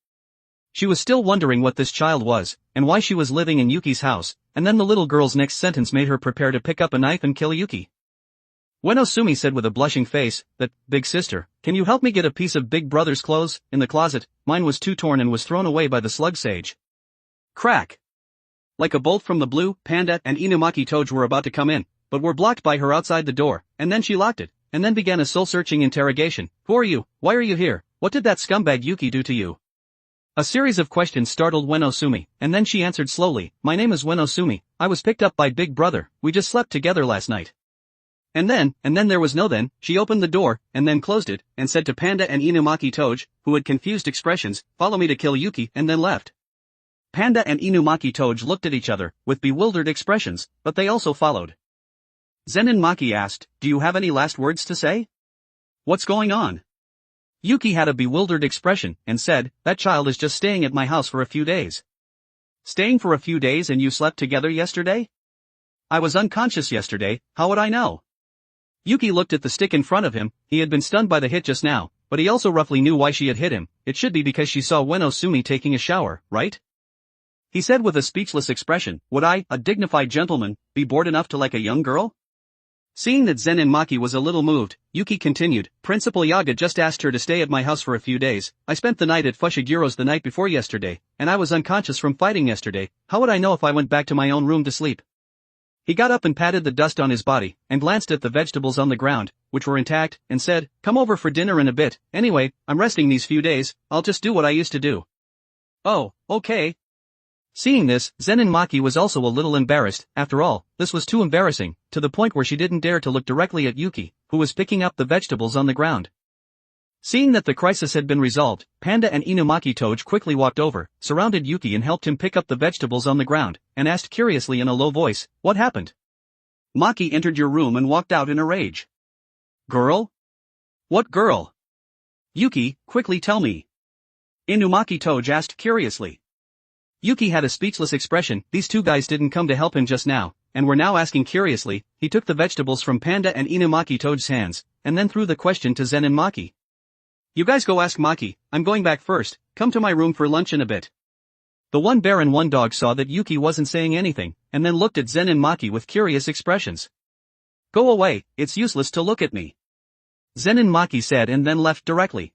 She was still wondering what this child was, and why she was living in Yuki's house, and then the little girl's next sentence made her prepare to pick up a knife and kill Yuki. Ueno Sumi said with a blushing face, "That, big sister, can you help me get a piece of big brother's clothes, in the closet, mine was too torn and was thrown away by the slug sage." Crack. Like a bolt from the blue, Panda and Inumaki Toge were about to come in, but were blocked by her outside the door, and then she locked it, and then began a soul-searching interrogation. "Who are you? Why are you here? what did that scumbag Yuki do to you? A series of questions startled Uenosumi, and then she answered slowly, my name is Uenosumi, I was picked up by Big Brother, we just slept together last night. And then there was no then, she opened the door, and then closed it, and said to Panda and Inumaki Toge, who had confused expressions, follow me to kill Yuki, and then left. Panda and Inumaki Toge looked at each other, with bewildered expressions, but they also followed. Zenin Maki asked, do you have any last words to say? What's going on? Yuki had a bewildered expression, and said, that child is just staying at my house for a few days. Staying for a few days and you slept together yesterday? I was unconscious yesterday, how would I know? Yuki looked at the stick in front of him, he had been stunned by the hit just now, but he also roughly knew why she had hit him, it should be because she saw Uenosumi taking a shower, right? He said with a speechless expression, would I, a dignified gentleman, be bored enough to like a young girl? Seeing that Zenin Maki was a little moved, Yuki continued, Principal Yaga just asked her to stay at my house for a few days, I spent the night at Fushigiro's the night before yesterday, and I was unconscious from fighting yesterday, how would I know if I went back to my own room to sleep? He got up and patted the dust on his body, and glanced at the vegetables on the ground, which were intact, and said, come over for dinner in a bit, anyway, I'm resting these few days, I'll just do what I used to do. Oh, okay. Seeing this, Zenin Maki was also a little embarrassed, after all, this was too embarrassing, to the point where she didn't dare to look directly at Yuki, who was picking up the vegetables on the ground. Seeing that the crisis had been resolved, Panda and Inumaki Toge quickly walked over, surrounded Yuki and helped him pick up the vegetables on the ground, and asked curiously in a low voice, what happened? Maki entered your room and walked out in a rage. Girl? What girl? Yuki, quickly tell me. Inumaki Toge asked curiously. Yuki had a speechless expression, these two guys didn't come to help him just now, and were now asking curiously, he took the vegetables from Panda and Inumaki Toge's hands, and then threw the question to Zenin Maki. You guys go ask Maki, I'm going back first, come to my room for lunch in a bit. The one bear and one dog saw that Yuki wasn't saying anything, and then looked at Zenin Maki with curious expressions. Go away, it's useless to look at me. Zenin Maki said and then left directly.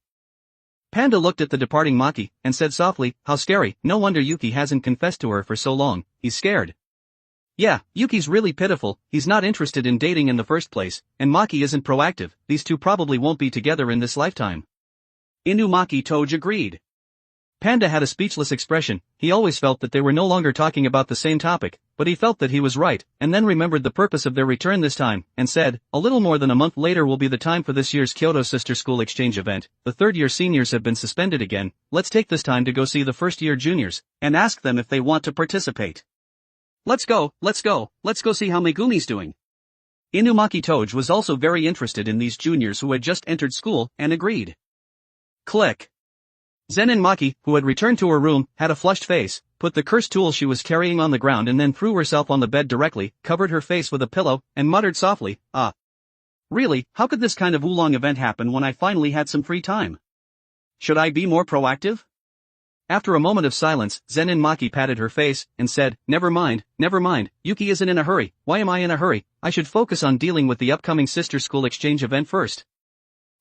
Panda looked at the departing Maki, and said softly, how scary, no wonder Yuki hasn't confessed to her for so long, he's scared. Yeah, Yuki's really pitiful, he's not interested in dating in the first place, and Maki isn't proactive, these two probably won't be together in this lifetime. Inumaki Toge agreed. Panda had a speechless expression, he always felt that they were no longer talking about the same topic, but he felt that he was right, and then remembered the purpose of their return this time, and said, a little more than a month later will be the time for this year's Kyoto Sister School Exchange event, the third-year seniors have been suspended again, let's take this time to go see the first-year juniors, and ask them if they want to participate. Let's go see how Megumi's doing. Inumaki Toge was also very interested in these juniors who had just entered school, and agreed. Click. Zenin Maki, who had returned to her room, had a flushed face, put the cursed tool she was carrying on the ground and then threw herself on the bed directly, covered her face with a pillow, and muttered softly, Really, how could this kind of oolong event happen when I finally had some free time? Should I be more proactive? After a moment of silence, Zenin Maki patted her face, and said, never mind, Yuki isn't in a hurry, why am I in a hurry, I should focus on dealing with the upcoming sister school exchange event first.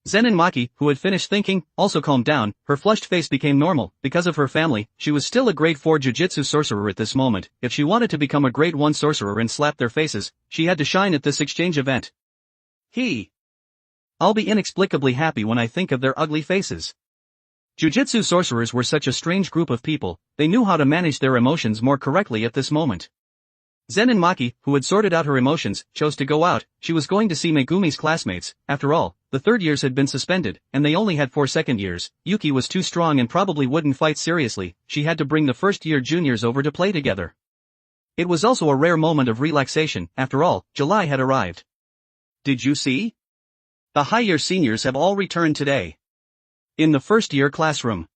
Zenin Maki, who had finished thinking, also calmed down, her flushed face became normal, because of her family, she was still a grade 4 Jujutsu sorcerer at this moment, if she wanted to become a grade 1 sorcerer and slap their faces, she had to shine at this exchange event. I'll be inexplicably happy when I think of their ugly faces. Jujutsu sorcerers were such a strange group of people, they knew how to manage their emotions more correctly at this moment. Zenin Maki, who had sorted out her emotions, chose to go out, she was going to see Megumi's classmates, after all, the third years had been suspended, and they only had 4 second years, Yuki was too strong and probably wouldn't fight seriously, she had to bring the first year juniors over to play together. It was also a rare moment of relaxation, after all, July had arrived. Did you see? The high-year seniors have all returned today. In the first-year classroom.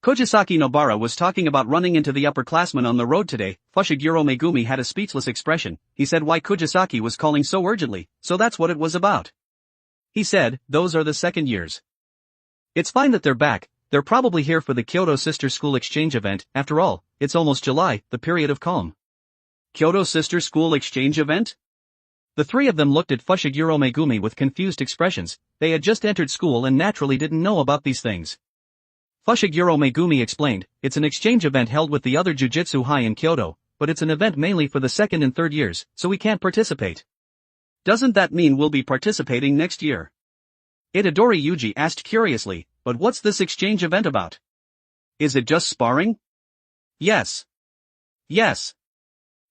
Kojisaki Nobara was talking about running into the upperclassmen on the road today. Fushiguro Megumi had a speechless expression. He said why Kojisaki was calling so urgently, so that's what it was about. He said, those are the second years. It's fine that they're back, they're probably here for the Kyoto Sister School Exchange event, after all, it's almost July, the period of calm. Kyoto Sister School Exchange event? The three of them looked at Fushiguro Megumi with confused expressions, they had just entered school and naturally didn't know about these things. Fushiguro Megumi explained, it's an exchange event held with the other Jujutsu High in Kyoto, but it's an event mainly for the second and third years, so we can't participate. Doesn't that mean we'll be participating next year? Itadori Yuji asked curiously, but what's this exchange event about? Is it just sparring? Yes. Yes.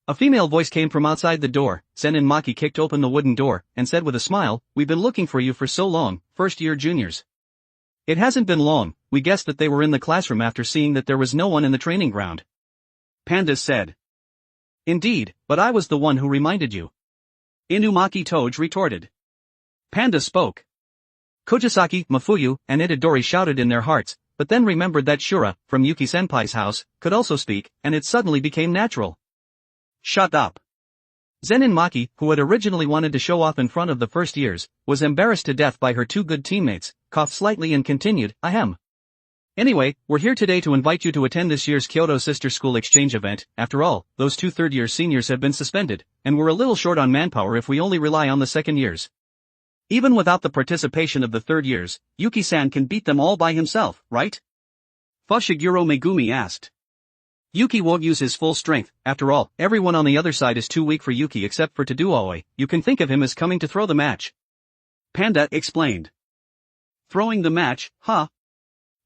A female voice came from outside the door. Zen and Maki kicked open the wooden door, and said with a smile, "We've been looking for you for so long, first-year juniors." It hasn't been long, we guessed that they were in the classroom after seeing that there was no one in the training ground. Panda said. Indeed, but I was the one who reminded you. Inumaki Toge retorted. Panda spoke. Kojisaki, Mafuyu, and Itadori shouted in their hearts, but then remembered that Shura, from Yuki-senpai's house, could also speak, and it suddenly became natural. Shut up. Zen and Maki, who had originally wanted to show off in front of the first years, was embarrassed to death by her two good teammates, coughed slightly and continued, Ahem. Anyway, we're here today to invite you to attend this year's Kyoto Sister School exchange event. After all, those two third-year seniors have been suspended, and we're a little short on manpower if we only rely on the second years. Even without the participation of the third years, Yuki-san can beat them all by himself, right? Fushiguro Megumi asked. Yuki won't use his full strength. After all, everyone on the other side is too weak for Yuki except for Taduaoi. You can think of him as coming to throw the match. Panda explained. Throwing the match, huh?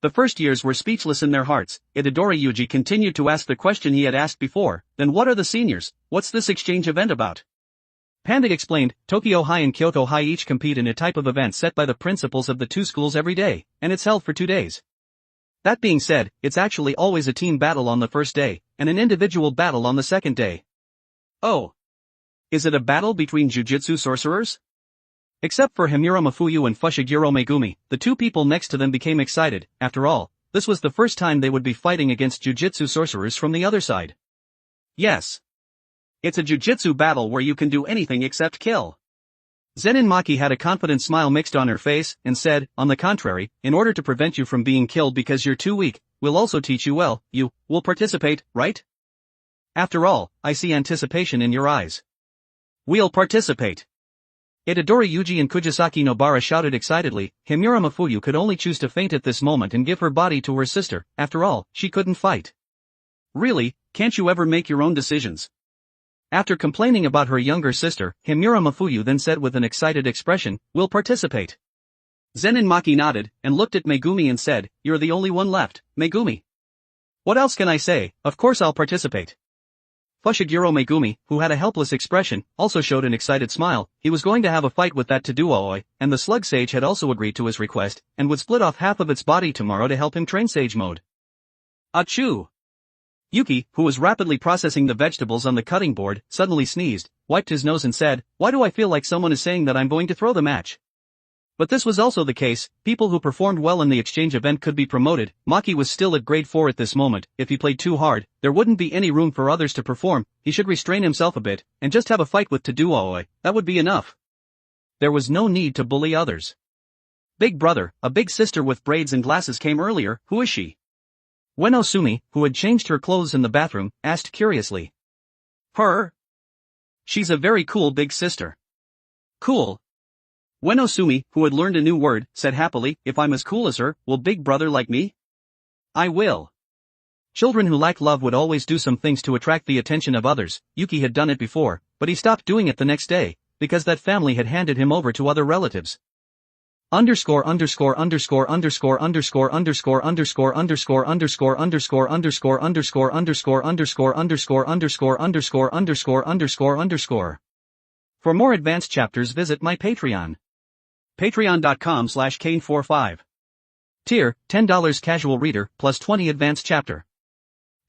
The first years were speechless in their hearts. Itadori Yuji continued to ask the question he had asked before, then what are the seniors? What's this exchange event about? Panda explained, Tokyo High and Kyoto High each compete in a type of event set by the principals of the two schools every day, and it's held for 2 days. That being said, it's actually always a team battle on the first day, and an individual battle on the second day. Oh. Is it a battle between jujutsu sorcerers? Except for Himura Mafuyu and Fushiguro Megumi, the two people next to them became excited. After all, this was the first time they would be fighting against jujutsu sorcerers from the other side. Yes. It's a jujutsu battle where you can do anything except kill. Zen and Maki had a confident smile mixed on her face, and said, on the contrary, in order to prevent you from being killed because you're too weak, we'll also teach you well, you will participate, right? After all, I see anticipation in your eyes. We'll participate. Itadori Yuji and Kujisaki Nobara shouted excitedly. Himura Mafuyu could only choose to faint at this moment and give her body to her sister. After all, she couldn't fight. Really, can't you ever make your own decisions? After complaining about her younger sister, Himura Mafuyu then said with an excited expression, we'll participate. Zen and Maki nodded, and looked at Megumi and said, you're the only one left, Megumi. What else can I say? Of course I'll participate. Fushiguro Megumi, who had a helpless expression, also showed an excited smile. He was going to have a fight with that Taduaoi, and the Slug Sage had also agreed to his request, and would split off half of its body tomorrow to help him train Sage Mode. Achoo! Yuki, who was rapidly processing the vegetables on the cutting board, suddenly sneezed, wiped his nose and said, why do I feel like someone is saying that I'm going to throw the match? But this was also the case. People who performed well in the exchange event could be promoted. Maki was still at grade 4 at this moment. If he played too hard, there wouldn't be any room for others to perform. He should restrain himself a bit, and just have a fight with Taduaoi. That would be enough. There was no need to bully others. Big brother, a big sister with braids and glasses came earlier. Who is she? Ueno Sumi, who had changed her clothes in the bathroom, asked curiously. Her? She's a very cool big sister. Cool. Ueno Sumi, who had learned a new word, said happily, if I'm as cool as her, will big brother like me? I will. Children who lack love would always do some things to attract the attention of others. Yuki had done it before, but he stopped doing it the next day, because that family had handed him over to other relatives. Underscore underscore underscore underscore underscore underscore underscore underscore underscore underscore underscore underscore underscore underscore underscore underscore underscore underscore underscore underscore. For more advanced chapters visit my Patreon. Patreon.com/Kane45. Tier, $10 casual reader, plus 20 advanced chapter.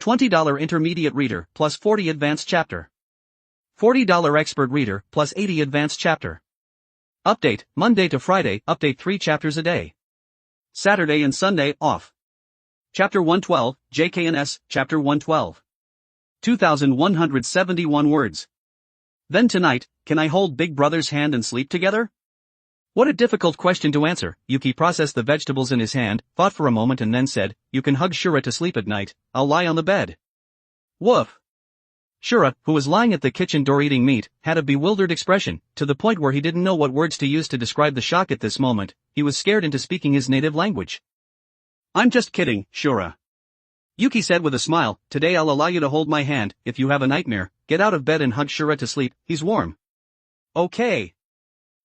$20 intermediate reader, plus 40 advanced chapter. $40 expert reader, plus 80 advanced chapter. Update, Monday to Friday, update 3 chapters a day. Saturday and Sunday, off. Chapter 112, JKNS, Chapter 112. 2,171 words. Then tonight, can I hold Big Brother's hand and sleep together? What a difficult question to answer. Yuki processed the vegetables in his hand, thought for a moment and then said, you can hug Shura to sleep at night, I'll lie on the bed. Woof. Shura, who was lying at the kitchen door eating meat, had a bewildered expression, to the point where he didn't know what words to use to describe the shock at this moment. He was scared into speaking his native language. I'm just kidding, Shura. Yuki said with a smile, today I'll allow you to hold my hand. If you have a nightmare, get out of bed and hug Shura to sleep, he's warm. Okay.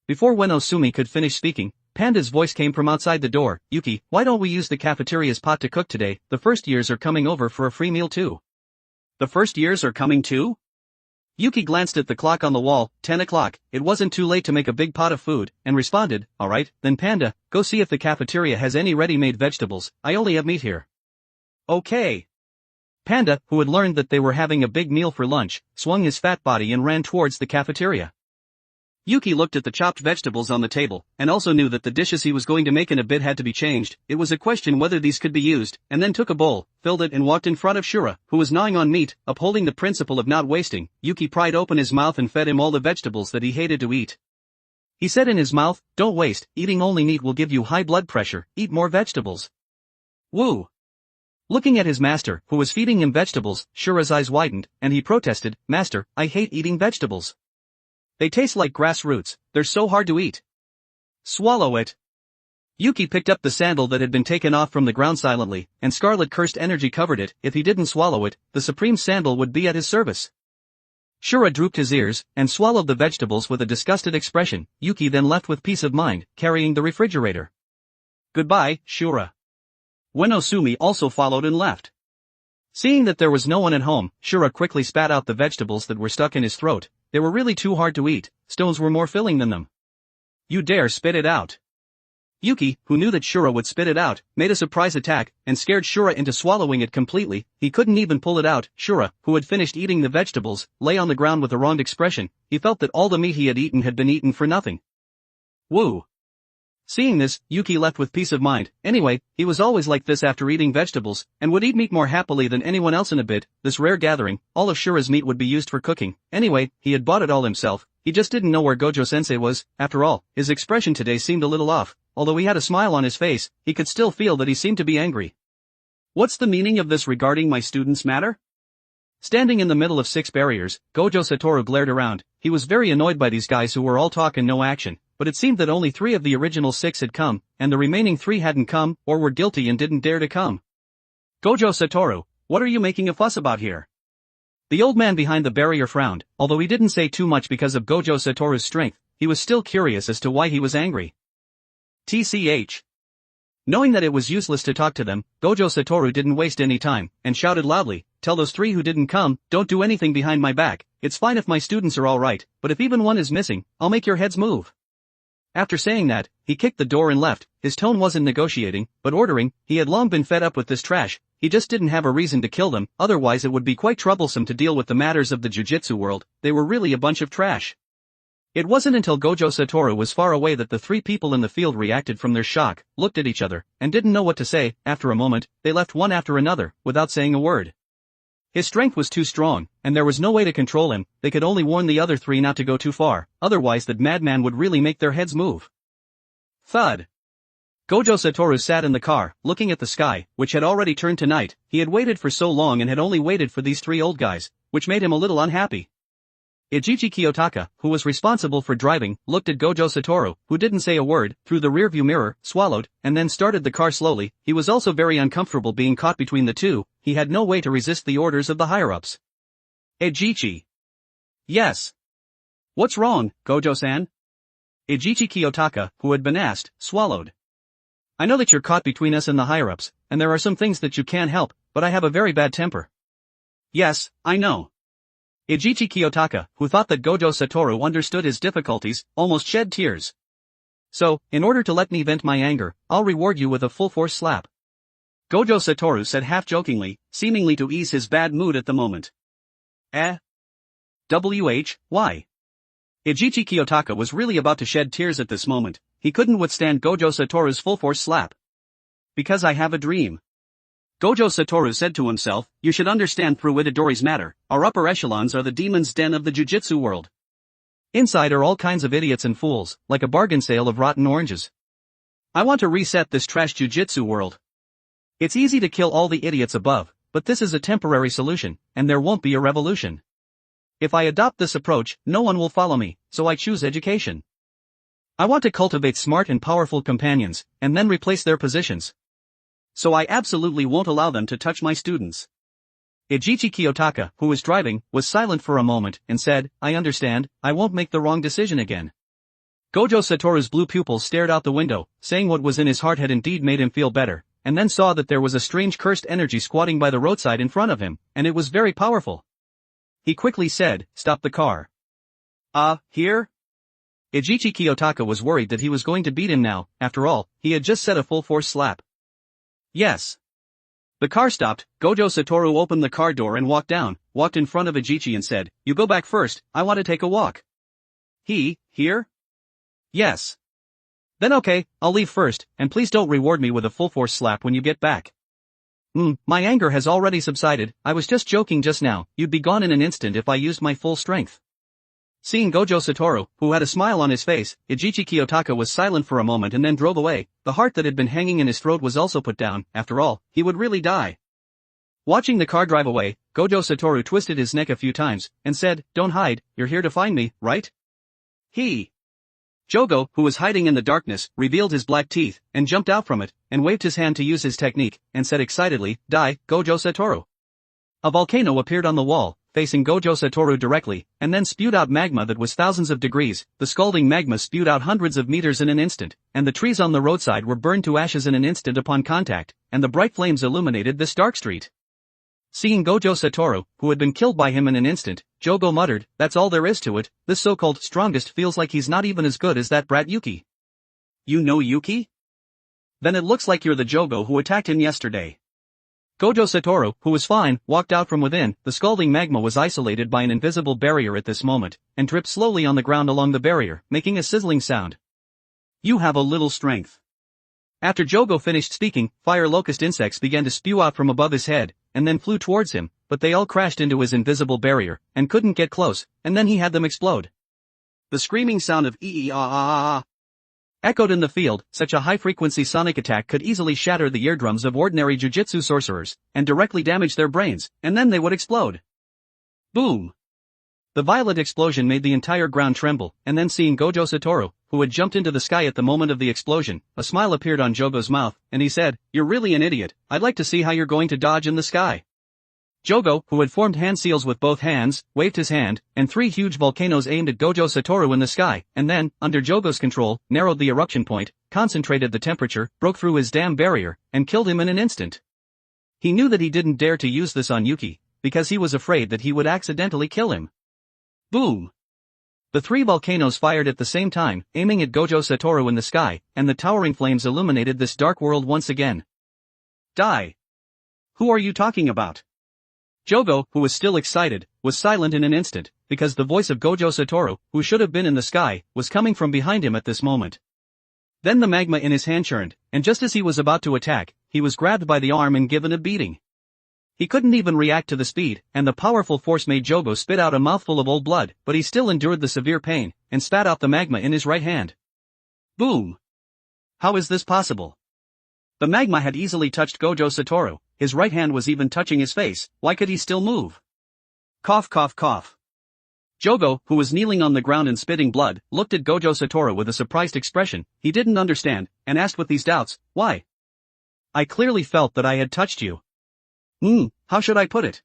Before Ueno Sumi could finish speaking, Panda's voice came from outside the door. Yuki, why don't we use the cafeteria's pot to cook today? The first years are coming over for a free meal too. The first years are coming too? Yuki glanced at the clock on the wall, 10 o'clock, it wasn't too late to make a big pot of food, and responded, alright, then Panda, go see if the cafeteria has any ready-made vegetables, I only have meat here. Okay. Panda, who had learned that they were having a big meal for lunch, swung his fat body and ran towards the cafeteria. Yuki looked at the chopped vegetables on the table, and also knew that the dishes he was going to make in a bit had to be changed. It was a question whether these could be used, and then took a bowl, filled it and walked in front of Shura, who was gnawing on meat, upholding the principle of not wasting. Yuki pried open his mouth and fed him all the vegetables that he hated to eat. He said in his mouth, don't waste, eating only meat will give you high blood pressure, eat more vegetables. Woo! Looking at his master, who was feeding him vegetables, Shura's eyes widened, and he protested, Master, I hate eating vegetables. They taste like grass roots, they're so hard to eat. Swallow it. Yuki picked up the sandal that had been taken off from the ground silently, and scarlet cursed energy covered it. If he didn't swallow it, the supreme sandal would be at his service. Shura drooped his ears, and swallowed the vegetables with a disgusted expression. Yuki then left with peace of mind, carrying the refrigerator. Goodbye, Shura. Uenosumi also followed and left. Seeing that there was no one at home, Shura quickly spat out the vegetables that were stuck in his throat. They were really too hard to eat, stones were more filling than them. You dare spit it out. Yuki, who knew that Shura would spit it out, made a surprise attack, and scared Shura into swallowing it completely. He couldn't even pull it out. Shura, who had finished eating the vegetables, lay on the ground with a wronged expression. He felt that all the meat he had eaten had been eaten for nothing. Woo! Seeing this, Yuki left with peace of mind. Anyway, he was always like this after eating vegetables, and would eat meat more happily than anyone else in a bit. This rare gathering, all of Shura's meat would be used for cooking. Anyway, he had bought it all himself. He just didn't know where Gojo-sensei was. After all, his expression today seemed a little off. Although he had a smile on his face, he could still feel that he seemed to be angry. What's the meaning of this regarding my students matter? Standing in the middle of 6 barriers, Gojo Satoru glared around. He was very annoyed by these guys who were all talk and no action. But it seemed that only 3 of the original 6 had come, and the remaining 3 hadn't come, or were guilty and didn't dare to come. Gojo Satoru, what are you making a fuss about here? The old man behind the barrier frowned. Although he didn't say too much because of Gojo Satoru's strength, he was still curious as to why he was angry. TCH. Knowing that it was useless to talk to them, Gojo Satoru didn't waste any time, and shouted loudly, tell those 3 who didn't come, don't do anything behind my back. It's fine if my students are alright, but if even one is missing, I'll make your heads move. After saying that, he kicked the door and left. His tone wasn't negotiating, but ordering. He had long been fed up with this trash. He just didn't have a reason to kill them, otherwise it would be quite troublesome to deal with the matters of the Jujutsu world. They were really a bunch of trash. It wasn't until Gojo Satoru was far away that the 3 people in the field reacted from their shock, looked at each other, and didn't know what to say. After a moment, they left one after another, without saying a word. His strength was too strong, and there was no way to control him. They could only warn the other 3 not to go too far, otherwise that madman would really make their heads move. Thud. Gojo Satoru sat in the car, looking at the sky, which had already turned to night. He had waited for so long and had only waited for these 3 old guys, which made him a little unhappy. Ichichi Kiyotaka, who was responsible for driving, looked at Gojo Satoru, who didn't say a word, through the rearview mirror, swallowed, and then started the car slowly. He was also very uncomfortable being caught between the 2, he had no way to resist the orders of the higher-ups. Ichichi. Yes. What's wrong, Gojo-san? Ichichi Kiyotaka, who had been asked, swallowed. I know that you're caught between us and the higher-ups, and there are some things that you can't help, but I have a very bad temper. Yes, I know. Ichichi Kiyotaka, who thought that Gojo Satoru understood his difficulties, almost shed tears. So, in order to let me vent my anger, I'll reward you with a full-force slap. Gojo Satoru said half-jokingly, seemingly to ease his bad mood at the moment. Why? Ichichi Kiyotaka was really about to shed tears at this moment. He couldn't withstand Gojo Satoru's full-force slap. Because I have a dream. Gojo Satoru said to himself, you should understand through Itadori's matter, our upper echelons are the demon's den of the Jujutsu world. Inside are all kinds of idiots and fools, like a bargain sale of rotten oranges. I want to reset this trash Jujutsu world. It's easy to kill all the idiots above, but this is a temporary solution, and there won't be a revolution. If I adopt this approach, no one will follow me, so I choose education. I want to cultivate smart and powerful companions, and then replace their positions. So I absolutely won't allow them to touch my students. Ichichi Kiyotaka, who was driving, was silent for a moment and said, I understand, I won't make the wrong decision again. Gojo Satoru's blue pupils stared out the window, saying what was in his heart had indeed made him feel better, and then saw that there was a strange cursed energy squatting by the roadside in front of him, and it was very powerful. He quickly said, "Stop the car." Here?" Ijichi Kiyotaka was worried that he was going to beat him now. After all, he had just said a full-force slap. "Yes." The car stopped. Gojo Satoru opened the car door and walked in front of Ijichi and said, "You go back first, I want to take a walk." Here? "Yes." "Then okay, I'll leave first, and please don't reward me with a full-force slap when you get back." My anger has already subsided, I was just joking just now, you'd be gone in an instant if I used my full strength." Seeing Gojo Satoru, who had a smile on his face, Ijichi Kiyotaka was silent for a moment and then drove away. The heart that had been hanging in his throat was also put down. After all, he would really die. Watching the car drive away, Gojo Satoru twisted his neck a few times, and said, "Don't hide, you're here to find me, right?" Jogo, who was hiding in the darkness, revealed his black teeth, and jumped out from it, and waved his hand to use his technique, and said excitedly, "Die, Gojo Satoru." A volcano appeared on the wall, facing Gojo Satoru directly, and then spewed out magma that was thousands of degrees. The scalding magma spewed out hundreds of meters in an instant, and the trees on the roadside were burned to ashes in an instant upon contact, and the bright flames illuminated this dark street. Seeing Gojo Satoru, who had been killed by him in an instant, Jogo muttered, "That's all there is to it, this so-called strongest feels like he's not even as good as that brat Yuki." "You know Yuki? Then it looks like you're the Jogo who attacked him yesterday." Gojo Satoru, who was fine, walked out from within. The scalding magma was isolated by an invisible barrier at this moment, and dripped slowly on the ground along the barrier, making a sizzling sound. "You have a little strength." After Jogo finished speaking, fire locust insects began to spew out from above his head, and then flew towards him, but they all crashed into his invisible barrier, and couldn't get close, and then he had them explode. The screaming sound of ee-ah-ah-ah echoed in the field. Such a high-frequency sonic attack could easily shatter the eardrums of ordinary jujutsu sorcerers, and directly damage their brains, and then they would explode. Boom! The violent explosion made the entire ground tremble, and then seeing Gojo Satoru, who had jumped into the sky at the moment of the explosion, a smile appeared on Jogo's mouth, and he said, "You're really an idiot, I'd like to see how you're going to dodge in the sky." Jogo, who had formed hand seals with both hands, waved his hand, and 3 huge volcanoes aimed at Gojo Satoru in the sky, and then, under Jogo's control, narrowed the eruption point, concentrated the temperature, broke through his damn barrier, and killed him in an instant. He knew that he didn't dare to use this on Yuki, because he was afraid that he would accidentally kill him. Boom! The 3 volcanoes fired at the same time, aiming at Gojo Satoru in the sky, and the towering flames illuminated this dark world once again. Die! Who are you talking about? Jogo, who was still excited, was silent in an instant, because the voice of Gojo Satoru, who should have been in the sky, was coming from behind him at this moment. Then the magma in his hand churned, and just as he was about to attack, he was grabbed by the arm and given a beating. He couldn't even react to the speed, and the powerful force made Jogo spit out a mouthful of old blood, but he still endured the severe pain, and spat out the magma in his right hand. Boom! How is this possible? The magma had easily touched Gojo Satoru, his right hand was even touching his face. Why could he still move? Cough cough cough. Jogo, who was kneeling on the ground and spitting blood, looked at Gojo Satoru with a surprised expression. He didn't understand, and asked with these doubts, "Why? I clearly felt that I had touched you." How should I put it?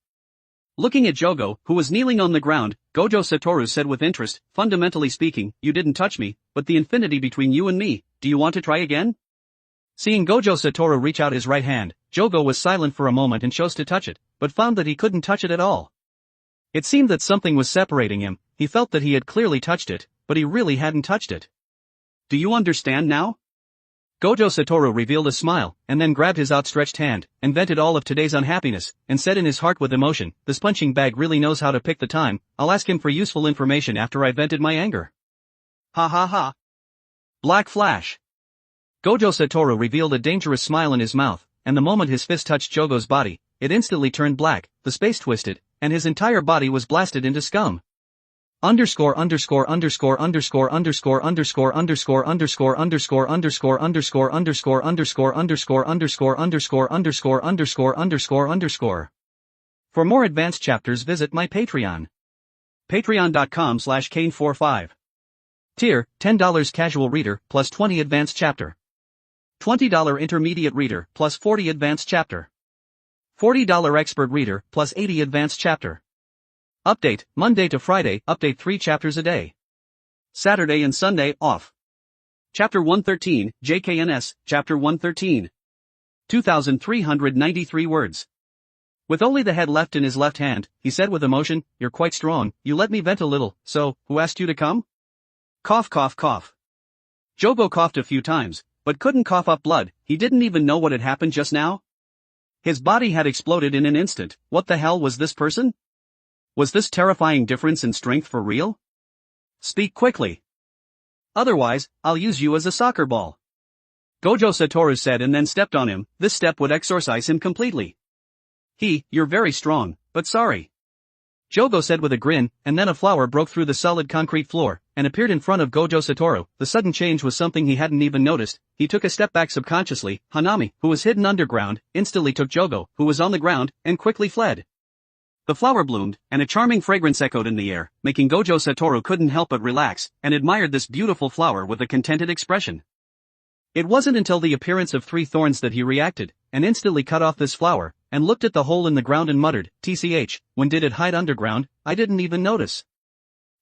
Looking at Jogo, who was kneeling on the ground, Gojo Satoru said with interest, "Fundamentally speaking, you didn't touch me, but the infinity between you and me, do you want to try again?" Seeing Gojo Satoru reach out his right hand, Jogo was silent for a moment and chose to touch it, but found that he couldn't touch it at all. It seemed that something was separating him. He felt that he had clearly touched it, but he really hadn't touched it. "Do you understand now?" Gojo Satoru revealed a smile, and then grabbed his outstretched hand, and vented all of today's unhappiness, and said in his heart with emotion, "This punching bag really knows how to pick the time. I'll ask him for useful information after I vented my anger." Ha ha ha. Black flash. Gojo Satoru revealed a dangerous smile in his mouth, and the moment his fist touched Jogo's body, it instantly turned black, the space twisted, and his entire body was blasted into scum. Underscore underscore underscore underscore underscore underscore underscore underscore underscore underscore underscore underscore underscore underscore underscore underscore underscore underscore underscore underscore. For more advanced chapters visit my Patreon. Patreon.com/Kane45. Tier, $10 casual reader, plus 20 advanced chapter. $20 intermediate reader, plus 40 advanced chapter. $40 expert reader, plus 80 advanced chapter. Update, Monday to Friday, update 3 chapters a day. Saturday and Sunday, off. Chapter 113, JKNS, Chapter 113. 2,393 words. With only the head left in his left hand, he said with emotion, "You're quite strong, you let me vent a little, so, who asked you to come?" Cough cough cough. Jogo coughed a few times, but couldn't cough up blood. He didn't even know what had happened just now. His body had exploded in an instant. What the hell was this person? Was this terrifying difference in strength for real? Speak quickly. Otherwise, I'll use you as a soccer ball. Gojo Satoru said and then stepped on him. This step would exorcise him completely. You're very strong, but sorry. Jogo said with a grin, and then a flower broke through the solid concrete floor, and appeared in front of Gojo Satoru. The sudden change was something he hadn't even noticed. He took a step back subconsciously. Hanami, who was hidden underground, instantly took Jogo, who was on the ground, and quickly fled. The flower bloomed, and a charming fragrance echoed in the air, making Gojo Satoru couldn't help but relax, and admired this beautiful flower with a contented expression. It wasn't until the appearance of 3 thorns that he reacted, and instantly cut off this flower, and looked at the hole in the ground and muttered, "TCH, when did it hide underground? I didn't even notice."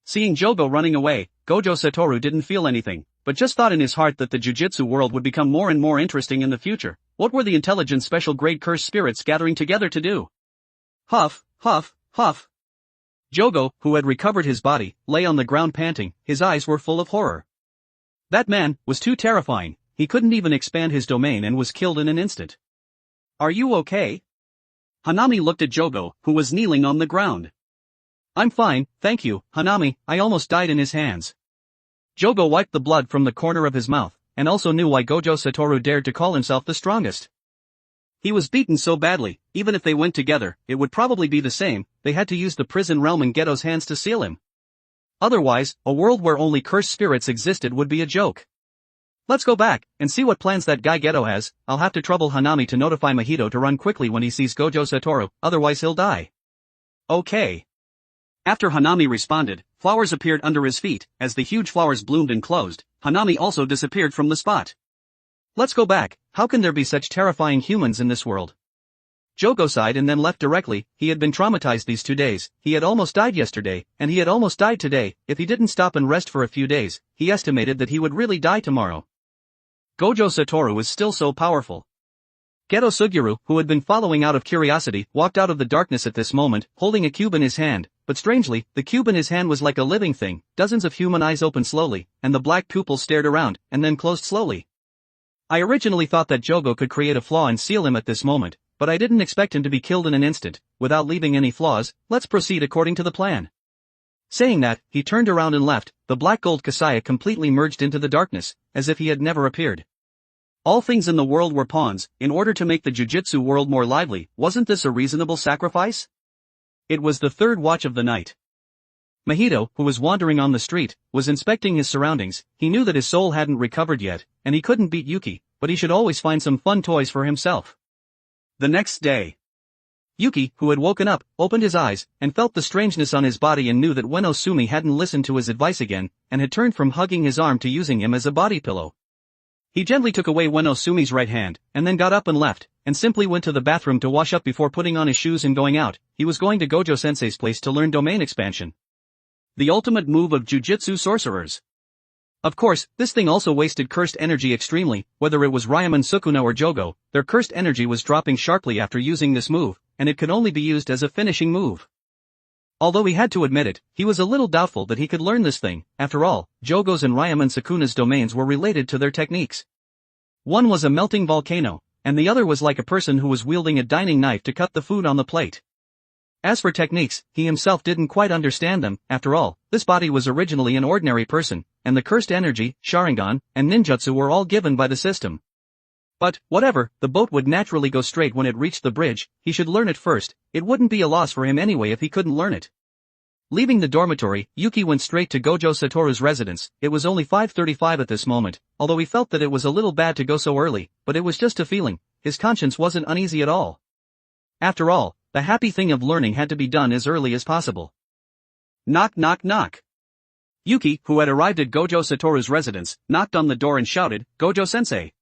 Seeing Jogo running away, Gojo Satoru didn't feel anything, but just thought in his heart that the Jujutsu world would become more and more interesting in the future. What were the intelligent special grade cursed spirits gathering together to do? Huff, huff, huff. Jogo, who had recovered his body, lay on the ground panting. His eyes were full of horror. That man was too terrifying. He couldn't even expand his domain and was killed in an instant. "Are you okay?" Hanami looked at Jogo, who was kneeling on the ground. "I'm fine, thank you, Hanami, I almost died in his hands." Jogo wiped the blood from the corner of his mouth, and also knew why Gojo Satoru dared to call himself the strongest. He was beaten so badly, even if they went together, it would probably be the same. They had to use the prison realm in Geto's hands to seal him. Otherwise, a world where only cursed spirits existed would be a joke. Let's go back, and see what plans that guy Geto has. I'll have to trouble Hanami to notify Mahito to run quickly when he sees Gojo Satoru, otherwise he'll die. Okay. After Hanami responded, flowers appeared under his feet. As the huge flowers bloomed and closed, Hanami also disappeared from the spot. Let's go back. How can there be such terrifying humans in this world? Jogo sighed and then left directly. He had been traumatized these 2 days. He had almost died yesterday, and he had almost died today. If he didn't stop and rest for a few days, he estimated that he would really die tomorrow. Gojo Satoru was still so powerful. Geto Suguru, who had been following out of curiosity, walked out of the darkness at this moment, holding a cube in his hand, but strangely, the cube in his hand was like a living thing. Dozens of human eyes opened slowly, and the black pupils stared around, and then closed slowly. I originally thought that Jogo could create a flaw and seal him at this moment, but I didn't expect him to be killed in an instant, without leaving any flaws. Let's proceed according to the plan. Saying that, he turned around and left. The black gold Kasaya completely merged into the darkness, as if he had never appeared. All things in the world were pawns. In order to make the Jujutsu world more lively, wasn't this a reasonable sacrifice? It was the 3rd watch of the night. Mahito, who was wandering on the street, was inspecting his surroundings. He knew that his soul hadn't recovered yet, and he couldn't beat Yuki, but he should always find some fun toys for himself. The next day, Yuki, who had woken up, opened his eyes, and felt the strangeness on his body and knew that Ueno Sumi hadn't listened to his advice again, and had turned from hugging his arm to using him as a body pillow. He gently took away Ueno Sumi's right hand, and then got up and left, and simply went to the bathroom to wash up before putting on his shoes and going out. He was going to Gojo Sensei's place to learn domain expansion. The ultimate move of Jujutsu sorcerers. Of course, this thing also wasted cursed energy extremely. Whether it was Ryuman Sukuna or Jogo, their cursed energy was dropping sharply after using this move, and it could only be used as a finishing move. Although he had to admit it, he was a little doubtful that he could learn this thing. After all, Jogo's and Ryuman Sukuna's domains were related to their techniques. One was a melting volcano, and the other was like a person who was wielding a dining knife to cut the food on the plate. As for techniques, he himself didn't quite understand them. After all, this body was originally an ordinary person, and the cursed energy, Sharingan, and ninjutsu were all given by the system. But, whatever, the boat would naturally go straight when it reached the bridge. He should learn it first. It wouldn't be a loss for him anyway if he couldn't learn it. Leaving the dormitory, Yuki went straight to Gojo Satoru's residence. It was only 5:35 at this moment, although he felt that it was a little bad to go so early, but it was just a feeling. His conscience wasn't uneasy at all. After all, the happy thing of learning had to be done as early as possible. Knock knock knock. Yuki, who had arrived at Gojo Satoru's residence, knocked on the door and shouted, "Gojo-sensei!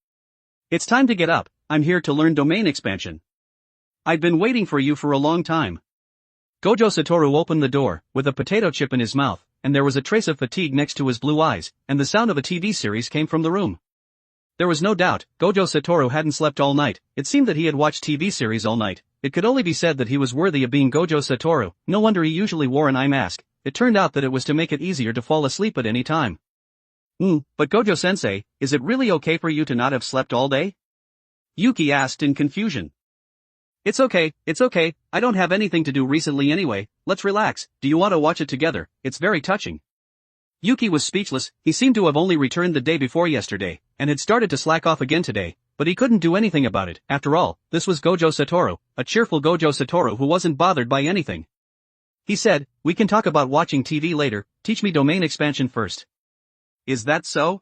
It's time to get up, I'm here to learn domain expansion. I've been waiting for you for a long time." Gojo Satoru opened the door, with a potato chip in his mouth, and there was a trace of fatigue next to his blue eyes, and the sound of a TV series came from the room. There was no doubt, Gojo Satoru hadn't slept all night. It seemed that he had watched TV series all night. It could only be said that he was worthy of being Gojo Satoru. No wonder he usually wore an eye mask. It turned out that it was to make it easier to fall asleep at any time. But Gojo-sensei, is it really okay for you to not have slept all day? Yuki asked in confusion. It's okay, I don't have anything to do recently anyway, let's relax. Do you want to watch it together? It's very touching. Yuki was speechless. He seemed to have only returned the day before yesterday, and had started to slack off again today, but he couldn't do anything about it. After all, this was Gojo Satoru, a cheerful Gojo Satoru who wasn't bothered by anything. He said, we can talk about watching TV later, teach me domain expansion first. Is that so?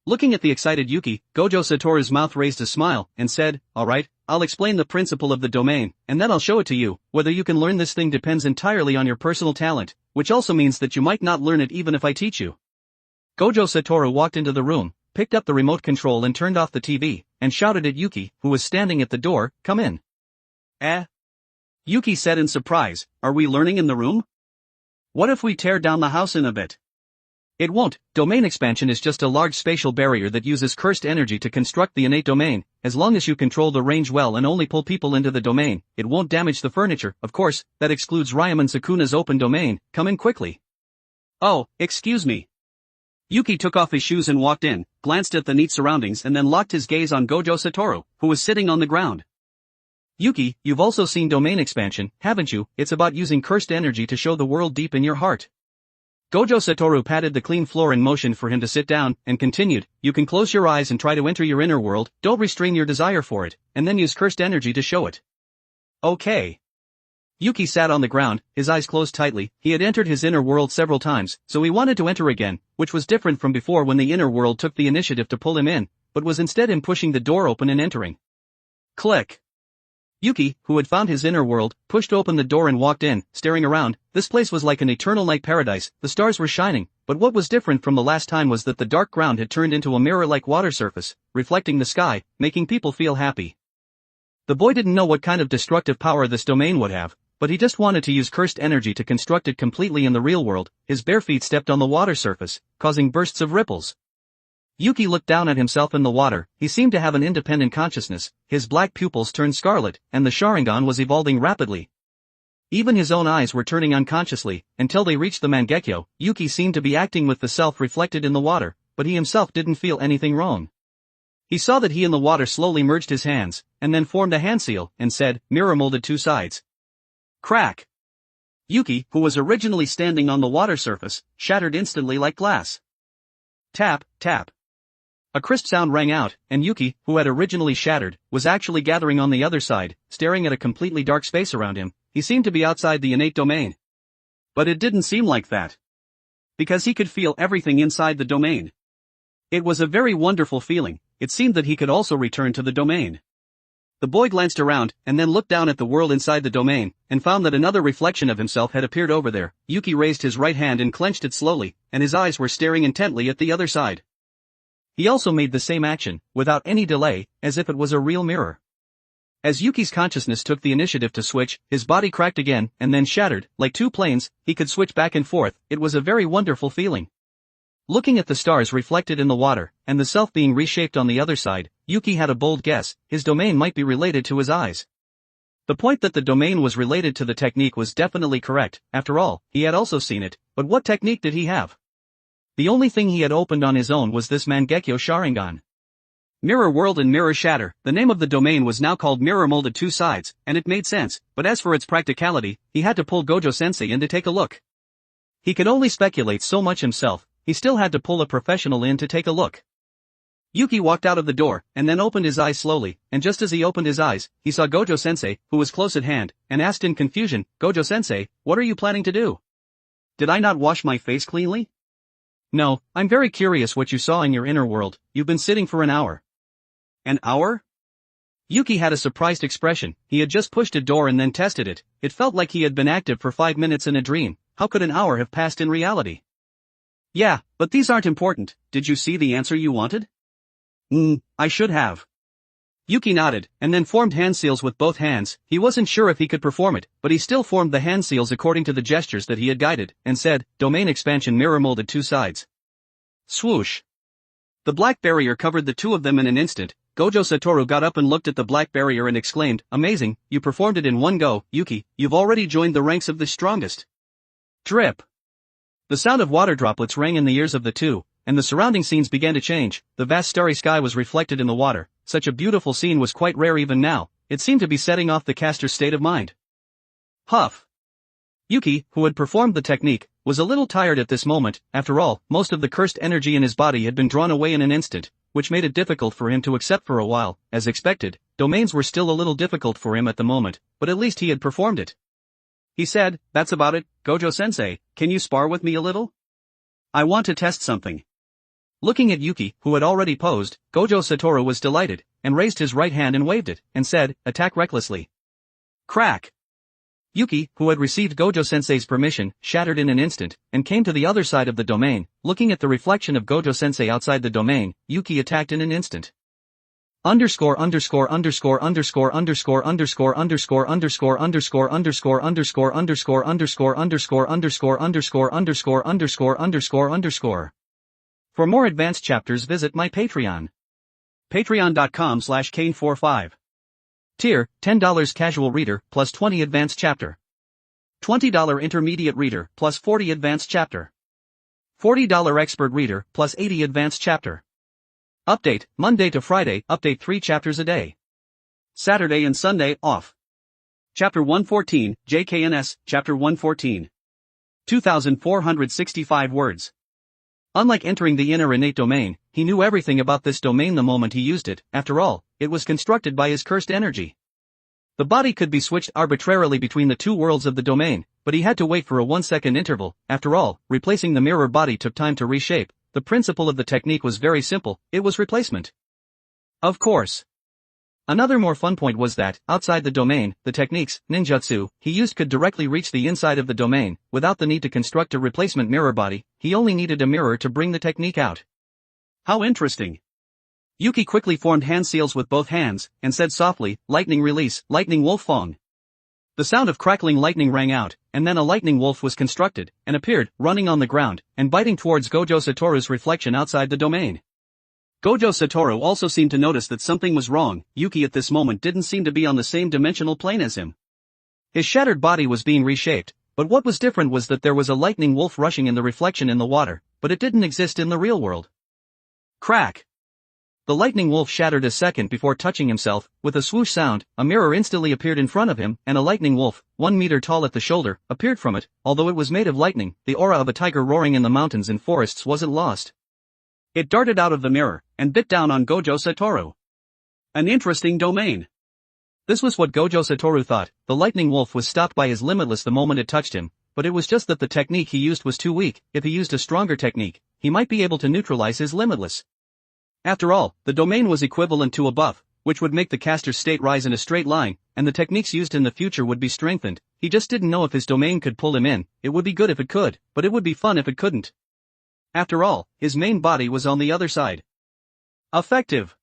Looking at the excited Yuki, Gojo Satoru's mouth raised a smile, and said, alright, I'll explain the principle of the domain, and then I'll show it to you. Whether you can learn this thing depends entirely on your personal talent, which also means that you might not learn it even if I teach you. Gojo Satoru walked into the room, picked up the remote control and turned off the TV, and shouted at Yuki, who was standing at the door, come in. Yuki said in surprise, are we learning in the room? What if we tear down the house in a bit? It won't. Domain expansion is just a large spatial barrier that uses cursed energy to construct the innate domain. As long as you control the range well and only pull people into the domain, it won't damage the furniture. Of course, that excludes Ryaman Sukuna's open domain. Come in quickly. Oh, excuse me. Yuki took off his shoes and walked in, glanced at the neat surroundings and then locked his gaze on Gojo Satoru, who was sitting on the ground. Yuki, you've also seen domain expansion, haven't you? It's about using cursed energy to show the world deep in your heart. Gojo Satoru patted the clean floor and motioned for him to sit down, and continued, you can close your eyes and try to enter your inner world, don't restrain your desire for it, and then use cursed energy to show it. Okay. Yuki sat on the ground, his eyes closed tightly. He had entered his inner world several times, so he wanted to enter again, which was different from before when the inner world took the initiative to pull him in, but was instead him pushing the door open and entering. Click. Yuki, who had found his inner world, pushed open the door and walked in, staring around. This place was like an eternal night paradise. The stars were shining, but what was different from the last time was that the dark ground had turned into a mirror-like water surface, reflecting the sky, making people feel happy. The boy didn't know what kind of destructive power this domain would have, but he just wanted to use cursed energy to construct it completely in the real world. His bare feet stepped on the water surface, causing bursts of ripples. Yuki looked down at himself in the water. He seemed to have an independent consciousness. His black pupils turned scarlet, and the Sharingan was evolving rapidly. Even his own eyes were turning unconsciously, until they reached the Mangekyo. Yuki seemed to be acting with the self reflected in the water, but he himself didn't feel anything wrong. He saw that he in the water slowly merged his hands, and then formed a hand seal, and said, mirror molded two sides. Crack! Yuki, who was originally standing on the water surface, shattered instantly like glass. Tap, tap. A crisp sound rang out, and Yuki, who had originally shattered, was actually gathering on the other side, staring at a completely dark space around him. He seemed to be outside the innate domain. But it didn't seem like that. Because he could feel everything inside the domain. It was a very wonderful feeling. It seemed that he could also return to the domain. The boy glanced around, and then looked down at the world inside the domain, and found that another reflection of himself had appeared over there. Yuki raised his right hand and clenched it slowly, and his eyes were staring intently at the other side. He also made the same action, without any delay, as if it was a real mirror. As Yuki's consciousness took the initiative to switch, his body cracked again, and then shattered. Like two planes, he could switch back and forth. It was a very wonderful feeling. Looking at the stars reflected in the water, and the self being reshaped on the other side, Yuki had a bold guess. His domain might be related to his eyes. The point that the domain was related to the technique was definitely correct. After all, he had also seen it, but what technique did he have? The only thing he had opened on his own was this Mangekyo Sharingan. Mirror World and Mirror Shatter. The name of the domain was now called Mirror Molded Two Sides, and it made sense, but as for its practicality, he had to pull Gojo-sensei in to take a look. He could only speculate so much himself. He still had to pull a professional in to take a look. Yuki walked out of the door, and then opened his eyes slowly, and just as he opened his eyes, he saw Gojo-sensei, who was close at hand, and asked in confusion, Gojo-sensei, what are you planning to do? Did I not wash my face cleanly? No, I'm very curious what you saw in your inner world. You've been sitting for an hour. An hour? Yuki had a surprised expression. He had just pushed a door and then tested it. It felt like he had been active for 5 minutes in a dream. How could an hour have passed in reality? Yeah, but these aren't important. Did you see the answer you wanted? I should have. Yuki nodded, and then formed hand seals with both hands. He wasn't sure if he could perform it, but he still formed the hand seals according to the gestures that he had guided, and said, "Domain expansion mirror molded two sides." Swoosh. The black barrier covered the two of them in an instant. Gojo Satoru got up and looked at the black barrier and exclaimed, "Amazing, you performed it in one go, Yuki, you've already joined the ranks of the strongest." Drip. The sound of water droplets rang in the ears of the two, and the surrounding scenes began to change. The vast starry sky was reflected in the water. Such a beautiful scene was quite rare even now. It seemed to be setting off the caster's state of mind. Huff. Yuki, who had performed the technique, was a little tired at this moment. After all, most of the cursed energy in his body had been drawn away in an instant, which made it difficult for him to accept for a while. As expected, domains were still a little difficult for him at the moment, but at least he had performed it. He said, "That's about it, Gojo-sensei, can you spar with me a little? I want to test something." Looking at Yuki, who had already posed, Gojo Satoru was delighted, and raised his right hand and waved it, and said, "Attack recklessly." Crack! Yuki, who had received Gojo-sensei's permission, shattered in an instant, and came to the other side of the domain. Looking at the reflection of Gojo-sensei outside the domain, Yuki attacked in an instant. Underscore underscore underscore underscore underscore underscore underscore underscore underscore underscore underscore underscore underscore underscore underscore underscore underscore underscore underscore underscore. For more advanced chapters visit my Patreon. Patreon.com/Kane45. Tier, $10 casual reader, plus 20 advanced chapter. $20 intermediate reader, plus 40 advanced chapter. $40 expert reader, plus 80 advanced chapter. Update, Monday to Friday, update 3 chapters a day. Saturday and Sunday, off. Chapter 114, JKNS, Chapter 114. 2,465 words. Unlike entering the inner innate domain, he knew everything about this domain the moment he used it. After all, it was constructed by his cursed energy. The body could be switched arbitrarily between the two worlds of the domain, but he had to wait for a 1-second interval. After all, replacing the mirror body took time to reshape. The principle of the technique was very simple, it was replacement. Of course. Another more fun point was that, outside the domain, the techniques, ninjutsu, he used could directly reach the inside of the domain, without the need to construct a replacement mirror body. He only needed a mirror to bring the technique out. How interesting. Yuki quickly formed hand seals with both hands, and said softly, "Lightning release, lightning wolf fong." The sound of crackling lightning rang out, and then a lightning wolf was constructed, and appeared, running on the ground, and biting towards Gojo Satoru's reflection outside the domain. Gojo Satoru also seemed to notice that something was wrong. Yuki at this moment didn't seem to be on the same dimensional plane as him. His shattered body was being reshaped, but what was different was that there was a lightning wolf rushing in the reflection in the water, but it didn't exist in the real world. Crack! The lightning wolf shattered a second before touching himself. With a swoosh sound, a mirror instantly appeared in front of him, and a lightning wolf, 1 meter tall at the shoulder, appeared from it. Although it was made of lightning, the aura of a tiger roaring in the mountains and forests wasn't lost. It darted out of the mirror, and bit down on Gojo Satoru. An interesting domain. This was what Gojo Satoru thought. The lightning wolf was stopped by his limitless the moment it touched him, but it was just that the technique he used was too weak. If he used a stronger technique, he might be able to neutralize his limitless. After all, the domain was equivalent to a buff, which would make the caster's state rise in a straight line, and the techniques used in the future would be strengthened. He just didn't know if his domain could pull him in. It would be good if it could, but it would be fun if it couldn't. After all, his main body was on the other side. Effective.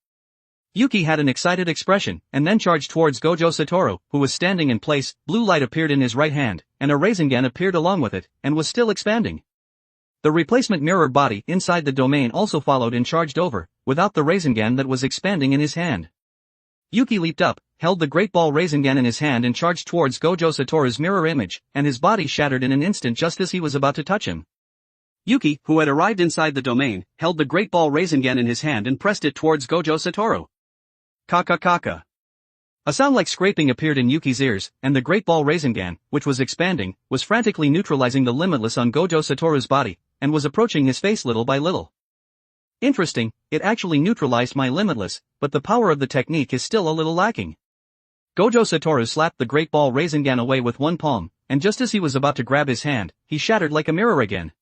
Yuki had an excited expression, and then charged towards Gojo Satoru, who was standing in place. Blue light appeared in his right hand, and a Rasengan appeared along with it, and was still expanding. The replacement mirror body inside the domain also followed and charged over, without the Rasengan that was expanding in his hand. Yuki leaped up, held the Great Ball Rasengan in his hand and charged towards Gojo Satoru's mirror image, and his body shattered in an instant just as he was about to touch him. Yuki, who had arrived inside the domain, held the Great Ball Rasengan in his hand and pressed it towards Gojo Satoru. Kaka. A sound like scraping appeared in Yuki's ears, and the Great Ball Rasengan, which was expanding, was frantically neutralizing the limitless on Gojo Satoru's body, and was approaching his face little by little. Interesting, it actually neutralized my limitless, but the power of the technique is still a little lacking. Gojo Satoru slapped the Great Ball Rasengan away with one palm, and just as he was about to grab his hand, he shattered like a mirror again.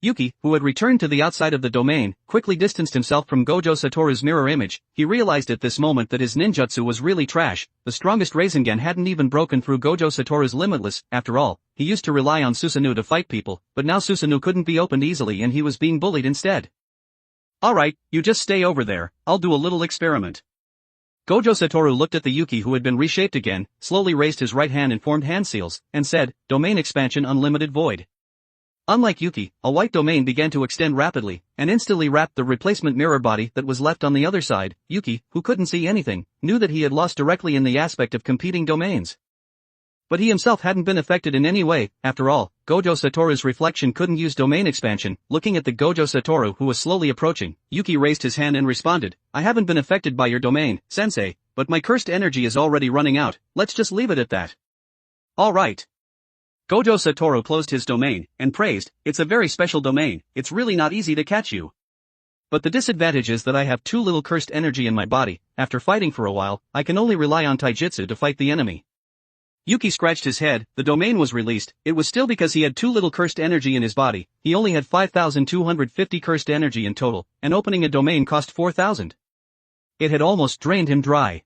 Yuki, who had returned to the outside of the domain, quickly distanced himself from Gojo Satoru's mirror image. He realized at this moment that his ninjutsu was really trash. The strongest Rasengan hadn't even broken through Gojo Satoru's limitless. After all, he used to rely on Susanoo to fight people, but now Susanoo couldn't be opened easily and he was being bullied instead. Alright, you just stay over there, I'll do a little experiment. Gojo Satoru looked at the Yuki who had been reshaped again, slowly raised his right hand and formed hand seals, and said, Domain Expansion Unlimited Void. Unlike Yuki, a white domain began to extend rapidly, and instantly wrapped the replacement mirror body that was left on the other side. Yuki, who couldn't see anything, knew that he had lost directly in the aspect of competing domains. But he himself hadn't been affected in any way. After all, Gojo Satoru's reflection couldn't use domain expansion. Looking at the Gojo Satoru who was slowly approaching, Yuki raised his hand and responded, I haven't been affected by your domain, sensei, but my cursed energy is already running out. Let's just leave it at that. Alright. Gojo Satoru closed his domain, and praised, it's a very special domain, it's really not easy to catch you. But the disadvantage is that I have too little cursed energy in my body. After fighting for a while, I can only rely on taijutsu to fight the enemy. Yuki scratched his head. The domain was released. It was still because he had too little cursed energy in his body. He only had 5,250 cursed energy in total, and opening a domain cost 4,000. It had almost drained him dry.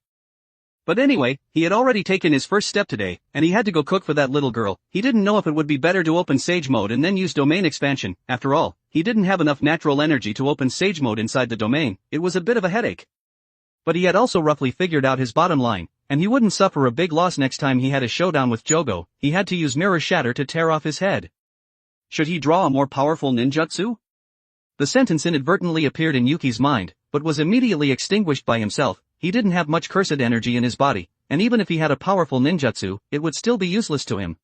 But anyway, he had already taken his first step today, and he had to go cook for that little girl. He didn't know if it would be better to open Sage Mode and then use domain expansion. After all, he didn't have enough natural energy to open Sage Mode inside the domain. It was a bit of a headache. But he had also roughly figured out his bottom line, and he wouldn't suffer a big loss next time he had a showdown with Jogo. He had to use Mirror Shatter to tear off his head. Should he draw a more powerful ninjutsu? The sentence inadvertently appeared in Yuki's mind, but was immediately extinguished by himself. He didn't have much cursed energy in his body, and even if he had a powerful ninjutsu, it would still be useless to him.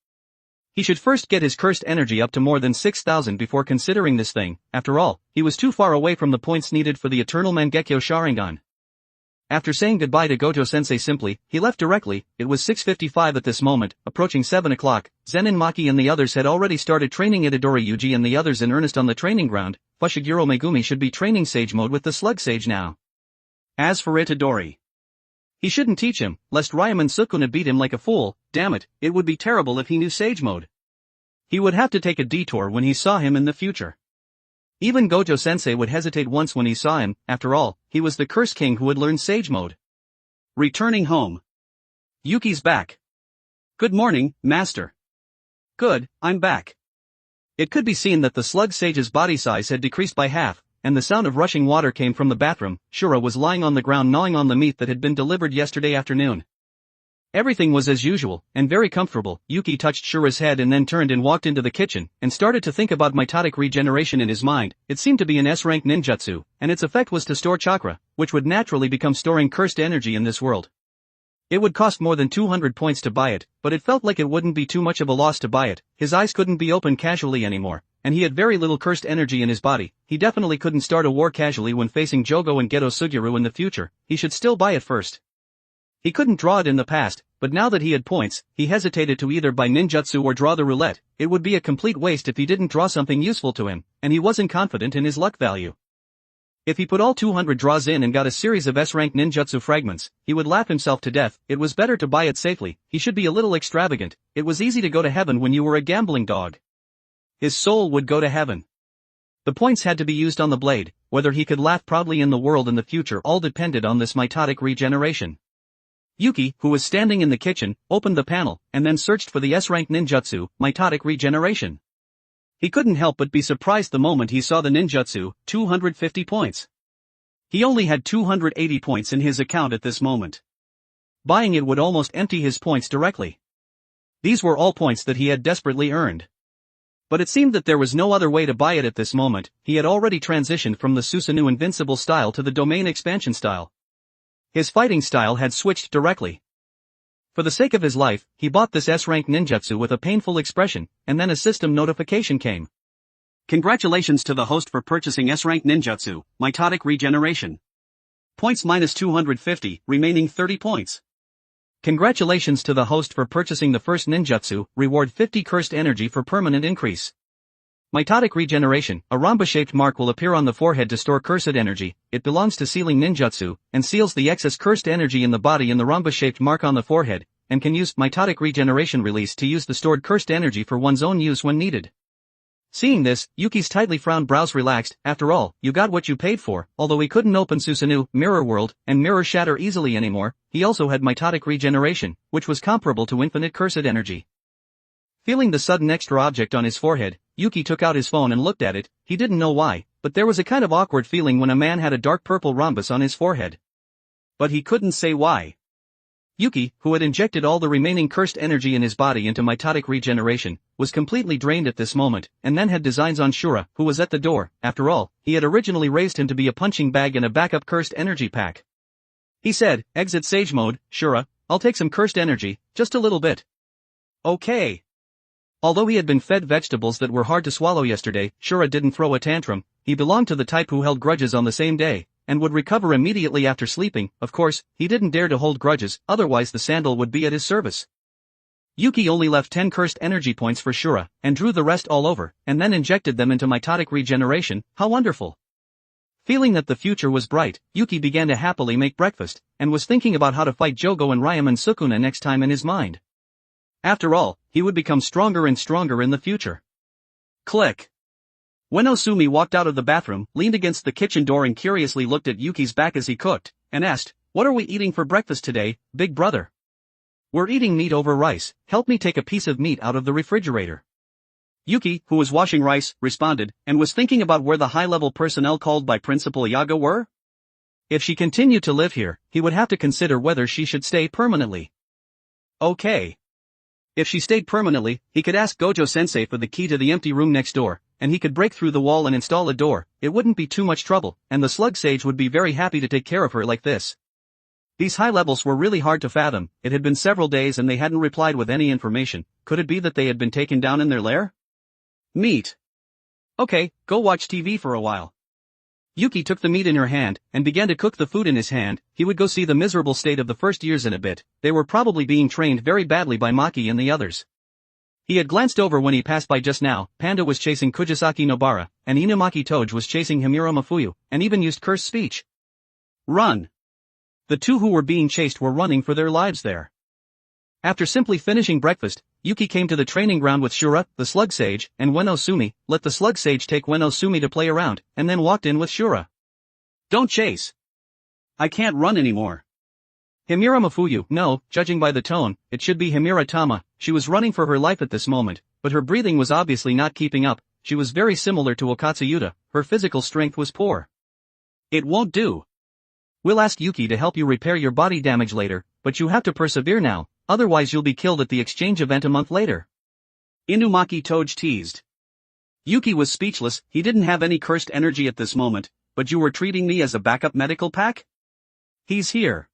He should first get his cursed energy up to more than 6,000 before considering this thing. After all, he was too far away from the points needed for the Eternal Mangekyo Sharingan. After saying goodbye to Gojo-sensei simply, he left directly. It was 6:55 at this moment, approaching 7 o'clock. Zenin Maki and the others had already started training Itadori Yuji and the others in earnest on the training ground. Fushiguro Megumi should be training Sage Mode with the Slug Sage now. As for Itadori, he shouldn't teach him, lest Ryaman Sukuna beat him like a fool. Damn it, it would be terrible if he knew Sage Mode. He would have to take a detour when he saw him in the future. Even Gojo-sensei would hesitate once when he saw him. After all, he was the Curse King who had learned Sage Mode. Returning home. Yuki's back. Good morning, Master. Good, I'm back. It could be seen that the Slug Sage's body size had decreased by half, and the sound of rushing water came from the bathroom. Shura was lying on the ground gnawing on the meat that had been delivered yesterday afternoon. Everything was as usual, and very comfortable. Yuki touched Shura's head and then turned and walked into the kitchen, and started to think about mitotic regeneration in his mind. It seemed to be an S-rank ninjutsu, and its effect was to store chakra, which would naturally become storing cursed energy in this world. It would cost more than 200 points to buy it, but it felt like it wouldn't be too much of a loss to buy it. His eyes couldn't be opened casually anymore, and he had very little cursed energy in his body. He definitely couldn't start a war casually when facing Jogo and Geto Suguru in the future. He should still buy it first. He couldn't draw it in the past, but now that he had points, he hesitated to either buy ninjutsu or draw the roulette. It would be a complete waste if he didn't draw something useful to him, and he wasn't confident in his luck value. If he put all 200 draws in and got a series of S-rank ninjutsu fragments, he would laugh himself to death. It was better to buy it safely. He should be a little extravagant. It was easy to go to heaven when you were a gambling dog. His soul would go to heaven. The points had to be used on the blade. Whether he could laugh proudly in the world in the future all depended on this mitotic regeneration. Yuki, who was standing in the kitchen, opened the panel, and then searched for the S-rank ninjutsu, mitotic regeneration. He couldn't help but be surprised the moment he saw the ninjutsu, 250 points. He only had 280 points in his account at this moment. Buying it would almost empty his points directly. These were all points that he had desperately earned. But it seemed that there was no other way to buy it at this moment. He had already transitioned from the Susanoo Invincible style to the Domain Expansion style. His fighting style had switched directly. For the sake of his life, he bought this S-rank ninjutsu with a painful expression, and then a system notification came. Congratulations to the host for purchasing S-rank ninjutsu, mitotic regeneration. Points minus 250, remaining 30 points. Congratulations to the host for purchasing the first ninjutsu, reward 50 cursed energy for permanent increase. Mitotic regeneration, a rhombus-shaped mark will appear on the forehead to store cursed energy. It belongs to sealing ninjutsu, and seals the excess cursed energy in the body in the rhombus-shaped mark on the forehead, and can use mitotic regeneration release to use the stored cursed energy for one's own use when needed. Seeing this, Yuki's tightly frowned brows relaxed. After all, you got what you paid for. Although he couldn't open Susanoo, Mirror World, and Mirror Shatter easily anymore, he also had mitotic regeneration, which was comparable to infinite cursed energy. Feeling the sudden extra object on his forehead, Yuki took out his phone and looked at it. He didn't know why, but there was a kind of awkward feeling when a man had a dark purple rhombus on his forehead. but he couldn't say why. Yuki, who had injected all the remaining cursed energy in his body into mitotic regeneration, was completely drained at this moment, and then had designs on Shura, who was at the door. After all, he had originally raised him to be a punching bag and a backup cursed energy pack. He said, "Exit Sage Mode, Shura, I'll take some cursed energy, just a little bit." Okay. Although he had been fed vegetables that were hard to swallow yesterday, Shura didn't throw a tantrum. He belonged to the type who held grudges on the same day, and would recover immediately after sleeping. Of course, he didn't dare to hold grudges, otherwise the sandal would be at his service. Yuki only left 10 cursed energy points for Shura, and drew the rest all over, and then injected them into mitotic regeneration. How wonderful! Feeling that the future was bright, Yuki began to happily make breakfast, and was thinking about how to fight Jogo and Ryaman Sukuna next time in his mind. After all, he would become stronger and stronger in the future. Click. When Osumi walked out of the bathroom, leaned against the kitchen door and curiously looked at Yuki's back as he cooked, and asked, "What are we eating for breakfast today, big brother?" "We're eating meat over rice, help me take a piece of meat out of the refrigerator." Yuki, who was washing rice, responded, and was thinking about where the high-level personnel called by Principal Yaga were. If she continued to live here, he would have to consider whether she should stay permanently. Okay. If she stayed permanently, he could ask Gojo-sensei for the key to the empty room next door, and he could break through the wall and install a door. It wouldn't be too much trouble, and the Slug Sage would be very happy to take care of her like this. These high levels were really hard to fathom. It had been several days and they hadn't replied with any information. Could it be that they had been taken down in their lair? Meat. Okay, go watch TV for a while. Yuki took the meat in her hand, and began to cook the food in his hand. He would go see the miserable state of the first years in a bit. They were probably being trained very badly by Maki and the others. He had glanced over when he passed by just now. Panda was chasing Kujisaki Nobara, and Inumaki Toge was chasing Himuro Mafuyu, and even used curse speech. Run! The two who were being chased were running for their lives there. After simply finishing breakfast, Yuki came to the training ground with Shura, the Slug Sage, and Ueno Sumi, let the Slug Sage take Ueno Sumi to play around, and then walked in with Shura. "Don't chase. I can't run anymore." Himura Mafuyu, no, judging by the tone, it should be Himura Tama. She was running for her life at this moment, but her breathing was obviously not keeping up. She was very similar to Okatsuyuta, her physical strength was poor. "It won't do. We'll ask Yuki to help you repair your body damage later, but you have to persevere now. Otherwise you'll be killed at the exchange event a month later." Inumaki Toge teased. Yuki was speechless. He didn't have any cursed energy at this moment. "But you were treating me as a backup medical pack?" "He's here."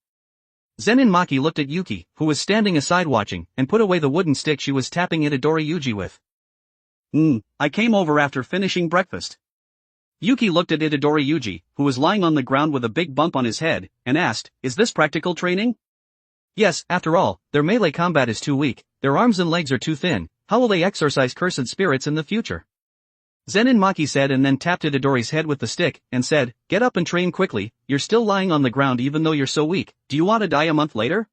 Zenin Maki looked at Yuki, who was standing aside watching, and put away the wooden stick she was tapping Itadori Yuji with. I came over after finishing breakfast." Yuki looked at Itadori Yuji, who was lying on the ground with a big bump on his head, and asked, "Is this practical training?" "Yes, after all, their melee combat is too weak, their arms and legs are too thin, how will they exorcise cursed spirits in the future?" Zenin Maki said, and then tapped Itadori's head with the stick, and said, "Get up and train quickly, you're still lying on the ground even though you're so weak. Do you want to die a month later?"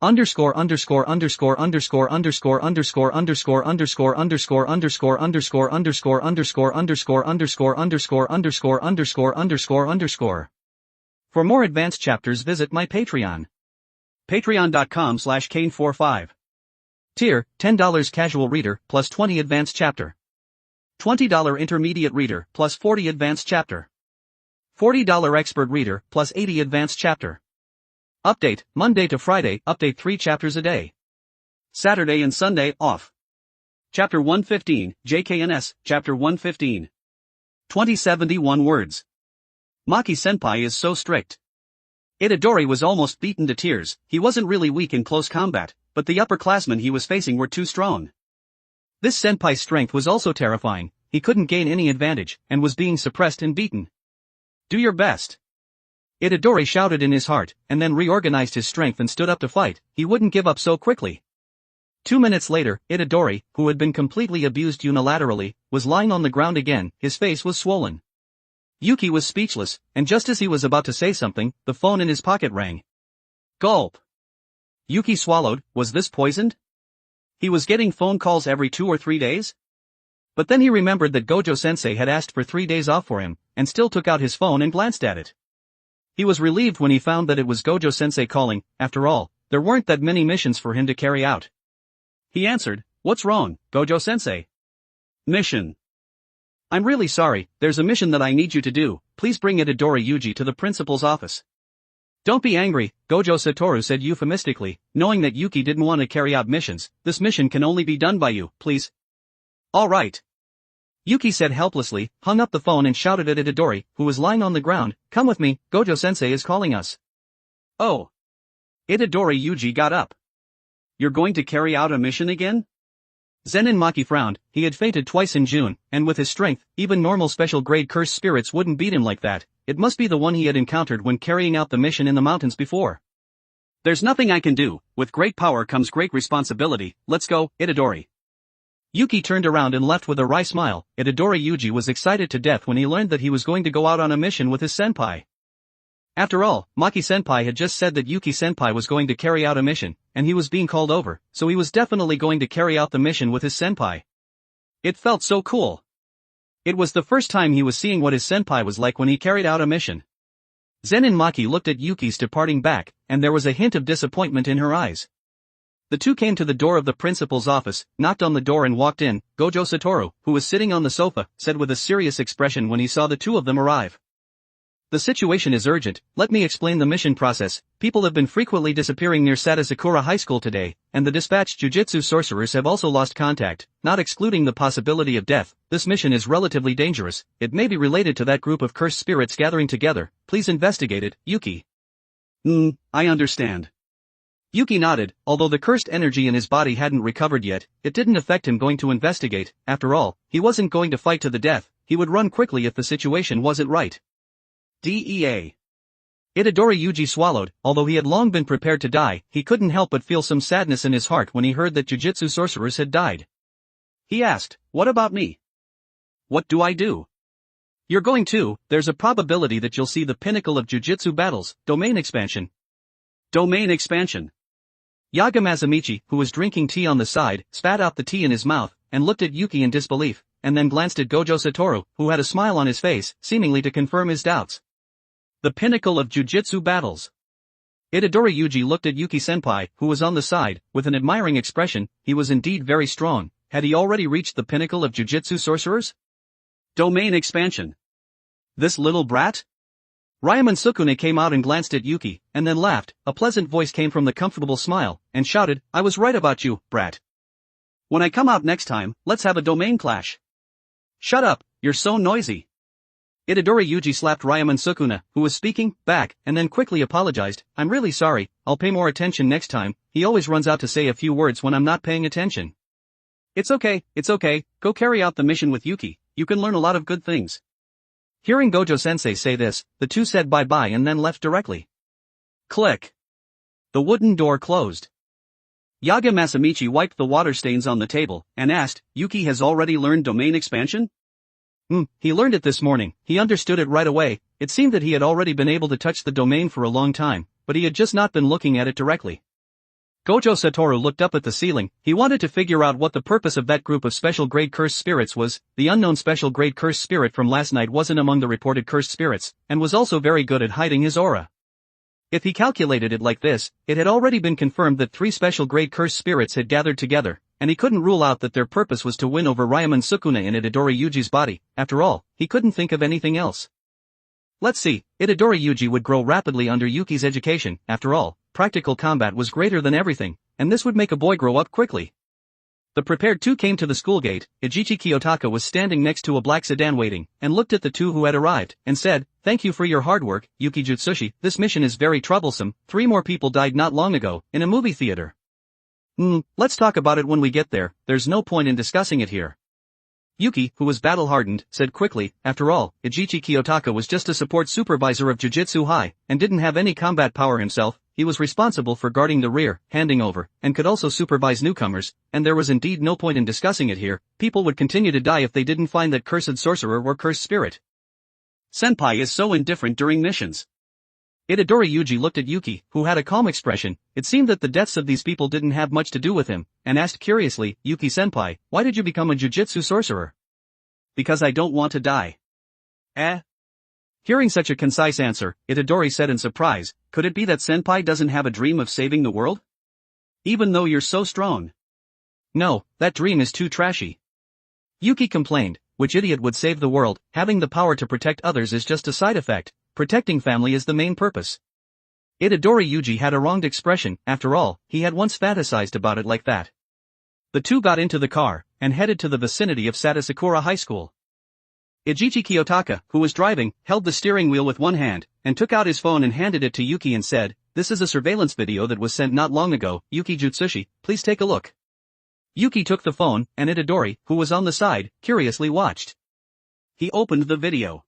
Underscore underscore underscore underscore underscore underscore underscore underscore underscore underscore underscore underscore underscore underscore underscore underscore underscore underscore underscore underscore. For more advanced chapters visit my Patreon. Patreon.com/Kane45. Tier, $10 casual reader, plus 20 advanced chapter. $20 intermediate reader, plus 40 advanced chapter. $40 expert reader, plus 80 advanced chapter. Update, Monday to Friday, update 3 chapters a day. Saturday and Sunday, off. Chapter 115, JKNS, Chapter 115. 2071 words. Maki-senpai is so strict. Itadori was almost beaten to tears. He wasn't really weak in close combat, but the upperclassmen he was facing were too strong. This senpai's strength was also terrifying. He couldn't gain any advantage, and was being suppressed and beaten. "Do your best." Itadori shouted in his heart, and then reorganized his strength and stood up to fight. He wouldn't give up so quickly. 2 minutes later, Itadori, who had been completely abused unilaterally, was lying on the ground again. His face was swollen. Yuki was speechless, and just as he was about to say something, the phone in his pocket rang. Gulp. Yuki swallowed. Was this poisoned? He was getting phone calls every 2 or 3 days? But then he remembered that Gojo-sensei had asked for 3 days off for him, and still took out his phone and glanced at it. He was relieved when he found that it was Gojo-sensei calling. After all, there weren't that many missions for him to carry out. He answered, "What's wrong, Gojo-sensei?" "Mission. I'm really sorry, there's a mission that I need you to do. Please bring Itadori Yuji to the principal's office." Don't be angry, Gojo Satoru said euphemistically, knowing that Yuki didn't want to carry out missions. This mission can only be done by you, please. Alright. Yuki said helplessly, hung up the phone and shouted at Itadori, who was lying on the ground, come with me, Gojo-sensei is calling us. Oh. Itadori Yuji got up. You're going to carry out a mission again? Zenin Maki frowned. He had fainted twice in June, and with his strength, even normal special grade cursed spirits wouldn't beat him like that. It must be the one he had encountered when carrying out the mission in the mountains before. There's nothing I can do, with great power comes great responsibility, let's go, Itadori. Yuki turned around and left with a wry smile. Itadori Yuji was excited to death when he learned that he was going to go out on a mission with his senpai. After all, Maki-senpai had just said that Yuki-senpai was going to carry out a mission, and he was being called over, so he was definitely going to carry out the mission with his senpai. It felt so cool. It was the first time he was seeing what his senpai was like when he carried out a mission. Zenin Maki looked at Yuki's departing back, and there was a hint of disappointment in her eyes. The two came to the door of the principal's office, knocked on the door and walked in. Gojo Satoru, who was sitting on the sofa, said with a serious expression when he saw the two of them arrive. The situation is urgent, let me explain the mission process. People have been frequently disappearing near Satasakura High School today, and the dispatched jujutsu sorcerers have also lost contact, not excluding the possibility of death. This mission is relatively dangerous, it may be related to that group of cursed spirits gathering together, please investigate it, Yuki. I understand. Yuki nodded. Although the cursed energy in his body hadn't recovered yet, it didn't affect him going to investigate. After all, he wasn't going to fight to the death, he would run quickly if the situation wasn't right. DEA. Itadori Yuji swallowed. Although he had long been prepared to die, he couldn't help but feel some sadness in his heart when he heard that jujutsu sorcerers had died. He asked, what about me? What do I do? You're going to, there's a probability that you'll see the pinnacle of jujutsu battles, domain expansion. Domain expansion. Yaga Masamichi, who was drinking tea on the side, spat out the tea in his mouth, and looked at Yuki in disbelief, and then glanced at Gojo Satoru, who had a smile on his face, seemingly to confirm his doubts. The pinnacle of jujutsu battles. Itadori Yuji looked at Yuki-senpai, who was on the side, with an admiring expression. He was indeed very strong. Had he already reached the pinnacle of jujutsu sorcerers? Domain expansion. This little brat? Ryaman Sukune came out and glanced at Yuki, and then laughed. A pleasant voice came from the comfortable smile, and shouted, I was right about you, brat. When I come out next time, let's have a domain clash. Shut up, you're so noisy. Itadori Yuji slapped Ryaman Sukune, who was speaking, back, and then quickly apologized. I'm really sorry, I'll pay more attention next time. He always runs out to say a few words when I'm not paying attention. It's okay, go carry out the mission with Yuki, you can learn a lot of good things. Hearing Gojo-sensei say this, the two said bye-bye and then left directly. Click. The wooden door closed. Yaga Masamichi wiped the water stains on the table, and asked, Yuki has already learned domain expansion? He learned it this morning. He understood it right away. It seemed that he had already been able to touch the domain for a long time, but he had just not been looking at it directly. Gojo Satoru looked up at the ceiling. He wanted to figure out what the purpose of that group of special grade cursed spirits was. The unknown special grade cursed spirit from last night wasn't among the reported cursed spirits, and was also very good at hiding his aura. If he calculated it like this, it had already been confirmed that 3 special grade cursed spirits had gathered together, and he couldn't rule out that their purpose was to win over Ryaman Sukune in Itadori Yuji's body. After all, he couldn't think of anything else. Let's see, Itadori Yuji would grow rapidly under Yuki's education. After all, practical combat was greater than everything, and this would make a boy grow up quickly. The prepared two came to the school gate. Ijichi Kiyotaka was standing next to a black sedan waiting, and looked at the two who had arrived, and said, Thank you for your hard work, Yuki Jutsushi. This mission is very troublesome. 3 more people died not long ago, in a movie theater. Let's talk about it when we get there, there's no point in discussing it here. Yuki, who was battle-hardened, said quickly, after all, Ijichi Kiyotaka was just a support supervisor of Jujutsu High, and didn't have any combat power himself. He was responsible for guarding the rear, handing over, and could also supervise newcomers, and there was indeed no point in discussing it here. People would continue to die if they didn't find that cursed sorcerer or cursed spirit. Senpai is so indifferent during missions. Itadori Yuji looked at Yuki, who had a calm expression. It seemed that the deaths of these people didn't have much to do with him, and asked curiously, Yuki-senpai, why did you become a jujutsu sorcerer? Because I don't want to die. Hearing such a concise answer, Itadori said in surprise, could it be that senpai doesn't have a dream of saving the world? Even though you're so strong. No, that dream is too trashy. Yuki complained, which idiot would save the world? Having the power to protect others is just a side effect. Protecting family is the main purpose. Itadori Yuji had a wronged expression. After all, he had once fantasized about it like that. The two got into the car and headed to the vicinity of Satasakura High School. Ijichi Kiyotaka, who was driving, held the steering wheel with one hand and took out his phone and handed it to Yuki and said, "This is a surveillance video that was sent not long ago, Yuki Jutsushi, please take a look." Yuki took the phone, and Itadori, who was on the side, curiously watched. He opened the video.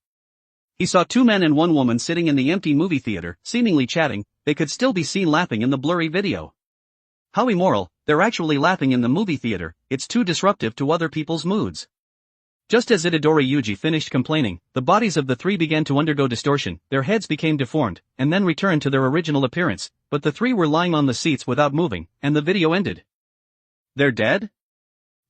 He saw two men and one woman sitting in the empty movie theater, seemingly chatting. They could still be seen laughing in the blurry video. How immoral, they're actually laughing in the movie theater, it's too disruptive to other people's moods. Just as Itadori Yuji finished complaining, the bodies of the three began to undergo distortion, their heads became deformed, and then returned to their original appearance, but the three were lying on the seats without moving, and the video ended. They're dead?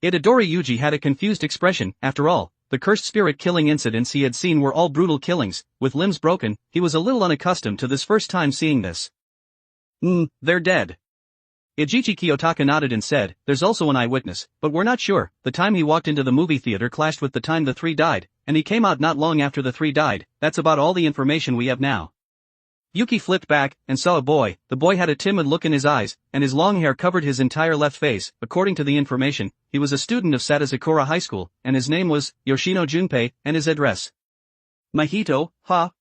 Itadori Yuji had a confused expression. After all, the cursed spirit killing incidents he had seen were all brutal killings, with limbs broken. He was a little unaccustomed to this first time seeing this. They're dead. Ijichi Kiyotaka nodded and said, "There's also an eyewitness, but we're not sure. The time he walked into the movie theater clashed with the time the three died, and he came out not long after the three died. That's about all the information we have now." Yuki flipped back and saw a boy. The boy had a timid look in his eyes, and his long hair covered his entire left face. According to the information, he was a student of Satasakura High School, and his name was Yoshino Junpei, and his address. Mahito, huh?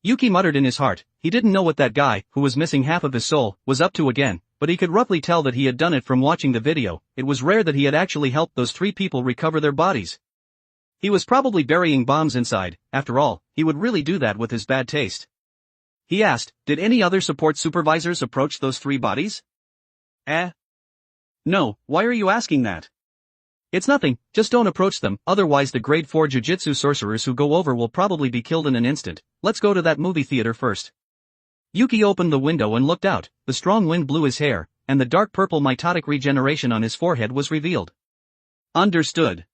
Yuki muttered in his heart. He didn't know what that guy, who was missing half of his soul, was up to again, but he could roughly tell that he had done it from watching the video. It was rare that he had actually helped those three people recover their bodies. He was probably burying bombs inside. After all, he would really do that with his bad taste. He asked, "Did any other support supervisors approach those three bodies?" No, why are you asking that? It's nothing, just don't approach them, otherwise the grade 4 Jujutsu sorcerers who go over will probably be killed in an instant. Let's go to that movie theater first. Yuki opened the window and looked out. The strong wind blew his hair, and the dark purple mitotic regeneration on his forehead was revealed. Understood.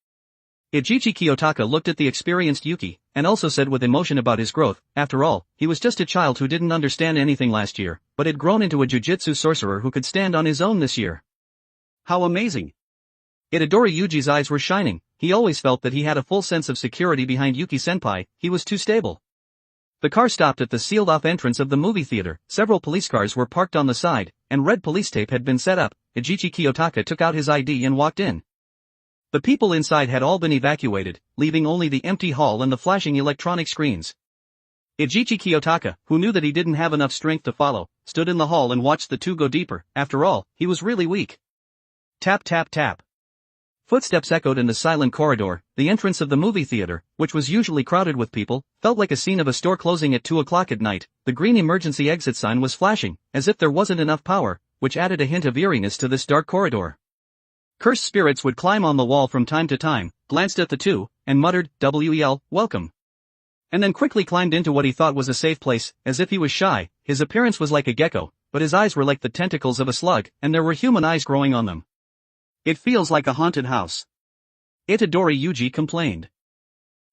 Ijichi Kiyotaka looked at the experienced Yuki, and also said with emotion about his growth. After all, he was just a child who didn't understand anything last year, but had grown into a Jujutsu sorcerer who could stand on his own this year. How amazing! Itadori Yuji's eyes were shining. He always felt that he had a full sense of security behind Yuki-senpai. He was too stable. The car stopped at the sealed-off entrance of the movie theater. Several police cars were parked on the side, and red police tape had been set up. Ijichi Kiyotaka took out his ID and walked in. The people inside had all been evacuated, leaving only the empty hall and the flashing electronic screens. Ijichi Kiyotaka, who knew that he didn't have enough strength to follow, stood in the hall and watched the two go deeper. After all, he was really weak. Tap tap tap. Footsteps echoed in the silent corridor. The entrance of the movie theater, which was usually crowded with people, felt like a scene of a store closing at 2 o'clock at night. The green emergency exit sign was flashing, as if there wasn't enough power, which added a hint of eeriness to this dark corridor. Cursed spirits would climb on the wall from time to time, glanced at the two, and muttered, "Wel, welcome." And then quickly climbed into what he thought was a safe place, as if he was shy. His appearance was like a gecko, but his eyes were like the tentacles of a slug, and there were human eyes growing on them. It feels like a haunted house. Itadori Yuji complained.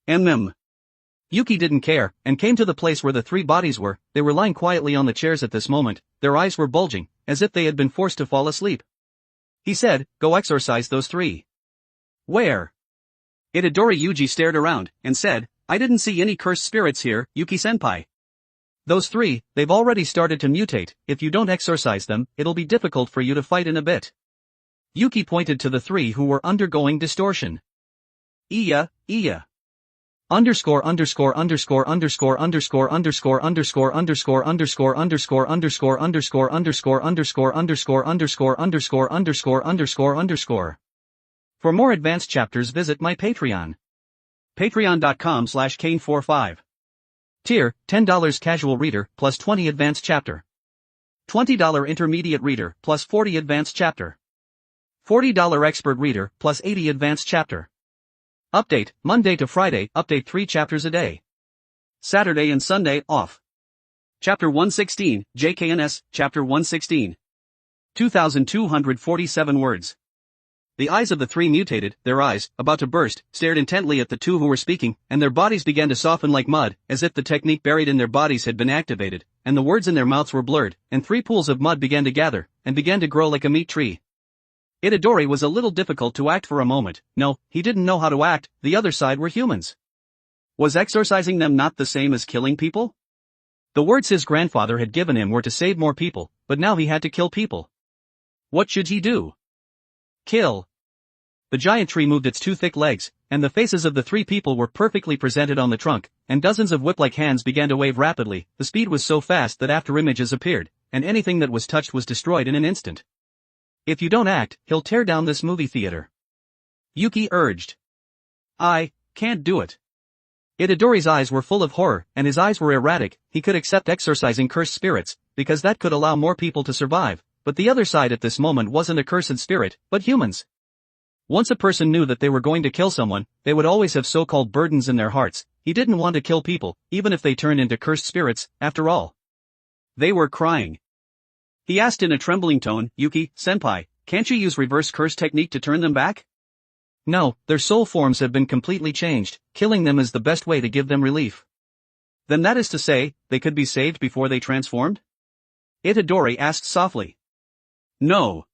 Yuki didn't care, and came to the place where the three bodies were. They were lying quietly on the chairs at this moment, their eyes were bulging, as if they had been forced to fall asleep. He said, "Go exorcise those three." "Where?" Itadori Yuji stared around, and said, "I didn't see any cursed spirits here, Yuki-senpai. Those three, they've already started to mutate. If you don't exorcise them, it'll be difficult for you to fight in a bit." Yuki pointed to the three who were undergoing distortion. Iya. Underscore underscore underscore underscore underscore underscore underscore underscore underscore underscore underscore underscore underscore underscore underscore underscore underscore underscore underscore. For more advanced chapters visit my Patreon. Patreon.com/Kane45. Tier, $10 casual reader, plus 20 advanced chapter. $20 intermediate reader, plus 40 advanced chapter. $40 expert reader, plus 80 advanced chapter. Update, Monday to Friday, update 3 chapters a day. Saturday and Sunday, off. Chapter 116, JKNS, Chapter 116. 2,247 words. The eyes of the three mutated, their eyes, about to burst, stared intently at the two who were speaking, and their bodies began to soften like mud, as if the technique buried in their bodies had been activated, and the words in their mouths were blurred, and 3 pools of mud began to gather, and began to grow like a meat tree. Itadori was a little difficult to act for a moment. No, he didn't know how to act. The other side were humans. Was exorcising them not the same as killing people? The words his grandfather had given him were to save more people, but now he had to kill people. What should he do? Kill. The giant tree moved its two thick legs, and the faces of the three people were perfectly presented on the trunk, and dozens of whip-like hands began to wave rapidly. The speed was so fast that after images appeared, and anything that was touched was destroyed in an instant. If you don't act, he'll tear down this movie theater. Yuki urged. I can't do it. Itadori's eyes were full of horror, and his eyes were erratic. He could accept exorcising cursed spirits, because that could allow more people to survive, but the other side at this moment wasn't a cursed spirit, but humans. Once a person knew that they were going to kill someone, they would always have so-called burdens in their hearts. He didn't want to kill people, even if they turned into cursed spirits, after all. They were crying. He asked in a trembling tone, Yuki, senpai, can't you use reverse curse technique to turn them back? No, their soul forms have been completely changed, killing them is the best way to give them relief. Then that is to say, they could be saved before they transformed? Itadori asked softly. No.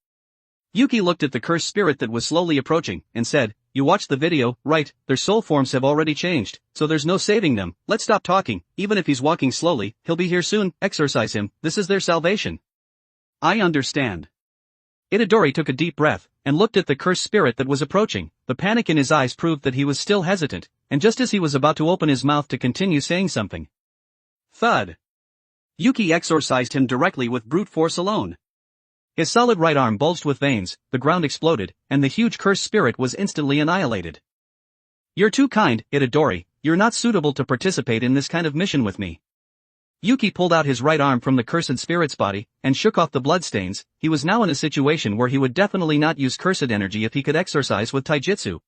Yuki looked at the cursed spirit that was slowly approaching, and said, you watched the video, right? Their soul forms have already changed, so there's no saving them. Let's stop talking. Even if he's walking slowly, he'll be here soon. Exorcise him, this is their salvation. I understand. Itadori took a deep breath, and looked at the cursed spirit that was approaching. The panic in his eyes proved that he was still hesitant, and just as he was about to open his mouth to continue saying something. Thud. Yuki exorcised him directly with brute force alone. His solid right arm bulged with veins, the ground exploded, and the huge cursed spirit was instantly annihilated. You're too kind, Itadori, you're not suitable to participate in this kind of mission with me. Yuki pulled out his right arm from the cursed spirit's body, and shook off the bloodstains. He was now in a situation where he would definitely not use cursed energy if he could exorcise with taijutsu.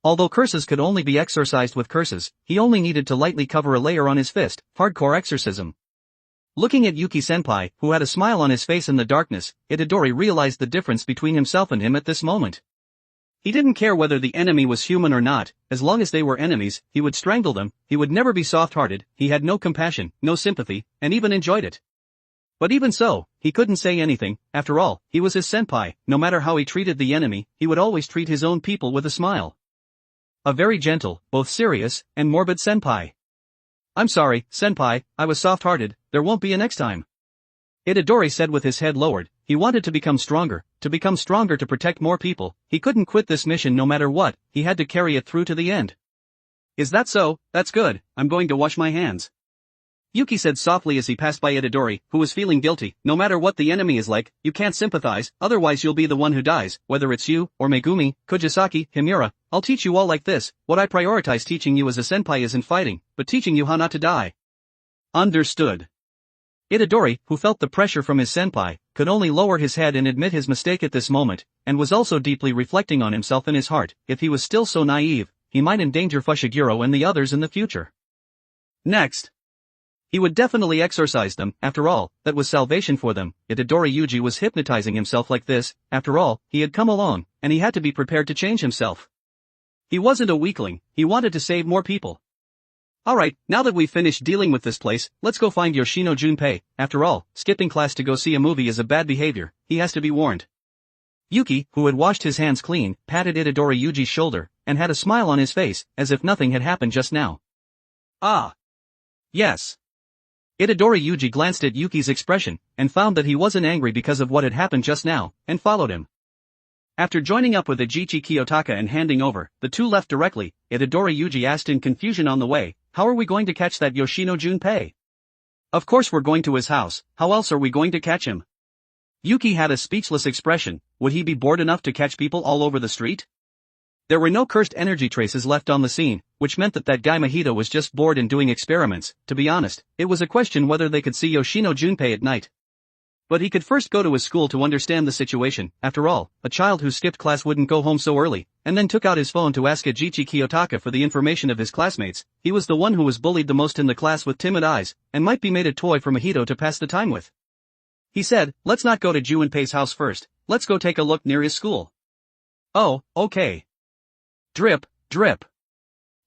Although curses could only be exorcised with curses, he only needed to lightly cover a layer on his fist, hardcore exorcism. Looking at Yuki-senpai, who had a smile on his face in the darkness, Itadori realized the difference between himself and him at this moment. He didn't care whether the enemy was human or not, as long as they were enemies, he would strangle them. He would never be soft-hearted, he had no compassion, no sympathy, and even enjoyed it. But even so, he couldn't say anything. After all, he was his senpai. No matter how he treated the enemy, he would always treat his own people with a smile. A very gentle, both serious, and morbid senpai. I'm sorry, senpai, I was soft-hearted, there won't be a next time. Itadori said with his head lowered. He wanted to become stronger to protect more people. He couldn't quit this mission no matter what, he had to carry it through to the end. Is that so? That's good, I'm going to wash my hands. Yuki said softly as he passed by Itadori, who was feeling guilty. No matter what the enemy is like, you can't sympathize, otherwise you'll be the one who dies, whether it's you, or Megumi, Kujisaki, Himura. I'll teach you all like this. What I prioritize teaching you as a senpai isn't fighting, but teaching you how not to die. Understood. Itadori, who felt the pressure from his senpai, could only lower his head and admit his mistake at this moment, and was also deeply reflecting on himself in his heart. If he was still so naive, he might endanger Fushiguro and the others in the future. Next. He would definitely exorcise them. After all, that was salvation for them. Itadori Yuji was hypnotizing himself like this. After all, he had come along, and he had to be prepared to change himself. He wasn't a weakling, he wanted to save more people. Alright, now that we've finished dealing with this place, let's go find Yoshino Junpei. After all, skipping class to go see a movie is a bad behavior, he has to be warned. Yuki, who had washed his hands clean, patted Itadori Yuji's shoulder, and had a smile on his face, as if nothing had happened just now. Ah. Yes. Itadori Yuji glanced at Yuki's expression, and found that he wasn't angry because of what had happened just now, and followed him. After joining up with Eiji Kiyotaka and handing over, the two left directly. Itadori Yuji asked in confusion on the way, how are we going to catch that Yoshino Junpei? Of course we're going to his house, how else are we going to catch him? Yuki had a speechless expression. Would he be bored enough to catch people all over the street? There were no cursed energy traces left on the scene, which meant that guy Mahito was just bored and doing experiments. To be honest, it was a question whether they could see Yoshino Junpei at night. But he could first go to his school to understand the situation. After all, a child who skipped class wouldn't go home so early, and then took out his phone to ask Eiji Kiyotaka for the information of his classmates. He was the one who was bullied the most in the class with timid eyes, and might be made a toy for Mahito to pass the time with. He said, let's not go to Junpei's house first, let's go take a look near his school. Oh, okay. Drip, drip.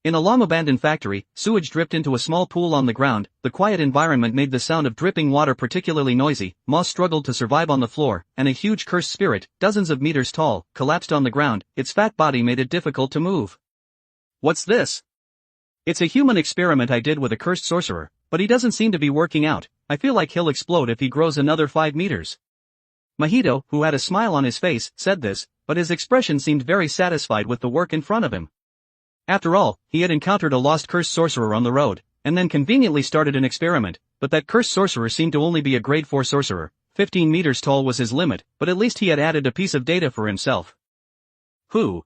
In a long-abandoned factory, sewage dripped into a small pool on the ground. The quiet environment made the sound of dripping water particularly noisy. Moss struggled to survive on the floor, and a huge cursed spirit, dozens of meters tall, collapsed on the ground. Its fat body made it difficult to move. What's this? It's a human experiment I did with a cursed sorcerer. But he doesn't seem to be working out. I feel like he'll explode if he grows another 5 meters. Mahito, who had a smile on his face, said this, but his expression seemed very satisfied with the work in front of him. After all, he had encountered a lost cursed sorcerer on the road, and then conveniently started an experiment, but that cursed sorcerer seemed to only be a grade 4 sorcerer. 15 meters tall was his limit, but at least he had added a piece of data for himself. Who?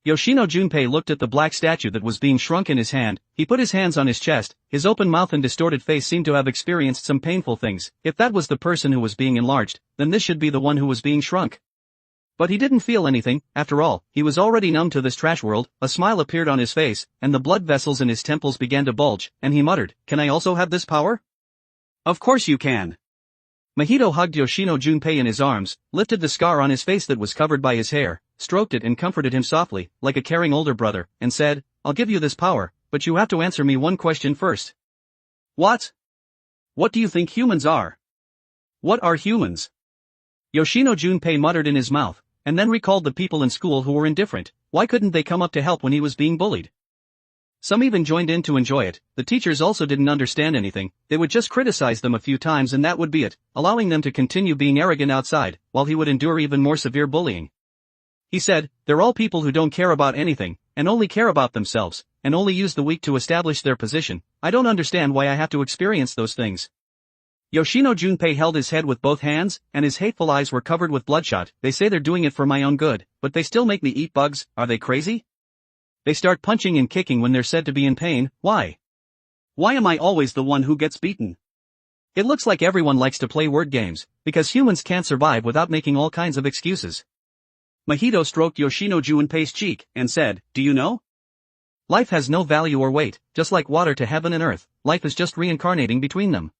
Yoshino Junpei looked at the black statue that was being shrunk in his hand. He put his hands on his chest. His open mouth and distorted face seemed to have experienced some painful things. If that was the person who was being enlarged, then this should be the one who was being shrunk. But he didn't feel anything. After all, he was already numb to this trash world. A smile appeared on his face, and the blood vessels in his temples began to bulge, and he muttered, "Can I also have this power?" "Of course you can." Mahito hugged Yoshino Junpei in his arms, lifted the scar on his face that was covered by his hair, stroked it and comforted him softly, like a caring older brother, and said, "I'll give you this power, but you have to answer me one question first." "What? What do you think humans are?" "What are humans?" Yoshino Junpei muttered in his mouth, and then recalled the people in school who were indifferent. Why couldn't they come up to help when he was being bullied? Some even joined in to enjoy it. The teachers also didn't understand anything. They would just criticize them a few times and that would be it, allowing them to continue being arrogant outside, while he would endure even more severe bullying. He said, "They're all people who don't care about anything, and only care about themselves, and only use the weak to establish their position. I don't understand why I have to experience those things." Yoshino Junpei held his head with both hands, and his hateful eyes were covered with bloodshot. "They say they're doing it for my own good, but they still make me eat bugs. Are they crazy? They start punching and kicking when they're said to be in pain. Why? Why am I always the one who gets beaten? It looks like everyone likes to play word games, because humans can't survive without making all kinds of excuses." Mahito stroked Yoshino Junpei's cheek, and said, "Do you know? Life has no value or weight, just like water to heaven and earth, life is just reincarnating between them.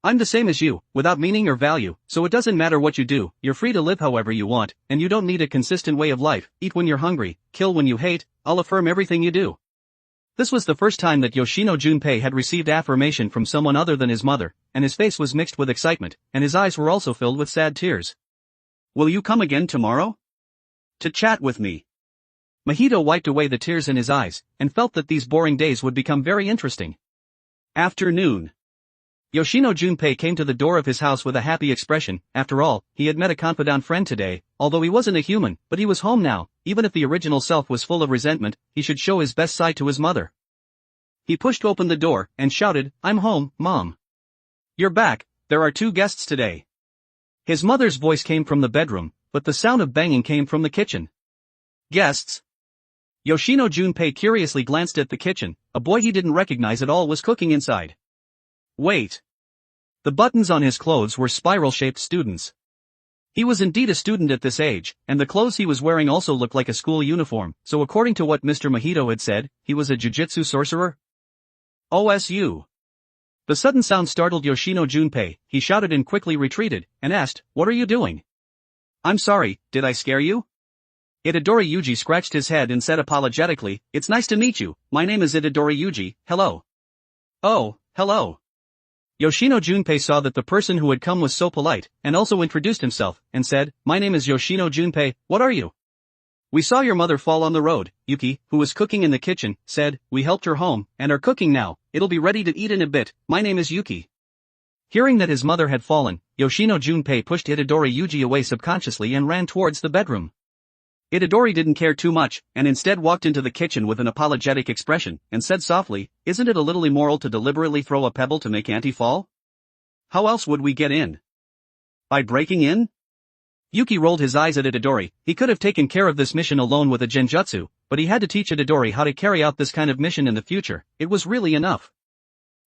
I'm the same as you, without meaning or value, so it doesn't matter what you do, you're free to live however you want, and you don't need a consistent way of life. Eat when you're hungry, kill when you hate, I'll affirm everything you do." This was the first time that Yoshino Junpei had received affirmation from someone other than his mother, and his face was mixed with excitement, and his eyes were also filled with sad tears. "Will you come again tomorrow? To chat with me?" Mahito wiped away the tears in his eyes, and felt that these boring days would become very interesting. Afternoon. Yoshino Junpei came to the door of his house with a happy expression. After all, he had met a confidant friend today, although he wasn't a human, but he was home now. Even if the original self was full of resentment, he should show his best side to his mother. He pushed open the door, and shouted, "I'm home, Mom." "You're back, there are 2 guests today." His mother's voice came from the bedroom, but the sound of banging came from the kitchen. "Guests?" Yoshino Junpei curiously glanced at the kitchen. A boy he didn't recognize at all was cooking inside. Wait. The buttons on his clothes were spiral-shaped students. He was indeed a student at this age, and the clothes he was wearing also looked like a school uniform, so according to what Mr. Mahito had said, he was a Jujutsu sorcerer? OSU. The sudden sound startled Yoshino Junpei. He shouted and quickly retreated, and asked, "What are you doing?" "I'm sorry, did I scare you?" Itadori Yuji scratched his head and said apologetically, "It's nice to meet you, my name is Itadori Yuji, hello." "Oh, hello." Yoshino Junpei saw that the person who had come was so polite, and also introduced himself, and said, "My name is Yoshino Junpei, what are you?" "We saw your mother fall on the road," Yuki, who was cooking in the kitchen, said. "We helped her home, and are cooking now, it'll be ready to eat in a bit. My name is Yuki." Hearing that his mother had fallen, Yoshino Junpei pushed Itadori Yuji away subconsciously and ran towards the bedroom. Itadori didn't care too much, and instead walked into the kitchen with an apologetic expression, and said softly, "Isn't it a little immoral to deliberately throw a pebble to make Auntie fall? How else would we get in? By breaking in?" Yuki rolled his eyes at Itadori. He could have taken care of this mission alone with a genjutsu, but he had to teach Itadori how to carry out this kind of mission in the future. It was really enough.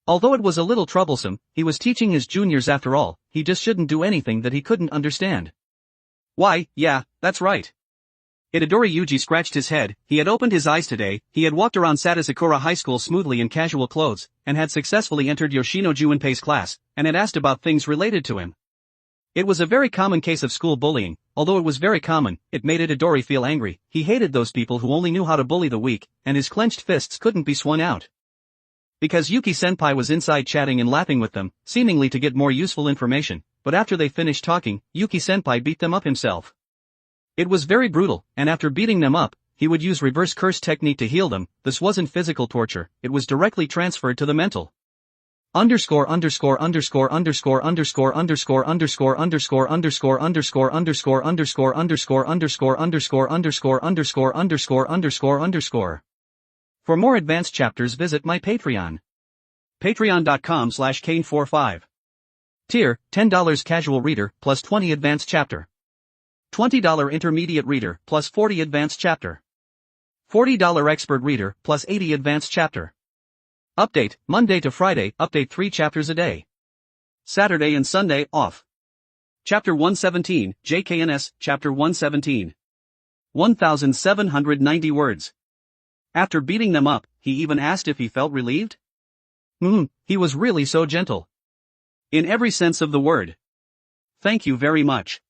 Although it was a little troublesome, he was teaching his juniors after all, he just shouldn't do anything that he couldn't understand. "Why, yeah, that's right." Itadori Yuji scratched his head. He had opened his eyes today. He had walked around Satisakura High School smoothly in casual clothes, and had successfully entered Yoshino Junpei's class, and had asked about things related to him. It was a very common case of school bullying. Although it was very common, it made Itadori feel angry. He hated those people who only knew how to bully the weak, and his clenched fists couldn't be swung out. Because Yuki-senpai was inside chatting and laughing with them, seemingly to get more useful information, but after they finished talking, Yuki-senpai beat them up himself. It was very brutal, and after beating them up, he would use reverse curse technique to heal them. This wasn't physical torture, it was directly transferred to the mental. Underscore underscore underscore underscore underscore underscore underscore underscore underscore underscore underscore underscore underscore underscore underscore underscore underscore underscore underscore underscore. For more advanced chapters visit my Patreon. Patreon.com/Kane45. Tier, $10 casual reader, plus 20 advanced chapter. $20 intermediate reader, plus 40 advanced chapter. $40 expert reader, plus 80 advanced chapter. Update, Monday to Friday, update 3 chapters a day. Saturday and Sunday, off. Chapter 117, JKNS, Chapter 117. 1,790 words. After beating them up, he even asked if he felt relieved? He was really so gentle. In every sense of the word. Thank you very much.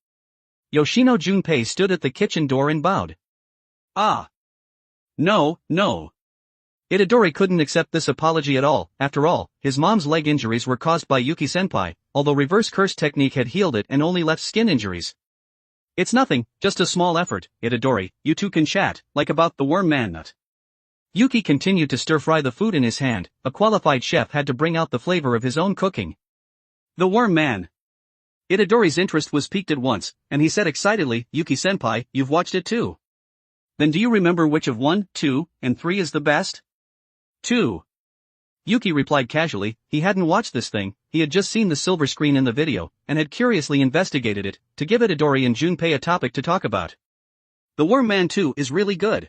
Yoshino Junpei stood at the kitchen door and bowed. Ah. No. Itadori couldn't accept this apology at all. After all, his mom's leg injuries were caused by Yuki-senpai, although reverse curse technique had healed it and only left skin injuries. It's nothing, just a small effort, Itadori, you two can chat, like about the worm man nut. Yuki continued to stir-fry the food in his hand. A qualified chef had to bring out the flavor of his own cooking. The worm man. Itadori's interest was piqued at once, and he said excitedly, Yuki-senpai, you've watched it too. Then do you remember which of 1, 2, and 3 is the best? 2. Yuki replied casually, he hadn't watched this thing, he had just seen the silver screen in the video, and had curiously investigated it, to give Itadori and Junpei a topic to talk about. The Worm Man 2 is really good.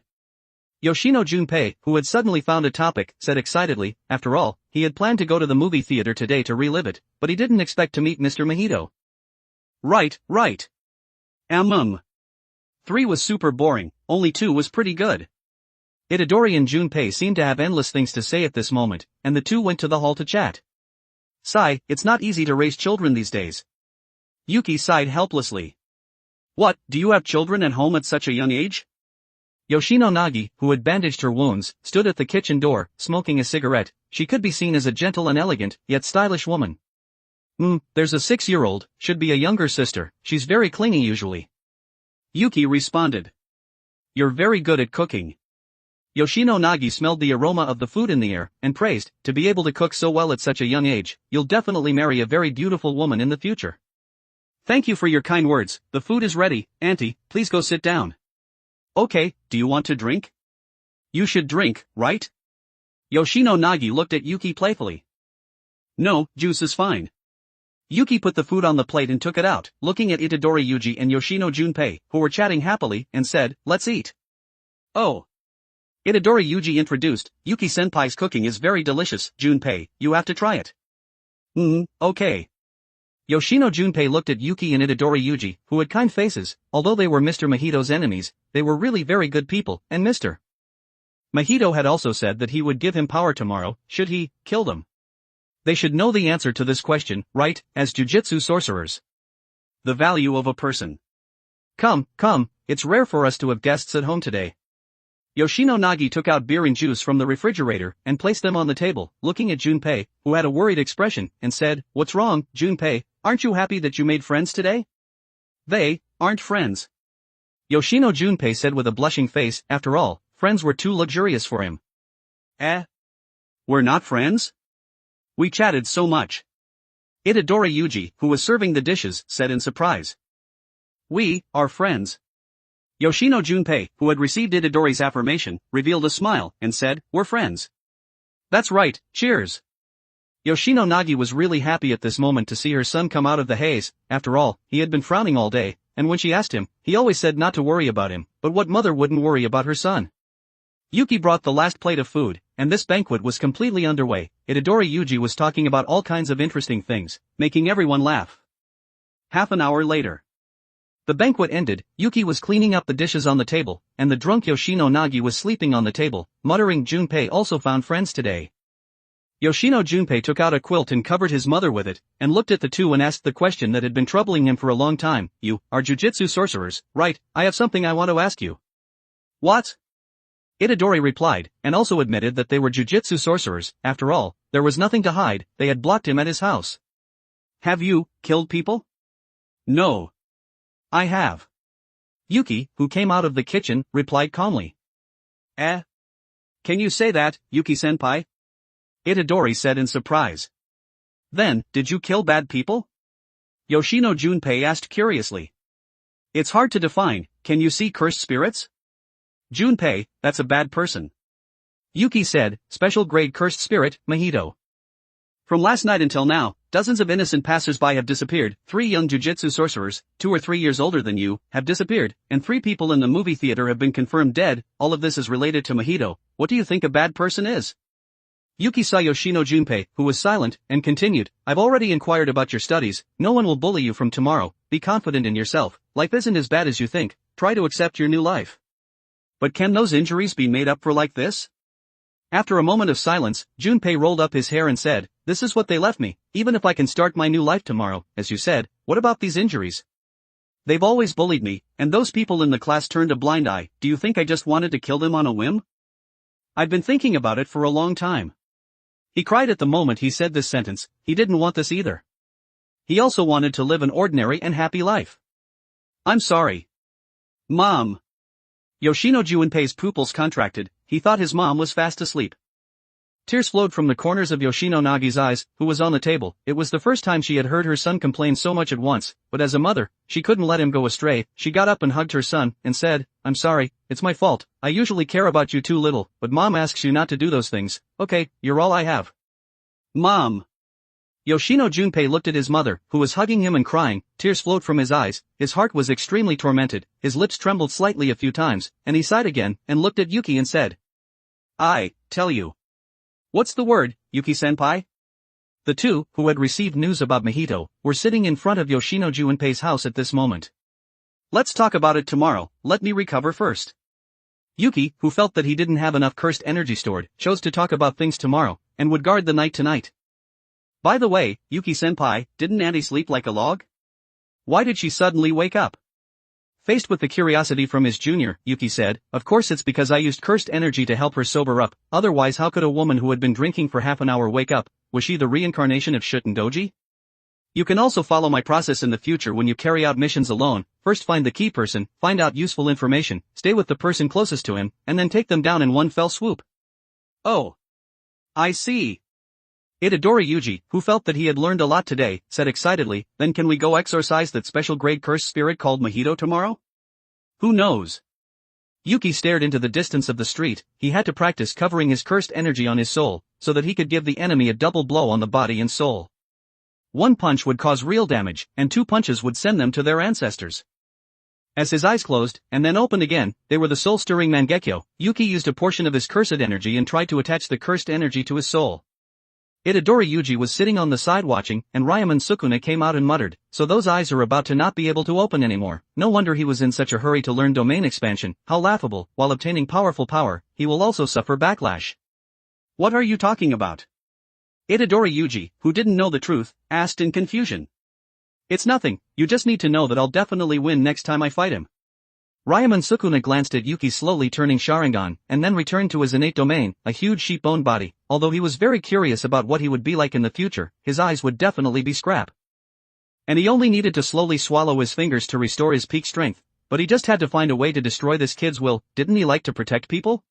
Yoshino Junpei, who had suddenly found a topic, said excitedly, after all, he had planned to go to the movie theater today to relive it, but he didn't expect to meet Mr. Mahito. Right. 3 was super boring, only 2 was pretty good. Itadori and Junpei seemed to have endless things to say at this moment, and the two went to the hall to chat. Sigh, it's not easy to raise children these days. Yuki sighed helplessly. What, do you have children at home at such a young age? Yoshino Nagi, who had bandaged her wounds, stood at the kitchen door, smoking a cigarette. She could be seen as a gentle and elegant, yet stylish woman. There's a 6-year-old, should be a younger sister, she's very clingy usually. Yuki responded. You're very good at cooking. Yoshino Nagi smelled the aroma of the food in the air, and praised, to be able to cook so well at such a young age, you'll definitely marry a very beautiful woman in the future. Thank you for your kind words, the food is ready, auntie, please go sit down. Okay, do you want to drink? You should drink, right? Yoshino Nagi looked at Yuki playfully. No, juice is fine. Yuki put the food on the plate and took it out, looking at Itadori Yuji and Yoshino Junpei, who were chatting happily, and said, let's eat. Oh. Itadori Yuji introduced, Yuki-senpai's cooking is very delicious, Junpei, you have to try it. Okay. Yoshino Junpei looked at Yuki and Itadori Yuji, who had kind faces, although they were Mr. Mahito's enemies, they were really very good people, and Mr. Mahito had also said that he would give him power tomorrow, should he kill them. They should know the answer to this question, right, as Jujutsu sorcerers. The value of a person. Come, it's rare for us to have guests at home today. Yoshino Nagi took out beer and juice from the refrigerator and placed them on the table, looking at Junpei, who had a worried expression, and said, What's wrong, Junpei, aren't you happy that you made friends today? They aren't friends. Yoshino Junpei said with a blushing face, after all, friends were too luxurious for him. We're not friends? We chatted so much. Itadori Yuji, who was serving the dishes, said in surprise. We are friends. Yoshino Junpei, who had received Itadori's affirmation, revealed a smile, and said, We're friends. That's right, cheers. Yoshino Nagi was really happy at this moment to see her son come out of the haze. After all, he had been frowning all day, and when she asked him, he always said not to worry about him, but what mother wouldn't worry about her son? Yuki brought the last plate of food, and this banquet was completely underway. Itadori Yuji was talking about all kinds of interesting things, making everyone laugh. Half an hour later. The banquet ended, Yuki was cleaning up the dishes on the table, and the drunk Yoshino Nagi was sleeping on the table, muttering Junpei also found friends today. Yoshino Junpei took out a quilt and covered his mother with it, and looked at the two and asked the question that had been troubling him for a long time. You are Jujutsu sorcerers, right? I have something I want to ask you. What? Itadori replied, and also admitted that they were Jujutsu sorcerers. After all, there was nothing to hide, they had blocked him at his house. Have you killed people? No. I have. Yuki, who came out of the kitchen, replied calmly. Can you say that, Yuki-senpai? Itadori said in surprise. Then, did you kill bad people? Yoshino Junpei asked curiously. It's hard to define, can you see cursed spirits? Junpei, that's a bad person. Yuki said, special grade cursed spirit, Mahito. From last night until now, dozens of innocent passers-by have disappeared, 3 young jujutsu sorcerers, 2 or 3 years older than you, have disappeared, and 3 people in the movie theater have been confirmed dead. All of this is related to Mahito. What do you think a bad person is? Yuki saw Yoshino Junpei, who was silent, and continued, I've already inquired about your studies, no one will bully you from tomorrow, be confident in yourself, life isn't as bad as you think, try to accept your new life. But can those injuries be made up for like this? After a moment of silence, Junpei rolled up his hair and said, this is what they left me, even if I can start my new life tomorrow, as you said, what about these injuries? They've always bullied me, and those people in the class turned a blind eye, do you think I just wanted to kill them on a whim? I've been thinking about it for a long time. He cried at the moment he said this sentence, he didn't want this either. He also wanted to live an ordinary and happy life. I'm sorry. Mom. Yoshino Junpei's pupils contracted, he thought his mom was fast asleep. Tears flowed from the corners of Yoshino Nagi's eyes, who was on the table. It was the first time she had heard her son complain so much at once, but as a mother, she couldn't let him go astray. She got up and hugged her son, and said, I'm sorry, it's my fault, I usually care about you too little, but mom asks you not to do those things. Okay, you're all I have. Mom. Yoshino Junpei looked at his mother, who was hugging him and crying, tears flowed from his eyes, his heart was extremely tormented, his lips trembled slightly a few times, and he sighed again, and looked at Yuki and said, I tell you. What's the word, Yuki-senpai? The two, who had received news about Mahito, were sitting in front of Yoshino Junpei's house at this moment. Let's talk about it tomorrow, let me recover first. Yuki, who felt that he didn't have enough cursed energy stored, chose to talk about things tomorrow, and would guard the night tonight. By the way, Yuki-senpai, didn't Auntie sleep like a log? Why did she suddenly wake up? Faced with the curiosity from his junior, Yuki said, of course it's because I used cursed energy to help her sober up, otherwise how could a woman who had been drinking for half an hour wake up? Was she the reincarnation of Shuten Doji? You can also follow my process in the future when you carry out missions alone. First find the key person, find out useful information, stay with the person closest to him, and then take them down in one fell swoop. Oh. I see. Itadori Yuji, who felt that he had learned a lot today, said excitedly, then can we go exorcise that special grade cursed spirit called Mahito tomorrow? Who knows? Yuki stared into the distance of the street. He had to practice covering his cursed energy on his soul, so that he could give the enemy a double blow on the body and soul. One punch would cause real damage, and 2 punches would send them to their ancestors. As his eyes closed, and then opened again, they were the soul-stirring Mangekyo. Yuki used a portion of his cursed energy and tried to attach the cursed energy to his soul. Itadori Yuji was sitting on the side watching, and Ryaman Sukuna came out and muttered, so those eyes are about to not be able to open anymore. No wonder he was in such a hurry to learn domain expansion, how laughable. While obtaining powerful power, he will also suffer backlash. What are you talking about? Itadori Yuji, who didn't know the truth, asked in confusion. It's nothing, you just need to know that I'll definitely win next time I fight him. Ryaman Sukuna glanced at Yuki's slowly turning Sharingan, and then returned to his innate domain, a huge sheep-bone body. Although he was very curious about what he would be like in the future, his eyes would definitely be scrap. And he only needed to slowly swallow his fingers to restore his peak strength, but he just had to find a way to destroy this kid's will. Didn't he like to protect people?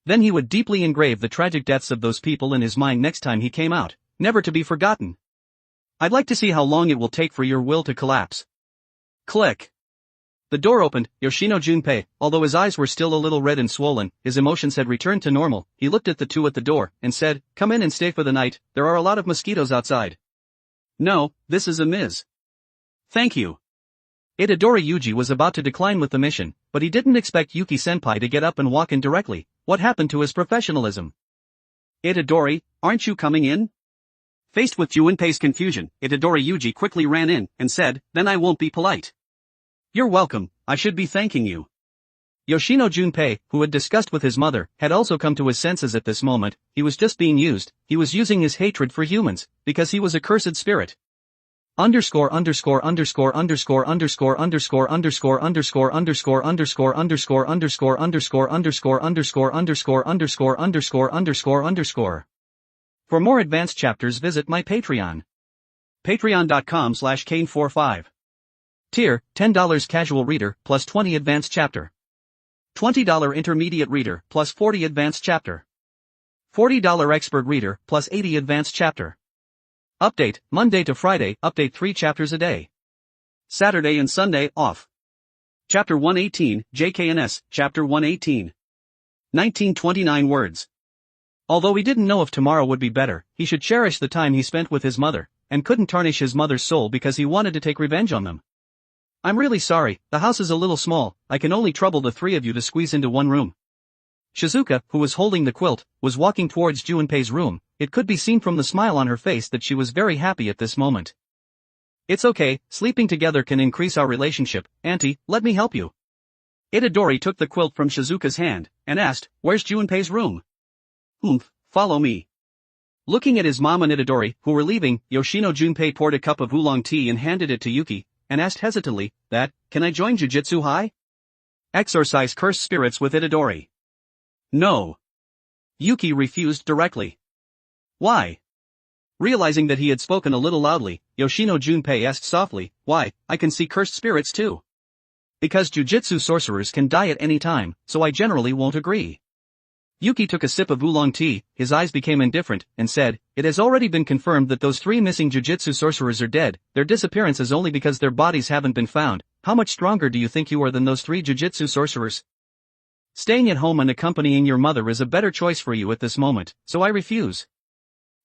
Then he would deeply engrave the tragic deaths of those people in his mind next time he came out, never to be forgotten. I'd like to see how long it will take for your will to collapse. Click. The door opened. Yoshino Junpei, although his eyes were still a little red and swollen, his emotions had returned to normal. He looked at the two at the door, and said, come in and stay for the night, there are a lot of mosquitoes outside. No, this is a Ms. Thank you. Itadori Yuji was about to decline with the mission, but he didn't expect Yuki-senpai to get up and walk in directly. What happened to his professionalism? Itadori, aren't you coming in? Faced with Junpei's confusion, Itadori Yuji quickly ran in, and said, then I won't be polite. You're welcome, I should be thanking you. Yoshino Junpei, who had discussed with his mother, had also come to his senses at this moment. He was just being used. He was using his hatred for humans, because he was a cursed spirit. Underscore underscore underscore underscore underscore underscore underscore underscore underscore underscore underscore underscore underscore underscore underscore underscore underscore underscore underscore underscore. For more advanced chapters visit my Patreon. Patreon.com/Kane45. Tier, $10 casual reader, plus 20 advanced chapter. $20 intermediate reader, plus 40 advanced chapter. $40 expert reader, plus 80 advanced chapter. Update, Monday to Friday, update 3 chapters a day. Saturday and Sunday, off. Chapter 118, JKNS, Chapter 118. 1929 words. Although he didn't know if tomorrow would be better, he should cherish the time he spent with his mother, and couldn't tarnish his mother's soul because he wanted to take revenge on them. I'm really sorry, the house is a little small, I can only trouble the 3 of you to squeeze into one room. Shizuka, who was holding the quilt, was walking towards Junpei's room. It could be seen from the smile on her face that she was very happy at this moment. It's okay, sleeping together can increase our relationship, Auntie, let me help you. Itadori took the quilt from Shizuka's hand, and asked, where's Junpei's room? Follow me. Looking at his mom and Itadori, who were leaving, Yoshino Junpei poured a cup of oolong tea and handed it to Yuki, and asked hesitantly, can I join Jujutsu High? Exorcise cursed spirits with Itadori. No. Yuki refused directly. Why? Realizing that he had spoken a little loudly, Yoshino Junpei asked softly, why, I can see cursed spirits too. Because jujutsu sorcerers can die at any time, so I generally won't agree. Yuki took a sip of oolong tea, his eyes became indifferent, and said, it has already been confirmed that those 3 missing jujutsu sorcerers are dead, their disappearance is only because their bodies haven't been found. How much stronger do you think you are than those 3 jujutsu sorcerers? Staying at home and accompanying your mother is a better choice for you at this moment, so I refuse.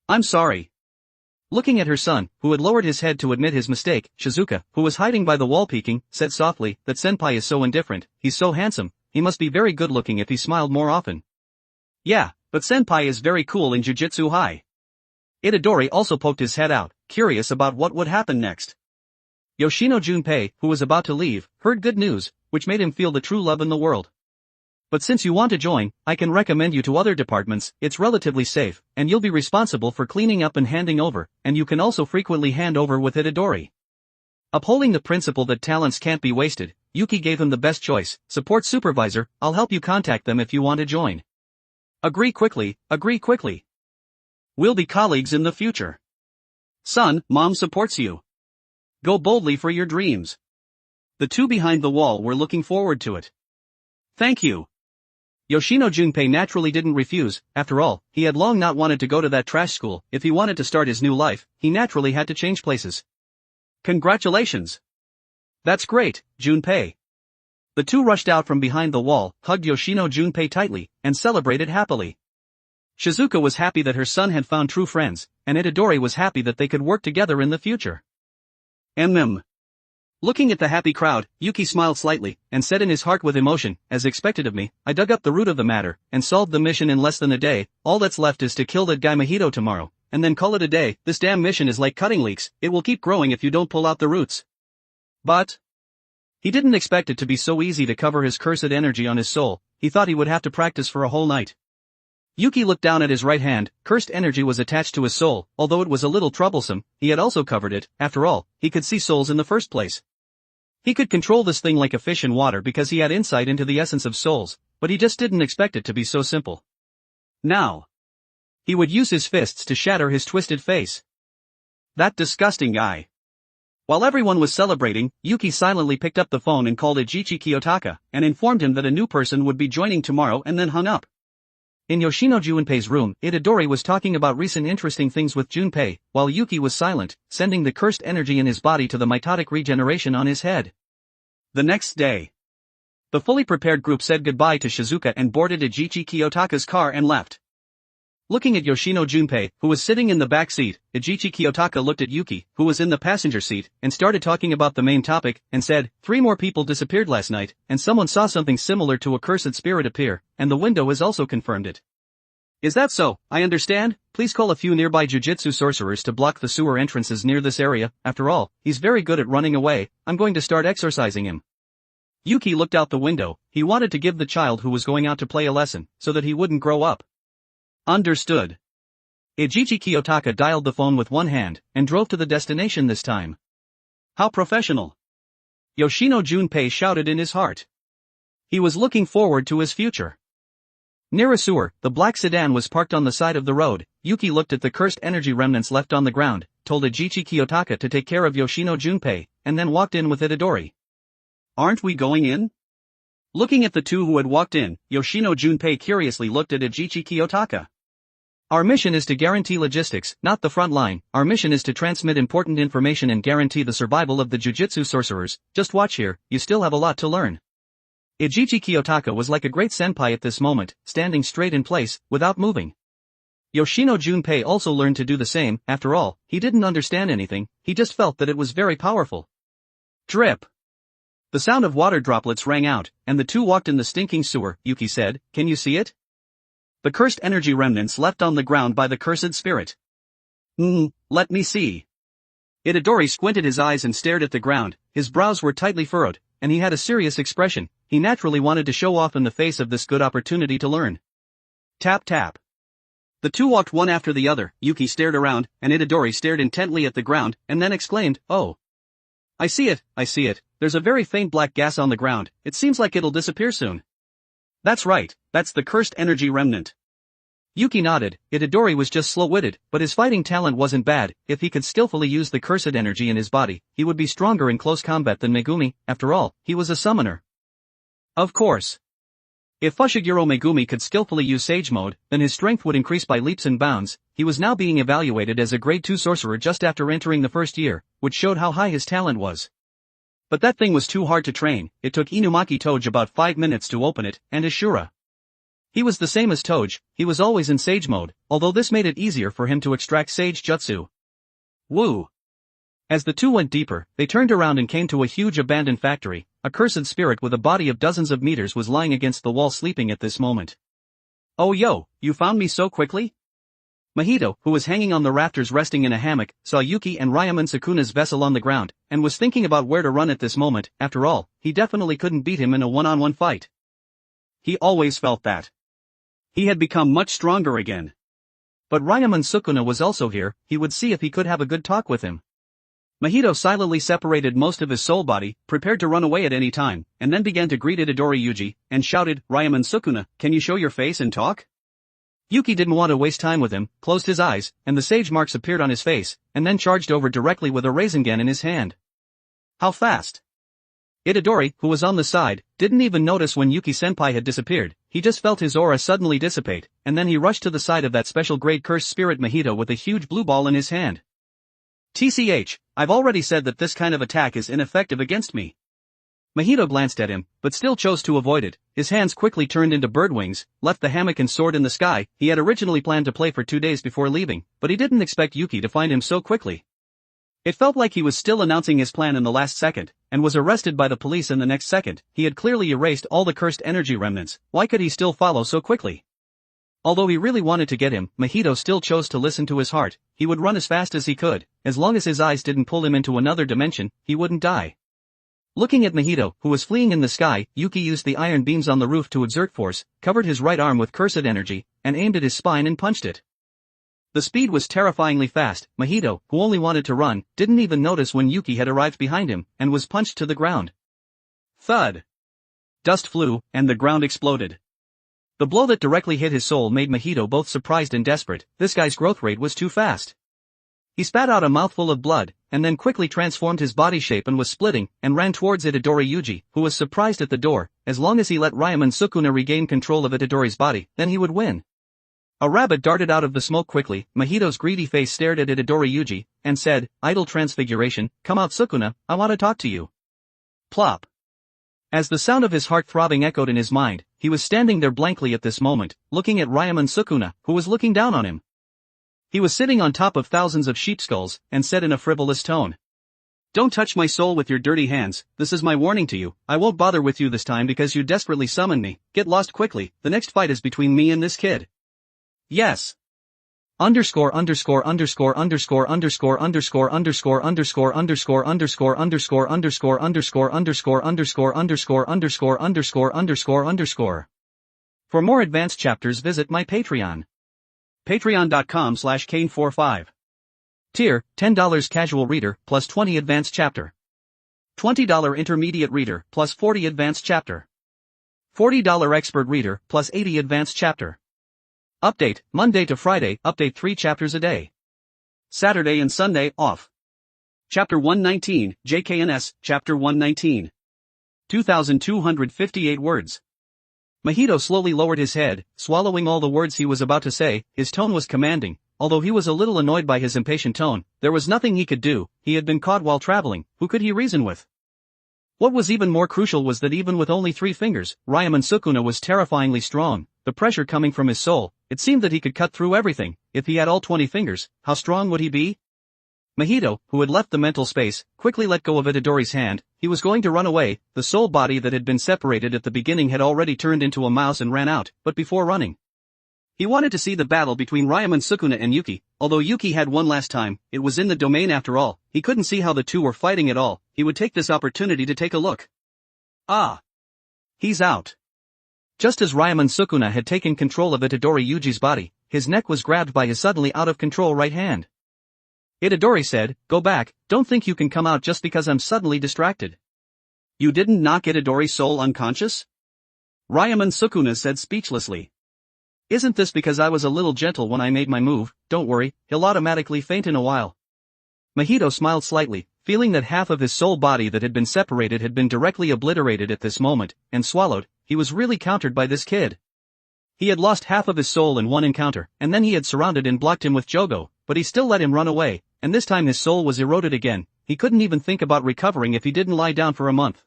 I'm sorry. Looking at her son, who had lowered his head to admit his mistake, Shizuka, who was hiding by the wall peeking, said softly, that senpai is so indifferent, he's so handsome, he must be very good looking if he smiled more often. Yeah, but senpai is very cool in Jujutsu High. Itadori also poked his head out, curious about what would happen next. Yoshino Junpei, who was about to leave, heard good news, which made him feel the true love in the world. But since you want to join, I can recommend you to other departments, it's relatively safe, and you'll be responsible for cleaning up and handing over, and you can also frequently hand over with Itadori. Upholding the principle that talents can't be wasted, Yuki gave him the best choice, support supervisor, I'll help you contact them if you want to join. Agree quickly, agree quickly. We'll be colleagues in the future. Son, Mom supports you. Go boldly for your dreams. The 2 behind the wall were looking forward to it. Thank you. Yoshino Junpei naturally didn't refuse, after all, he had long not wanted to go to that trash school, if he wanted to start his new life, he naturally had to change places. Congratulations. That's great, Junpei. The 2 rushed out from behind the wall, hugged Yoshino Junpei tightly, and celebrated happily. Shizuka was happy that her son had found true friends, and Itadori was happy that they could work together in the future. Looking at the happy crowd, Yuki smiled slightly, and said in his heart with emotion, as expected of me, I dug up the root of the matter, and solved the mission in less than a day, all that's left is to kill that guy Mahito tomorrow, and then call it a day. This damn mission is like cutting leeks, it will keep growing if you don't pull out the roots. But he didn't expect it to be so easy to cover his cursed energy on his soul, he thought he would have to practice for a whole night. Yuki looked down at his right hand, cursed energy was attached to his soul, although it was a little troublesome, he had also covered it, after all, he could see souls in the first place. He could control this thing like a fish in water because he had insight into the essence of souls, but he just didn't expect it to be so simple. Now he would use his fists to shatter his twisted face. That disgusting guy. While everyone was celebrating, Yuki silently picked up the phone and called Eiji Kiyotaka, and informed him that a new person would be joining tomorrow and then hung up. In Yoshino Junpei's room, Itadori was talking about recent interesting things with Junpei, while Yuki was silent, sending the cursed energy in his body to the mitotic regeneration on his head. The next day, the fully prepared group said goodbye to Shizuka and boarded Eiji Kiyotaka's car and left. Looking at Yoshino Junpei, who was sitting in the back seat, Eiji Kiyotaka looked at Yuki, who was in the passenger seat, and started talking about the main topic, and said, 3 more people disappeared last night, and someone saw something similar to a cursed spirit appear, and the window has also confirmed it. Is that so? I understand, please call a few nearby jujutsu sorcerers to block the sewer entrances near this area, after all, he's very good at running away, I'm going to start exorcising him. Yuki looked out the window, he wanted to give the child who was going out to play a lesson, so that he wouldn't grow up. Understood. Eiji Kiyotaka dialed the phone with one hand, and drove to the destination this time. How professional! Yoshino Junpei shouted in his heart. He was looking forward to his future. Near a sewer, the black sedan was parked on the side of the road. Yuki looked at the cursed energy remnants left on the ground, told Eiji Kiyotaka to take care of Yoshino Junpei, and then walked in with Itadori. Aren't we going in? Looking at the 2 who had walked in, Yoshino Junpei curiously looked at Eiji Kiyotaka. Our mission is to guarantee logistics, not the front line. Our mission is to transmit important information and guarantee the survival of the Jujutsu sorcerers. Just watch here, you still have a lot to learn. Ijichi Kiyotaka was like a great senpai at this moment, standing straight in place, without moving. Yoshino Junpei also learned to do the same. After all, he didn't understand anything, he just felt that it was very powerful. Drip. The sound of water droplets rang out, and the two walked in the stinking sewer. Yuki said, "Can you see it? The cursed energy remnants left on the ground by the cursed spirit." Let me see. Itadori squinted his eyes and stared at the ground, his brows were tightly furrowed, and he had a serious expression. He naturally wanted to show off in the face of this good opportunity to learn. Tap tap. The two walked one after the other. Yuki stared around, and Itadori stared intently at the ground, and then exclaimed, "Oh! I see it, there's a very faint black gas on the ground, it seems like it'll disappear soon." "That's right, that's the cursed energy remnant." Yuki nodded. Itadori was just slow-witted, but his fighting talent wasn't bad. If he could skillfully use the cursed energy in his body, he would be stronger in close combat than Megumi. After all, he was a summoner. Of course. If Fushiguro Megumi could skillfully use Sage Mode, then his strength would increase by leaps and bounds. He was now being evaluated as a grade 2 sorcerer just after entering the first year, which showed how high his talent was. But that thing was too hard to train. It took Inumaki Toge about 5 minutes to open it, and Ashura. He was the same as Toge, he was always in Sage Mode, although this made it easier for him to extract Sage Jutsu. Woo! As the two went deeper, they turned around and came to a huge abandoned factory. A cursed spirit with a body of dozens of meters was lying against the wall sleeping at this moment. "Oh yo, you found me so quickly?" Mahito, who was hanging on the rafters resting in a hammock, saw Yuki and Ryaman Sukuna's vessel on the ground, and was thinking about where to run at this moment. After all, he definitely couldn't beat him in a one-on-one fight. He always felt that. He had become much stronger again. But Ryaman Sukuna was also here, he would see if he could have a good talk with him. Mahito silently separated most of his soul body, prepared to run away at any time, and then began to greet Itadori Yuji, and shouted, "Ryaman Sukuna, can you show your face and talk?" Yuki didn't want to waste time with him, closed his eyes, and the sage marks appeared on his face, and then charged over directly with a Rasengan in his hand. How fast? Itadori, who was on the side, didn't even notice when Yuki-senpai had disappeared. He just felt his aura suddenly dissipate, and then he rushed to the side of that special grade cursed spirit Mahito with a huge blue ball in his hand. "TCH, I've already said that this kind of attack is ineffective against me." Mahito glanced at him, but still chose to avoid it. His hands quickly turned into bird wings, left the hammock and soared in the sky. He had originally planned to play for 2 days before leaving, but he didn't expect Yuki to find him so quickly. It felt like he was still announcing his plan in the last second, and was arrested by the police in the next second. He had clearly erased all the cursed energy remnants. Why could he still follow so quickly? Although he really wanted to get him, Mahito still chose to listen to his heart. He would run as fast as he could. As long as his eyes didn't pull him into another dimension, he wouldn't die. Looking at Mahito, who was fleeing in the sky, Yuki used the iron beams on the roof to exert force, covered his right arm with cursed energy, and aimed at his spine and punched it. The speed was terrifyingly fast. Mahito, who only wanted to run, didn't even notice when Yuki had arrived behind him, and was punched to the ground. Thud! Dust flew, and the ground exploded. The blow that directly hit his soul made Mahito both surprised and desperate. This guy's growth rate was too fast. He spat out a mouthful of blood, and then quickly transformed his body shape and was splitting, and ran towards Itadori Yuji, who was surprised at the door. As long as he let Ryaman Sukuna regain control of Itadori's body, then he would win. A rabbit darted out of the smoke quickly. Mahito's greedy face stared at Itadori Yuji, and said, "Idle transfiguration, come out Sukuna, I want to talk to you." Plop. As the sound of his heart throbbing echoed in his mind, he was standing there blankly at this moment, looking at Ryaman Sukuna, who was looking down on him. He was sitting on top of thousands of sheep skulls, and said in a frivolous tone, "Don't touch my soul with your dirty hands, this is my warning to you. I won't bother with you this time because you desperately summoned me. Get lost quickly, the next fight is between me and this kid." Yes. Underscore underscore underscore underscore underscore underscore underscore underscore underscore underscore underscore underscore underscore underscore underscore underscore underscore underscore underscore underscore. For more advanced chapters visit my Patreon. Patreon.com/Kane45. Tier, $10 casual reader, plus 20 advanced chapter. $20 intermediate reader, plus 40 advanced chapter. $40 expert reader, plus 80 advanced chapter. Update, Monday to Friday, update 3 chapters a day. Saturday and Sunday, off. Chapter 119, JKNS, Chapter 119. 2,258 words. Mahito slowly lowered his head, swallowing all the words he was about to say. His tone was commanding. Although he was a little annoyed by his impatient tone, there was nothing he could do. He had been caught while traveling. Who could he reason with? What was even more crucial was that even with only 3 fingers, Ryaman Sukuna was terrifyingly strong. The pressure coming from his soul, it seemed that he could cut through everything. If he had all 20 fingers, how strong would he be? Mahito, who had left the mental space, quickly let go of Itadori's hand. He was going to run away. The soul body that had been separated at the beginning had already turned into a mouse and ran out, but before running, he wanted to see the battle between Ryaman Sukuna and Yuki. Although Yuki had won last time, it was in the domain after all. He couldn't see how the two were fighting at all. He would take this opportunity to take a look. Ah! He's out. Just as Ryaman Sukuna had taken control of Itadori Yuji's body, his neck was grabbed by his suddenly out-of-control right hand. Itadori said, "Go back, don't think you can come out just because I'm suddenly distracted." "You didn't knock Itadori's soul unconscious?" Ryaman Sukuna said speechlessly. "Isn't this because I was a little gentle when I made my move? Don't worry, he'll automatically faint in a while." Mahito smiled slightly, feeling that half of his soul body that had been separated had been directly obliterated at this moment, and swallowed. He was really countered by this kid. He had lost half of his soul in one encounter, and then he had surrounded and blocked him with Jogo, but he still let him run away, and this time his soul was eroded again. He couldn't even think about recovering if he didn't lie down for a month.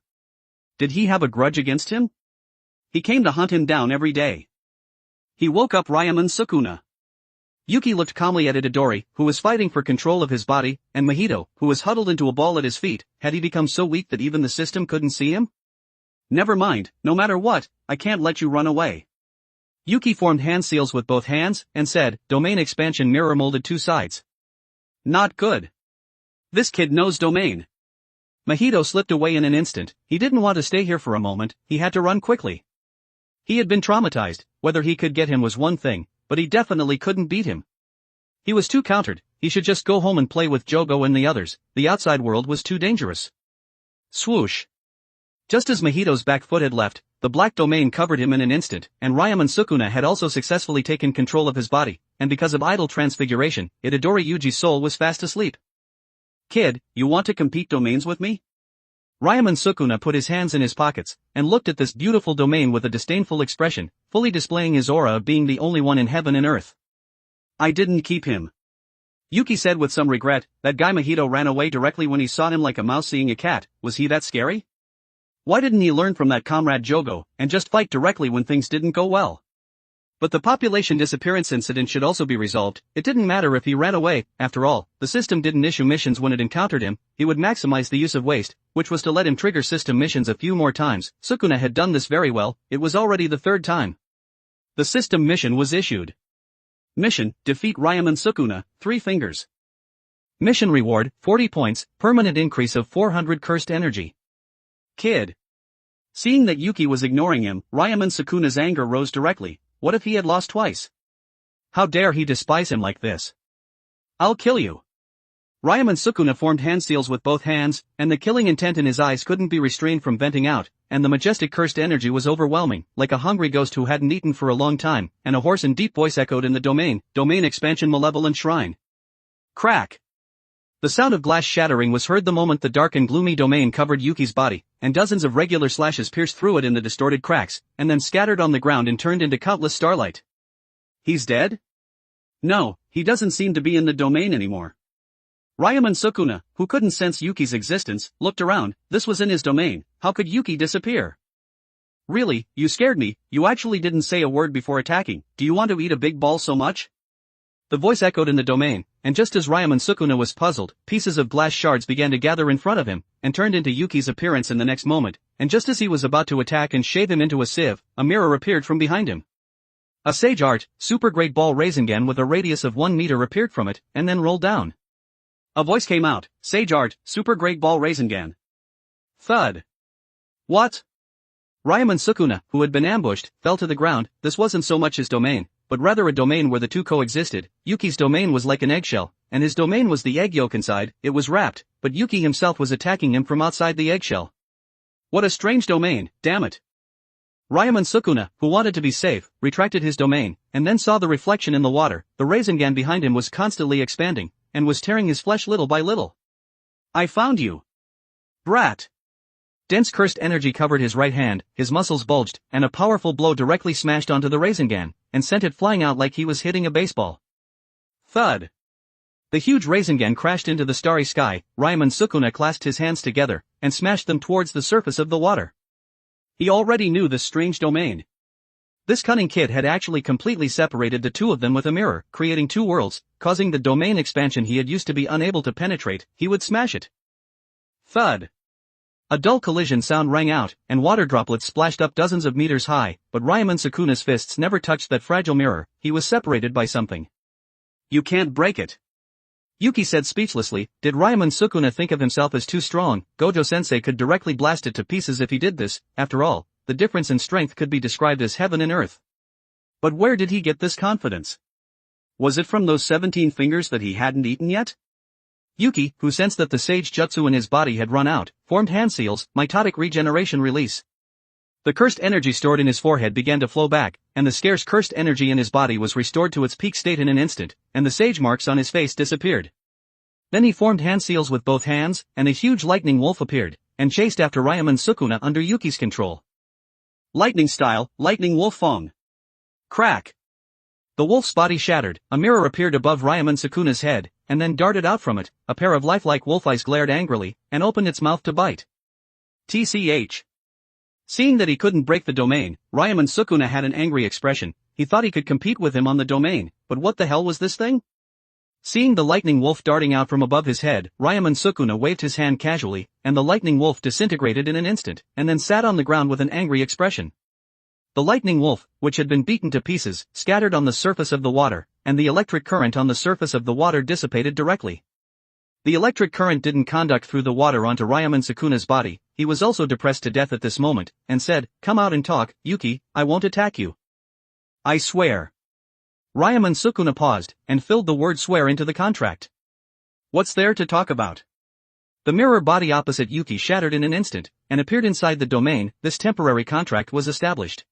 Did he have a grudge against him? He came to hunt him down every day. He woke up Ryaman Sukuna. Yuki looked calmly at Itadori, who was fighting for control of his body, and Mahito, who was huddled into a ball at his feet. Had he become so weak that even the system couldn't see him? "Never mind, no matter what, I can't let you run away." Yuki formed hand seals with both hands, and said, "Domain expansion mirror molded 2 sides." Not good. This kid knows domain. Mahito slipped away in an instant. He didn't want to stay here for a moment. He had to run quickly. He had been traumatized. Whether he could get him was one thing, but he definitely couldn't beat him. He was too countered. He should just go home and play with Jogo and the others. The outside world was too dangerous. Swoosh. Just as Mahito's back foot had left, the black domain covered him in an instant, and Ryaman Sukuna had also successfully taken control of his body, and because of idle transfiguration, Itadori Yuji's soul was fast asleep. "Kid, you want to compete domains with me?" Ryaman Sukuna put his hands in his pockets, and looked at this beautiful domain with a disdainful expression, fully displaying his aura of being the only one in heaven and earth. "I didn't keep him." Yuki said with some regret. That guy Mahito ran away directly when he saw him like a mouse seeing a cat. Was he that scary? Why didn't he learn from that comrade Jogo, and just fight directly when things didn't go well? But the population disappearance incident should also be resolved. It didn't matter if he ran away. After all, the system didn't issue missions when it encountered him. He would maximize the use of waste, which was to let him trigger system missions a few more times. Sukuna had done this very well. It was already the 3rd time. The system mission was issued. Mission, defeat Ryaman Sukuna, 3 fingers. Mission reward, 40 points, permanent increase of 400 cursed energy. Kid. Seeing that Yuki was ignoring him, Ryaman Sukuna's anger rose directly. What if he had lost twice? How dare he despise him like this? "I'll kill you." Ryaman Sukuna formed hand seals with both hands, and the killing intent in his eyes couldn't be restrained from venting out, and the majestic cursed energy was overwhelming, like a hungry ghost who hadn't eaten for a long time, and a hoarse and deep voice echoed in the domain expansion malevolent shrine. Crack! The sound of glass shattering was heard the moment the dark and gloomy domain covered Yuki's body, and dozens of regular slashes pierced through it in the distorted cracks, and then scattered on the ground and turned into countless starlight. He's dead? No, he doesn't seem to be in the domain anymore. Ryaman Sukuna, who couldn't sense Yuki's existence, looked around. This was in his domain. How could Yuki disappear? "Really, you scared me. You actually didn't say a word before attacking. Do you want to eat a big ball so much?" The voice echoed in the domain, and just as Ryaman Sukuna was puzzled, pieces of glass shards began to gather in front of him, and turned into Yuki's appearance in the next moment, and just as he was about to attack and shave him into a sieve, a mirror appeared from behind him. A Sage Art, Super Great Ball Rasengan with a radius of 1 meter appeared from it, and then rolled down. A voice came out, "Sage Art, Super Great Ball Rasengan." Thud. What? Ryaman Sukuna, who had been ambushed, fell to the ground. This wasn't so much his domain, but rather a domain where the two coexisted. Yuki's domain was like an eggshell, and his domain was the egg yolk inside. It was wrapped, but Yuki himself was attacking him from outside the eggshell. What a strange domain, damn it. Ryaman Sukuna, who wanted to be safe, retracted his domain, and then saw the reflection in the water. The Rasengan behind him was constantly expanding, and was tearing his flesh little by little. "I found you. Brat. Dense cursed energy covered his right hand, his muscles bulged, and a powerful blow directly smashed onto the Rasengan, and sent it flying out like he was hitting a baseball. Thud! The huge Rasengan crashed into the starry sky. Raiman Sukuna clasped his hands together, and smashed them towards the surface of the water. He already knew this strange domain. This cunning kid had actually completely separated the two of them with a mirror, creating two worlds, causing the domain expansion he had used to be unable to penetrate. He would smash it. Thud! A dull collision sound rang out, and water droplets splashed up dozens of meters high, but Raiman Sukuna's fists never touched that fragile mirror. He was separated by something. You can't break it. Yuki said speechlessly. Did Raiman Sukuna think of himself as too strong? Gojo-sensei could directly blast it to pieces if he did this. After all, the difference in strength could be described as heaven and earth. But where did he get this confidence? Was it from those 17 fingers that he hadn't eaten yet? Yuki, who sensed that the sage jutsu in his body had run out, formed hand seals, mitotic regeneration release. The cursed energy stored in his forehead began to flow back, and the scarce cursed energy in his body was restored to its peak state in an instant, and the sage marks on his face disappeared. Then he formed hand seals with both hands, and a huge lightning wolf appeared, and chased after Raiman Sukuna under Yuki's control. Lightning style, lightning wolf fong. Crack! The wolf's body shattered, a mirror appeared above Raiman Sukuna's head, and then darted out from it. A pair of lifelike wolf eyes glared angrily, and opened its mouth to bite. TCH. Seeing that he couldn't break the domain, Raiman Sukuna had an angry expression. He thought he could compete with him on the domain, but what the hell was this thing? Seeing the lightning wolf darting out from above his head, Raiman Sukuna waved his hand casually, and the lightning wolf disintegrated in an instant, and then sat on the ground with an angry expression. The lightning wolf, which had been beaten to pieces, scattered on the surface of the water, and the electric current on the surface of the water dissipated directly. The electric current didn't conduct through the water onto Raiman Sukuna's body. He was also depressed to death at this moment, and said, "Come out and talk, Yuki, I won't attack you." "I swear." Raiman Sukuna paused, and filled the word swear into the contract. "What's there to talk about?" The mirror body opposite Yuki shattered in an instant, and appeared inside the domain. This temporary contract was established.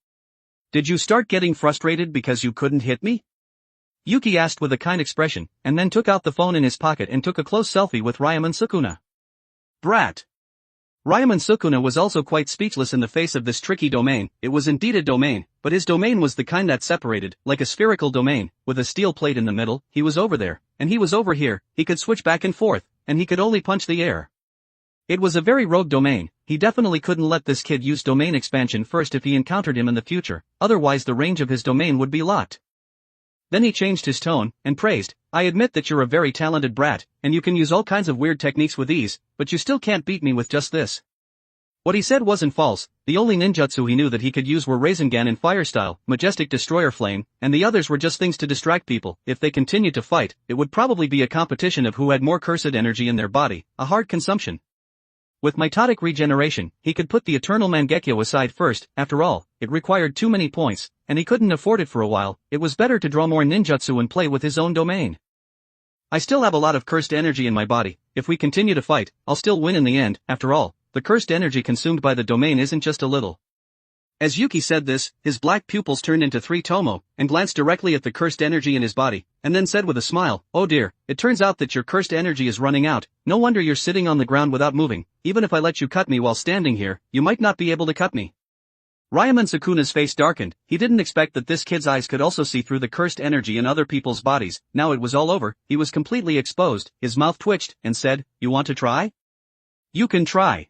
"Did you start getting frustrated because you couldn't hit me?" Yuki asked with a kind expression, and then took out the phone in his pocket and took a close selfie with Raiman Sukuna. Brat! Raiman Sukuna was also quite speechless in the face of this tricky domain. It was indeed a domain, but his domain was the kind that separated, like a spherical domain, with a steel plate in the middle. He was over there, and he was over here. He could switch back and forth, and he could only punch the air. It was a very rogue domain. He definitely couldn't let this kid use domain expansion first if he encountered him in the future, otherwise the range of his domain would be locked. Then he changed his tone, and praised, "I admit that you're a very talented brat, and you can use all kinds of weird techniques with ease, but you still can't beat me with just this." What he said wasn't false. The only ninjutsu he knew that he could use were Rasengan and Fire Style, Majestic Destroyer Flame, and the others were just things to distract people. If they continued to fight, it would probably be a competition of who had more cursed energy in their body, a hard consumption. With mitotic regeneration, he could put the eternal Mangekyo aside first. After all, it required too many points, and he couldn't afford it for a while. It was better to draw more ninjutsu and play with his own domain. "I still have a lot of cursed energy in my body. If we continue to fight, I'll still win in the end. After all, the cursed energy consumed by the domain isn't just a little." As Yuki said this, his black pupils turned into 3 tomo, and glanced directly at the cursed energy in his body, and then said with a smile, "Oh dear, it turns out that your cursed energy is running out. No wonder you're sitting on the ground without moving. Even if I let you cut me while standing here, you might not be able to cut me." Raiman Sukuna's face darkened. He didn't expect that this kid's eyes could also see through the cursed energy in other people's bodies. Now it was all over. He was completely exposed. His mouth twitched, and said, "You want to try?" "You can try."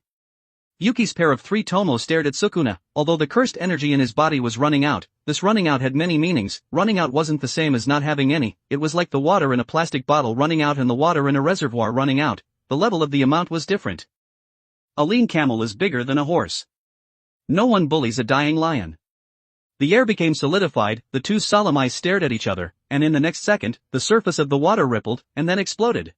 Yuki's pair of 3 tomo stared at Sukuna. Although the cursed energy in his body was running out, this running out had many meanings. Running out wasn't the same as not having any. It was like the water in a plastic bottle running out and the water in a reservoir running out. The level of the amount was different. A lean camel is bigger than a horse. No one bullies a dying lion. The air became solidified. The 2 solemn eyes stared at each other, and in the next second, the surface of the water rippled, and then exploded.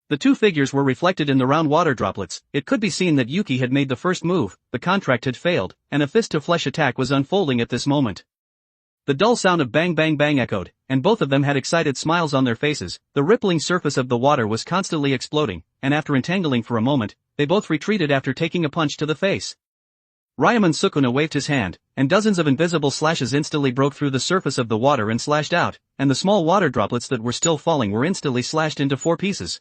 The 2 figures were reflected in the round water droplets. It could be seen that Yuki had made the first move, the contract had failed, and a fist-to-flesh attack was unfolding at this moment. The dull sound of bang bang bang echoed, and both of them had excited smiles on their faces. The rippling surface of the water was constantly exploding, and after entangling for a moment, they both retreated after taking a punch to the face. Raiman Sukuna waved his hand, and dozens of invisible slashes instantly broke through the surface of the water and slashed out, and the small water droplets that were still falling were instantly slashed into 4 pieces.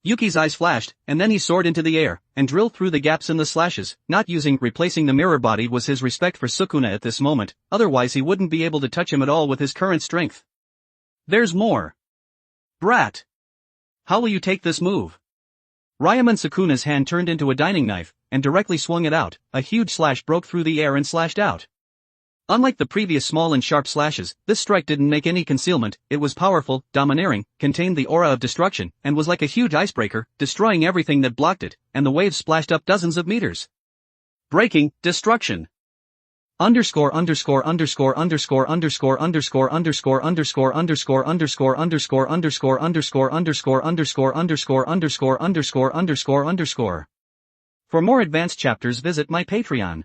Yuki's eyes flashed, and then he soared into the air, and drilled through the gaps in the slashes. Not using replacing the mirror body was his respect for Sukuna at this moment, otherwise he wouldn't be able to touch him at all with his current strength. There's more. Brat! How will you take this move? Ryaman Sukuna's hand turned into a dining knife, and directly swung it out. A huge slash broke through the air and slashed out. Unlike the previous small and sharp slashes, this strike didn't make any concealment. It was powerful, domineering, contained the aura of destruction, and was like a huge icebreaker, destroying everything that blocked it, and the waves splashed up dozens of meters. Breaking, destruction. Underscore underscore underscore underscore underscore underscore underscore underscore underscore underscore underscore underscore underscore underscore underscore underscore underscore underscore underscore underscore. For more advanced chapters visit my Patreon.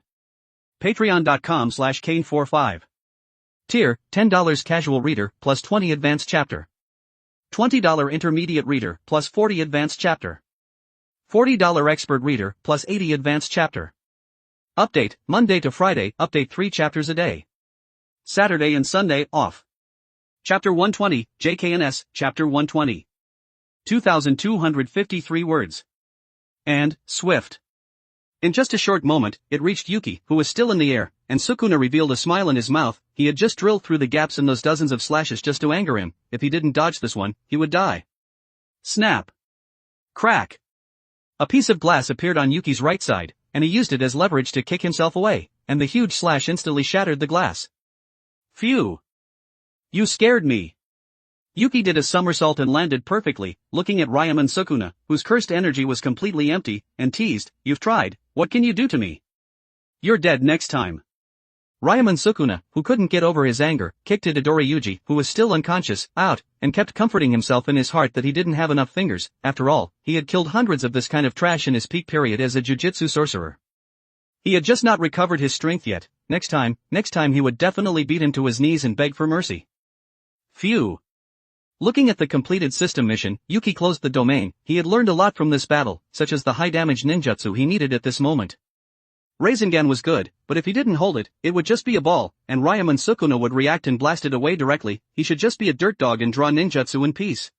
Patreon.com/Kane45. Tier, $10 casual reader, plus 20 advanced chapter. $20 intermediate reader, plus 40 advanced chapter. $40 expert reader, plus 80 advanced chapter. Update, Monday to Friday, update 3 chapters a day. Saturday and Sunday, off. Chapter 120, JKNS, Chapter 120. 2,253 words. And, swift. In just a short moment, it reached Yuki, who was still in the air, and Sukuna revealed a smile in his mouth. He had just drilled through the gaps in those dozens of slashes just to anger him. If he didn't dodge this one, he would die. Snap. Crack. A piece of glass appeared on Yuki's right side, and he used it as leverage to kick himself away, and the huge slash instantly shattered the glass. Phew. You scared me. Yuki did a somersault and landed perfectly, looking at Ryaman Sukuna, whose cursed energy was completely empty, and teased, "You've tried, what can you do to me? You're dead next time." Ryaman Sukuna, who couldn't get over his anger, kicked Itadori Yuji, who was still unconscious, out, and kept comforting himself in his heart that he didn't have enough fingers. After all, he had killed hundreds of this kind of trash in his peak period as a jujutsu sorcerer. He had just not recovered his strength yet. Next time he would definitely beat him to his knees and beg for mercy. Phew. Looking at the completed system mission, Yuki closed the domain. He had learned a lot from this battle, such as the high-damage ninjutsu he needed at this moment. Rasengan was good, but if he didn't hold it, it would just be a ball, and Ryaman Sukuna would react and blast it away directly. He should just be a dirt dog and draw ninjutsu in peace.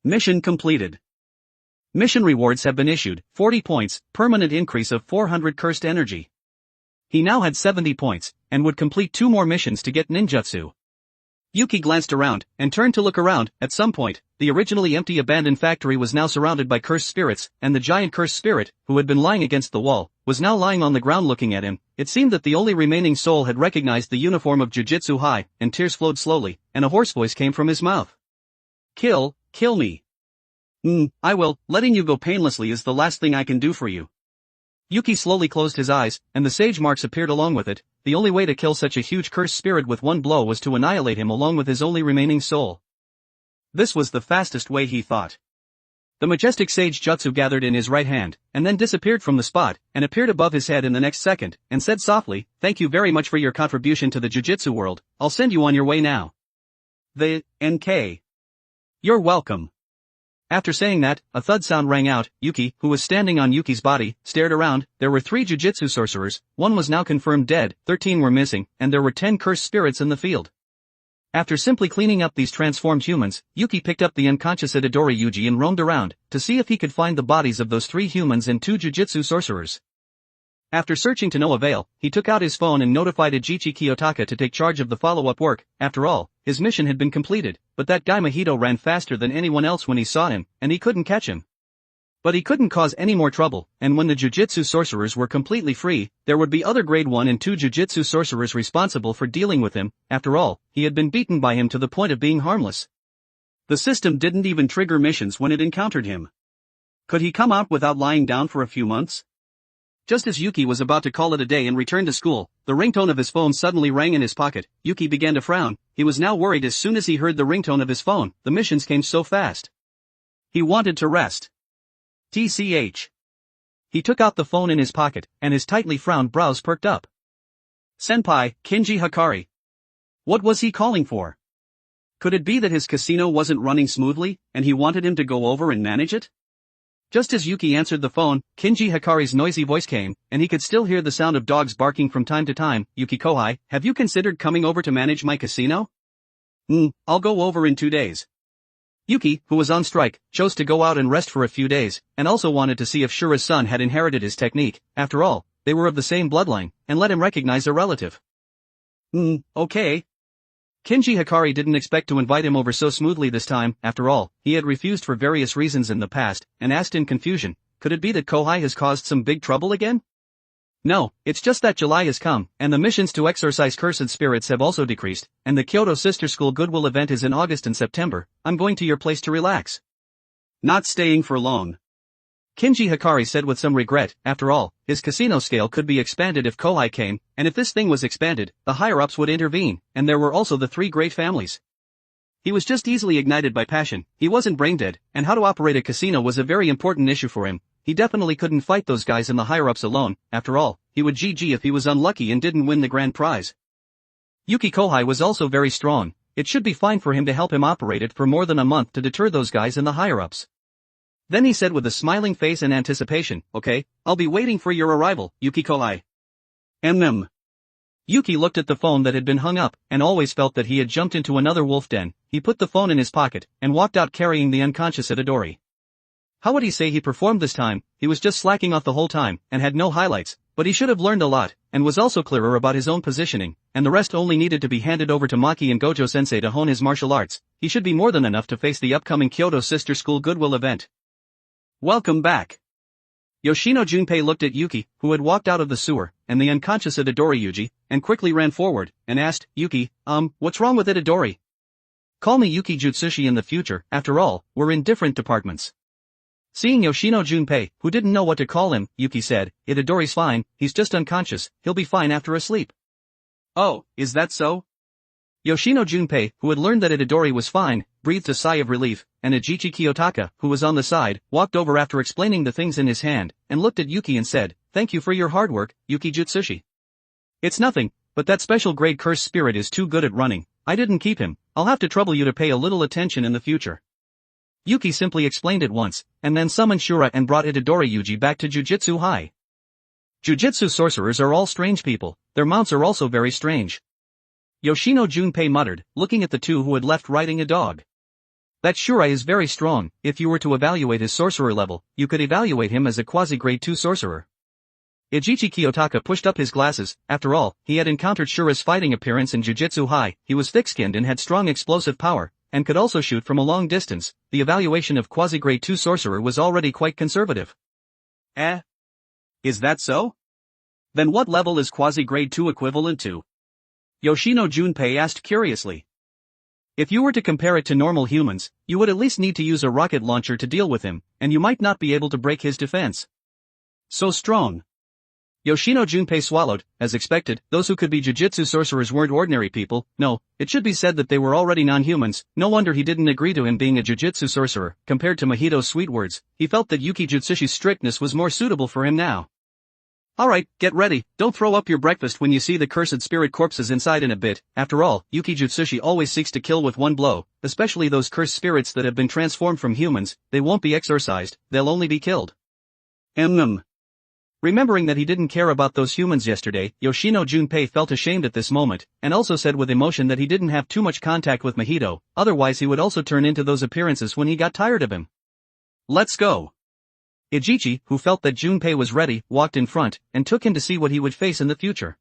Mission completed. Mission rewards have been issued, 40 points, permanent increase of 400 cursed energy. He now had 70 points, and would complete 2 more missions to get ninjutsu. Yuki glanced around, and turned to look around. At some point, the originally empty abandoned factory was now surrounded by cursed spirits, and the giant cursed spirit, who had been lying against the wall, was now lying on the ground looking at him. It seemed that the only remaining soul had recognized the uniform of Jujutsu High, and tears flowed slowly, and a hoarse voice came from his mouth. Kill me. I will. Letting you go painlessly is the last thing I can do for you. Yuki slowly closed his eyes, and the sage marks appeared along with it. The only way to kill such a huge cursed spirit with one blow was to annihilate him along with his only remaining soul. This was the fastest way, he thought. The majestic sage jutsu gathered in his right hand, and then disappeared from the spot, and appeared above his head in the next second, and said softly, "Thank you very much for your contribution to the jujutsu world. I'll send you on your way now." The NK. You're welcome. After saying that, a thud sound rang out. Yuki, who was standing on Yuki's body, stared around. There were 3 jujutsu sorcerers, 1 was now confirmed dead, 13 were missing, and there were 10 cursed spirits in the field. After simply cleaning up these transformed humans, Yuki picked up the unconscious Itadori Yuji and roamed around, to see if he could find the bodies of those 3 humans and 2 jujutsu sorcerers. After searching to no avail, he took out his phone and notified Ajichi Kiyotaka to take charge of the follow-up work. After all, his mission had been completed, but that guy Mahito ran faster than anyone else when he saw him, and he couldn't catch him. But he couldn't cause any more trouble, and when the jujutsu sorcerers were completely free, there would be other grade 1 and 2 jujutsu sorcerers responsible for dealing with him. After all, he had been beaten by him to the point of being harmless. The system didn't even trigger missions when it encountered him. Could he come out without lying down for a few months? Just as Yuki was about to call it a day and return to school, the ringtone of his phone suddenly rang in his pocket. Yuki began to frown. He was now worried as soon as he heard the ringtone of his phone. The missions came so fast. He wanted to rest. TCH. He took out the phone in his pocket, and his tightly frowned brows perked up. Senpai, Kinji Hikari. What was he calling for? Could it be that his casino wasn't running smoothly, and he wanted him to go over and manage it? Just as Yuki answered the phone, Kinji Hikari's noisy voice came, and he could still hear the sound of dogs barking from time to time. "Yuki Kohai, have you considered coming over to manage my casino?" I'll go over in 2 days. Yuki, who was on strike, chose to go out and rest for a few days, and also wanted to see if Shura's son had inherited his technique. After all, they were of the same bloodline, and let him recognize a relative. Okay. Kenji Hikari didn't expect to invite him over so smoothly this time. After all, he had refused for various reasons in the past, and asked in confusion, could it be that Kohai has caused some big trouble again? No, it's just that July has come, and the missions to exorcise cursed spirits have also decreased, and the Kyoto Sister School Goodwill event is in August and September. I'm going to your place to relax. Not staying for long. Kenji Hikari said with some regret. After all, his casino scale could be expanded if Kohai came, and if this thing was expanded, the higher-ups would intervene, and there were also the three great families. He was just easily ignited by passion, he wasn't brain-dead, and how to operate a casino was a very important issue for him. He definitely couldn't fight those guys in the higher-ups alone. After all, he would GG if he was unlucky and didn't win the grand prize. Yuki Kohai was also very strong. It should be fine for him to help him operate it for more than a month to deter those guys in the higher-ups. Then he said with a smiling face and anticipation, okay, I'll be waiting for your arrival, Yuki Kohai. Yuki looked at the phone that had been hung up, and always felt that he had jumped into another wolf den. He put the phone in his pocket, and walked out carrying the unconscious Itadori. How would he say he performed this time? He was just slacking off the whole time, and had no highlights, but he should have learned a lot, and was also clearer about his own positioning, and the rest only needed to be handed over to Maki and Gojo-sensei to hone his martial arts. He should be more than enough to face the upcoming Kyoto Sister School Goodwill event. Welcome back. Yoshino Junpei looked at Yuki, who had walked out of the sewer, and the unconscious Itadori Yuji, and quickly ran forward, and asked, Yuki, what's wrong with Itadori? Call me Yuki Jutsushi in the future. After all, we're in different departments. Seeing Yoshino Junpei, who didn't know what to call him, Yuki said, Itadori's fine, he's just unconscious, he'll be fine after a sleep. Oh, is that so? Yoshino Junpei, who had learned that Itadori was fine, breathed a sigh of relief, and Ajichi Kiyotaka, who was on the side, walked over after explaining the things in his hand, and looked at Yuki and said, thank you for your hard work, Yuki Jutsushi. It's nothing, but that special grade cursed spirit is too good at running. I didn't keep him, I'll have to trouble you to pay a little attention in the future. Yuki simply explained it once, and then summoned Shura and brought Itadori Yuji back to Jujutsu High. Jujutsu sorcerers are all strange people, their mounts are also very strange. Yoshino Junpei muttered, looking at the two who had left riding a dog. That Shura is very strong. If you were to evaluate his sorcerer level, you could evaluate him as a quasi-grade 2 sorcerer. Ajichi Kiyotaka pushed up his glasses. After all, he had encountered Shura's fighting appearance in Jujutsu High. He was thick-skinned and had strong explosive power, and could also shoot from a long distance. The evaluation of quasi-grade 2 sorcerer was already quite conservative. Is that so? Then what level is quasi-grade 2 equivalent to? Yoshino Junpei asked curiously. If you were to compare it to normal humans, you would at least need to use a rocket launcher to deal with him, and you might not be able to break his defense. So strong. Yoshino Junpei swallowed. As expected, those who could be Jujutsu sorcerers weren't ordinary people. No, it should be said that they were already non-humans. No wonder he didn't agree to him being a Jujutsu sorcerer. Compared to Mahito's sweet words, he felt that Yuki Jutsushi's strictness was more suitable for him now. Alright, get ready, don't throw up your breakfast when you see the cursed spirit corpses inside in a bit. After all, Yuki Jutsushi always seeks to kill with one blow, especially those cursed spirits that have been transformed from humans. They won't be exorcised, they'll only be killed. Remembering that he didn't care about those humans yesterday, Yoshino Junpei felt ashamed at this moment, and also said with emotion that he didn't have too much contact with Mahito, otherwise he would also turn into those appearances when he got tired of him. Let's go. Ajichi, who felt that Junpei was ready, walked in front, and took him to see what he would face in the future.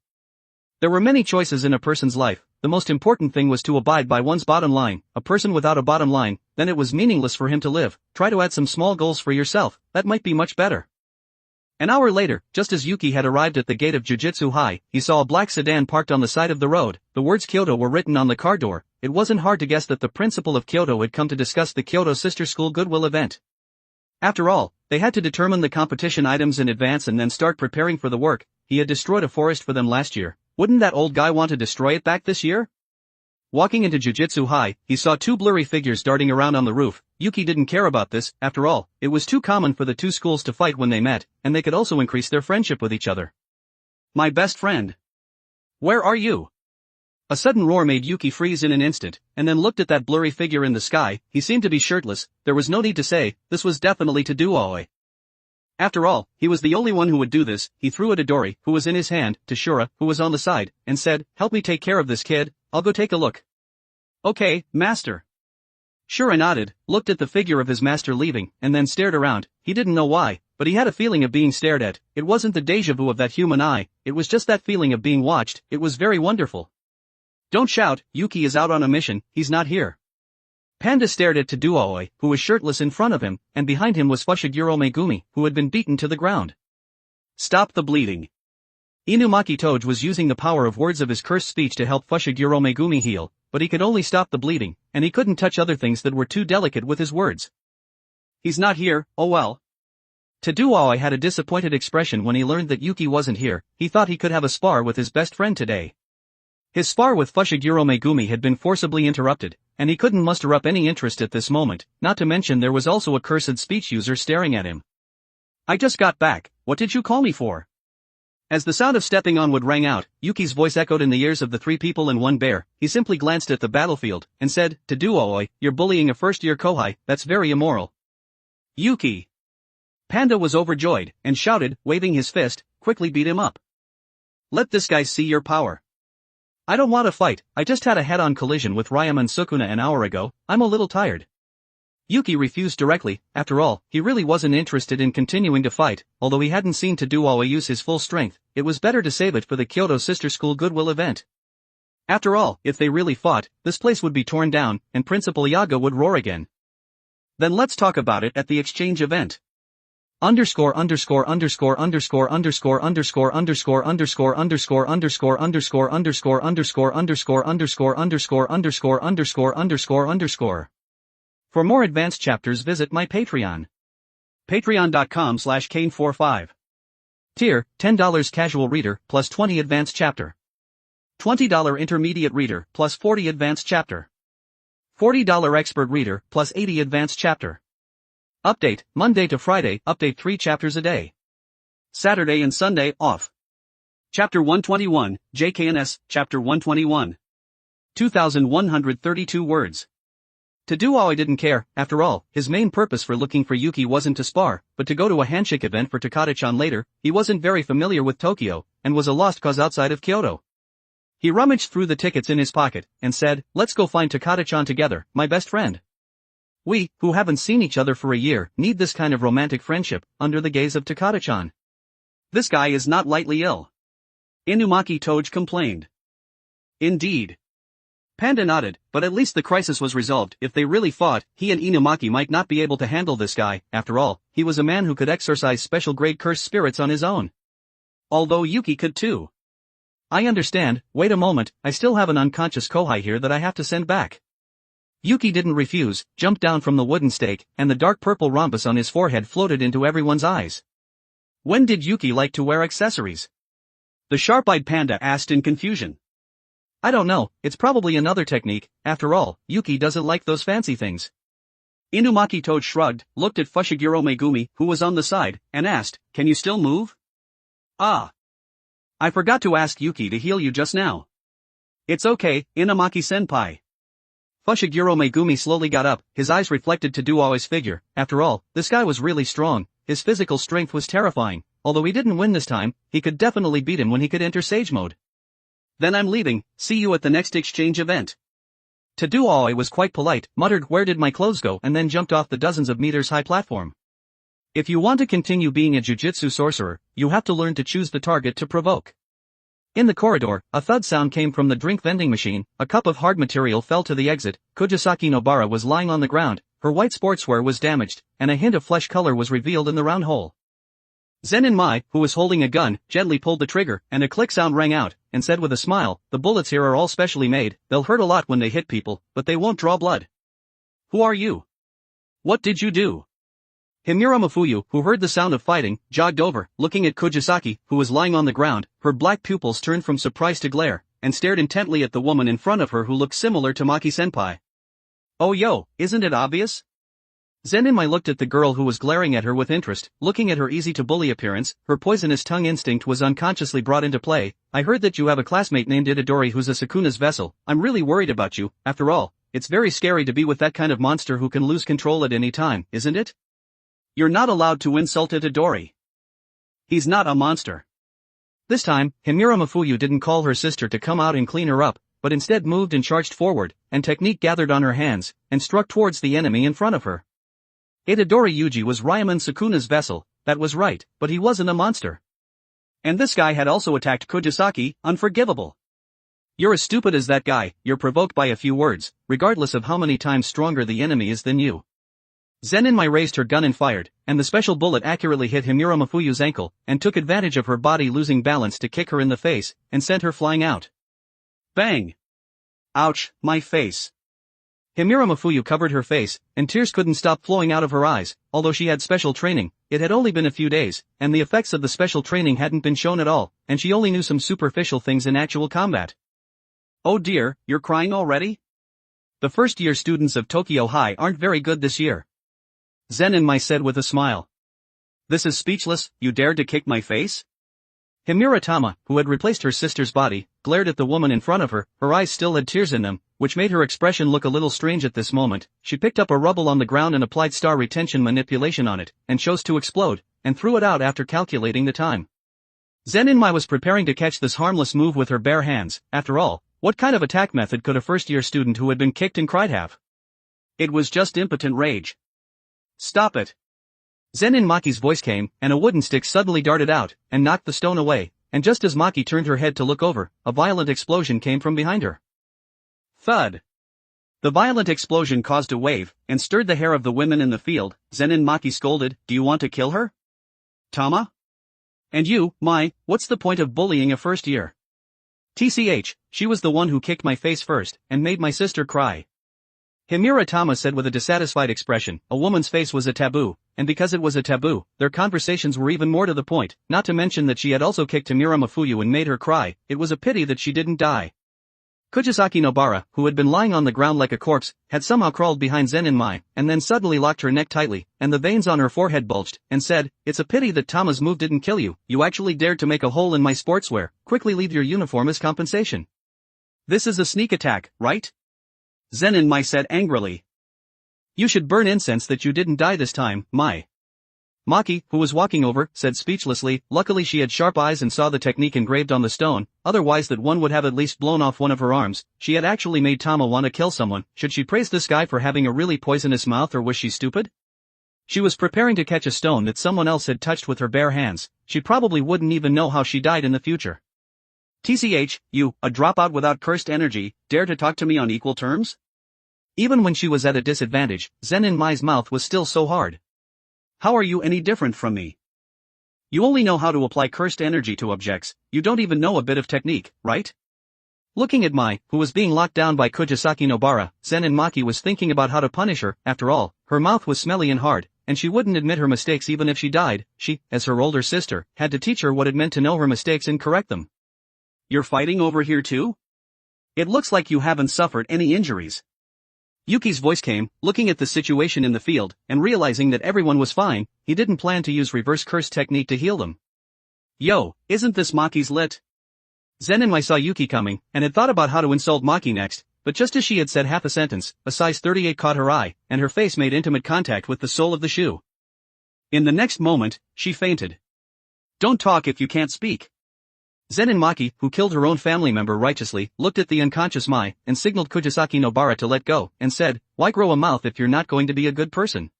There were many choices in a person's life. The most important thing was to abide by one's bottom line. A person without a bottom line, then it was meaningless for him to live. Try to add some small goals for yourself, that might be much better. An hour later, just as Yuki had arrived at the gate of Jujutsu High, he saw a black sedan parked on the side of the road. The words Kyoto were written on the car door. It wasn't hard to guess that the principal of Kyoto had come to discuss the Kyoto Sister School Goodwill event. After all, they had to determine the competition items in advance and then start preparing for the work. He had destroyed a forest for them last year. Wouldn't that old guy want to destroy it back this year? Walking into Jujutsu High, he saw two blurry figures darting around on the roof. Yuki didn't care about this. After all, it was too common for the two schools to fight when they met, and they could also increase their friendship with each other. My best friend. Where are you? A sudden roar made Yuki freeze in an instant, and then looked at that blurry figure in the sky. He seemed to be shirtless. There was no need to say, this was definitely to do Aoi. After all, he was the only one who would do this. He threw a Itadori, who was in his hand, to Shura, who was on the side, and said, help me take care of this kid, I'll go take a look. Okay, master. Sure, I nodded, looked at the figure of his master leaving, and then stared around. He didn't know why, but he had a feeling of being stared at. It wasn't the déjà vu of that human eye, it was just that feeling of being watched. It was very wonderful. Don't shout, Yuki is out on a mission, he's not here. Panda stared at Taduaoi, who was shirtless in front of him, and behind him was Fushiguro Megumi, who had been beaten to the ground. Stop the bleeding. Inumaki Toge was using the power of words of his cursed speech to help Fushiguro Megumi heal, but he could only stop the bleeding, and he couldn't touch other things that were too delicate with his words. He's not here, oh well. Taduaoi had a disappointed expression when he learned that Yuki wasn't here. He thought he could have a spar with his best friend today. His spar with Fushiguro Megumi had been forcibly interrupted, and he couldn't muster up any interest at this moment, not to mention there was also a cursed speech user staring at him. I just got back, what did you call me for? As the sound of stepping on wood rang out, Yuki's voice echoed in the ears of the three people and one bear. He simply glanced at the battlefield, and said, Taduaoi, you're bullying a first-year kohai, that's very immoral. Yuki! Panda was overjoyed, and shouted, waving his fist, quickly beat him up. Let this guy see your power. I don't want to fight, I just had a head-on collision with Ryuman Sukuna an hour ago, I'm a little tired. Yuki refused directly. After all, he really wasn't interested in continuing to fight, although he hadn't seen Taduaoi use his full strength. It was better to save it for the Kyoto Sister School Goodwill event. After all, if they really fought, this place would be torn down, and Principal Yaga would roar again. Then let's talk about it at the exchange event. Underscore underscore underscore underscore underscore underscore underscore underscore underscore underscore underscore underscore underscore underscore underscore underscore underscore underscore underscore underscore. For more advanced chapters visit my Patreon. Patreon.com/Kane45. Tier, $10 casual reader, plus 20 advanced chapter. $20 intermediate reader, plus 40 advanced chapter. $40 expert reader, plus 80 advanced chapter. Update, Monday to Friday, update 3 chapters a day. Saturday and Sunday, off. Chapter 121, JKNS, Chapter 121. 2,132 words. Taduaoi didn't care. After all, his main purpose for looking for Yuki wasn't to spar, but to go to a handshake event for Takada-chan later. He wasn't very familiar with Tokyo, and was a lost cause outside of Kyoto. He rummaged through the tickets in his pocket, and said, let's go find Takada-chan together, my best friend. We, who haven't seen each other for a year, need this kind of romantic friendship, under the gaze of Takada-chan. This guy is not lightly ill. Inumaki Toge complained. Indeed. Panda nodded, but at least the crisis was resolved. If they really fought, he and Inumaki might not be able to handle this guy. After all, he was a man who could exorcise special grade cursed spirits on his own. Although Yuki could too. I understand, wait a moment, I still have an unconscious kohai here that I have to send back. Yuki didn't refuse, jumped down from the wooden stake, and the dark purple rhombus on his forehead floated into everyone's eyes. When did Yuki like to wear accessories? The sharp-eyed panda asked in confusion. I don't know, it's probably another technique. After all, Yuki doesn't like those fancy things. Inumaki Toge shrugged, looked at Fushiguro Megumi, who was on the side, and asked, can you still move? Ah. I forgot to ask Yuki to heal you just now. It's okay, Inumaki-senpai. Fushiguro Megumi slowly got up, his eyes reflected Taduaoi's figure. After all, this guy was really strong, his physical strength was terrifying. Although he didn't win this time, he could definitely beat him when he could enter Sage Mode. Then I'm leaving, see you at the next exchange event. Taduaoi was quite polite, muttered where did my clothes go, and then jumped off the dozens of meters high platform. If you want to continue being a jujutsu sorcerer, you have to learn to choose the target to provoke. In the corridor, a thud sound came from the drink vending machine, a cup of hard material fell to the exit, Kujisaki Nobara was lying on the ground, her white sportswear was damaged, and a hint of flesh color was revealed in the round hole. Zenin Mai, who was holding a gun, gently pulled the trigger, and a click sound rang out, and said with a smile, the bullets here are all specially made, they'll hurt a lot when they hit people, but they won't draw blood. Who are you? What did you do? Himura Mafuyu, who heard the sound of fighting, jogged over, looking at Kujisaki, who was lying on the ground, her black pupils turned from surprise to glare, and stared intently at the woman in front of her who looked similar to Maki-senpai. Oh yo, isn't it obvious? Zenin Mai looked at the girl who was glaring at her with interest, looking at her easy-to-bully appearance, her poisonous tongue instinct was unconsciously brought into play. I heard that you have a classmate named Itadori who's a Sukuna's vessel, I'm really worried about you. After all, it's very scary to be with that kind of monster who can lose control at any time, isn't it? You're not allowed to insult Itadori. He's not a monster. This time, Himura Mafuyu didn't call her sister to come out and clean her up, but instead moved and charged forward, and technique gathered on her hands, and struck towards the enemy in front of her. Itadori Yuji was Ryaman Sukuna's vessel, that was right, but he wasn't a monster. And this guy had also attacked Kujisaki, unforgivable. You're as stupid as that guy, you're provoked by a few words, regardless of how many times stronger the enemy is than you. Zeninmai raised her gun and fired, and the special bullet accurately hit Himura Mafuyu's ankle, and took advantage of her body losing balance to kick her in the face, and sent her flying out. Bang! Ouch, my face. Himura Mafuyu covered her face, and tears couldn't stop flowing out of her eyes. Although she had special training, it had only been a few days, and the effects of the special training hadn't been shown at all, and she only knew some superficial things in actual combat. Oh dear, you're crying already? The first-year students of Tokyo High aren't very good this year. Zeninmai said with a smile. This is speechless, you dared to kick my face? Himura Tama, who had replaced her sister's body, glared at the woman in front of her. Her eyes still had tears in them, which made her expression look a little strange at this moment. She picked up a rubble on the ground and applied star retention manipulation on it, and chose to explode, and threw it out after calculating the time. Zeninmai was preparing to catch this harmless move with her bare hands. After all, what kind of attack method could a first-year student who had been kicked and cried have? It was just impotent rage. Stop it! Zenin Maki's voice came, and a wooden stick suddenly darted out, and knocked the stone away, and just as Maki turned her head to look over, a violent explosion came from behind her. Thud! The violent explosion caused a wave, and stirred the hair of the women in the field. Zenin Maki scolded, "Do you want to kill her? Tama? And you, Mai, what's the point of bullying a first year? TCH, she was the one who kicked my face first, and made my sister cry." Himura Tama said with a dissatisfied expression. A woman's face was a taboo, and because it was a taboo, their conversations were even more to the point, not to mention that she had also kicked Himura Mafuyu and made her cry. It was a pity that she didn't die. Kujisaki Nobara, who had been lying on the ground like a corpse, had somehow crawled behind Zeninmai, and then suddenly locked her neck tightly, and the veins on her forehead bulged, and said, "It's a pity that Tama's move didn't kill you. You actually dared to make a hole in my sportswear. Quickly leave your uniform as compensation." "This is a sneak attack, right?" Zeninmai said angrily. "You should burn incense that you didn't die this time, Mai." Maki, who was walking over, said speechlessly. Luckily she had sharp eyes and saw the technique engraved on the stone, otherwise that one would have at least blown off one of her arms. She had actually made Tama want to kill someone. Should she praise this guy for having a really poisonous mouth, or was she stupid? She was preparing to catch a stone that someone else had touched with her bare hands. She probably wouldn't even know how she died in the future. TCH, you, a dropout without cursed energy, dare to talk to me on equal terms? Even when she was at a disadvantage, Zeninmai's mouth was still so hard. How are you any different from me? You only know how to apply cursed energy to objects, you don't even know a bit of technique, right? Looking at Mai, who was being locked down by Kujisaki Nobara, Zenin Maki was thinking about how to punish her. After all, her mouth was smelly and hard, and she wouldn't admit her mistakes even if she died. She, as her older sister, had to teach her what it meant to know her mistakes and correct them. You're fighting over here too? It looks like you haven't suffered any injuries. Yuki's voice came. Looking at the situation in the field, and realizing that everyone was fine, he didn't plan to use reverse curse technique to heal them. Yo, isn't this Maki's lit? Zeninmai saw Yuki coming, and had thought about how to insult Maki next, but just as she had said half a sentence, a size 38 caught her eye, and her face made intimate contact with the sole of the shoe. In the next moment, she fainted. Don't talk if you can't speak. Zenin Maki, who killed her own family member righteously, looked at the unconscious Mai, and signaled Kujisaki Nobara to let go, and said, "Why grow a mouth if you're not going to be a good person?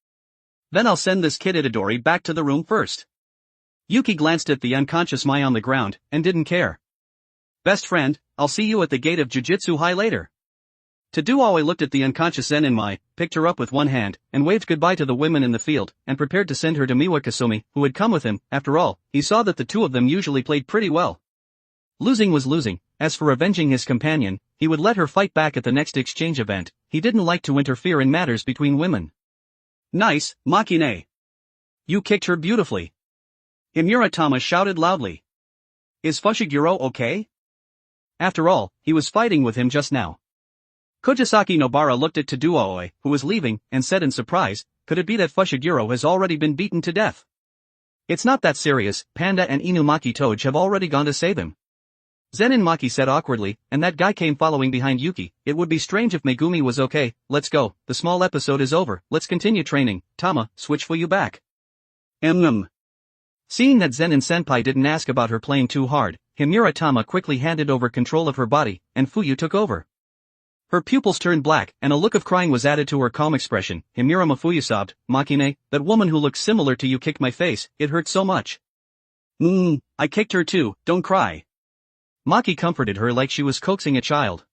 Then I'll send this kid Itadori back to the room first." Yuki glanced at the unconscious Mai on the ground, and didn't care. "Best friend, I'll see you at the gate of Jujutsu High later." Taduaoi looked at the unconscious Zeninmai, picked her up with one hand, and waved goodbye to the women in the field, and prepared to send her to Miwa Kasumi, who had come with him. After all, he saw that the two of them usually played pretty well. Losing was losing. As for avenging his companion, he would let her fight back at the next exchange event. He didn't like to interfere in matters between women. "Nice, Makine. You kicked her beautifully." Himura Tama shouted loudly. "Is Fushiguro okay?" After all, he was fighting with him just now. Kujisaki Nobara looked at Taduaoi, who was leaving, and said in surprise, "Could it be that Fushiguro has already been beaten to death?" "It's not that serious, Panda and Inumaki Toge have already gone to save him." Zenin Maki said awkwardly, and that guy came following behind Yuki. It would be strange if Megumi was okay. Let's go, the small episode is over, let's continue training. Tama, switch for you back. Seeing that Zenin Senpai didn't ask about her playing too hard, Himura Tama quickly handed over control of her body, and Fuyu took over. Her pupils turned black, and a look of crying was added to her calm expression. Himura Mafuyu sobbed, "Makine, that woman who looks similar to you kicked my face, it hurt so much." I kicked her too, don't cry." Maki comforted her like she was coaxing a child.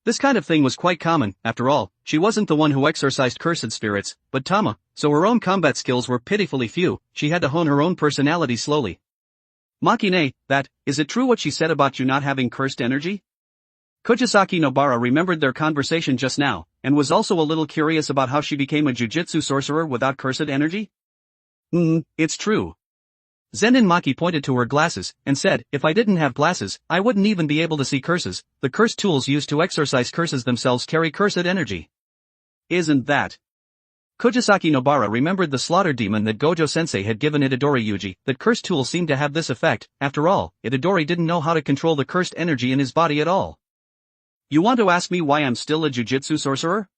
This kind of thing was quite common, after all, she wasn't the one who exorcised cursed spirits, but Tama, so her own combat skills were pitifully few, she had to hone her own personality slowly. "Makine, is it true what she said about you not having cursed energy?" Kojisaki Nobara remembered their conversation just now, and was also a little curious about how she became a jujutsu sorcerer without cursed energy. It's true." Zenin Maki pointed to her glasses, and said, "If I didn't have glasses, I wouldn't even be able to see curses. The cursed tools used to exorcise curses themselves carry cursed energy." "Isn't that?" Kojisaki Nobara remembered the slaughter demon that Gojo-sensei had given Itadori Yuji, that cursed tools seemed to have this effect. After all, Itadori didn't know how to control the cursed energy in his body at all. "You want to ask me why I'm still a jujutsu sorcerer?"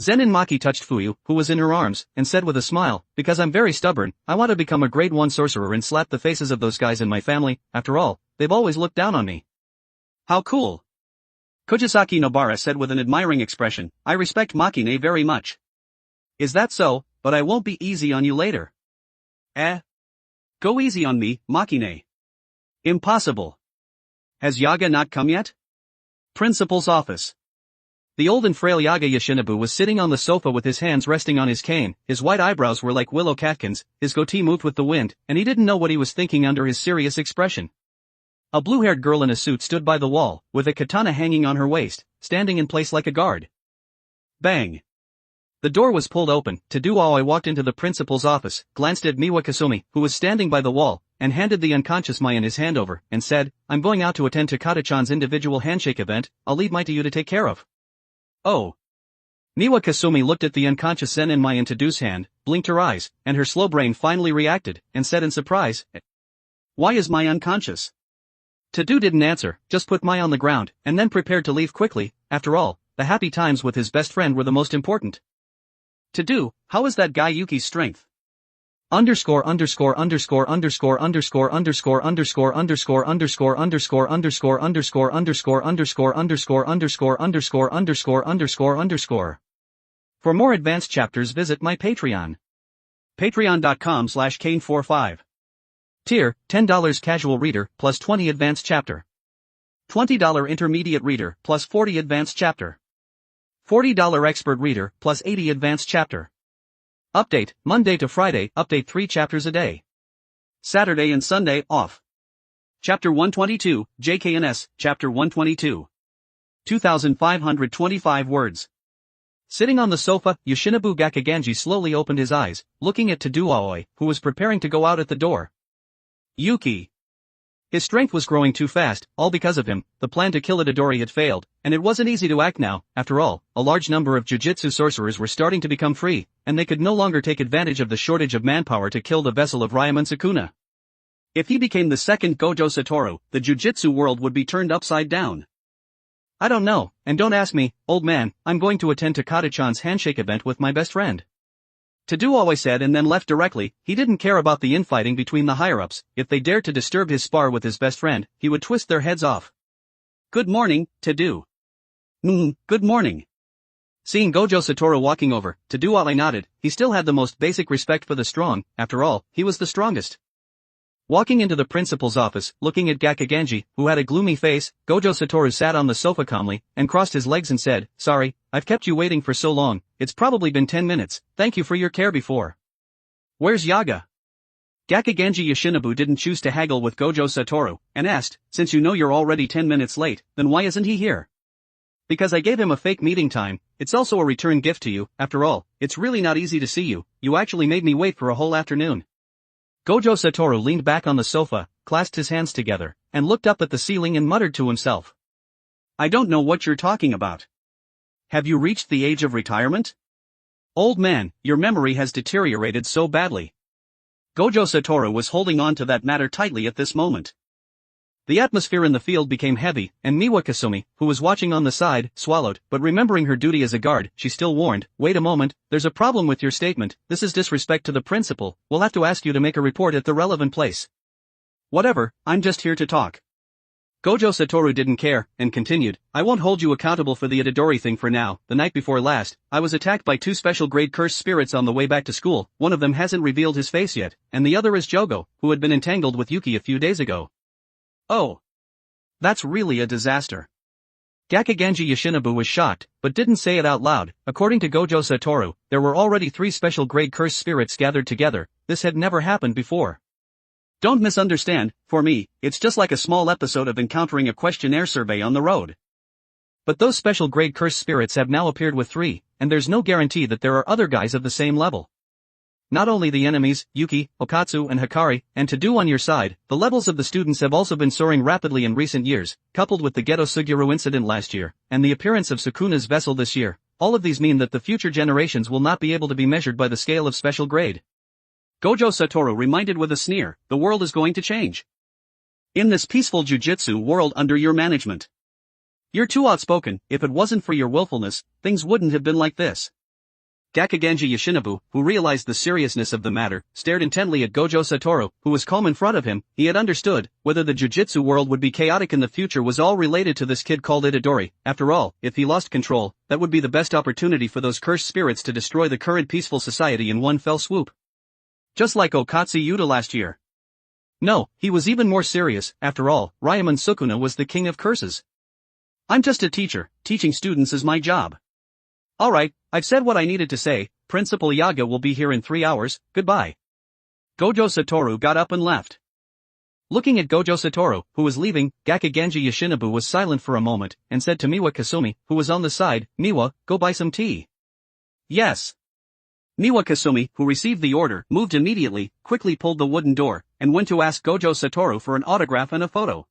Zenin Maki touched Fuyu, who was in her arms, and said with a smile, "Because I'm very stubborn, I want to become a grade 1 sorcerer and slap the faces of those guys in my family. After all, they've always looked down on me." "How cool." Kojisaki Nobara said with an admiring expression, "I respect Makine very much." "Is that so? But I won't be easy on you later." Go easy on me, Makine." "Impossible." "Has Yaga not come yet?" Principal's office. The old and frail Yaga Yoshinobu was sitting on the sofa with his hands resting on his cane, his white eyebrows were like willow catkins, his goatee moved with the wind, and he didn't know what he was thinking under his serious expression. A blue-haired girl in a suit stood by the wall, with a katana hanging on her waist, standing in place like a guard. Bang! The door was pulled open. Taduaoi walked into the principal's office, glanced at Miwa Kasumi, who was standing by the wall, and handed the unconscious Mayan his hand over, and said, "I'm going out to attend Takata-chan's individual handshake event, I'll leave Mai to you to take care of." "Oh." Miwa Kasumi looked at the unconscious Zenin Mayan Tadu's hand, blinked her eyes, and her slow brain finally reacted, and said in surprise, "Why is Mai unconscious?" Tadu didn't answer, just put Mai on the ground, and then prepared to leave quickly. After all, the happy times with his best friend were the most important. "Tadu, how is that guy Yuki's strength?" Underscore underscore underscore underscore underscore underscore underscore underscore underscore underscore underscore underscore underscore underscore underscore underscore underscore underscore underscore underscore. For more advanced chapters visit my Patreon. Patreon.com/Kane45. Tier, $10 casual reader, plus 20 advanced chapter. $20 intermediate reader, plus 40 advanced chapter. $40 expert reader, plus 80 advanced chapter. Update, Monday to Friday, update 3 chapters a day. Saturday and Sunday, off. Chapter 122, JKNS, Chapter 122. 2,525 words. Sitting on the sofa, Yoshinobu Gakkiganji slowly opened his eyes, looking at Taduaoi, who was preparing to go out at the door. Yuki. His strength was growing too fast, all because of him. The plan to kill Itadori had failed, and it wasn't easy to act now. After all, a large number of jujutsu sorcerers were starting to become free, and they could no longer take advantage of the shortage of manpower to kill the vessel of Ryaman Sukuna. If he became the second Gojo Satoru, the jujutsu world would be turned upside down. "I don't know, and don't ask me, old man, I'm going to attend Takata-chan's handshake event with my best friend." Taduaoi said and then left directly. He didn't care about the infighting between the higher-ups. If they dared to disturb his spar with his best friend, he would twist their heads off. "Good morning, Tadu." Good morning." Seeing Gojo Satoru walking over, Taduaoi nodded. He still had the most basic respect for the strong, after all, he was the strongest. Walking into the principal's office, looking at Gakkiganji, who had a gloomy face, Gojo Satoru sat on the sofa calmly, and crossed his legs and said, "Sorry, I've kept you waiting for so long, it's probably been 10 minutes, thank you for your care before." "Where's Yaga?" Gakkiganji Yoshinobu didn't choose to haggle with Gojo Satoru, and asked, "Since you know you're already 10 minutes late, then why isn't he here?" "Because I gave him a fake meeting time, it's also a return gift to you, after all, it's really not easy to see you, you actually made me wait for a whole afternoon." Gojo Satoru leaned back on the sofa, clasped his hands together, and looked up at the ceiling and muttered to himself. "I don't know what you're talking about. Have you reached the age of retirement? Old man, your memory has deteriorated so badly." Gojo Satoru was holding on to that matter tightly at this moment. The atmosphere in the field became heavy, and Miwa Kasumi, who was watching on the side, swallowed, but remembering her duty as a guard, she still warned, "Wait a moment, there's a problem with your statement, this is disrespect to the principal, we'll have to ask you to make a report at the relevant place." Whatever, I'm just here to talk. Gojo Satoru didn't care, and continued, I won't hold you accountable for the Itadori thing for now. The night before last, I was attacked by 2 special grade cursed spirits on the way back to school. One of them hasn't revealed his face yet, and the other is Jogo, who had been entangled with Yuki a few days ago. Oh. That's really a disaster. Gakuganji Yoshinobu was shocked, but didn't say it out loud. According to Gojo Satoru, there were already 3 special grade cursed spirits gathered together. This had never happened before. Don't misunderstand, for me, it's just like a small episode of encountering a questionnaire survey on the road. But those special grade cursed spirits have now appeared with 3, and there's no guarantee that there are other guys of the same level. Not only the enemies, Yuki, Okatsu and Hikari, and to do on your side, the levels of the students have also been soaring rapidly in recent years, coupled with the Geto Suguru incident last year, and the appearance of Sukuna's vessel this year. All of these mean that the future generations will not be able to be measured by the scale of special grade. Gojo Satoru reminded with a sneer, the world is going to change. In this peaceful jujutsu world under your management. You're too outspoken. If it wasn't for your willfulness, things wouldn't have been like this. Gakuganji Yoshinobu, who realized the seriousness of the matter, stared intently at Gojo Satoru, who was calm in front of him. He had understood, whether the jujutsu world would be chaotic in the future was all related to this kid called Itadori. After all, if he lost control, that would be the best opportunity for those cursed spirits to destroy the current peaceful society in one fell swoop. Just like Okatsu Yuta last year. No, he was even more serious. After all, Ryuman Sukuna was the king of curses. I'm just a teacher. Teaching students is my job. Alright, I've said what I needed to say. Principal Yaga will be here in 3 hours. Goodbye. Gojo Satoru got up and left. Looking at Gojo Satoru, who was leaving, Gakuganji Yoshinobu was silent for a moment, and said to Miwa Kasumi, who was on the side, Miwa, go buy some tea. Yes. Miwa Kasumi, who received the order, moved immediately, quickly pulled the wooden door, and went to ask Gojo Satoru for an autograph and a photo.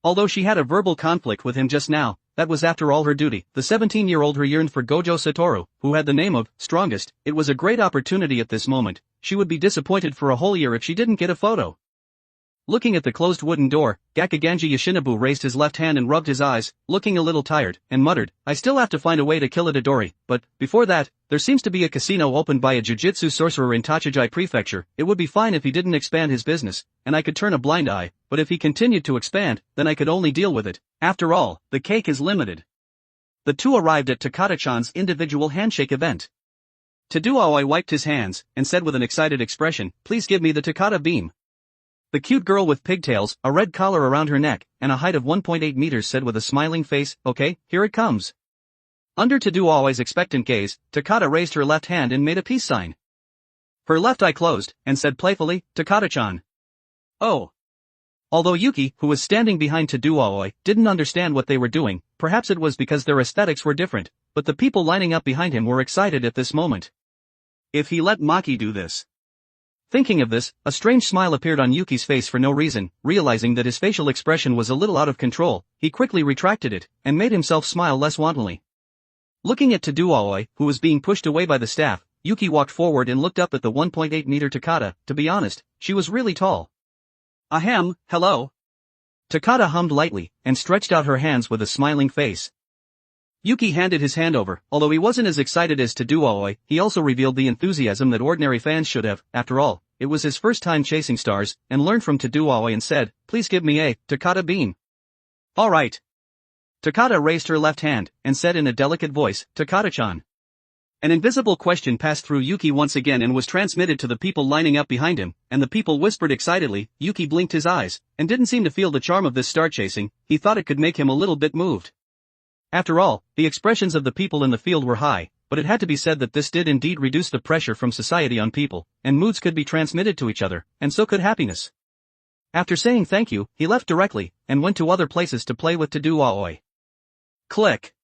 Although she had a verbal conflict with him just now, that was after all her duty. The 17-year-old her yearned for Gojo Satoru, who had the name of strongest. It was a great opportunity at this moment. She would be disappointed for a whole year if she didn't get a photo. Looking at the closed wooden door, Gakuganji Yoshinobu raised his left hand and rubbed his eyes, looking a little tired, and muttered, I still have to find a way to kill Itadori, but, before that, there seems to be a casino opened by a jujutsu sorcerer in Tachijai Prefecture. It would be fine if he didn't expand his business, and I could turn a blind eye, but if he continued to expand, then I could only deal with it. After all, the cake is limited. The two arrived at Takata-chan's individual handshake event. Taduaoi wiped his hands, and said with an excited expression, please give me the Takata beam. The cute girl with pigtails, a red collar around her neck, and a height of 1.8 meters said with a smiling face, okay, here it comes. Under Taduaoi's expectant gaze, Takata raised her left hand and made a peace sign. Her left eye closed, and said playfully, Takata-chan. Oh. Although Yuki, who was standing behind Taduaoi, didn't understand what they were doing, perhaps it was because their aesthetics were different, but the people lining up behind him were excited at this moment. If he let Maki do this. Thinking of this, a strange smile appeared on Yuki's face for no reason. Realizing that his facial expression was a little out of control, he quickly retracted it, and made himself smile less wantonly. Looking at Taduaoi, who was being pushed away by the staff, Yuki walked forward and looked up at the 1.8-meter Takata. To be honest, she was really tall. Ahem, hello. Takata hummed lightly, and stretched out her hands with a smiling face. Yuki handed his hand over. Although he wasn't as excited as Taduaoi, he also revealed the enthusiasm that ordinary fans should have. After all, it was his first time chasing stars, and learned from Taduaoi and said, please give me a Takata beam. Alright. Takata raised her left hand, and said in a delicate voice, Takata-chan. An invisible question passed through Yuki once again and was transmitted to the people lining up behind him, and the people whispered excitedly. Yuki blinked his eyes, and didn't seem to feel the charm of this star chasing. He thought it could make him a little bit moved. After all, the expressions of the people in the field were high, but it had to be said that this did indeed reduce the pressure from society on people, and moods could be transmitted to each other, and so could happiness. After saying thank you, he left directly, and went to other places to play with Taduaoi. Click.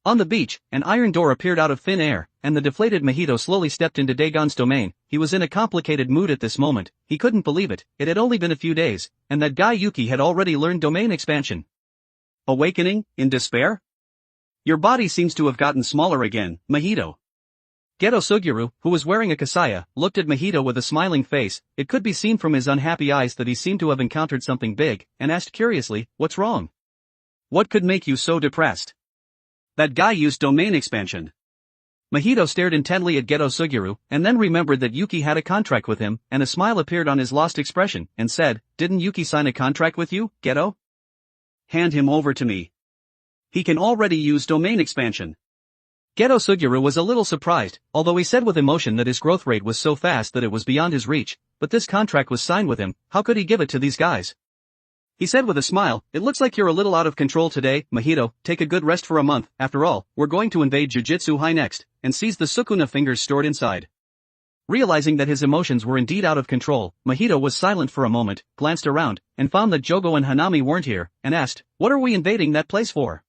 On the beach, an iron door appeared out of thin air, and the deflated Mahito slowly stepped into Dagon's domain. He was in a complicated mood at this moment. He couldn't believe it. It had only been a few days, and that guy Yuki had already learned domain expansion. Awakening, in despair? Your body seems to have gotten smaller again, Mahito. Geto Suguru, who was wearing a kasaya, looked at Mahito with a smiling face. It could be seen from his unhappy eyes that he seemed to have encountered something big, and asked curiously, what's wrong? What could make you so depressed? That guy used domain expansion. Mahito stared intently at Geto Suguru, and then remembered that Yuki had a contract with him, and a smile appeared on his lost expression, and said, "Didn't Yuki sign a contract with you, Geto? Hand him over to me. He can already use domain expansion." Geto Suguru was a little surprised, although he said with emotion that his growth rate was so fast that it was beyond his reach, but this contract was signed with him, how could he give it to these guys? He said with a smile, "It looks like you're a little out of control today, Mahito. Take a good rest for a month. After all, we're going to invade Jujutsu High next," and seize the Sukuna fingers stored inside. Realizing that his emotions were indeed out of control, Mahito was silent for a moment, glanced around, and found that Jogo and Hanami weren't here, and asked, "What are we invading that place for?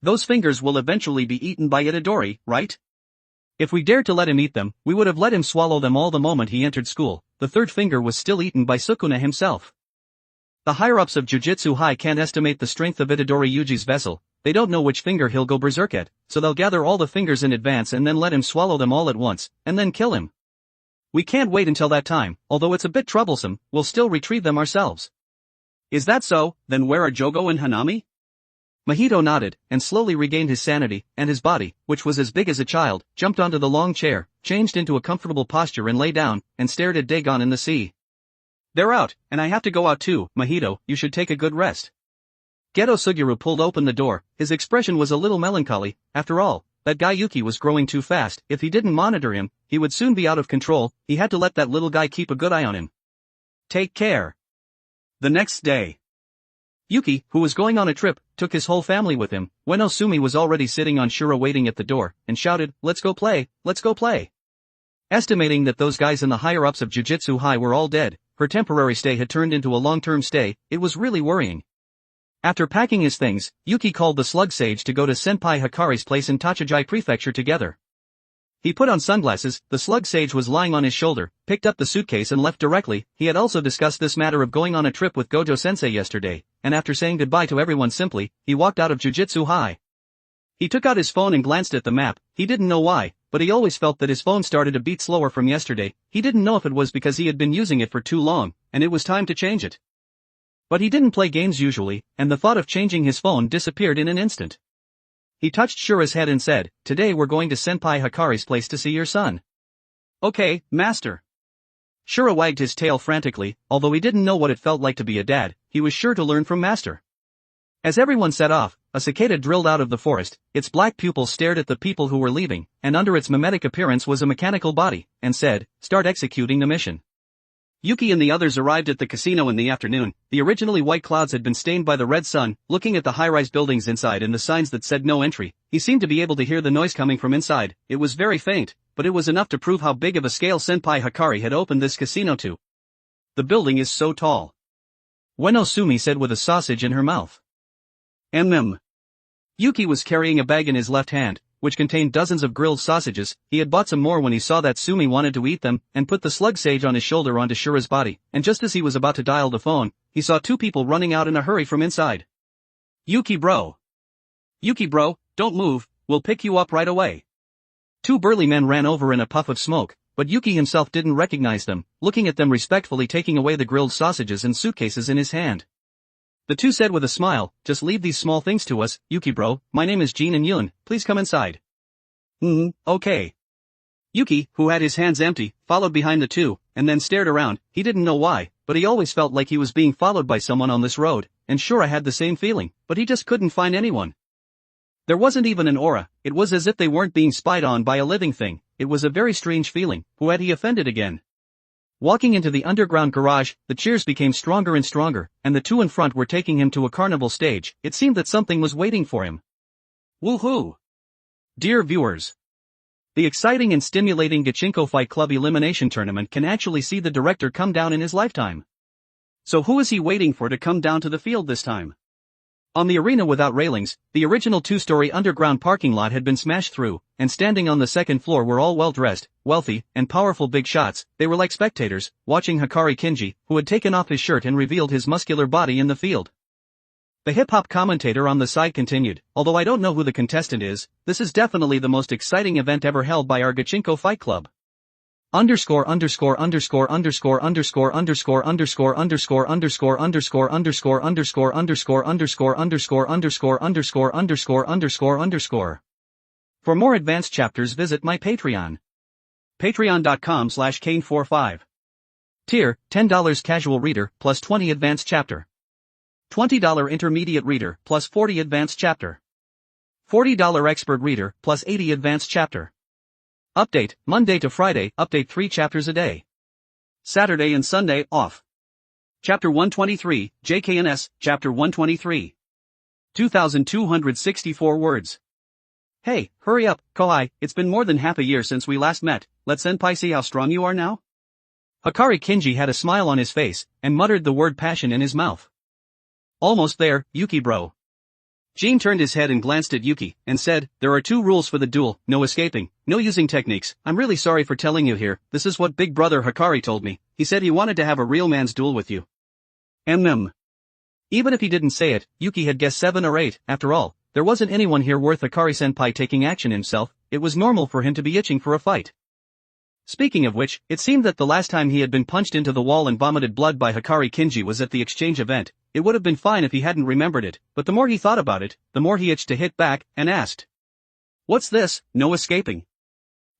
Those fingers will eventually be eaten by Itadori, right? If we dared to let him eat them, we would have let him swallow them all the moment he entered school." The third finger was still eaten by Sukuna himself. The higher-ups of Jujutsu High can't estimate the strength of Itadori Yuji's vessel. They don't know which finger he'll go berserk at, so they'll gather all the fingers in advance and then let him swallow them all at once, and then kill him. We can't wait until that time, although it's a bit troublesome, we'll still retrieve them ourselves. Is that so? Then where are Jogo and Hanami? Mahito nodded, and slowly regained his sanity, and his body, which was as big as a child, jumped onto the long chair, changed into a comfortable posture and lay down, and stared at Dagon in the sea. "They're out, and I have to go out too, Mahito, you should take a good rest." Geto Suguru pulled open the door, his expression was a little melancholy. After all, that guy Yuki was growing too fast. If he didn't monitor him, he would soon be out of control. He had to let that little guy keep a good eye on him. Take care. The next day, Yuki, who was going on a trip, took his whole family with him. When Osumi was already sitting on Shura waiting at the door, and shouted, "Let's go play, let's go play." Estimating that those guys in the higher-ups of Jujutsu High were all dead, her temporary stay had turned into a long-term stay. It was really worrying. After packing his things, Yuki called the Slug Sage to go to Senpai Hikari's place in Tachijai Prefecture together. He put on sunglasses, the Slug Sage was lying on his shoulder, picked up the suitcase and left directly. He had also discussed this matter of going on a trip with Gojo-sensei yesterday, and after saying goodbye to everyone simply, he walked out of Jujutsu High. He took out his phone and glanced at the map. He didn't know why, but he always felt that his phone started a beat slower from yesterday. He didn't know if it was because he had been using it for too long, and it was time to change it. But he didn't play games usually, and the thought of changing his phone disappeared in an instant. He touched Shura's head and said, "Today we're going to Senpai Hikari's place to see your son." "Okay, master." Shura wagged his tail frantically. Although he didn't know what it felt like to be a dad, he was sure to learn from master. As everyone set off, a cicada drilled out of the forest. Its black pupils stared at the people who were leaving, and under its mimetic appearance was a mechanical body, and said, "Start executing the mission." Yuki and the others arrived at the casino in the afternoon. The originally white clouds had been stained by the red sun. Looking at the high-rise buildings inside and the signs that said no entry, he seemed to be able to hear the noise coming from inside. It was very faint, but it was enough to prove how big of a scale Senpai Hikari had opened this casino to. "The building is so tall," Osumi said with a sausage in her mouth. Yuki was carrying a bag in his left hand, which contained dozens of grilled sausages. He had bought some more when he saw that Sumi wanted to eat them, and put the Slug Sage on his shoulder onto Shura's body, and just as he was about to dial the phone, he saw two people running out in a hurry from inside. Yuki bro, don't move, we'll pick you up right away." Two burly men ran over in a puff of smoke, but Yuki himself didn't recognize them, looking at them respectfully, taking away the grilled sausages and suitcases in his hand. The two said with a smile, "Just leave these small things to us, Yuki bro. My name is Jin and Yun, please come inside." Okay. Yuki, who had his hands empty, followed behind the two, and then stared around. He didn't know why, but he always felt like he was being followed by someone on this road, and Shura had the same feeling, but he just couldn't find anyone. There wasn't even an aura. It was as if they weren't being spied on by a living thing. It was a very strange feeling. Who had he offended again? Walking into the underground garage, the cheers became stronger and stronger, and the two in front were taking him to a carnival stage. It seemed that something was waiting for him. Woohoo! Dear viewers, the exciting and stimulating Gachinko Fight Club Elimination Tournament can actually see the director come down in his lifetime. So who is he waiting for to come down to the field this time? On the arena without railings, the original two-story underground parking lot had been smashed through, and standing on the second floor were all well-dressed, wealthy, and powerful big shots. They were like spectators, watching Hikari Kinji, who had taken off his shirt and revealed his muscular body in the field. The hip-hop commentator on the side continued, "Although I don't know who the contestant is, this is definitely the most exciting event ever held by our Gachinko Fight Club. Underscore underscore underscore underscore underscore underscore underscore underscore underscore underscore underscore underscore underscore underscore underscore underscore underscore underscore underscore underscore." For more advanced chapters visit my Patreon. Patreon.com/Kane45. Tier, $10 casual reader plus 20 advanced chapter. $20 intermediate reader plus 40 advanced chapter. $40 expert reader plus 80 advanced chapter. Update, Monday to Friday, update 3 chapters a day. Saturday and Sunday, off. Chapter 123, JKNS, Chapter 123. 2,264 words. Hey, hurry up, Kohai, it's been more than half a year since we last met, let Senpai see how strong you are now? Hikari Kinji had a smile on his face, and muttered the word passion in his mouth. Almost there, Yuki bro. Jin turned his head and glanced at Yuki, and said, there are 2 rules for the duel, no escaping, no using techniques. I'm really sorry for telling you here, this is what big brother Hikari told me, he said he wanted to have a real man's duel with you. Even if he didn't say it, Yuki had guessed 7 or 8, after all, there wasn't anyone here worth Hikari-senpai taking action himself, it was normal for him to be itching for a fight. Speaking of which, it seemed that the last time he had been punched into the wall and vomited blood by Hikari Kinji was at the exchange event. It would have been fine if he hadn't remembered it, but the more he thought about it, the more he itched to hit back, and asked. What's this, no escaping?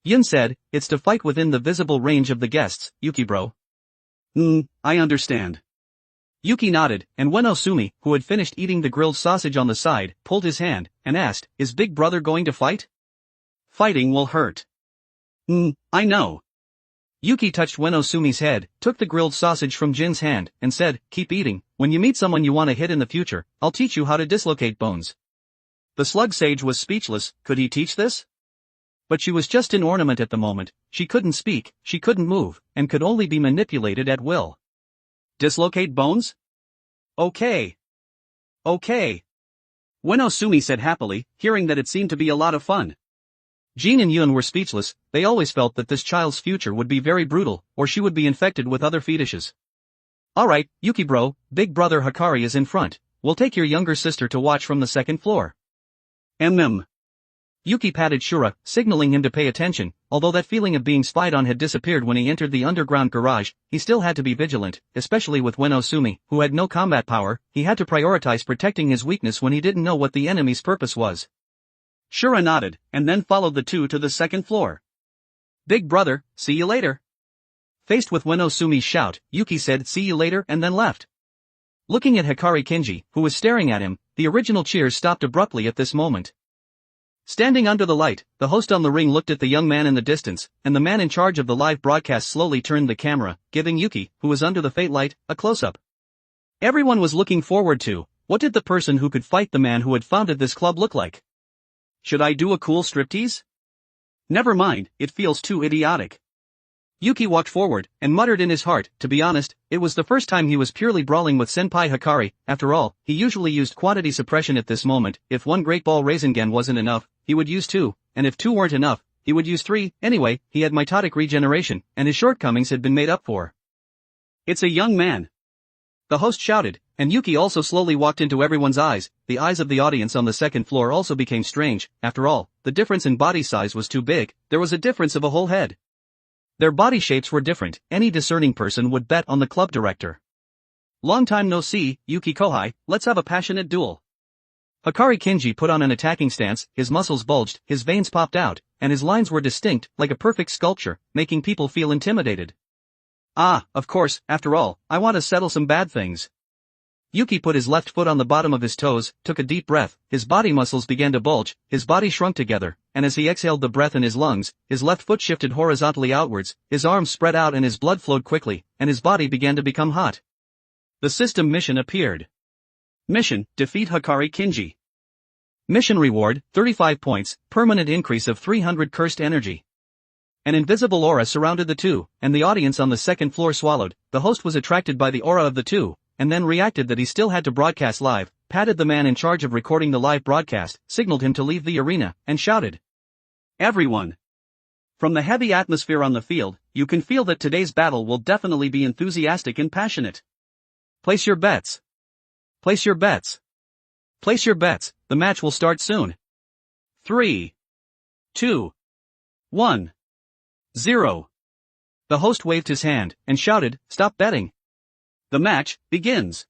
Yun said, it's to fight within the visible range of the guests, Yuki bro. I understand. Yuki nodded, and when Osumi, who had finished eating the grilled sausage on the side, pulled his hand, and asked, is big brother going to fight? Fighting will hurt. I know. Yuki touched Wen Osumi's head, took the grilled sausage from Jin's hand, and said, keep eating, when you meet someone you want to hit in the future, I'll teach you how to dislocate bones. The slug sage was speechless, could he teach this? But she was just an ornament at the moment, she couldn't speak, she couldn't move, and could only be manipulated at will. Dislocate bones? Okay. Wen Osumi said happily, hearing that it seemed to be a lot of fun. Jin and Yun were speechless, they always felt that this child's future would be very brutal, or she would be infected with other fetishes. Alright, Yuki bro, big brother Hikari is in front, we'll take your younger sister to watch from the 2nd floor. Yuki patted Shura, signaling him to pay attention, although that feeling of being spied on had disappeared when he entered the underground garage, he still had to be vigilant, especially with Wen Osumi, who had no combat power, he had to prioritize protecting his weakness when he didn't know what the enemy's purpose was. Shura nodded, and then followed the 2 to the 2nd floor. Big brother, see you later. Faced with Wen Osumi's shout, Yuki said see you later and then left. Looking at Hikari Kinji, who was staring at him, the original cheers stopped abruptly at this moment. Standing under the light, the host on the ring looked at the young man in the distance, and the man in charge of the live broadcast slowly turned the camera, giving Yuki, who was under the fate light, a close-up. Everyone was looking forward to, what did the person who could fight the man who had founded this club look like? Should I do a cool striptease? Never mind, it feels too idiotic. Yuki walked forward, and muttered in his heart, to be honest, it was the first time he was purely brawling with Senpai Hikari, after all, he usually used quantity suppression at this moment, if 1 Great Ball Rasengan wasn't enough, he would use 2, and if 2 weren't enough, he would use 3, anyway, he had mitotic regeneration, and his shortcomings had been made up for. It's a young man. The host shouted, and Yuki also slowly walked into everyone's eyes, the eyes of the audience on the 2nd floor also became strange, after all, the difference in body size was too big, there was a difference of a whole head. Their body shapes were different, any discerning person would bet on the club director. Long time no see, Yuki Kohai, let's have a passionate duel. Hikari Kinji put on an attacking stance, his muscles bulged, his veins popped out, and his lines were distinct, like a perfect sculpture, making people feel intimidated. Ah, of course, after all, I want to settle some bad things. Yuki put his left foot on the bottom of his toes, took a deep breath, his body muscles began to bulge, his body shrunk together, and as he exhaled the breath in his lungs, his left foot shifted horizontally outwards, his arms spread out and his blood flowed quickly, and his body began to become hot. The system mission appeared. Mission, defeat Hikari Kinji. Mission reward, 35 points, permanent increase of 300 cursed energy. An invisible aura surrounded the 2, and the audience on the 2nd floor swallowed. The host was attracted by the aura of the 2, and then reacted that he still had to broadcast live, patted the man in charge of recording the live broadcast, signaled him to leave the arena, and shouted. Everyone! From the heavy atmosphere on the field, you can feel that today's battle will definitely be enthusiastic and passionate. Place your bets. Place your bets. Place your bets, the match will start soon. 3, 2, 1, 0. The host waved his hand, and shouted, stop betting. The match begins.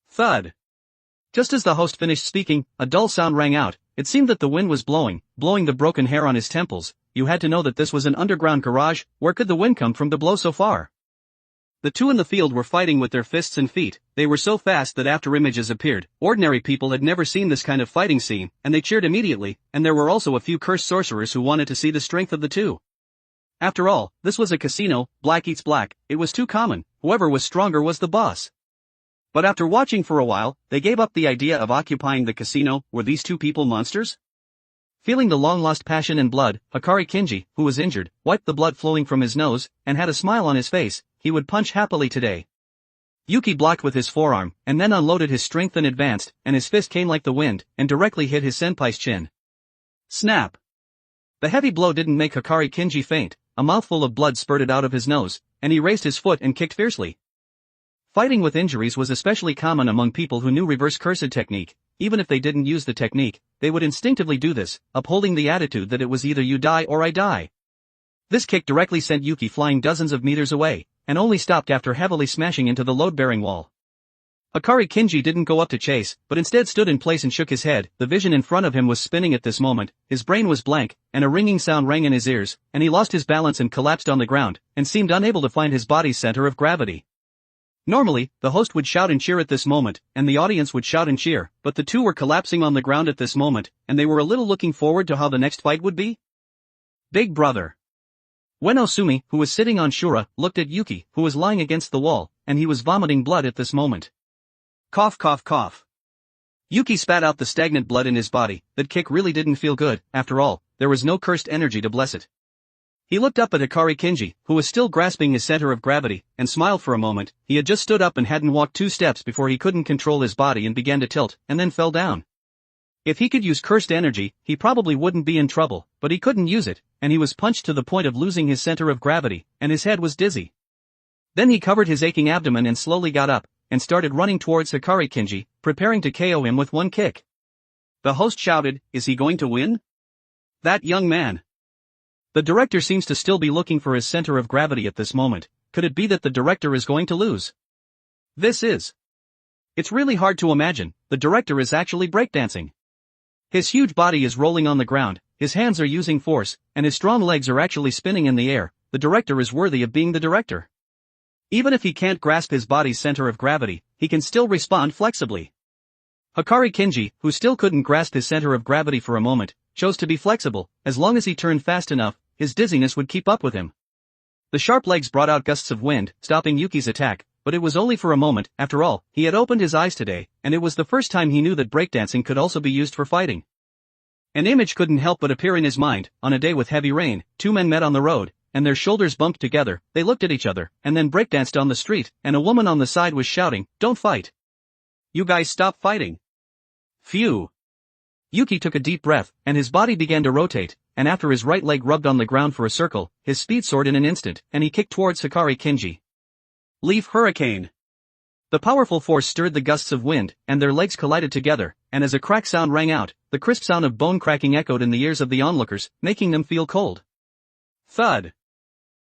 Thud. Just as the host finished speaking, a dull sound rang out, It seemed that the wind was blowing the broken hair on his temples. You had to know that this was an underground garage. Where could the wind come from to blow so far? The two in the field were fighting with their fists and feet. They were so fast that after images appeared, ordinary people had never seen this kind of fighting scene, and they cheered immediately, and there were also a few cursed sorcerers who wanted to see the strength of the two. After all, this was a casino, black eats black, it was too common, whoever was stronger was the boss. But after watching for a while, they gave up the idea of occupying the casino. Were these two people monsters? Feeling the long-lost passion and blood, Hikari Kinji, who was injured, wiped the blood flowing from his nose, and had a smile on his face. He would punch happily today. Yuki blocked with his forearm, and then unloaded his strength and advanced, and his fist came like the wind, and directly hit his senpai's chin. Snap! The heavy blow didn't make Hikari Kinji faint. A mouthful of blood spurted out of his nose, and he raised his foot and kicked fiercely. Fighting with injuries was especially common among people who knew reverse cursed technique. Even if they didn't use the technique, they would instinctively do this, upholding the attitude that it was either you die or I die. This kick directly sent Yuki flying dozens of meters away, and only stopped after heavily smashing into the load-bearing wall. Hikari Kinji didn't go up to chase, but instead stood in place and shook his head. The vision in front of him was spinning at this moment, his brain was blank, and a ringing sound rang in his ears, and he lost his balance and collapsed on the ground, and seemed unable to find his body's center of gravity. Normally, the host would shout and cheer at this moment, and the audience would shout and cheer, but the two were collapsing on the ground at this moment, and they were a little looking forward to how the next fight would be. Big brother. Ueno Sumi, who was sitting on Shura, looked at Yuki, who was lying against the wall, and he was vomiting blood at this moment. Cough cough cough. Yuki spat out the stagnant blood in his body. That kick really didn't feel good. After all, there was no cursed energy to bless it. He looked up at Hikari Kinji, who was still grasping his center of gravity, and smiled for a moment. He had just stood up and hadn't walked 2 steps before he couldn't control his body and began to tilt, and then fell down. If he could use cursed energy, he probably wouldn't be in trouble, but he couldn't use it, and he was punched to the point of losing his center of gravity, and his head was dizzy. Then he covered his aching abdomen and slowly got up, and started running towards Hikari Kinji, preparing to KO him with one kick. The host shouted, "Is he going to win? That young man." The director seems to still be looking for his center of gravity at this moment. Could it be that the director is going to lose? It's really hard to imagine. The director is actually breakdancing. His huge body is rolling on the ground, his hands are using force, and his strong legs are actually spinning in the air. The director is worthy of being the director. Even if he can't grasp his body's center of gravity, he can still respond flexibly. Hikari Kinji, who still couldn't grasp his center of gravity for a moment, chose to be flexible. As long as he turned fast enough, his dizziness would keep up with him. The sharp legs brought out gusts of wind, stopping Yuki's attack, but it was only for a moment. After all, he had opened his eyes today, and it was the first time he knew that breakdancing could also be used for fighting. An image couldn't help but appear in his mind. On a day with heavy rain, 2 men met on the road, and their shoulders bumped together. They looked at each other, and then breakdanced on the street, and a woman on the side was shouting, "Don't fight! You guys stop fighting!" Phew! Yuki took a deep breath, and his body began to rotate, and after his right leg rubbed on the ground for a circle, his speed soared in an instant, and he kicked towards Hikari Kinji. Leaf Hurricane! The powerful force stirred the gusts of wind, and their legs collided together, and as a crack sound rang out, the crisp sound of bone cracking echoed in the ears of the onlookers, making them feel cold. Thud!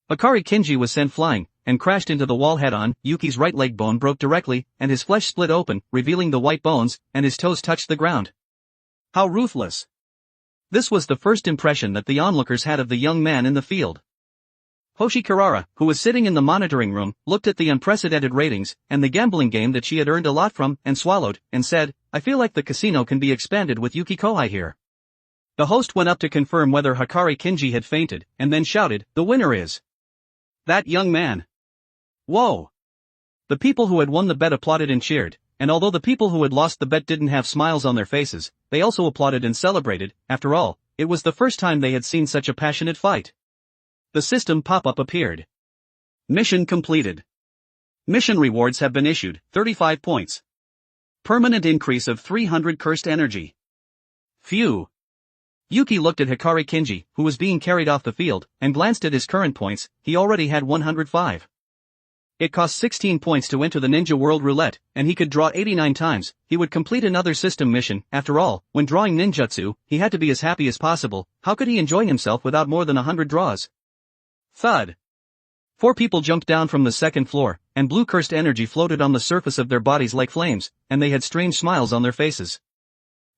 Hikari Kinji was sent flying, and crashed into the wall head-on. Yuki's right leg bone broke directly, and his flesh split open, revealing the white bones, and his toes touched the ground. How ruthless! This was the first impression that the onlookers had of the young man in the field. Hoshi Kirara, who was sitting in the monitoring room, looked at the unprecedented ratings, and the gambling game that she had earned a lot from, and swallowed, and said, "I feel like the casino can be expanded with Yuki Kohai here." The host went up to confirm whether Hikari Kinji had fainted, and then shouted, "The winner is that young man." Whoa! The people who had won the bet applauded and cheered, and although the people who had lost the bet didn't have smiles on their faces, they also applauded and celebrated. After all, it was the first time they had seen such a passionate fight. The system pop-up appeared. Mission completed. Mission rewards have been issued, 35 points. Permanent increase of 300 cursed energy. Phew! Yuki looked at Hikari Kinji, who was being carried off the field, and glanced at his current points. He already had 105. It cost 16 points to enter the Ninja World Roulette, and he could draw 89 times. He would complete another system mission. After all, when drawing ninjutsu, he had to be as happy as possible. How could he enjoy himself without more than 100 draws? Thud! 4 people jumped down from the second floor, and blue cursed energy floated on the surface of their bodies like flames, and they had strange smiles on their faces.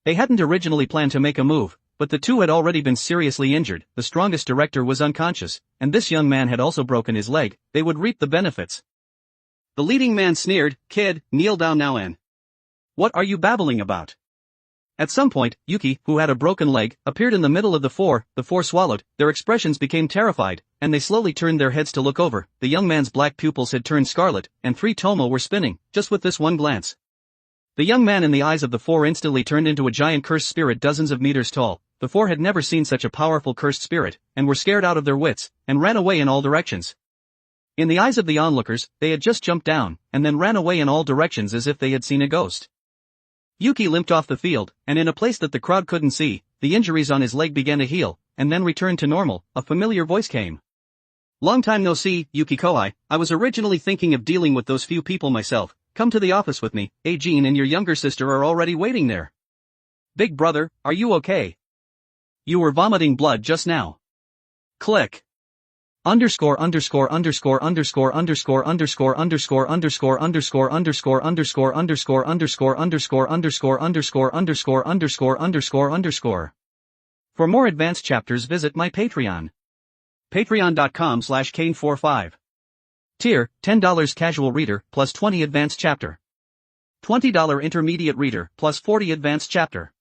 They hadn't originally planned to make a move, but the two had already been seriously injured, the strongest director was unconscious, and this young man had also broken his leg. They would reap the benefits. The leading man sneered, "Kid, kneel down now and..." "What are you babbling about?" At some point, Yuki, who had a broken leg, appeared in the middle of the four swallowed, their expressions became terrified, and they slowly turned their heads to look over. The young man's black pupils had turned scarlet, and 3 tomo were spinning, just with this one glance. The young man in the eyes of the 4 instantly turned into a giant cursed spirit dozens of meters tall. The 4 had never seen such a powerful cursed spirit, and were scared out of their wits, and ran away in all directions. In the eyes of the onlookers, they had just jumped down, and then ran away in all directions as if they had seen a ghost. Yuki limped off the field, and in a place that the crowd couldn't see, the injuries on his leg began to heal, and then returned to normal. A familiar voice came. "Long time no see, Yuki Kohai. I was originally thinking of dealing with those few people myself. Come to the office with me. Jean and your younger sister are already waiting there." "Big brother, are you okay? You were vomiting blood just now." Click. Underscore underscore underscore underscore underscore underscore underscore underscore underscore underscore underscore underscore underscore underscore underscore underscore underscore underscore underscore underscore. For more advanced chapters visit my Patreon. Patreon.com/Kane45. Tier, $10 casual reader, plus 20 advanced chapter. $20 intermediate reader, plus 40 advanced chapter.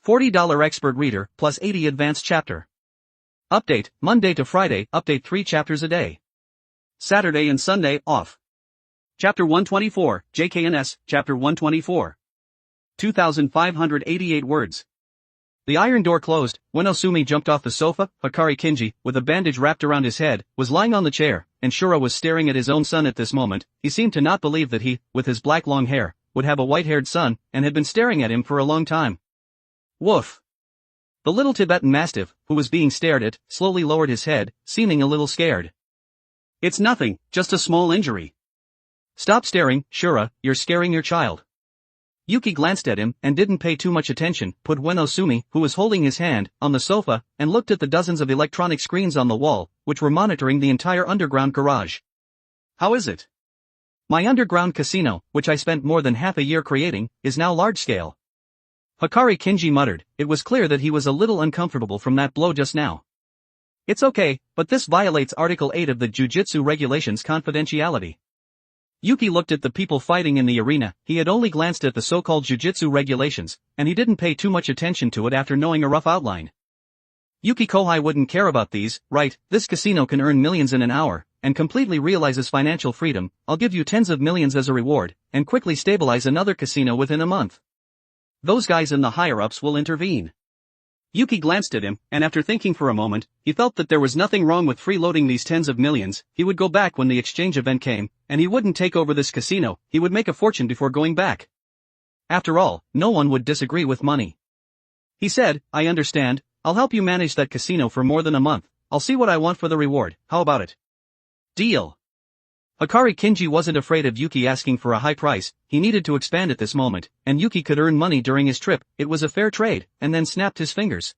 $40 expert reader, plus 80 advanced chapter. Update, Monday to Friday, update 3 chapters a day. Saturday and Sunday, off. Chapter 124, JKNS, Chapter 124. 2,588 words. The iron door closed. When Osumi jumped off the sofa, Hikari Kinji, with a bandage wrapped around his head, was lying on the chair, and Shura was staring at his own son at this moment. He seemed to not believe that he, with his black long hair, would have a white-haired son, and had been staring at him for a long time. Woof. The little Tibetan Mastiff, who was being stared at, slowly lowered his head, seeming a little scared. "It's nothing, just a small injury." "Stop staring, Shura, you're scaring your child." Yuki glanced at him, and didn't pay too much attention, put when Osumi, who was holding his hand, on the sofa, and looked at the dozens of electronic screens on the wall, which were monitoring the entire underground garage. "How is it?" "My underground casino, which I spent more than half a year creating, is now large-scale." Hikari Kinji muttered. It was clear that he was a little uncomfortable from that blow just now. "It's okay, but this violates Article 8 of the Jujutsu Regulations confidentiality." Yuki looked at the people fighting in the arena. He had only glanced at the so-called Jujutsu Regulations, and he didn't pay too much attention to it after knowing a rough outline. Yuki Kohai wouldn't care about these, right? This casino can earn millions in an hour, and completely realizes financial freedom. I'll give you tens of millions as a reward, and quickly stabilize another casino within a month. Those guys in the higher-ups will intervene. Yuki glanced at him, and after thinking for a moment, he felt that there was nothing wrong with freeloading these tens of millions. He would go back when the exchange event came, and he wouldn't take over this casino. He would make a fortune before going back. After all, no one would disagree with money. He said, "I understand, I'll help you manage that casino for more than a month. I'll see what I want for the reward, how about it?" "Deal." Hikari Kinji wasn't afraid of Yuki asking for a high price. He needed to expand at this moment, and Yuki could earn money during his trip. It was a fair trade, and then snapped his fingers.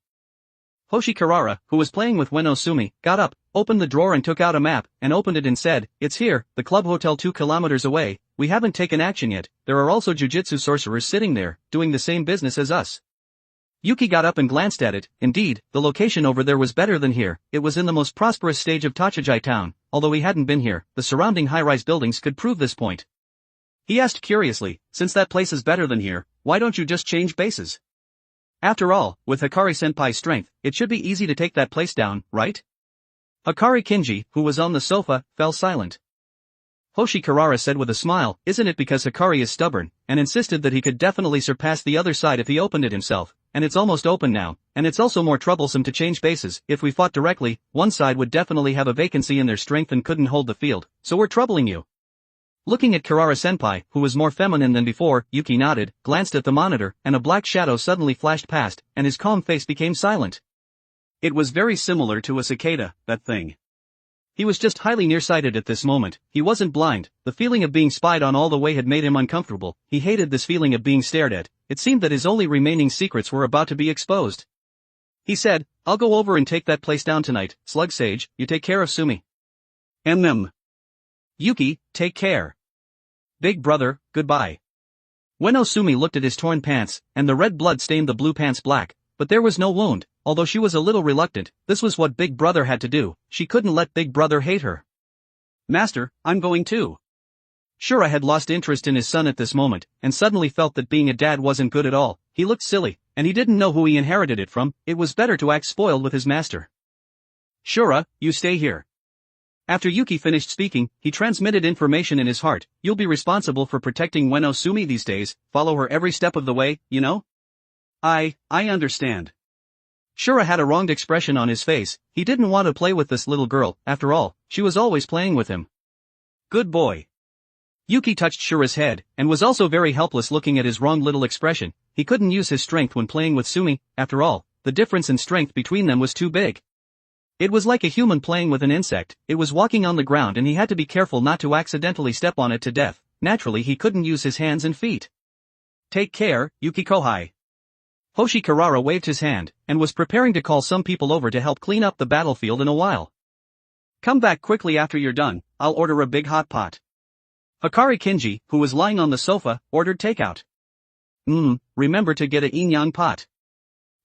Hoshi Karara, who was playing with Wen Osumi, got up, opened the drawer and took out a map, and opened it and said, "It's here, the club hotel 2 kilometers away. We haven't taken action yet. There are also jujutsu sorcerers sitting there, doing the same business as us." Yuki got up and glanced at it. Indeed, the location over there was better than here. It was in the most prosperous stage of Tachijai town. Although he hadn't been here, the surrounding high-rise buildings could prove this point. He asked curiously, "Since that place is better than here, why don't you just change bases? After all, with Hikari-senpai's strength, it should be easy to take that place down, right?" Hikari Kinji, who was on the sofa, fell silent. Hoshi Karara said with a smile, "Isn't it because Hikari is stubborn, and insisted that he could definitely surpass the other side if he opened it himself, and it's almost open now, and it's also more troublesome to change bases. If we fought directly, one side would definitely have a vacancy in their strength and couldn't hold the field, so we're troubling you." Looking at Karara-senpai, who was more feminine than before, Yuki nodded, glanced at the monitor, and a black shadow suddenly flashed past, and his calm face became silent. It was very similar to a cicada, that thing. He was just highly nearsighted at this moment. He wasn't blind. The feeling of being spied on all the way had made him uncomfortable. He hated this feeling of being stared at. It seemed that his only remaining secrets were about to be exposed. He said, "I'll go over and take that place down tonight. Slug Sage, you take care of Sumi. Yuki, take care. Big brother, goodbye." Ueno Sumi looked at his torn pants, and the red blood stained the blue pants black, but there was no wound, although she was a little reluctant. This was what Big Brother had to do, she couldn't let Big Brother hate her. Master, I'm going too. Shura had lost interest in his son at this moment, and suddenly felt that being a dad wasn't good at all. He looked silly, and he didn't know who he inherited it from. It was better to act spoiled with his master. Shura, you stay here. After Yuki finished speaking, he transmitted information in his heart. You'll be responsible for protecting Ueno Sumi these days, follow her every step of the way, you know? I understand. Shura had a wronged expression on his face. He didn't want to play with this little girl, after all, she was always playing with him. Good boy. Yuki touched Shura's head, and was also very helpless looking at his wrong little expression. He couldn't use his strength when playing with Sumi, after all, the difference in strength between them was too big. It was like a human playing with an insect. It was walking on the ground and he had to be careful not to accidentally step on it to death. Naturally he couldn't use his hands and feet. Take care, Yuki Kohai. Hoshi Karara waved his hand, and was preparing to call some people over to help clean up the battlefield in a while. Come back quickly after you're done, I'll order a big hot pot. Hikari Kinji, who was lying on the sofa, ordered takeout. Remember to get a yin-yang pot.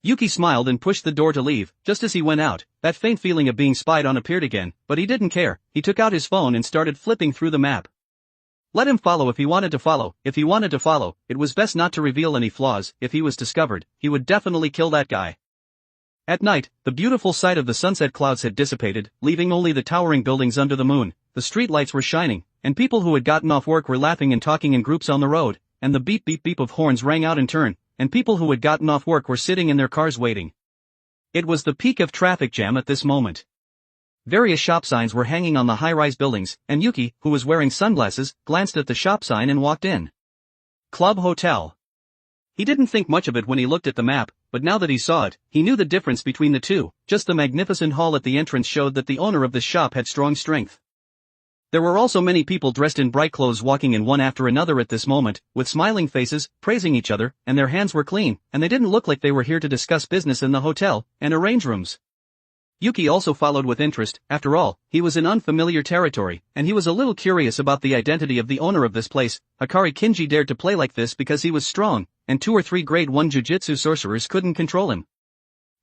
Yuki smiled and pushed the door to leave. Just as he went out, that faint feeling of being spied on appeared again, but he didn't care. He took out his phone and started flipping through the map. Let him follow if he wanted to follow. If he wanted to follow, it was best not to reveal any flaws. If he was discovered, he would definitely kill that guy. At night, the beautiful sight of the sunset clouds had dissipated, leaving only the towering buildings under the moon. The street lights were shining, and people who had gotten off work were laughing and talking in groups on the road, and the beep beep beep of horns rang out in turn, and people who had gotten off work were sitting in their cars waiting. It was the peak of traffic jam at this moment. Various shop signs were hanging on the high-rise buildings, and Yuki, who was wearing sunglasses, glanced at the shop sign and walked in. Club Hotel. He didn't think much of it when he looked at the map, but now that he saw it, he knew the difference between the two. Just the magnificent hall at the entrance showed that the owner of this shop had strong strength. There were also many people dressed in bright clothes walking in one after another at this moment, with smiling faces, praising each other, and their hands were clean, and they didn't look like they were here to discuss business in the hotel, and arrange rooms. Yuki also followed with interest. After all, he was in unfamiliar territory, and he was a little curious about the identity of the owner of this place. Hikari Kinji dared to play like this because he was strong, and 2 or 3 grade 1 jujutsu sorcerers couldn't control him.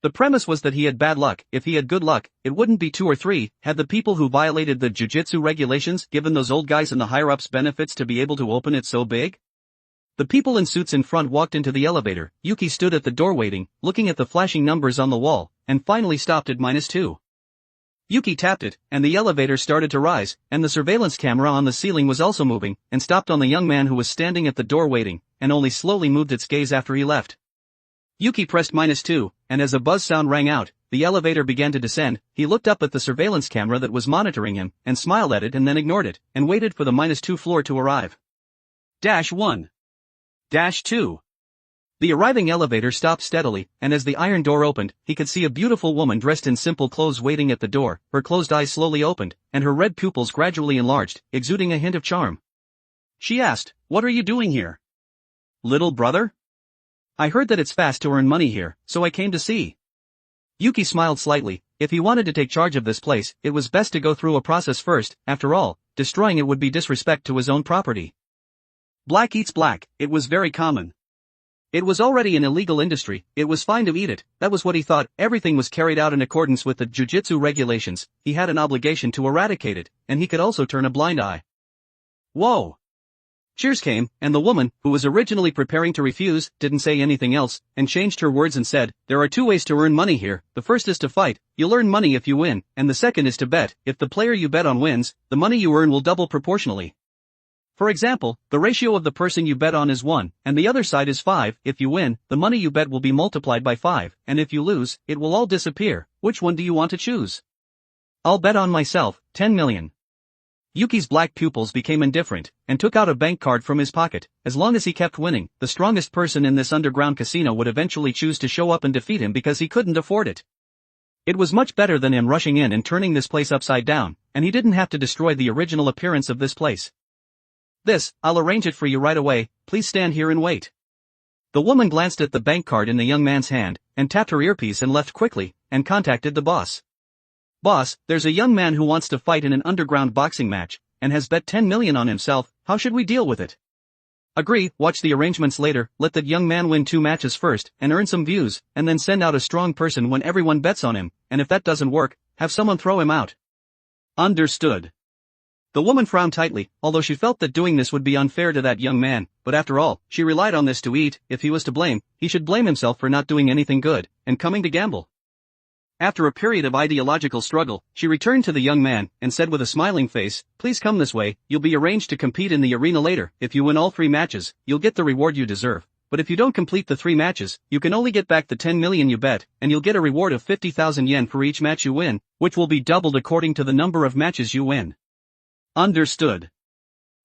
The premise was that he had bad luck. If he had good luck, it wouldn't be 2 or 3. Had the people who violated the jujutsu regulations given those old guys in the higher-ups benefits to be able to open it so big? The people in suits in front walked into the elevator. Yuki stood at the door waiting, looking at the flashing numbers on the wall, and finally stopped at -2. Yuki tapped it, and the elevator started to rise, and the surveillance camera on the ceiling was also moving, and stopped on the young man who was standing at the door waiting, and only slowly moved its gaze after he left. Yuki pressed -2, and as a buzz sound rang out, the elevator began to descend. He looked up at the surveillance camera that was monitoring him, and smiled at it and then ignored it, and waited for the -2 floor to arrive. -1. -2. The arriving elevator stopped steadily, and as the iron door opened, he could see a beautiful woman dressed in simple clothes waiting at the door. Her closed eyes slowly opened, and her red pupils gradually enlarged, exuding a hint of charm. She asked, "What are you doing here?" "Little brother? I heard that it's fast to earn money here, so I came to see." Yuki smiled slightly. If he wanted to take charge of this place, it was best to go through a process first. After all, destroying it would be disrespect to his own property. Black eats black, it was very common. It was already an illegal industry, it was fine to eat it. That was what he thought. Everything was carried out in accordance with the jujutsu regulations. He had an obligation to eradicate it, and he could also turn a blind eye. Whoa! Cheers came, and the woman, who was originally preparing to refuse, didn't say anything else, and changed her words and said, "There are 2 ways to earn money here. The first is to fight. You'll earn money if you win, and the second is to bet. If the player you bet on wins, the money you earn will double proportionally. For example, the ratio of the person you bet on is 1, and the other side is 5. If you win, the money you bet will be multiplied by 5, and if you lose, it will all disappear. Which one do you want to choose?" "I'll bet on myself, 10 million. Yuki's black pupils became indifferent, and took out a bank card from his pocket. As long as he kept winning, the strongest person in this underground casino would eventually choose to show up and defeat him because he couldn't afford it. It was much better than him rushing in and turning this place upside down, and he didn't have to destroy the original appearance of this place. I'll arrange it for you right away, please stand here and wait." The woman glanced at the bank card in the young man's hand, and tapped her earpiece and left quickly, and contacted the boss. "Boss, there's a young man who wants to fight in an underground boxing match, and has bet 10 million on himself. How should we deal with it?" Agree, watch the arrangements later, let that young man win 2 matches first, and earn some views, and then send out a strong person when everyone bets on him, and if that doesn't work, have someone throw him out. Understood. The woman frowned tightly, although she felt that doing this would be unfair to that young man, but after all, she relied on this to eat. If he was to blame, he should blame himself for not doing anything good, and coming to gamble. After a period of ideological struggle, she returned to the young man, and said with a smiling face, "Please come this way, you'll be arranged to compete in the arena later. If you win all 3 matches, you'll get the reward you deserve, but if you don't complete the 3 matches, you can only get back the 10 million you bet, and you'll get a reward of 50,000 yen for each match you win, which will be doubled according to the number of matches you win." Understood.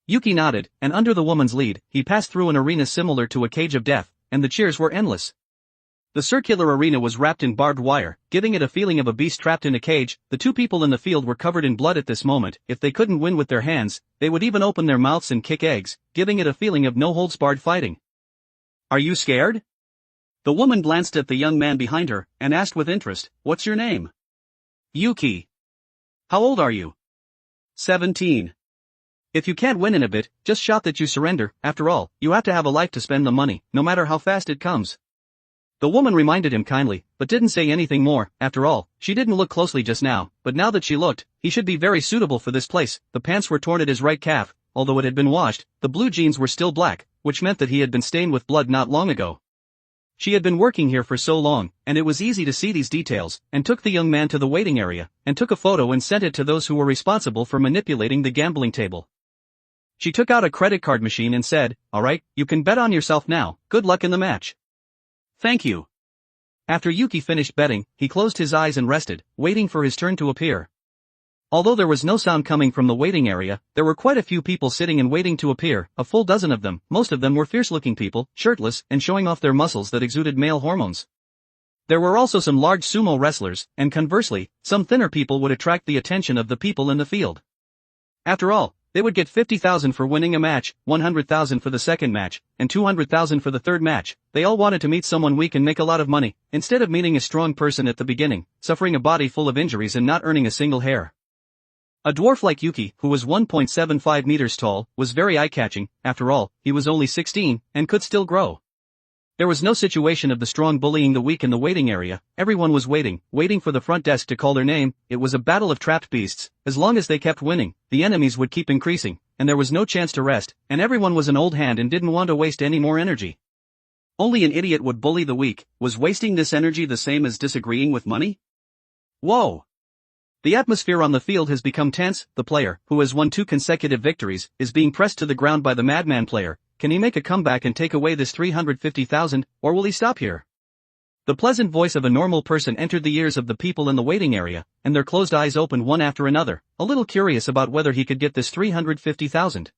Yuki nodded, and under the woman's lead, he passed through an arena similar to a cage of death, and the cheers were endless. The circular arena was wrapped in barbed wire, giving it a feeling of a beast trapped in a cage. The 2 people in the field were covered in blood at this moment. If they couldn't win with their hands, they would even open their mouths and kick eggs, giving it a feeling of no-holds-barred fighting. "Are you scared?" The woman glanced at the young man behind her, and asked with interest, "What's your name?" "Yuki." "How old are you?" 17. "If you can't win in a bit, just shout that you surrender. After all, you have to have a life to spend the money, no matter how fast it comes." The woman reminded him kindly, but didn't say anything more. After all, she didn't look closely just now, but now that she looked, he should be very suitable for this place. The pants were torn at his right calf, although it had been washed. The blue jeans were still black, which meant that he had been stained with blood not long ago. She had been working here for so long, and it was easy to see these details, and took the young man to the waiting area, and took a photo and sent it to those who were responsible for manipulating the gambling table. She took out a credit card machine and said, "Alright, you can bet on yourself now, good luck in the match." "Thank you." After Yuki finished betting, he closed his eyes and rested, waiting for his turn to appear. Although there was no sound coming from the waiting area, there were quite a few people sitting and waiting to appear, a full dozen of them. Most of them were fierce-looking people, shirtless, and showing off their muscles that exuded male hormones. There were also some large sumo wrestlers, and conversely, some thinner people would attract the attention of the people in the field. After all, they would get 50,000 for winning a match, 100,000 for the second match, and 200,000 for the third match. They all wanted to meet someone weak and make a lot of money, instead of meeting a strong person at the beginning, suffering a body full of injuries and not earning a single hair. A dwarf like Yuki, who was 1.75 meters tall, was very eye-catching. After all, he was only 16, and could still grow. There was no situation of the strong bullying the weak in the waiting area. Everyone was waiting for the front desk to call their name. It was a battle of trapped beasts. As long as they kept winning, the enemies would keep increasing, and there was no chance to rest, and everyone was an old hand and didn't want to waste any more energy. Only an idiot would bully the weak. Was wasting this energy the same as disagreeing with money? Whoa! The atmosphere on the field has become tense. The player, who has won 2 consecutive victories, is being pressed to the ground by the madman player. Can he make a comeback and take away this 350,000, or will he stop here? The pleasant voice of a normal person entered the ears of the people in the waiting area, and their closed eyes opened one after another, a little curious about whether he could get this 350,000.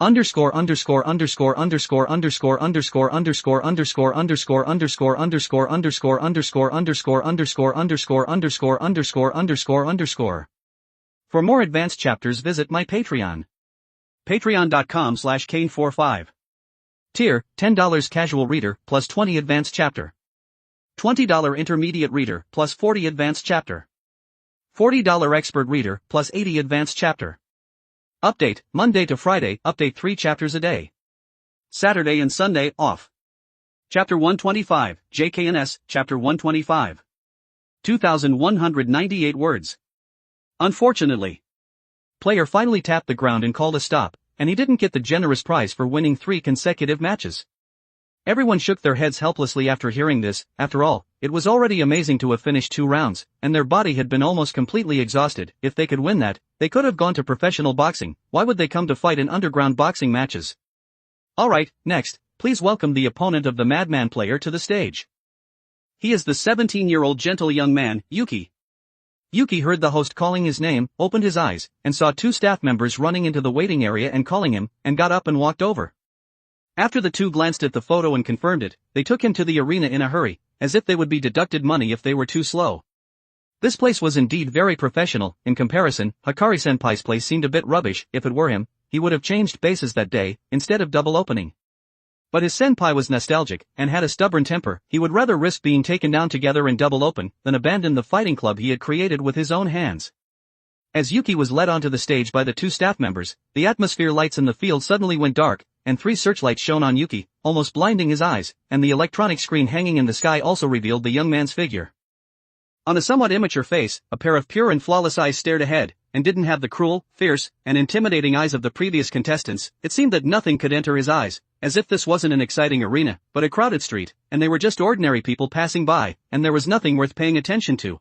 Underscore underscore underscore underscore underscore underscore underscore underscore underscore underscore underscore underscore underscore underscore underscore underscore underscore underscore underscore underscore. For more advanced chapters, visit my Patreon. Patreon.com/Kane45. Tier, $10 casual reader, plus 20 advanced chapter. $20 intermediate reader, plus 40 advanced chapter. $40 expert reader, plus 80 advanced chapter. Update, Monday to Friday, update 3 chapters a day. Saturday and Sunday, off. Chapter 125, JKNS, Chapter 125. 2,198 words. Unfortunately, player finally tapped the ground and called a stop, and he didn't get the generous prize for winning 3 consecutive matches. Everyone shook their heads helplessly after hearing this. After all, it was already amazing to have finished 2 rounds, and their body had been almost completely exhausted. If they could win that, they could have gone to professional boxing. Why would they come to fight in underground boxing matches? Alright, next, please welcome the opponent of the madman player to the stage. He is the 17-year-old gentle young man, Yuki. Yuki heard the host calling his name, opened his eyes, and saw 2 staff members running into the waiting area and calling him, and got up and walked over. After the 2 glanced at the photo and confirmed it, they took him to the arena in a hurry, as if they would be deducted money if they were too slow. This place was indeed very professional. In comparison, Hikari-senpai's place seemed a bit rubbish. If it were him, he would have changed bases that day, instead of double opening. But his senpai was nostalgic, and had a stubborn temper. He would rather risk being taken down together in double open, than abandon the fighting club he had created with his own hands. As Yuki was led onto the stage by the 2 staff members, the atmosphere lights in the field suddenly went dark, and 3 searchlights shone on Yuki, almost blinding his eyes, and the electronic screen hanging in the sky also revealed the young man's figure. On a somewhat immature face, a pair of pure and flawless eyes stared ahead, and didn't have the cruel, fierce, and intimidating eyes of the previous contestants. It seemed that nothing could enter his eyes, as if this wasn't an exciting arena, but a crowded street, and they were just ordinary people passing by, and there was nothing worth paying attention to.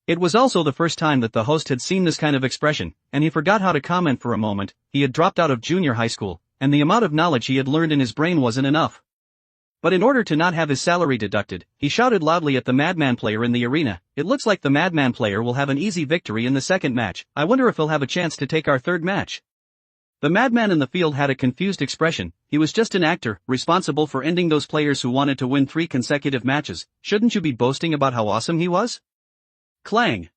It was also the first time that the host had seen this kind of expression, and he forgot how to comment for a moment. He had dropped out of junior high school, and the amount of knowledge he had learned in his brain wasn't enough. But in order to not have his salary deducted, he shouted loudly at the Madman player in the arena, "It looks like the Madman player will have an easy victory in the second match. I wonder if he'll have a chance to take our third match." The Madman in the field had a confused expression. He was just an actor, responsible for ending those players who wanted to win 3 consecutive matches. Shouldn't you be boasting about how awesome he was? Clang!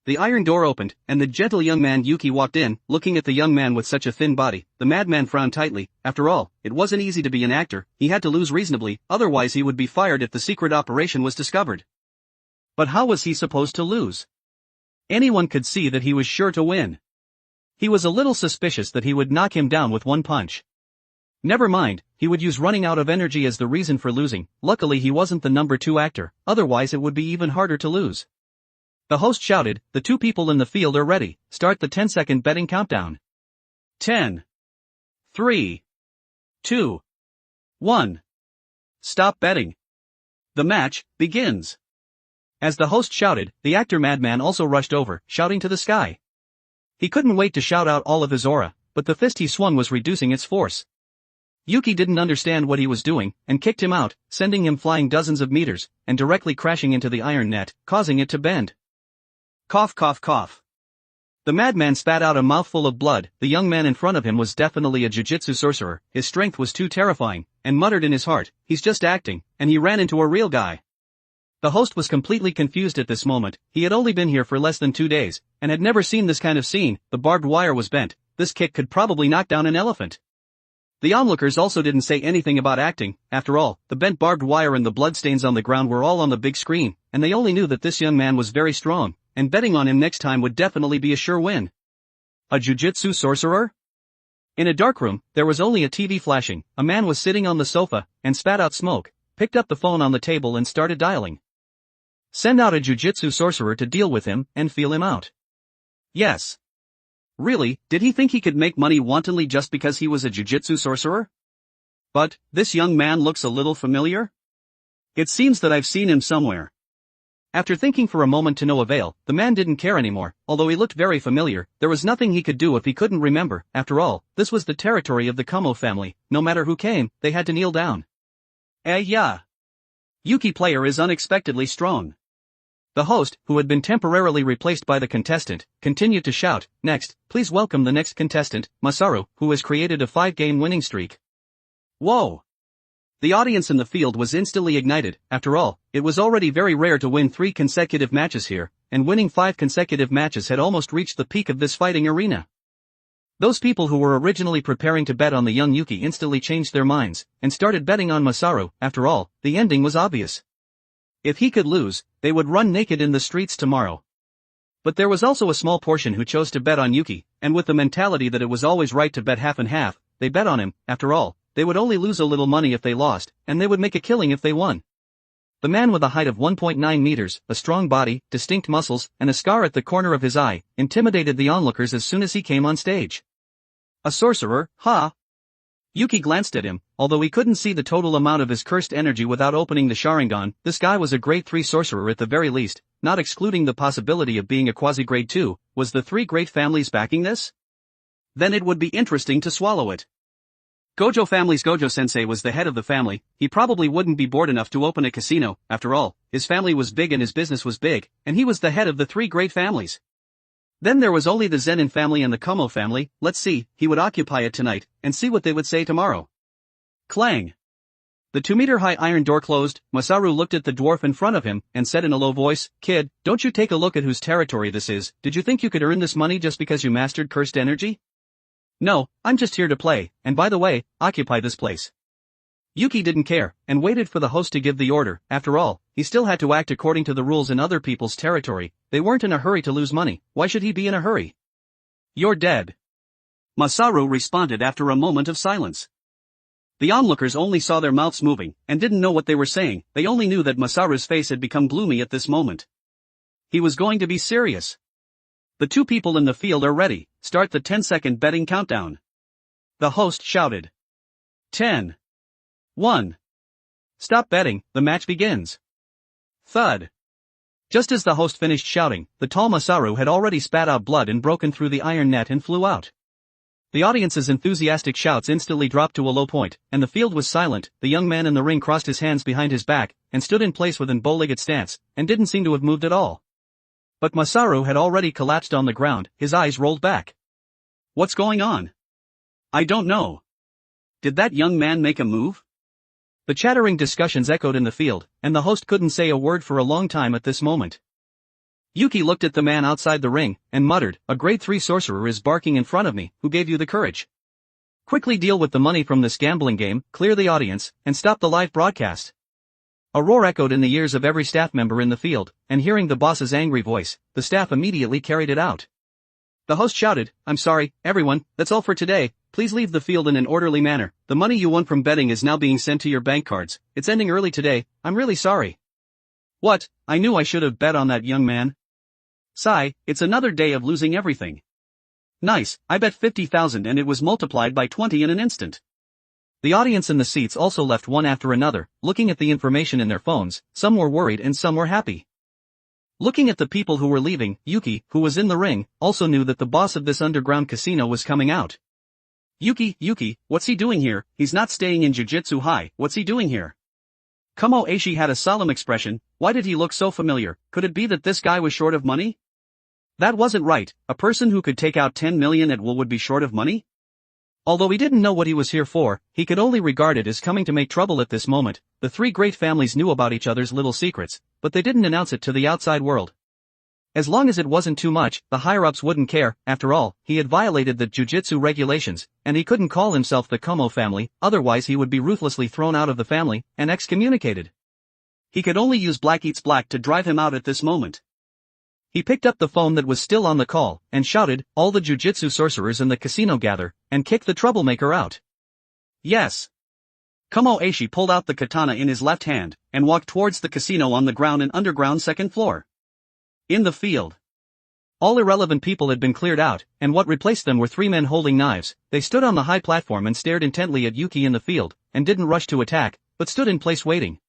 The iron door opened, and the gentle young man Yuki walked in. Looking at the young man with such a thin body, the Madman frowned tightly. After all, it wasn't easy to be an actor. He had to lose reasonably, otherwise he would be fired if the secret operation was discovered. But how was he supposed to lose? Anyone could see that he was sure to win. He was a little suspicious that he would knock him down with one punch. Never mind, he would use running out of energy as the reason for losing. Luckily he wasn't the number 2 actor, otherwise it would be even harder to lose. The host shouted, "The 2 people in the field are ready. Start the 10-second betting countdown. 10, 3, 2, 1. Stop betting. The match begins." As the host shouted, the actor Madman also rushed over, shouting to the sky. He couldn't wait to shout out all of his aura, but the fist he swung was reducing its force. Yuki didn't understand what he was doing, and kicked him out, sending him flying dozens of meters, and directly crashing into the iron net, causing it to bend. Cough cough cough. The Madman spat out a mouthful of blood. The young man in front of him was definitely a jujutsu sorcerer. His strength was too terrifying, and muttered in his heart, "He's just acting," and he ran into a real guy. The host was completely confused at this moment. He had only been here for less than 2 days, and had never seen this kind of scene. The barbed wire was bent. This kick could probably knock down an elephant. The onlookers also didn't say anything about acting. After all, the bent barbed wire and the bloodstains on the ground were all on the big screen, and they only knew that this young man was very strong, and betting on him next time would definitely be a sure win. A jujutsu sorcerer? In a dark room, there was only a TV flashing. A man was sitting on the sofa, and spat out smoke, picked up the phone on the table and started dialing. Send out a jujutsu sorcerer to deal with him, and feel him out. Yes. Really, did he think he could make money wantonly just because he was a jujutsu sorcerer? But, this young man looks a little familiar? It seems that I've seen him somewhere. After thinking for a moment to no avail, the man didn't care anymore. Although he looked very familiar, there was nothing he could do if he couldn't remember. After all, this was the territory of the Kumo family. No matter who came, they had to kneel down. Yeah. Yuki player is unexpectedly strong. The host, who had been temporarily replaced by the contestant, continued to shout, "Next, please welcome the next contestant, Masaru, who has created a 5-game winning streak." Whoa! The audience in the field was instantly ignited. After all, it was already very rare to win 3 consecutive matches here, and winning 5 consecutive matches had almost reached the peak of this fighting arena. Those people who were originally preparing to bet on the young Yuki instantly changed their minds, and started betting on Masaru. After all, the ending was obvious. If he could lose, they would run naked in the streets tomorrow. But there was also a small portion who chose to bet on Yuki, and with the mentality that it was always right to bet half and half, they bet on him. After all, they would only lose a little money if they lost, and they would make a killing if they won. The man with a height of 1.9 meters, a strong body, distinct muscles, and a scar at the corner of his eye, intimidated the onlookers as soon as he came on stage. A sorcerer, huh? Yuki glanced at him. Although he couldn't see the total amount of his cursed energy without opening the Sharingan, this guy was a grade 3 sorcerer at the very least, not excluding the possibility of being a quasi-grade 2. Was the 3 great families backing this? Then it would be interesting to swallow it. Gojo family's Gojo-sensei was the head of the family. He probably wouldn't be bored enough to open a casino. After all, his family was big and his business was big, and he was the head of the 3 great families. Then there was only the Zenin family and the Kumo family. Let's see, he would occupy it tonight, and see what they would say tomorrow. Clang! The 2-meter-high iron door closed. Masaru looked at the dwarf in front of him, and said in a low voice, "Kid, don't you take a look at whose territory this is. Did you think you could earn this money just because you mastered cursed energy? No, I'm just here to play, and by the way, occupy this place." Yuki didn't care, and waited for the host to give the order. After all, he still had to act according to the rules in other people's territory. They weren't in a hurry to lose money. Why should he be in a hurry? "You're dead." Masaru responded after a moment of silence. The onlookers only saw their mouths moving, and didn't know what they were saying. They only knew that Masaru's face had become gloomy at this moment. He was going to be serious. The two people in the field are ready, start the 10-second betting countdown. The host shouted. 10. 1. Stop betting, the match begins. Thud. Just as the host finished shouting, the tall Masaru had already spat out blood and broken through the iron net and flew out. The audience's enthusiastic shouts instantly dropped to a low point, and the field was silent. The young man in the ring crossed his hands behind his back, and stood in place with an bow-legged stance, and didn't seem to have moved at all. But Masaru had already collapsed on the ground, his eyes rolled back. What's going on? I don't know. Did that young man make a move? The chattering discussions echoed in the field, and the host couldn't say a word for a long time at this moment. Yuki looked at the man outside the ring, and muttered, "A grade 3 sorcerer is barking in front of me. Who gave you the courage? Quickly deal with the money from this gambling game, clear the audience, and stop the live broadcast." A roar echoed in the ears of every staff member in the field, and hearing the boss's angry voice, the staff immediately carried it out. The host shouted, "I'm sorry, everyone, that's all for today. Please leave the field in an orderly manner. The money you won from betting is now being sent to your bank cards. It's ending early today. I'm really sorry." What? I knew I should have bet on that young man. Sigh, it's another day of losing everything. Nice, I bet 50,000 and it was multiplied by 20 in an instant. The audience in the seats also left one after another, looking at the information in their phones. Some were worried and some were happy. Looking at the people who were leaving, Yuki, who was in the ring, also knew that the boss of this underground casino was coming out. Yuki, what's he doing here? He's not staying in Jujutsu High. What's he doing here? Kumo Eishi had a solemn expression. Why did he look so familiar? Could it be that this guy was short of money? That wasn't right. A person who could take out 10 million at will would be short of money? Although he didn't know what he was here for, he could only regard it as coming to make trouble at this moment. The three great families knew about each other's little secrets, but they didn't announce it to the outside world. As long as it wasn't too much, the higher-ups wouldn't care. After all, he had violated the jujutsu regulations, and he couldn't call himself the Kumo family, otherwise he would be ruthlessly thrown out of the family, and excommunicated. He could only use Black Eats Black to drive him out at this moment. He picked up the phone that was still on the call, and shouted, "All the jujutsu sorcerers in the casino gather, and kick the troublemaker out." Yes. Kumo Eishi pulled out the katana in his left hand, and walked towards the casino on the ground and underground second floor. In the field, all irrelevant people had been cleared out, and what replaced them were three men holding knives. They stood on the high platform and stared intently at Yuki in the field, and didn't rush to attack, but stood in place waiting.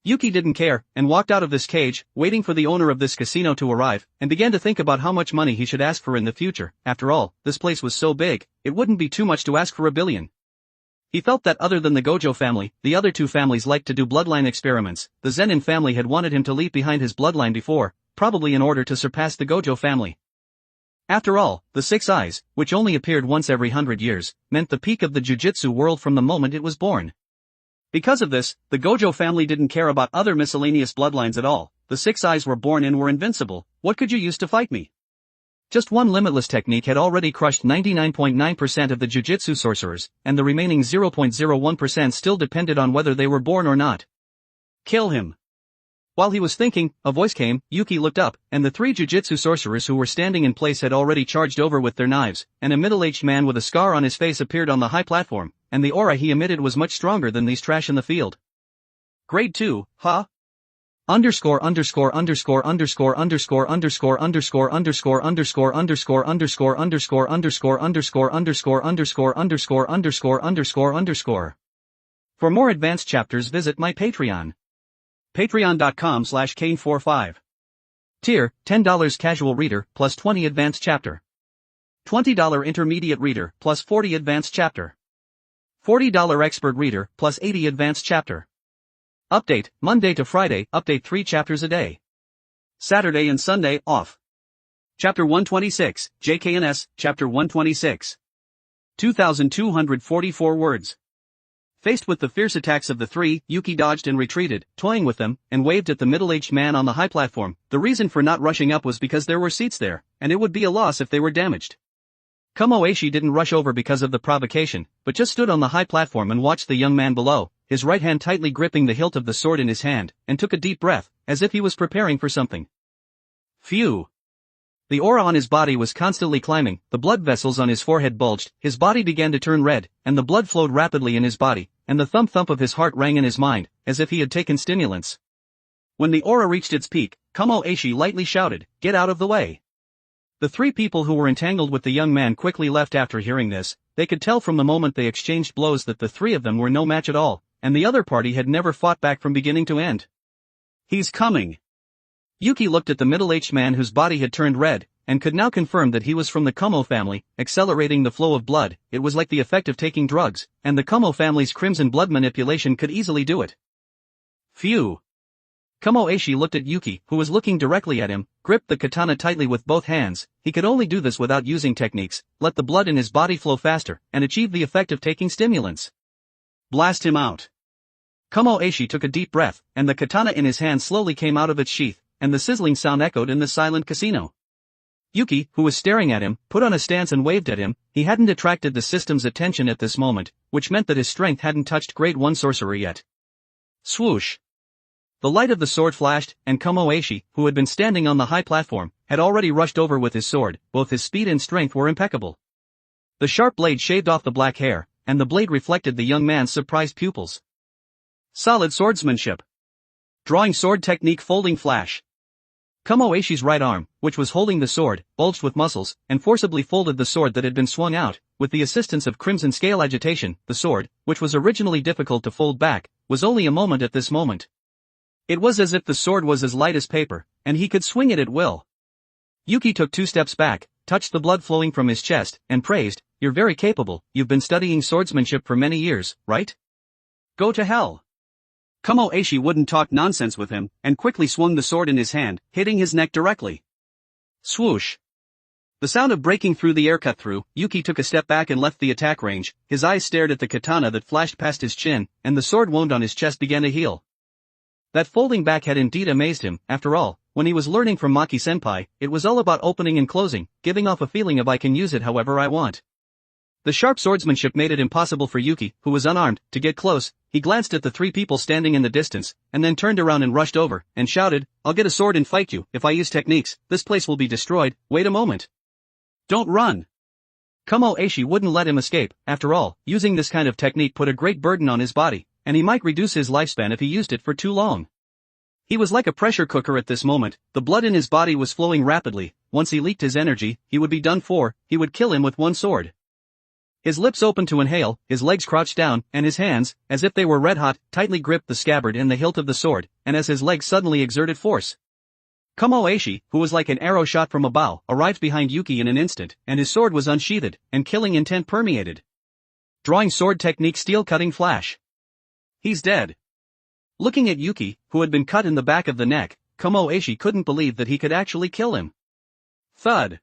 Yuki didn't care, and walked out of this cage, waiting for the owner of this casino to arrive, and began to think about how much money he should ask for in the future. After all, this place was so big, it wouldn't be too much to ask for $1 billion. He felt that other than the Gojo family, the other two families liked to do bloodline experiments. The Zenin family had wanted him to leave behind his bloodline before, probably in order to surpass the Gojo family. After all, the Six Eyes, which only appeared once every 100 years, meant the peak of the jujutsu world from the moment it was born. Because of this, the Gojo family didn't care about other miscellaneous bloodlines at all. The Six Eyes were born and were invincible. What could you use to fight me? Just one limitless technique had already crushed 99.9% of the jujutsu sorcerers, and the remaining 0.01% still depended on whether they were born or not. Kill him. While he was thinking, a voice came. Yuki looked up, and the three jujutsu sorcerers who were standing in place had already charged over with their knives, and a middle-aged man with a scar on his face appeared on the high platform, and the aura he emitted was much stronger than these trash in the field. Grade 2, huh? Underscore underscore underscore underscore underscore underscore underscore underscore underscore underscore underscore underscore underscore underscore underscore underscore underscore underscore underscore underscore. For more advanced chapters visit my Patreon. Patreon.com/Kane45. Tier, $10 casual reader, plus 20 advanced chapter. $20 intermediate reader, plus 40 advanced chapter. $40 expert reader, plus 80 advanced chapter. Update, Monday to Friday, update 3 chapters a day. Saturday and Sunday, off. Chapter 126, JKNS, Chapter 126. 2,244 words. Faced with the fierce attacks of the three, Yuki dodged and retreated, toying with them, and waved at the middle-aged man on the high platform. The reason for not rushing up was because there were seats there, and it would be a loss if they were damaged. Kumo Eishi didn't rush over because of the provocation, but just stood on the high platform and watched the young man below, his right hand tightly gripping the hilt of the sword in his hand, and took a deep breath, as if he was preparing for something. Phew. The aura on his body was constantly climbing, the blood vessels on his forehead bulged, his body began to turn red, and the blood flowed rapidly in his body, and the thump-thump of his heart rang in his mind, as if he had taken stimulants. When the aura reached its peak, Kamo Eishi lightly shouted, "Get out of the way!" The three people who were entangled with the young man quickly left after hearing this. They could tell from the moment they exchanged blows that the three of them were no match at all, and the other party had never fought back from beginning to end. "He's coming!" Yuki looked at the middle-aged man whose body had turned red, and could now confirm that he was from the Kumo family, accelerating the flow of blood. It was like the effect of taking drugs, and the Kumo family's crimson blood manipulation could easily do it. Phew! Kamo Eishi looked at Yuki, who was looking directly at him, gripped the katana tightly with both hands. He could only do this without using techniques, let the blood in his body flow faster, and achieve the effect of taking stimulants. Blast him out! Kamo Eishi took a deep breath, and the katana in his hand slowly came out of its sheath, and the sizzling sound echoed in the silent casino. Yuki, who was staring at him, put on a stance and waved at him. He hadn't attracted the system's attention at this moment, which meant that his strength hadn't touched Grade 1 sorcery yet. Swoosh! The light of the sword flashed, and Kamo Eishi, who had been standing on the high platform, had already rushed over with his sword. Both his speed and strength were impeccable. The sharp blade shaved off the black hair, and the blade reflected the young man's surprised pupils. Solid swordsmanship. Drawing sword technique folding flash. Kamo Eishi's right arm, which was holding the sword, bulged with muscles, and forcibly folded the sword that had been swung out. With the assistance of crimson scale agitation, the sword, which was originally difficult to fold back, was only a moment at this moment. It was as if the sword was as light as paper, and he could swing it at will. Yuki took 2 steps back, touched the blood flowing from his chest, and praised, "You're very capable. You've been studying swordsmanship for many years, right? Go to hell." Kamo Eishi wouldn't talk nonsense with him, and quickly swung the sword in his hand, hitting his neck directly. Swoosh! The sound of breaking through the air cut through. Yuki took a step back and left the attack range. His eyes stared at the katana that flashed past his chin, and the sword wound on his chest began to heal. That folding back had indeed amazed him. After all, when he was learning from Maki-senpai, it was all about opening and closing, giving off a feeling of I can use it however I want. The sharp swordsmanship made it impossible for Yuki, who was unarmed, to get close. He glanced at the 3 people standing in the distance, and then turned around and rushed over, and shouted, "I'll get a sword and fight you. If I use techniques, this place will be destroyed. Wait a moment. Don't run." Kamo Eishi wouldn't let him escape. After all, using this kind of technique put a great burden on his body, and he might reduce his lifespan if he used it for too long. He was like a pressure cooker at this moment. The blood in his body was flowing rapidly. Once he leaked his energy, he would be done for. He would kill him with one sword. His lips opened to inhale, his legs crouched down, and his hands, as if they were red-hot, tightly gripped the scabbard and the hilt of the sword, and as his legs suddenly exerted force. Kamo Eishi, who was like an arrow shot from a bow, arrived behind Yuki in an instant, and his sword was unsheathed, and killing intent permeated. Drawing sword technique steel-cutting flash. He's dead. Looking at Yuki, who had been cut in the back of the neck, Kamo Eishi couldn't believe that he could actually kill him. Thud.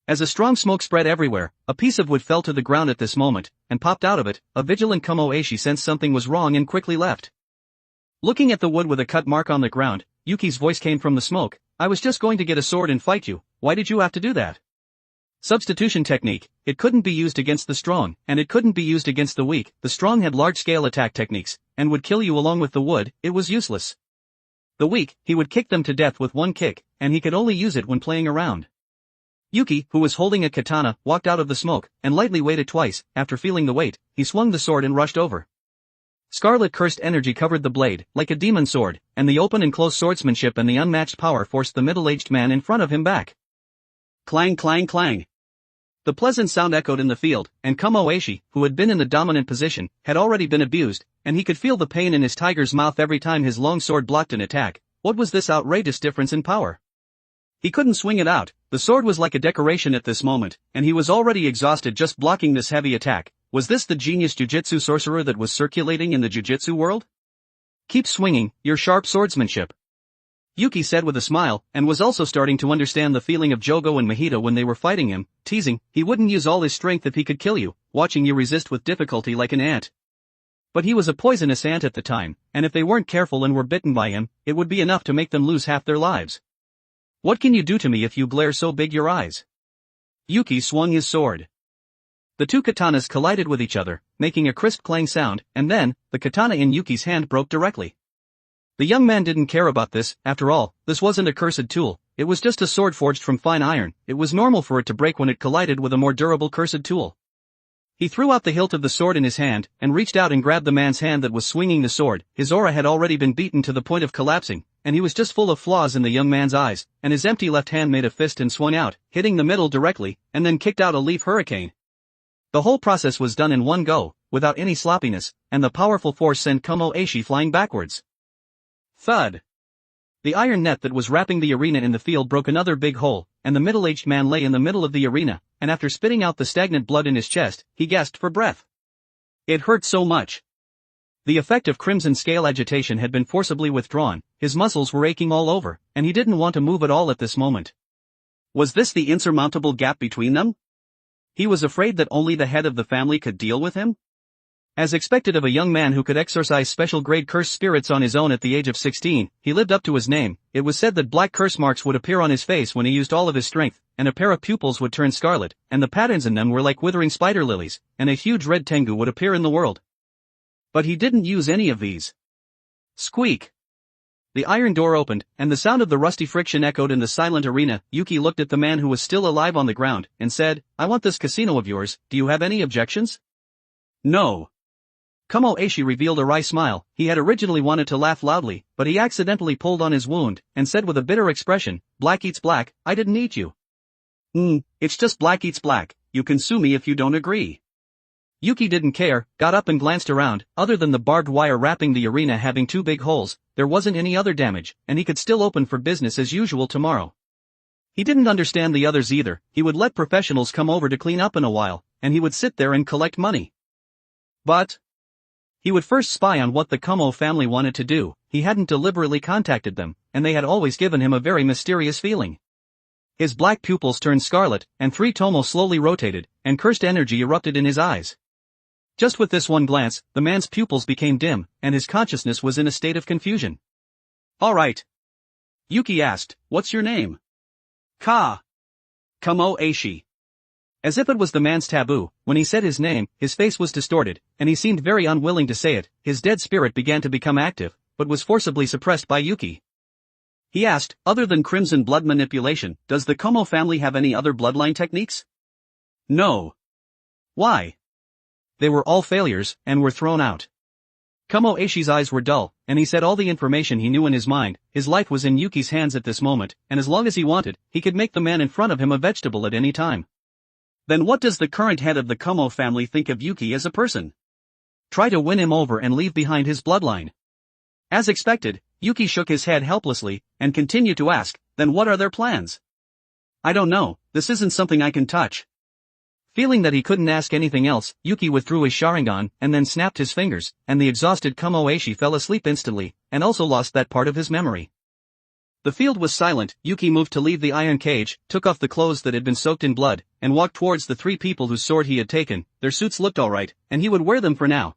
As a strong smoke spread everywhere, a piece of wood fell to the ground at this moment, and popped out of it. A vigilant Kamo Eishi sensed something was wrong and quickly left. Looking at the wood with a cut mark on the ground, Yuki's voice came from the smoke, "I was just going to get a sword and fight you. Why did you have to do that?" Substitution technique. It couldn't be used against the strong, and it couldn't be used against the weak. The strong had large-scale attack techniques, and would kill you along with the wood. It was useless. The weak, he would kick them to death with one kick, and he could only use it when playing around. Yuki, who was holding a katana, walked out of the smoke, and lightly waited twice. After feeling the weight, he swung the sword and rushed over. Scarlet cursed energy covered the blade, like a demon sword, and the open and close swordsmanship and the unmatched power forced the middle-aged man in front of him back. Clang clang clang. The pleasant sound echoed in the field, and Kamo Eishi, who had been in the dominant position, had already been abused, and he could feel the pain in his tiger's mouth every time his long sword blocked an attack. What was this outrageous difference in power? He couldn't swing it out. The sword was like a decoration at this moment, and he was already exhausted just blocking this heavy attack. Was this the genius jujutsu sorcerer that was circulating in the jujutsu world? Keep swinging, your sharp swordsmanship. Yuki said with a smile, and was also starting to understand the feeling of Jogo and Mahito when they were fighting him, teasing, he wouldn't use all his strength if he could kill you, watching you resist with difficulty like an ant. But he was a poisonous ant at the time, and if they weren't careful and were bitten by him, it would be enough to make them lose half their lives. What can you do to me if you glare so big your eyes? Yuki swung his sword. The 2 katanas collided with each other, making a crisp clang sound, and then, the katana in Yuki's hand broke directly. The young man didn't care about this. After all, this wasn't a cursed tool. it was just a sword forged from fine iron. It was normal for it to break when it collided with a more durable cursed tool. He threw out the hilt of the sword in his hand, and reached out and grabbed the man's hand that was swinging the sword. His aura had already been beaten to the point of collapsing, and he was just full of flaws in the young man's eyes, and his empty left hand made a fist and swung out, hitting the middle directly, and then kicked out a leaf hurricane. The whole process was done in one go, without any sloppiness, and the powerful force sent Kumo Eishi flying backwards. Thud! The iron net that was wrapping the arena in the field broke another big hole, and the middle-aged man lay in the middle of the arena, and after spitting out the stagnant blood in his chest, he gasped for breath. It hurt so much. The effect of crimson scale agitation had been forcibly withdrawn, his muscles were aching all over, and he didn't want to move at all at this moment. Was this the insurmountable gap between them? He was afraid that only the head of the family could deal with him? As expected of a young man who could exorcise special-grade cursed spirits on his own at the age of 16, he lived up to his name. It was said that black curse marks would appear on his face when he used all of his strength, and a pair of pupils would turn scarlet, and the patterns in them were like withering spider lilies, and a huge red tengu would appear in the world. But he didn't use any of these. Squeak! The iron door opened, and the sound of the rusty friction echoed in the silent arena. Yuki looked at the man who was still alive on the ground, and said, "I want this casino of yours, do you have any objections?" "No." Kumo Eishi revealed a wry smile. He had originally wanted to laugh loudly, but he accidentally pulled on his wound, and said with a bitter expression, "Black eats black, I didn't eat you." It's just black eats black, you can sue me if you don't agree." Yuki didn't care, got up and glanced around. Other than the barbed wire wrapping the arena having two big holes, there wasn't any other damage, and he could still open for business as usual tomorrow. He didn't understand the others either. He would let professionals come over to clean up in a while, and he would sit there and collect money. But he would first spy on what the Kumo family wanted to do. He hadn't deliberately contacted them, and they had always given him a very mysterious feeling. His black pupils turned scarlet, and 3 tomo slowly rotated, and cursed energy erupted in his eyes. Just with this one glance, the man's pupils became dim, and his consciousness was in a state of confusion. "All right," Yuki asked, "what's your name?" Kumo Eishi." As if it was the man's taboo, when he said his name, his face was distorted, and he seemed very unwilling to say it. His dead spirit began to become active, but was forcibly suppressed by Yuki. He asked, "Other than crimson blood manipulation, does the Kumo family have any other bloodline techniques?" "No." "Why?" "They were all failures, and were thrown out." Kumo Eishi's eyes were dull, and he said all the information he knew in his mind. His life was in Yuki's hands at this moment, and as long as he wanted, he could make the man in front of him a vegetable at any time. Then what does the current head of the Kumo family think of Yuki as a person? Try to win him over and leave behind his bloodline. As expected, Yuki shook his head helplessly, and continued to ask, "Then what are their plans?" "I don't know, this isn't something I can touch." Feeling that he couldn't ask anything else, Yuki withdrew his Sharingan, and then snapped his fingers, and the exhausted Kumo Eishi fell asleep instantly, and also lost that part of his memory. The field was silent. Yuki moved to leave the iron cage, took off the clothes that had been soaked in blood, and walked towards the 3 people whose sword he had taken. Their suits looked alright, and he would wear them for now.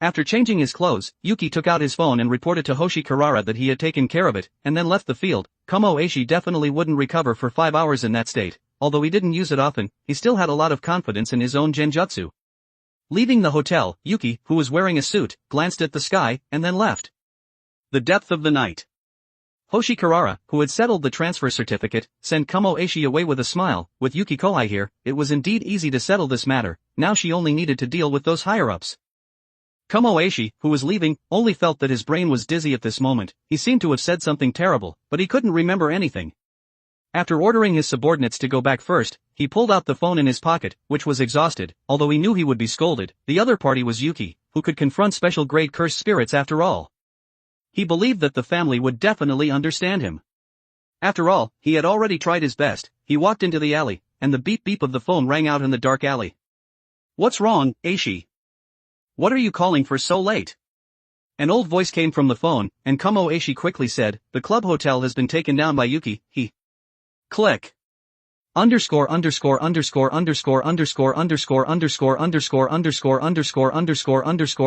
After changing his clothes, Yuki took out his phone and reported to Hoshi Karara that he had taken care of it, and then left the field. Kumo Eishi definitely wouldn't recover for 5 hours in that state. Although he didn't use it often, he still had a lot of confidence in his own genjutsu. Leaving the hotel, Yuki, who was wearing a suit, glanced at the sky, and then left. The depth of the night. Hoshi Karara, who had settled the transfer certificate, sent Kumo Eishi away with a smile. With Yuki Kohai here, it was indeed easy to settle this matter. Now she only needed to deal with those higher-ups. Kumo Eishi, who was leaving, only felt that his brain was dizzy at this moment. He seemed to have said something terrible, but he couldn't remember anything. After ordering his subordinates to go back first, he pulled out the phone in his pocket, which was exhausted. Although he knew he would be scolded, the other party was Yuki, who could confront special-grade cursed spirits after all. He believed that the family would definitely understand him. After all, he had already tried his best. He walked into the alley, and the beep-beep of the phone rang out in the dark alley. "What's wrong, Eishi? What are you calling for so late?" An old voice came from the phone, and Kumo Eishi quickly said, "The club hotel has been taken down by Yuki. He..." Click. Underscore underscore underscore underscore underscore underscore underscore underscore underscore underscore underscore underscore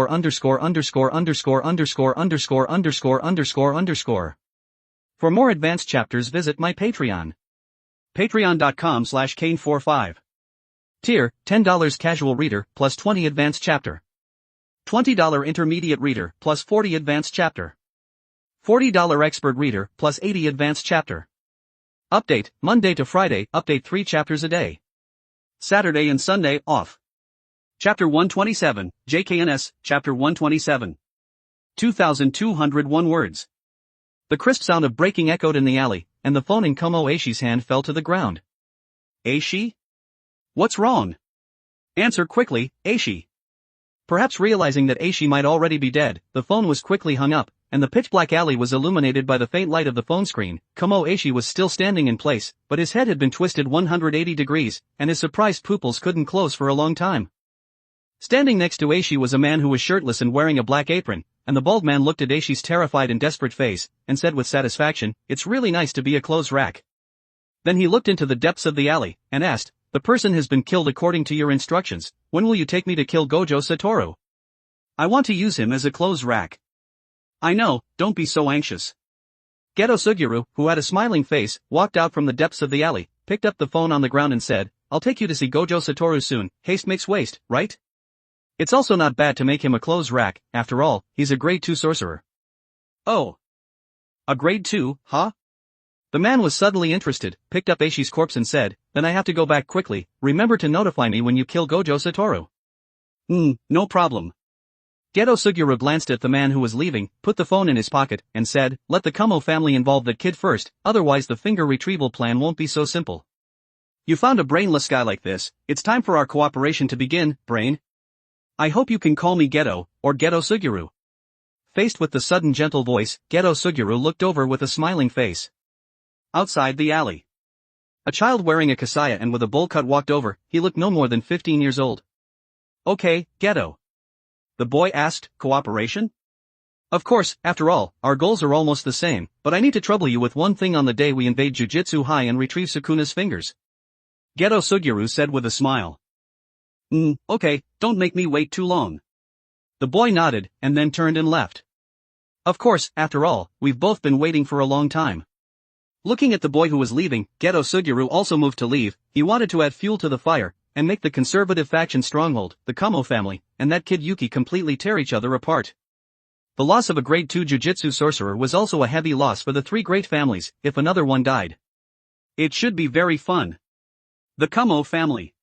underscore underscore underscore underscore underscore underscore underscore. For more advanced chapters, visit my Patreon. Patreon.com/Kane45. Tier, $10 casual reader, plus 20 advanced chapter. $20 intermediate reader, plus 40 advanced chapter. $40 expert reader, plus 80 advanced chapter. Update, Monday to Friday, update 3 chapters a day. Saturday and Sunday, off. Chapter 127, JKNS, Chapter 127. 2,201 words. The crisp sound of breaking echoed in the alley, and the phone in Komo Eishi's hand fell to the ground. Eishi? What's wrong? Answer quickly, Eishi. Perhaps realizing that Eishi might already be dead, the phone was quickly hung up, and the pitch-black alley was illuminated by the faint light of the phone screen. Komo Eishi was still standing in place, but his head had been twisted 180 degrees, and his surprised pupils couldn't close for a long time. Standing next to Eishi was a man who was shirtless and wearing a black apron, and the bald man looked at Eishi's terrified and desperate face, and said with satisfaction, "It's really nice to be a clothes rack." Then he looked into the depths of the alley, and asked, "The person has been killed according to your instructions, when will you take me to kill Gojo Satoru? I want to use him as a clothes rack." "I know, don't be so anxious." Geto Suguru, who had a smiling face, walked out from the depths of the alley, picked up the phone on the ground and said, "I'll take you to see Gojo Satoru soon. Haste makes waste, right? It's also not bad to make him a clothes rack, after all, he's a grade 2 sorcerer." "Oh. A grade 2, huh?" The man was suddenly interested, picked up Eishi's corpse and said, "Then I have to go back quickly, remember to notify me when you kill Gojo Satoru." No problem." Geto Suguru glanced at the man who was leaving, put the phone in his pocket, and said, "Let the Kumo family involve that kid first, otherwise the finger retrieval plan won't be so simple. You found a brainless guy like this, it's time for our cooperation to begin, brain. I hope you can call me Geto, or Geto Suguru." Faced with the sudden gentle voice, Geto Suguru looked over with a smiling face. Outside the alley. A child wearing a kasaya and with a bowl cut walked over. He looked no more than 15 years old. "Okay, Geto." The boy asked, "Cooperation?" "Of course, after all, our goals are almost the same, but I need to trouble you with one thing on the day we invade Jujutsu High and retrieve Sukuna's fingers." Geto Suguru said with a smile. Okay, don't make me wait too long." The boy nodded, and then turned and left. Of course, after all, we've both been waiting for a long time. Looking at the boy who was leaving, Geto Suguru also moved to leave. He wanted to add fuel to the fire, and make the conservative faction stronghold, the Kumo family, and that kid Yuki completely tear each other apart. The loss of a grade 2 Jujutsu sorcerer was also a heavy loss for the three great families, if another one died. It should be very fun. The Kumo family.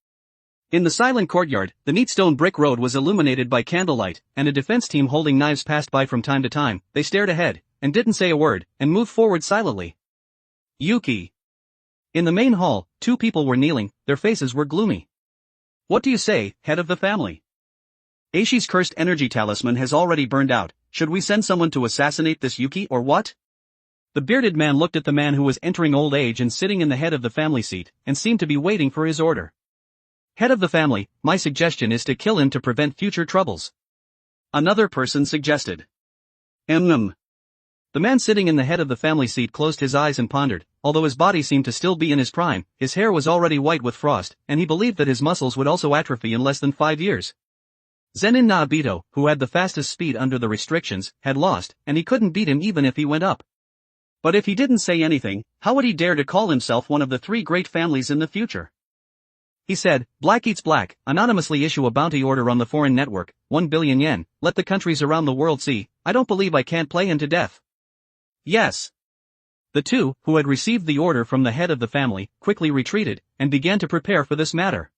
In the silent courtyard, the neat stone brick road was illuminated by candlelight, and a defense team holding knives passed by from time to time. They stared ahead, and didn't say a word, and moved forward silently. Yuki. In the main hall, two people were kneeling, their faces were gloomy. "What do you say, head of the family? Eishi's cursed energy talisman has already burned out. Should we send someone to assassinate this Yuki or what?" The bearded man looked at the man who was entering old age and sitting in the head of the family seat, and seemed to be waiting for his order. "Head of the family, my suggestion is to kill him to prevent future troubles." Another person suggested. The man sitting in the head of the family seat closed his eyes and pondered. Although his body seemed to still be in his prime, his hair was already white with frost, and he believed that his muscles would also atrophy in less than 5 years. Zenin Naobito, who had the fastest speed under the restrictions, had lost, and he couldn't beat him even if he went up. But if he didn't say anything, how would he dare to call himself one of the three great families in the future? He said, "Black eats black, anonymously issue a bounty order on the foreign network, 1 billion yen, let the countries around the world see. I don't believe I can't play him to death." Yes. The two, who had received the order from the head of the family, quickly retreated, and began to prepare for this matter.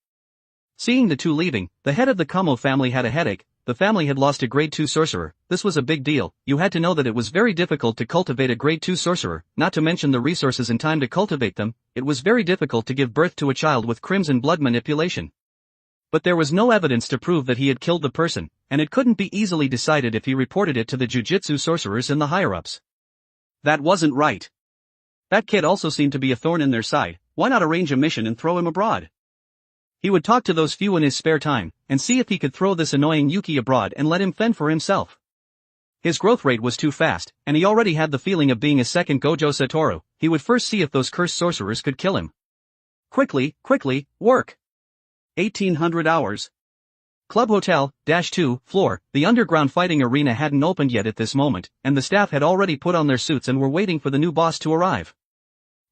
Seeing the two leaving, the head of the Kumo family had a headache. The family had lost a grade 2 sorcerer. This was a big deal. You had to know that it was very difficult to cultivate a grade 2 sorcerer, not to mention the resources and time to cultivate them. It was very difficult to give birth to a child with crimson blood manipulation. But there was no evidence to prove that he had killed the person, and it couldn't be easily decided if he reported it to the Jujutsu sorcerers and the higher-ups. That wasn't right. That kid also seemed to be a thorn in their side. Why not arrange a mission and throw him abroad? He would talk to those few in his spare time, and see if he could throw this annoying Yuki abroad and let him fend for himself. His growth rate was too fast, and he already had the feeling of being a second Gojo Satoru. He would first see if those cursed sorcerers could kill him. Quickly, work! 1800 hours. Club Hotel, -2, floor. The underground fighting arena hadn't opened yet at this moment, and the staff had already put on their suits and were waiting for the new boss to arrive.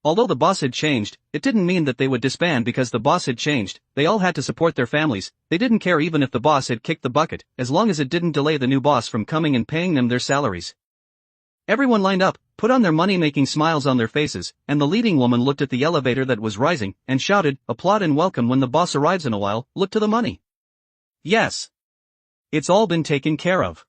Although the boss had changed, it didn't mean that they would disband because the boss had changed. They all had to support their families. They didn't care even if the boss had kicked the bucket, as long as it didn't delay the new boss from coming and paying them their salaries. Everyone lined up, put on their money-making smiles on their faces, and the leading woman looked at the elevator that was rising, and shouted, "Applaud and welcome when the boss arrives in a while, look to the money." Yes. It's all been taken care of.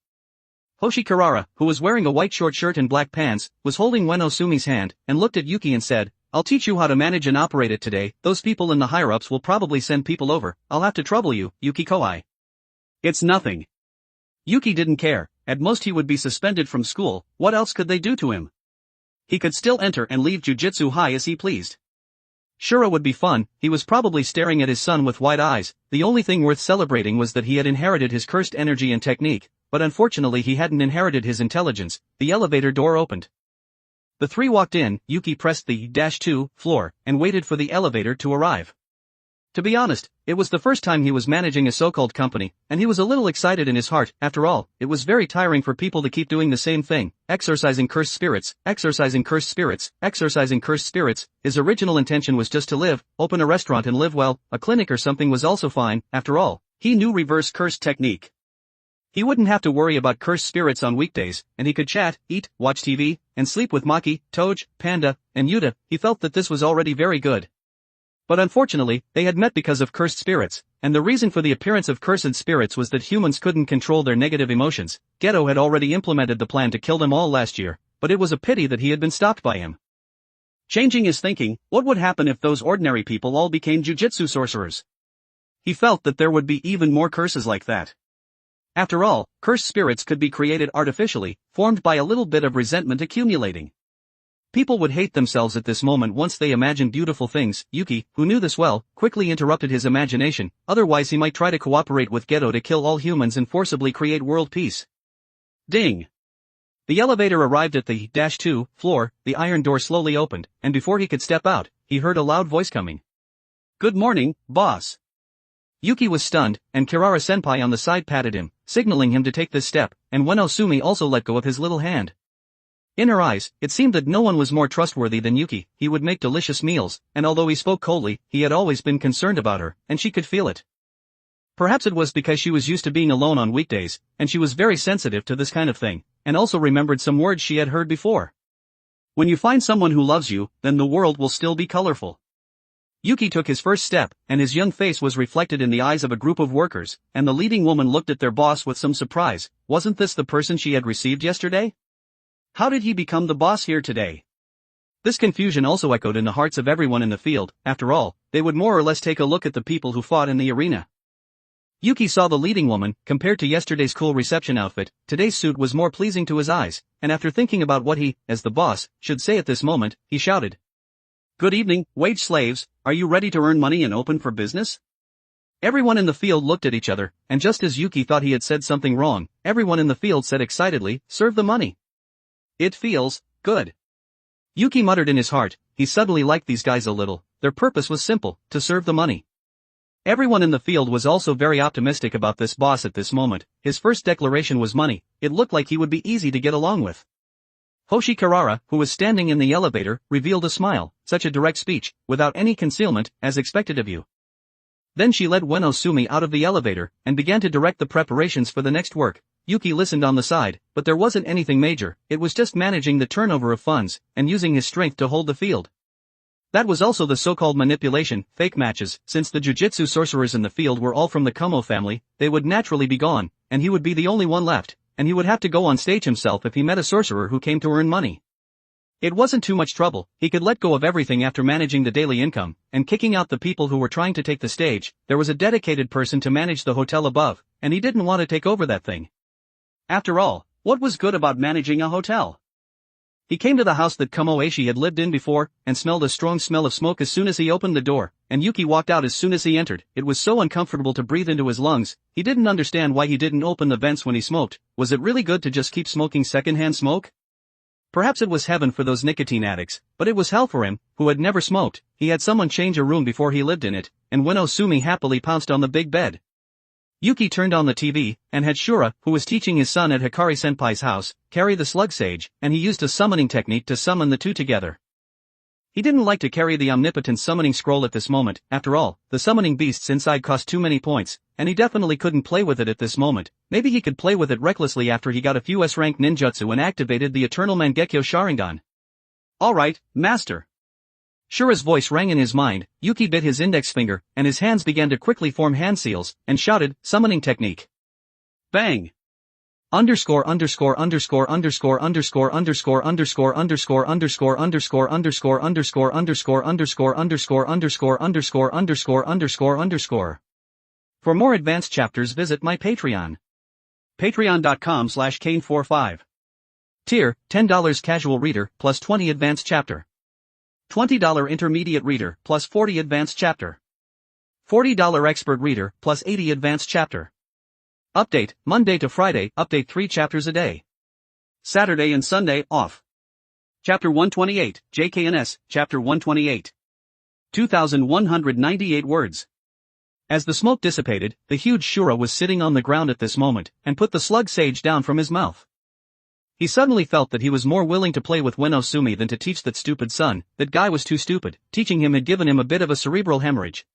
Hoshikara, who was wearing a white short shirt and black pants, was holding Uenosumi's hand, and looked at Yuki and said, "I'll teach you how to manage and operate it today. Those people in the higher-ups will probably send people over. I'll have to trouble you, Yuki Koai." It's nothing. Yuki didn't care. At most he would be suspended from school. What else could they do to him? He could still enter and leave Jujutsu High as he pleased. Shura would be fun. He was probably staring at his son with wide eyes. The only thing worth celebrating was that he had inherited his cursed energy and technique, but unfortunately he hadn't inherited his intelligence. The elevator door opened. The three walked in. Yuki pressed the -2 floor and waited for the elevator to arrive. To be honest, it was the first time he was managing a so-called company, and he was a little excited in his heart. After all, it was very tiring for people to keep doing the same thing, exorcising cursed spirits, exorcising cursed spirits, exorcising cursed spirits. His original intention was just to live, open a restaurant and live well. A clinic or something was also fine. After all, he knew reverse curse technique. He wouldn't have to worry about cursed spirits on weekdays, and he could chat, eat, watch TV, and sleep with Maki, Toge, Panda, and Yuta. He felt that this was already very good. But unfortunately, they had met because of cursed spirits, and the reason for the appearance of cursed spirits was that humans couldn't control their negative emotions. Geto had already implemented the plan to kill them all last year, but it was a pity that he had been stopped by him. Changing his thinking, what would happen if those ordinary people all became jujutsu sorcerers? He felt that there would be even more curses like that. After all, cursed spirits could be created artificially, formed by a little bit of resentment accumulating. People would hate themselves at this moment once they imagined beautiful things. Yuki, who knew this well, quickly interrupted his imagination, otherwise he might try to cooperate with Geto to kill all humans and forcibly create world peace. Ding! The elevator arrived at the -2 floor. The iron door slowly opened, and before he could step out, he heard a loud voice coming. "Good morning, boss." Yuki was stunned, and Kirara-senpai on the side patted him, signaling him to take this step, and Uenosumi also let go of his little hand. In her eyes, it seemed that no one was more trustworthy than Yuki. He would make delicious meals, and although he spoke coldly, he had always been concerned about her, and she could feel it. Perhaps it was because she was used to being alone on weekdays, and she was very sensitive to this kind of thing, and also remembered some words she had heard before. When you find someone who loves you, then the world will still be colorful. Yuki took his first step, and his young face was reflected in the eyes of a group of workers, and the leading woman looked at their boss with some surprise. Wasn't this the person she had received yesterday? How did he become the boss here today? This confusion also echoed in the hearts of everyone in the field. After all, they would more or less take a look at the people who fought in the arena. Yuki saw the leading woman. Compared to yesterday's cool reception outfit, today's suit was more pleasing to his eyes, and after thinking about what he, as the boss, should say at this moment, he shouted. "Good evening, wage slaves, are you ready to earn money and open for business?" Everyone in the field looked at each other, and just as Yuki thought he had said something wrong, everyone in the field said excitedly, "Serve the money." It feels good. Yuki muttered in his heart. He suddenly liked these guys a little. Their purpose was simple, to serve the money. Everyone in the field was also very optimistic about this boss at this moment. His first declaration was money. It looked like he would be easy to get along with. Hoshikara, who was standing in the elevator, revealed a smile. Such a direct speech, without any concealment, as expected of you. Then she led Uenosumi out of the elevator, and began to direct the preparations for the next work. Yuki listened on the side, but there wasn't anything major. It was just managing the turnover of funds, and using his strength to hold the field. That was also the so-called manipulation, fake matches. Since the jujutsu sorcerers in the field were all from the Kumo family, they would naturally be gone, and he would be the only one left, and he would have to go on stage himself if he met a sorcerer who came to earn money. It wasn't too much trouble. He could let go of everything after managing the daily income, and kicking out the people who were trying to take the stage. There was a dedicated person to manage the hotel above, and he didn't want to take over that thing. After all, what was good about managing a hotel? He came to the house that Kumo-eishi had lived in before, and smelled a strong smell of smoke as soon as he opened the door, and Yuki walked out as soon as he entered. It was so uncomfortable to breathe into his lungs. He didn't understand why he didn't open the vents when he smoked. Was it really good to just keep smoking secondhand smoke? Perhaps it was heaven for those nicotine addicts, but it was hell for him, who had never smoked. He had someone change a room before he lived in it, and Uenosumi happily pounced on the big bed. Yuki turned on the TV, and had Shura, who was teaching his son at Hikari-senpai's house, carry the slug sage, and he used a summoning technique to summon the two together. He didn't like to carry the omnipotent summoning scroll at this moment. After all, the summoning beasts inside cost too many points, and he definitely couldn't play with it at this moment. Maybe he could play with it recklessly after he got a few S-rank ninjutsu and activated the Eternal Mangekyo Sharingan. Alright, master. Shura's voice rang in his mind. Yuki bit his index finger, and his hands began to quickly form hand seals, and shouted, summoning technique. Bang! Underscore underscore underscore underscore underscore underscore underscore underscore underscore underscore underscore underscore underscore underscore underscore underscore underscore underscore underscore underscore. For more advanced chapters visit my Patreon. Patreon.com/Kane45. Tier, $10 casual reader, plus 20 advanced chapter. $20 intermediate reader, plus 40 advanced chapter. $40 expert reader, plus 80 advanced chapter. Update, Monday to Friday, update 3 chapters a day. Saturday and Sunday, off. Chapter 128, JKNS, Chapter 128. 2,198 words. As the smoke dissipated, the huge Shura was sitting on the ground at this moment, and put the slug sage down from his mouth. He suddenly felt that he was more willing to play with Ueno Sumi than to teach that stupid son. That guy was too stupid. Teaching him had given him a bit of a cerebral hemorrhage.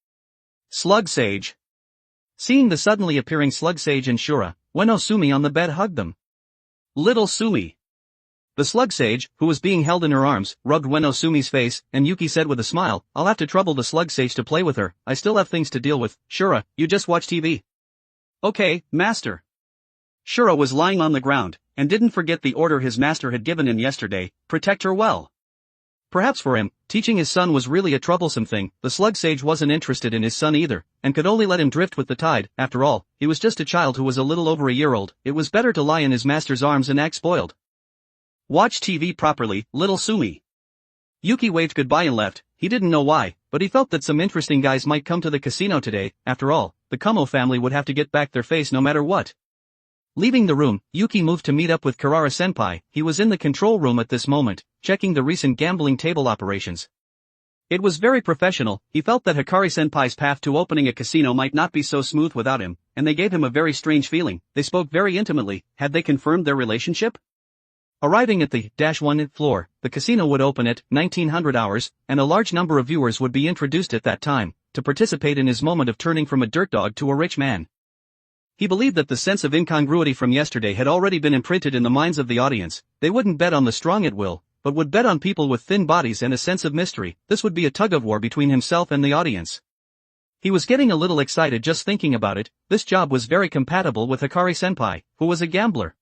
Slug sage. Seeing the suddenly appearing slug sage and Shura, Ueno Sumi on the bed hugged them. Little Sumi. The slug sage, who was being held in her arms, rubbed Ueno Sumi's face, and Yuki said with a smile, I'll have to trouble the slug sage to play with her, I still have things to deal with. Shura, you just watch TV. Okay, master. Shura was lying on the ground, and didn't forget the order his master had given him yesterday, protect her well. Perhaps for him, teaching his son was really a troublesome thing. The slug sage wasn't interested in his son either, and could only let him drift with the tide. After all, he was just a child who was a little over a year old. It was better to lie in his master's arms and act spoiled. Watch TV properly, little Sumi. Yuki waved goodbye and left. He didn't know why, but he felt that some interesting guys might come to the casino today. After all, the Kumo family would have to get back their face no matter what. Leaving the room, Yuki moved to meet up with Karara-senpai. He was in the control room at this moment, checking the recent gambling table operations. It was very professional. He felt that Hikari-senpai's path to opening a casino might not be so smooth without him, and they gave him a very strange feeling. They spoke very intimately. Had they confirmed their relationship? Arriving at the -1 floor, the casino would open at 1900 hours, and a large number of viewers would be introduced at that time, to participate in his moment of turning from a dirt dog to a rich man. He believed that the sense of incongruity from yesterday had already been imprinted in the minds of the audience. They wouldn't bet on the strong at will, but would bet on people with thin bodies and a sense of mystery. This would be a tug-of-war between himself and the audience. He was getting a little excited just thinking about it. This job was very compatible with Hikari-senpai, who was a gambler.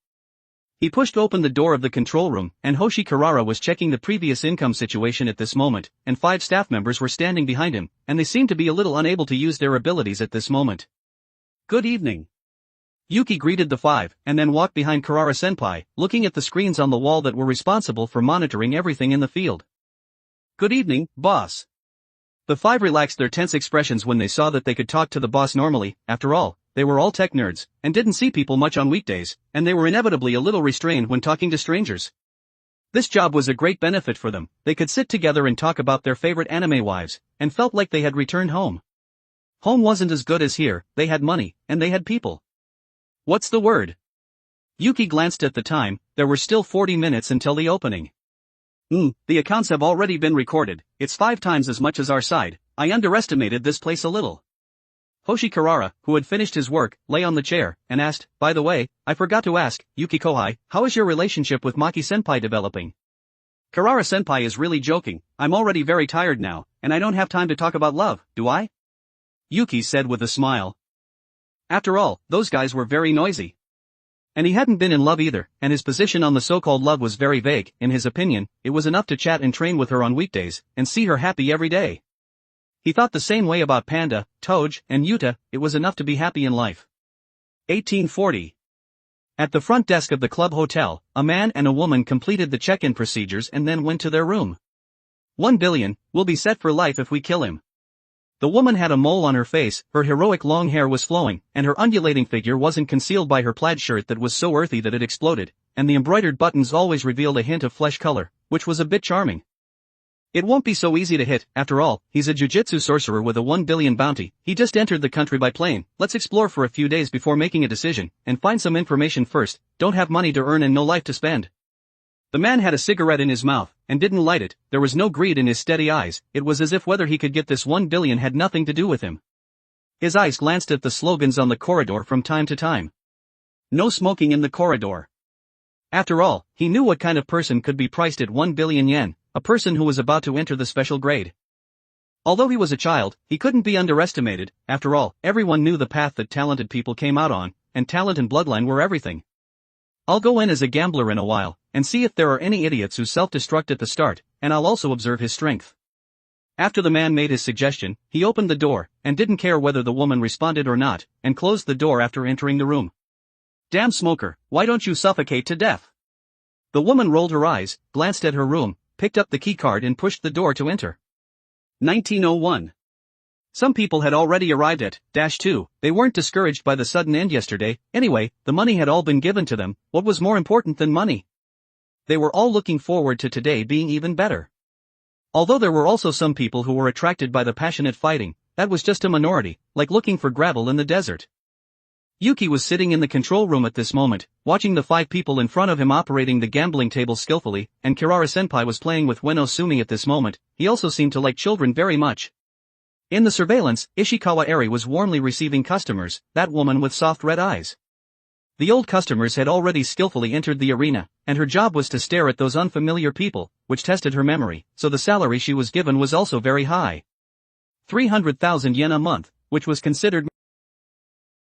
He pushed open the door of the control room, and Hoshi Karara was checking the previous income situation at this moment, and 5 staff members were standing behind him, and they seemed to be a little unable to use their abilities at this moment. Good evening. Yuki greeted the 5, and then walked behind Karara-senpai, looking at the screens on the wall that were responsible for monitoring everything in the field. Good evening, boss. The 5 relaxed their tense expressions when they saw that they could talk to the boss normally. After all, they were all tech nerds, and didn't see people much on weekdays, and they were inevitably a little restrained when talking to strangers. This job was a great benefit for them. They could sit together and talk about their favorite anime wives, and felt like they had returned home. Home wasn't as good as here. They had money, and they had people. What's the word? Yuki glanced at the time. There were still 40 minutes until the opening. The accounts have already been recorded. It's 5 times as much as our side. I underestimated this place a little. Hoshi Karara, who had finished his work, lay on the chair, and asked, by the way, I forgot to ask, Yuki Kohai, how is your relationship with Maki-senpai developing? Karara-senpai is really joking. I'm already very tired now, and I don't have time to talk about love, do I? Yuki said with a smile. After all, those guys were very noisy. And he hadn't been in love either, and his position on the so-called love was very vague. In his opinion, it was enough to chat and train with her on weekdays, and see her happy every day. He thought the same way about Panda, Toj, and Yuta. It was enough to be happy in life. 1840. At the front desk of the club hotel, a man and a woman completed the check-in procedures and then went to their room. 1 billion, will be set for life if we kill him. The woman had a mole on her face, her heroic long hair was flowing, and her undulating figure wasn't concealed by her plaid shirt that was so earthy that it exploded, and the embroidered buttons always revealed a hint of flesh color, which was a bit charming. It won't be so easy to hit. After all, he's a jujutsu sorcerer with a 1 billion bounty. He just entered the country by plane. Let's explore for a few days before making a decision, and find some information first. Don't have money to earn and no life to spend. The man had a cigarette in his mouth, and didn't light it. There was no greed in his steady eyes. It was as if whether he could get this 1 billion had nothing to do with him. His eyes glanced at the slogans on the corridor from time to time. No smoking in the corridor. After all, he knew what kind of person could be priced at 1 billion yen, a person who was about to enter the special grade. Although he was a child, he couldn't be underestimated. After all, everyone knew the path that talented people came out on, and talent and bloodline were everything. I'll go in as a gambler in a while, and see if there are any idiots who self-destruct at the start, and I'll also observe his strength. After the man made his suggestion, he opened the door, and didn't care whether the woman responded or not, and closed the door after entering the room. Damn smoker, why don't you suffocate to death? The woman rolled her eyes, glanced at her room, picked up the keycard and pushed the door to enter. 1901. Some people had already arrived at -2, they weren't discouraged by the sudden end yesterday. Anyway, the money had all been given to them. What was more important than money? They were all looking forward to today being even better. Although there were also some people who were attracted by the passionate fighting, that was just a minority, like looking for gravel in the desert. Yuki was sitting in the control room at this moment, watching the 5 people in front of him operating the gambling table skillfully, and Kirara-senpai was playing with Ueno Sumi at this moment. He also seemed to like children very much. In the surveillance, Ishikawa Eri was warmly receiving customers, that woman with soft red eyes. The old customers had already skillfully entered the arena, and her job was to stare at those unfamiliar people, which tested her memory, so the salary she was given was also very high. 300,000 yen a month, which was considered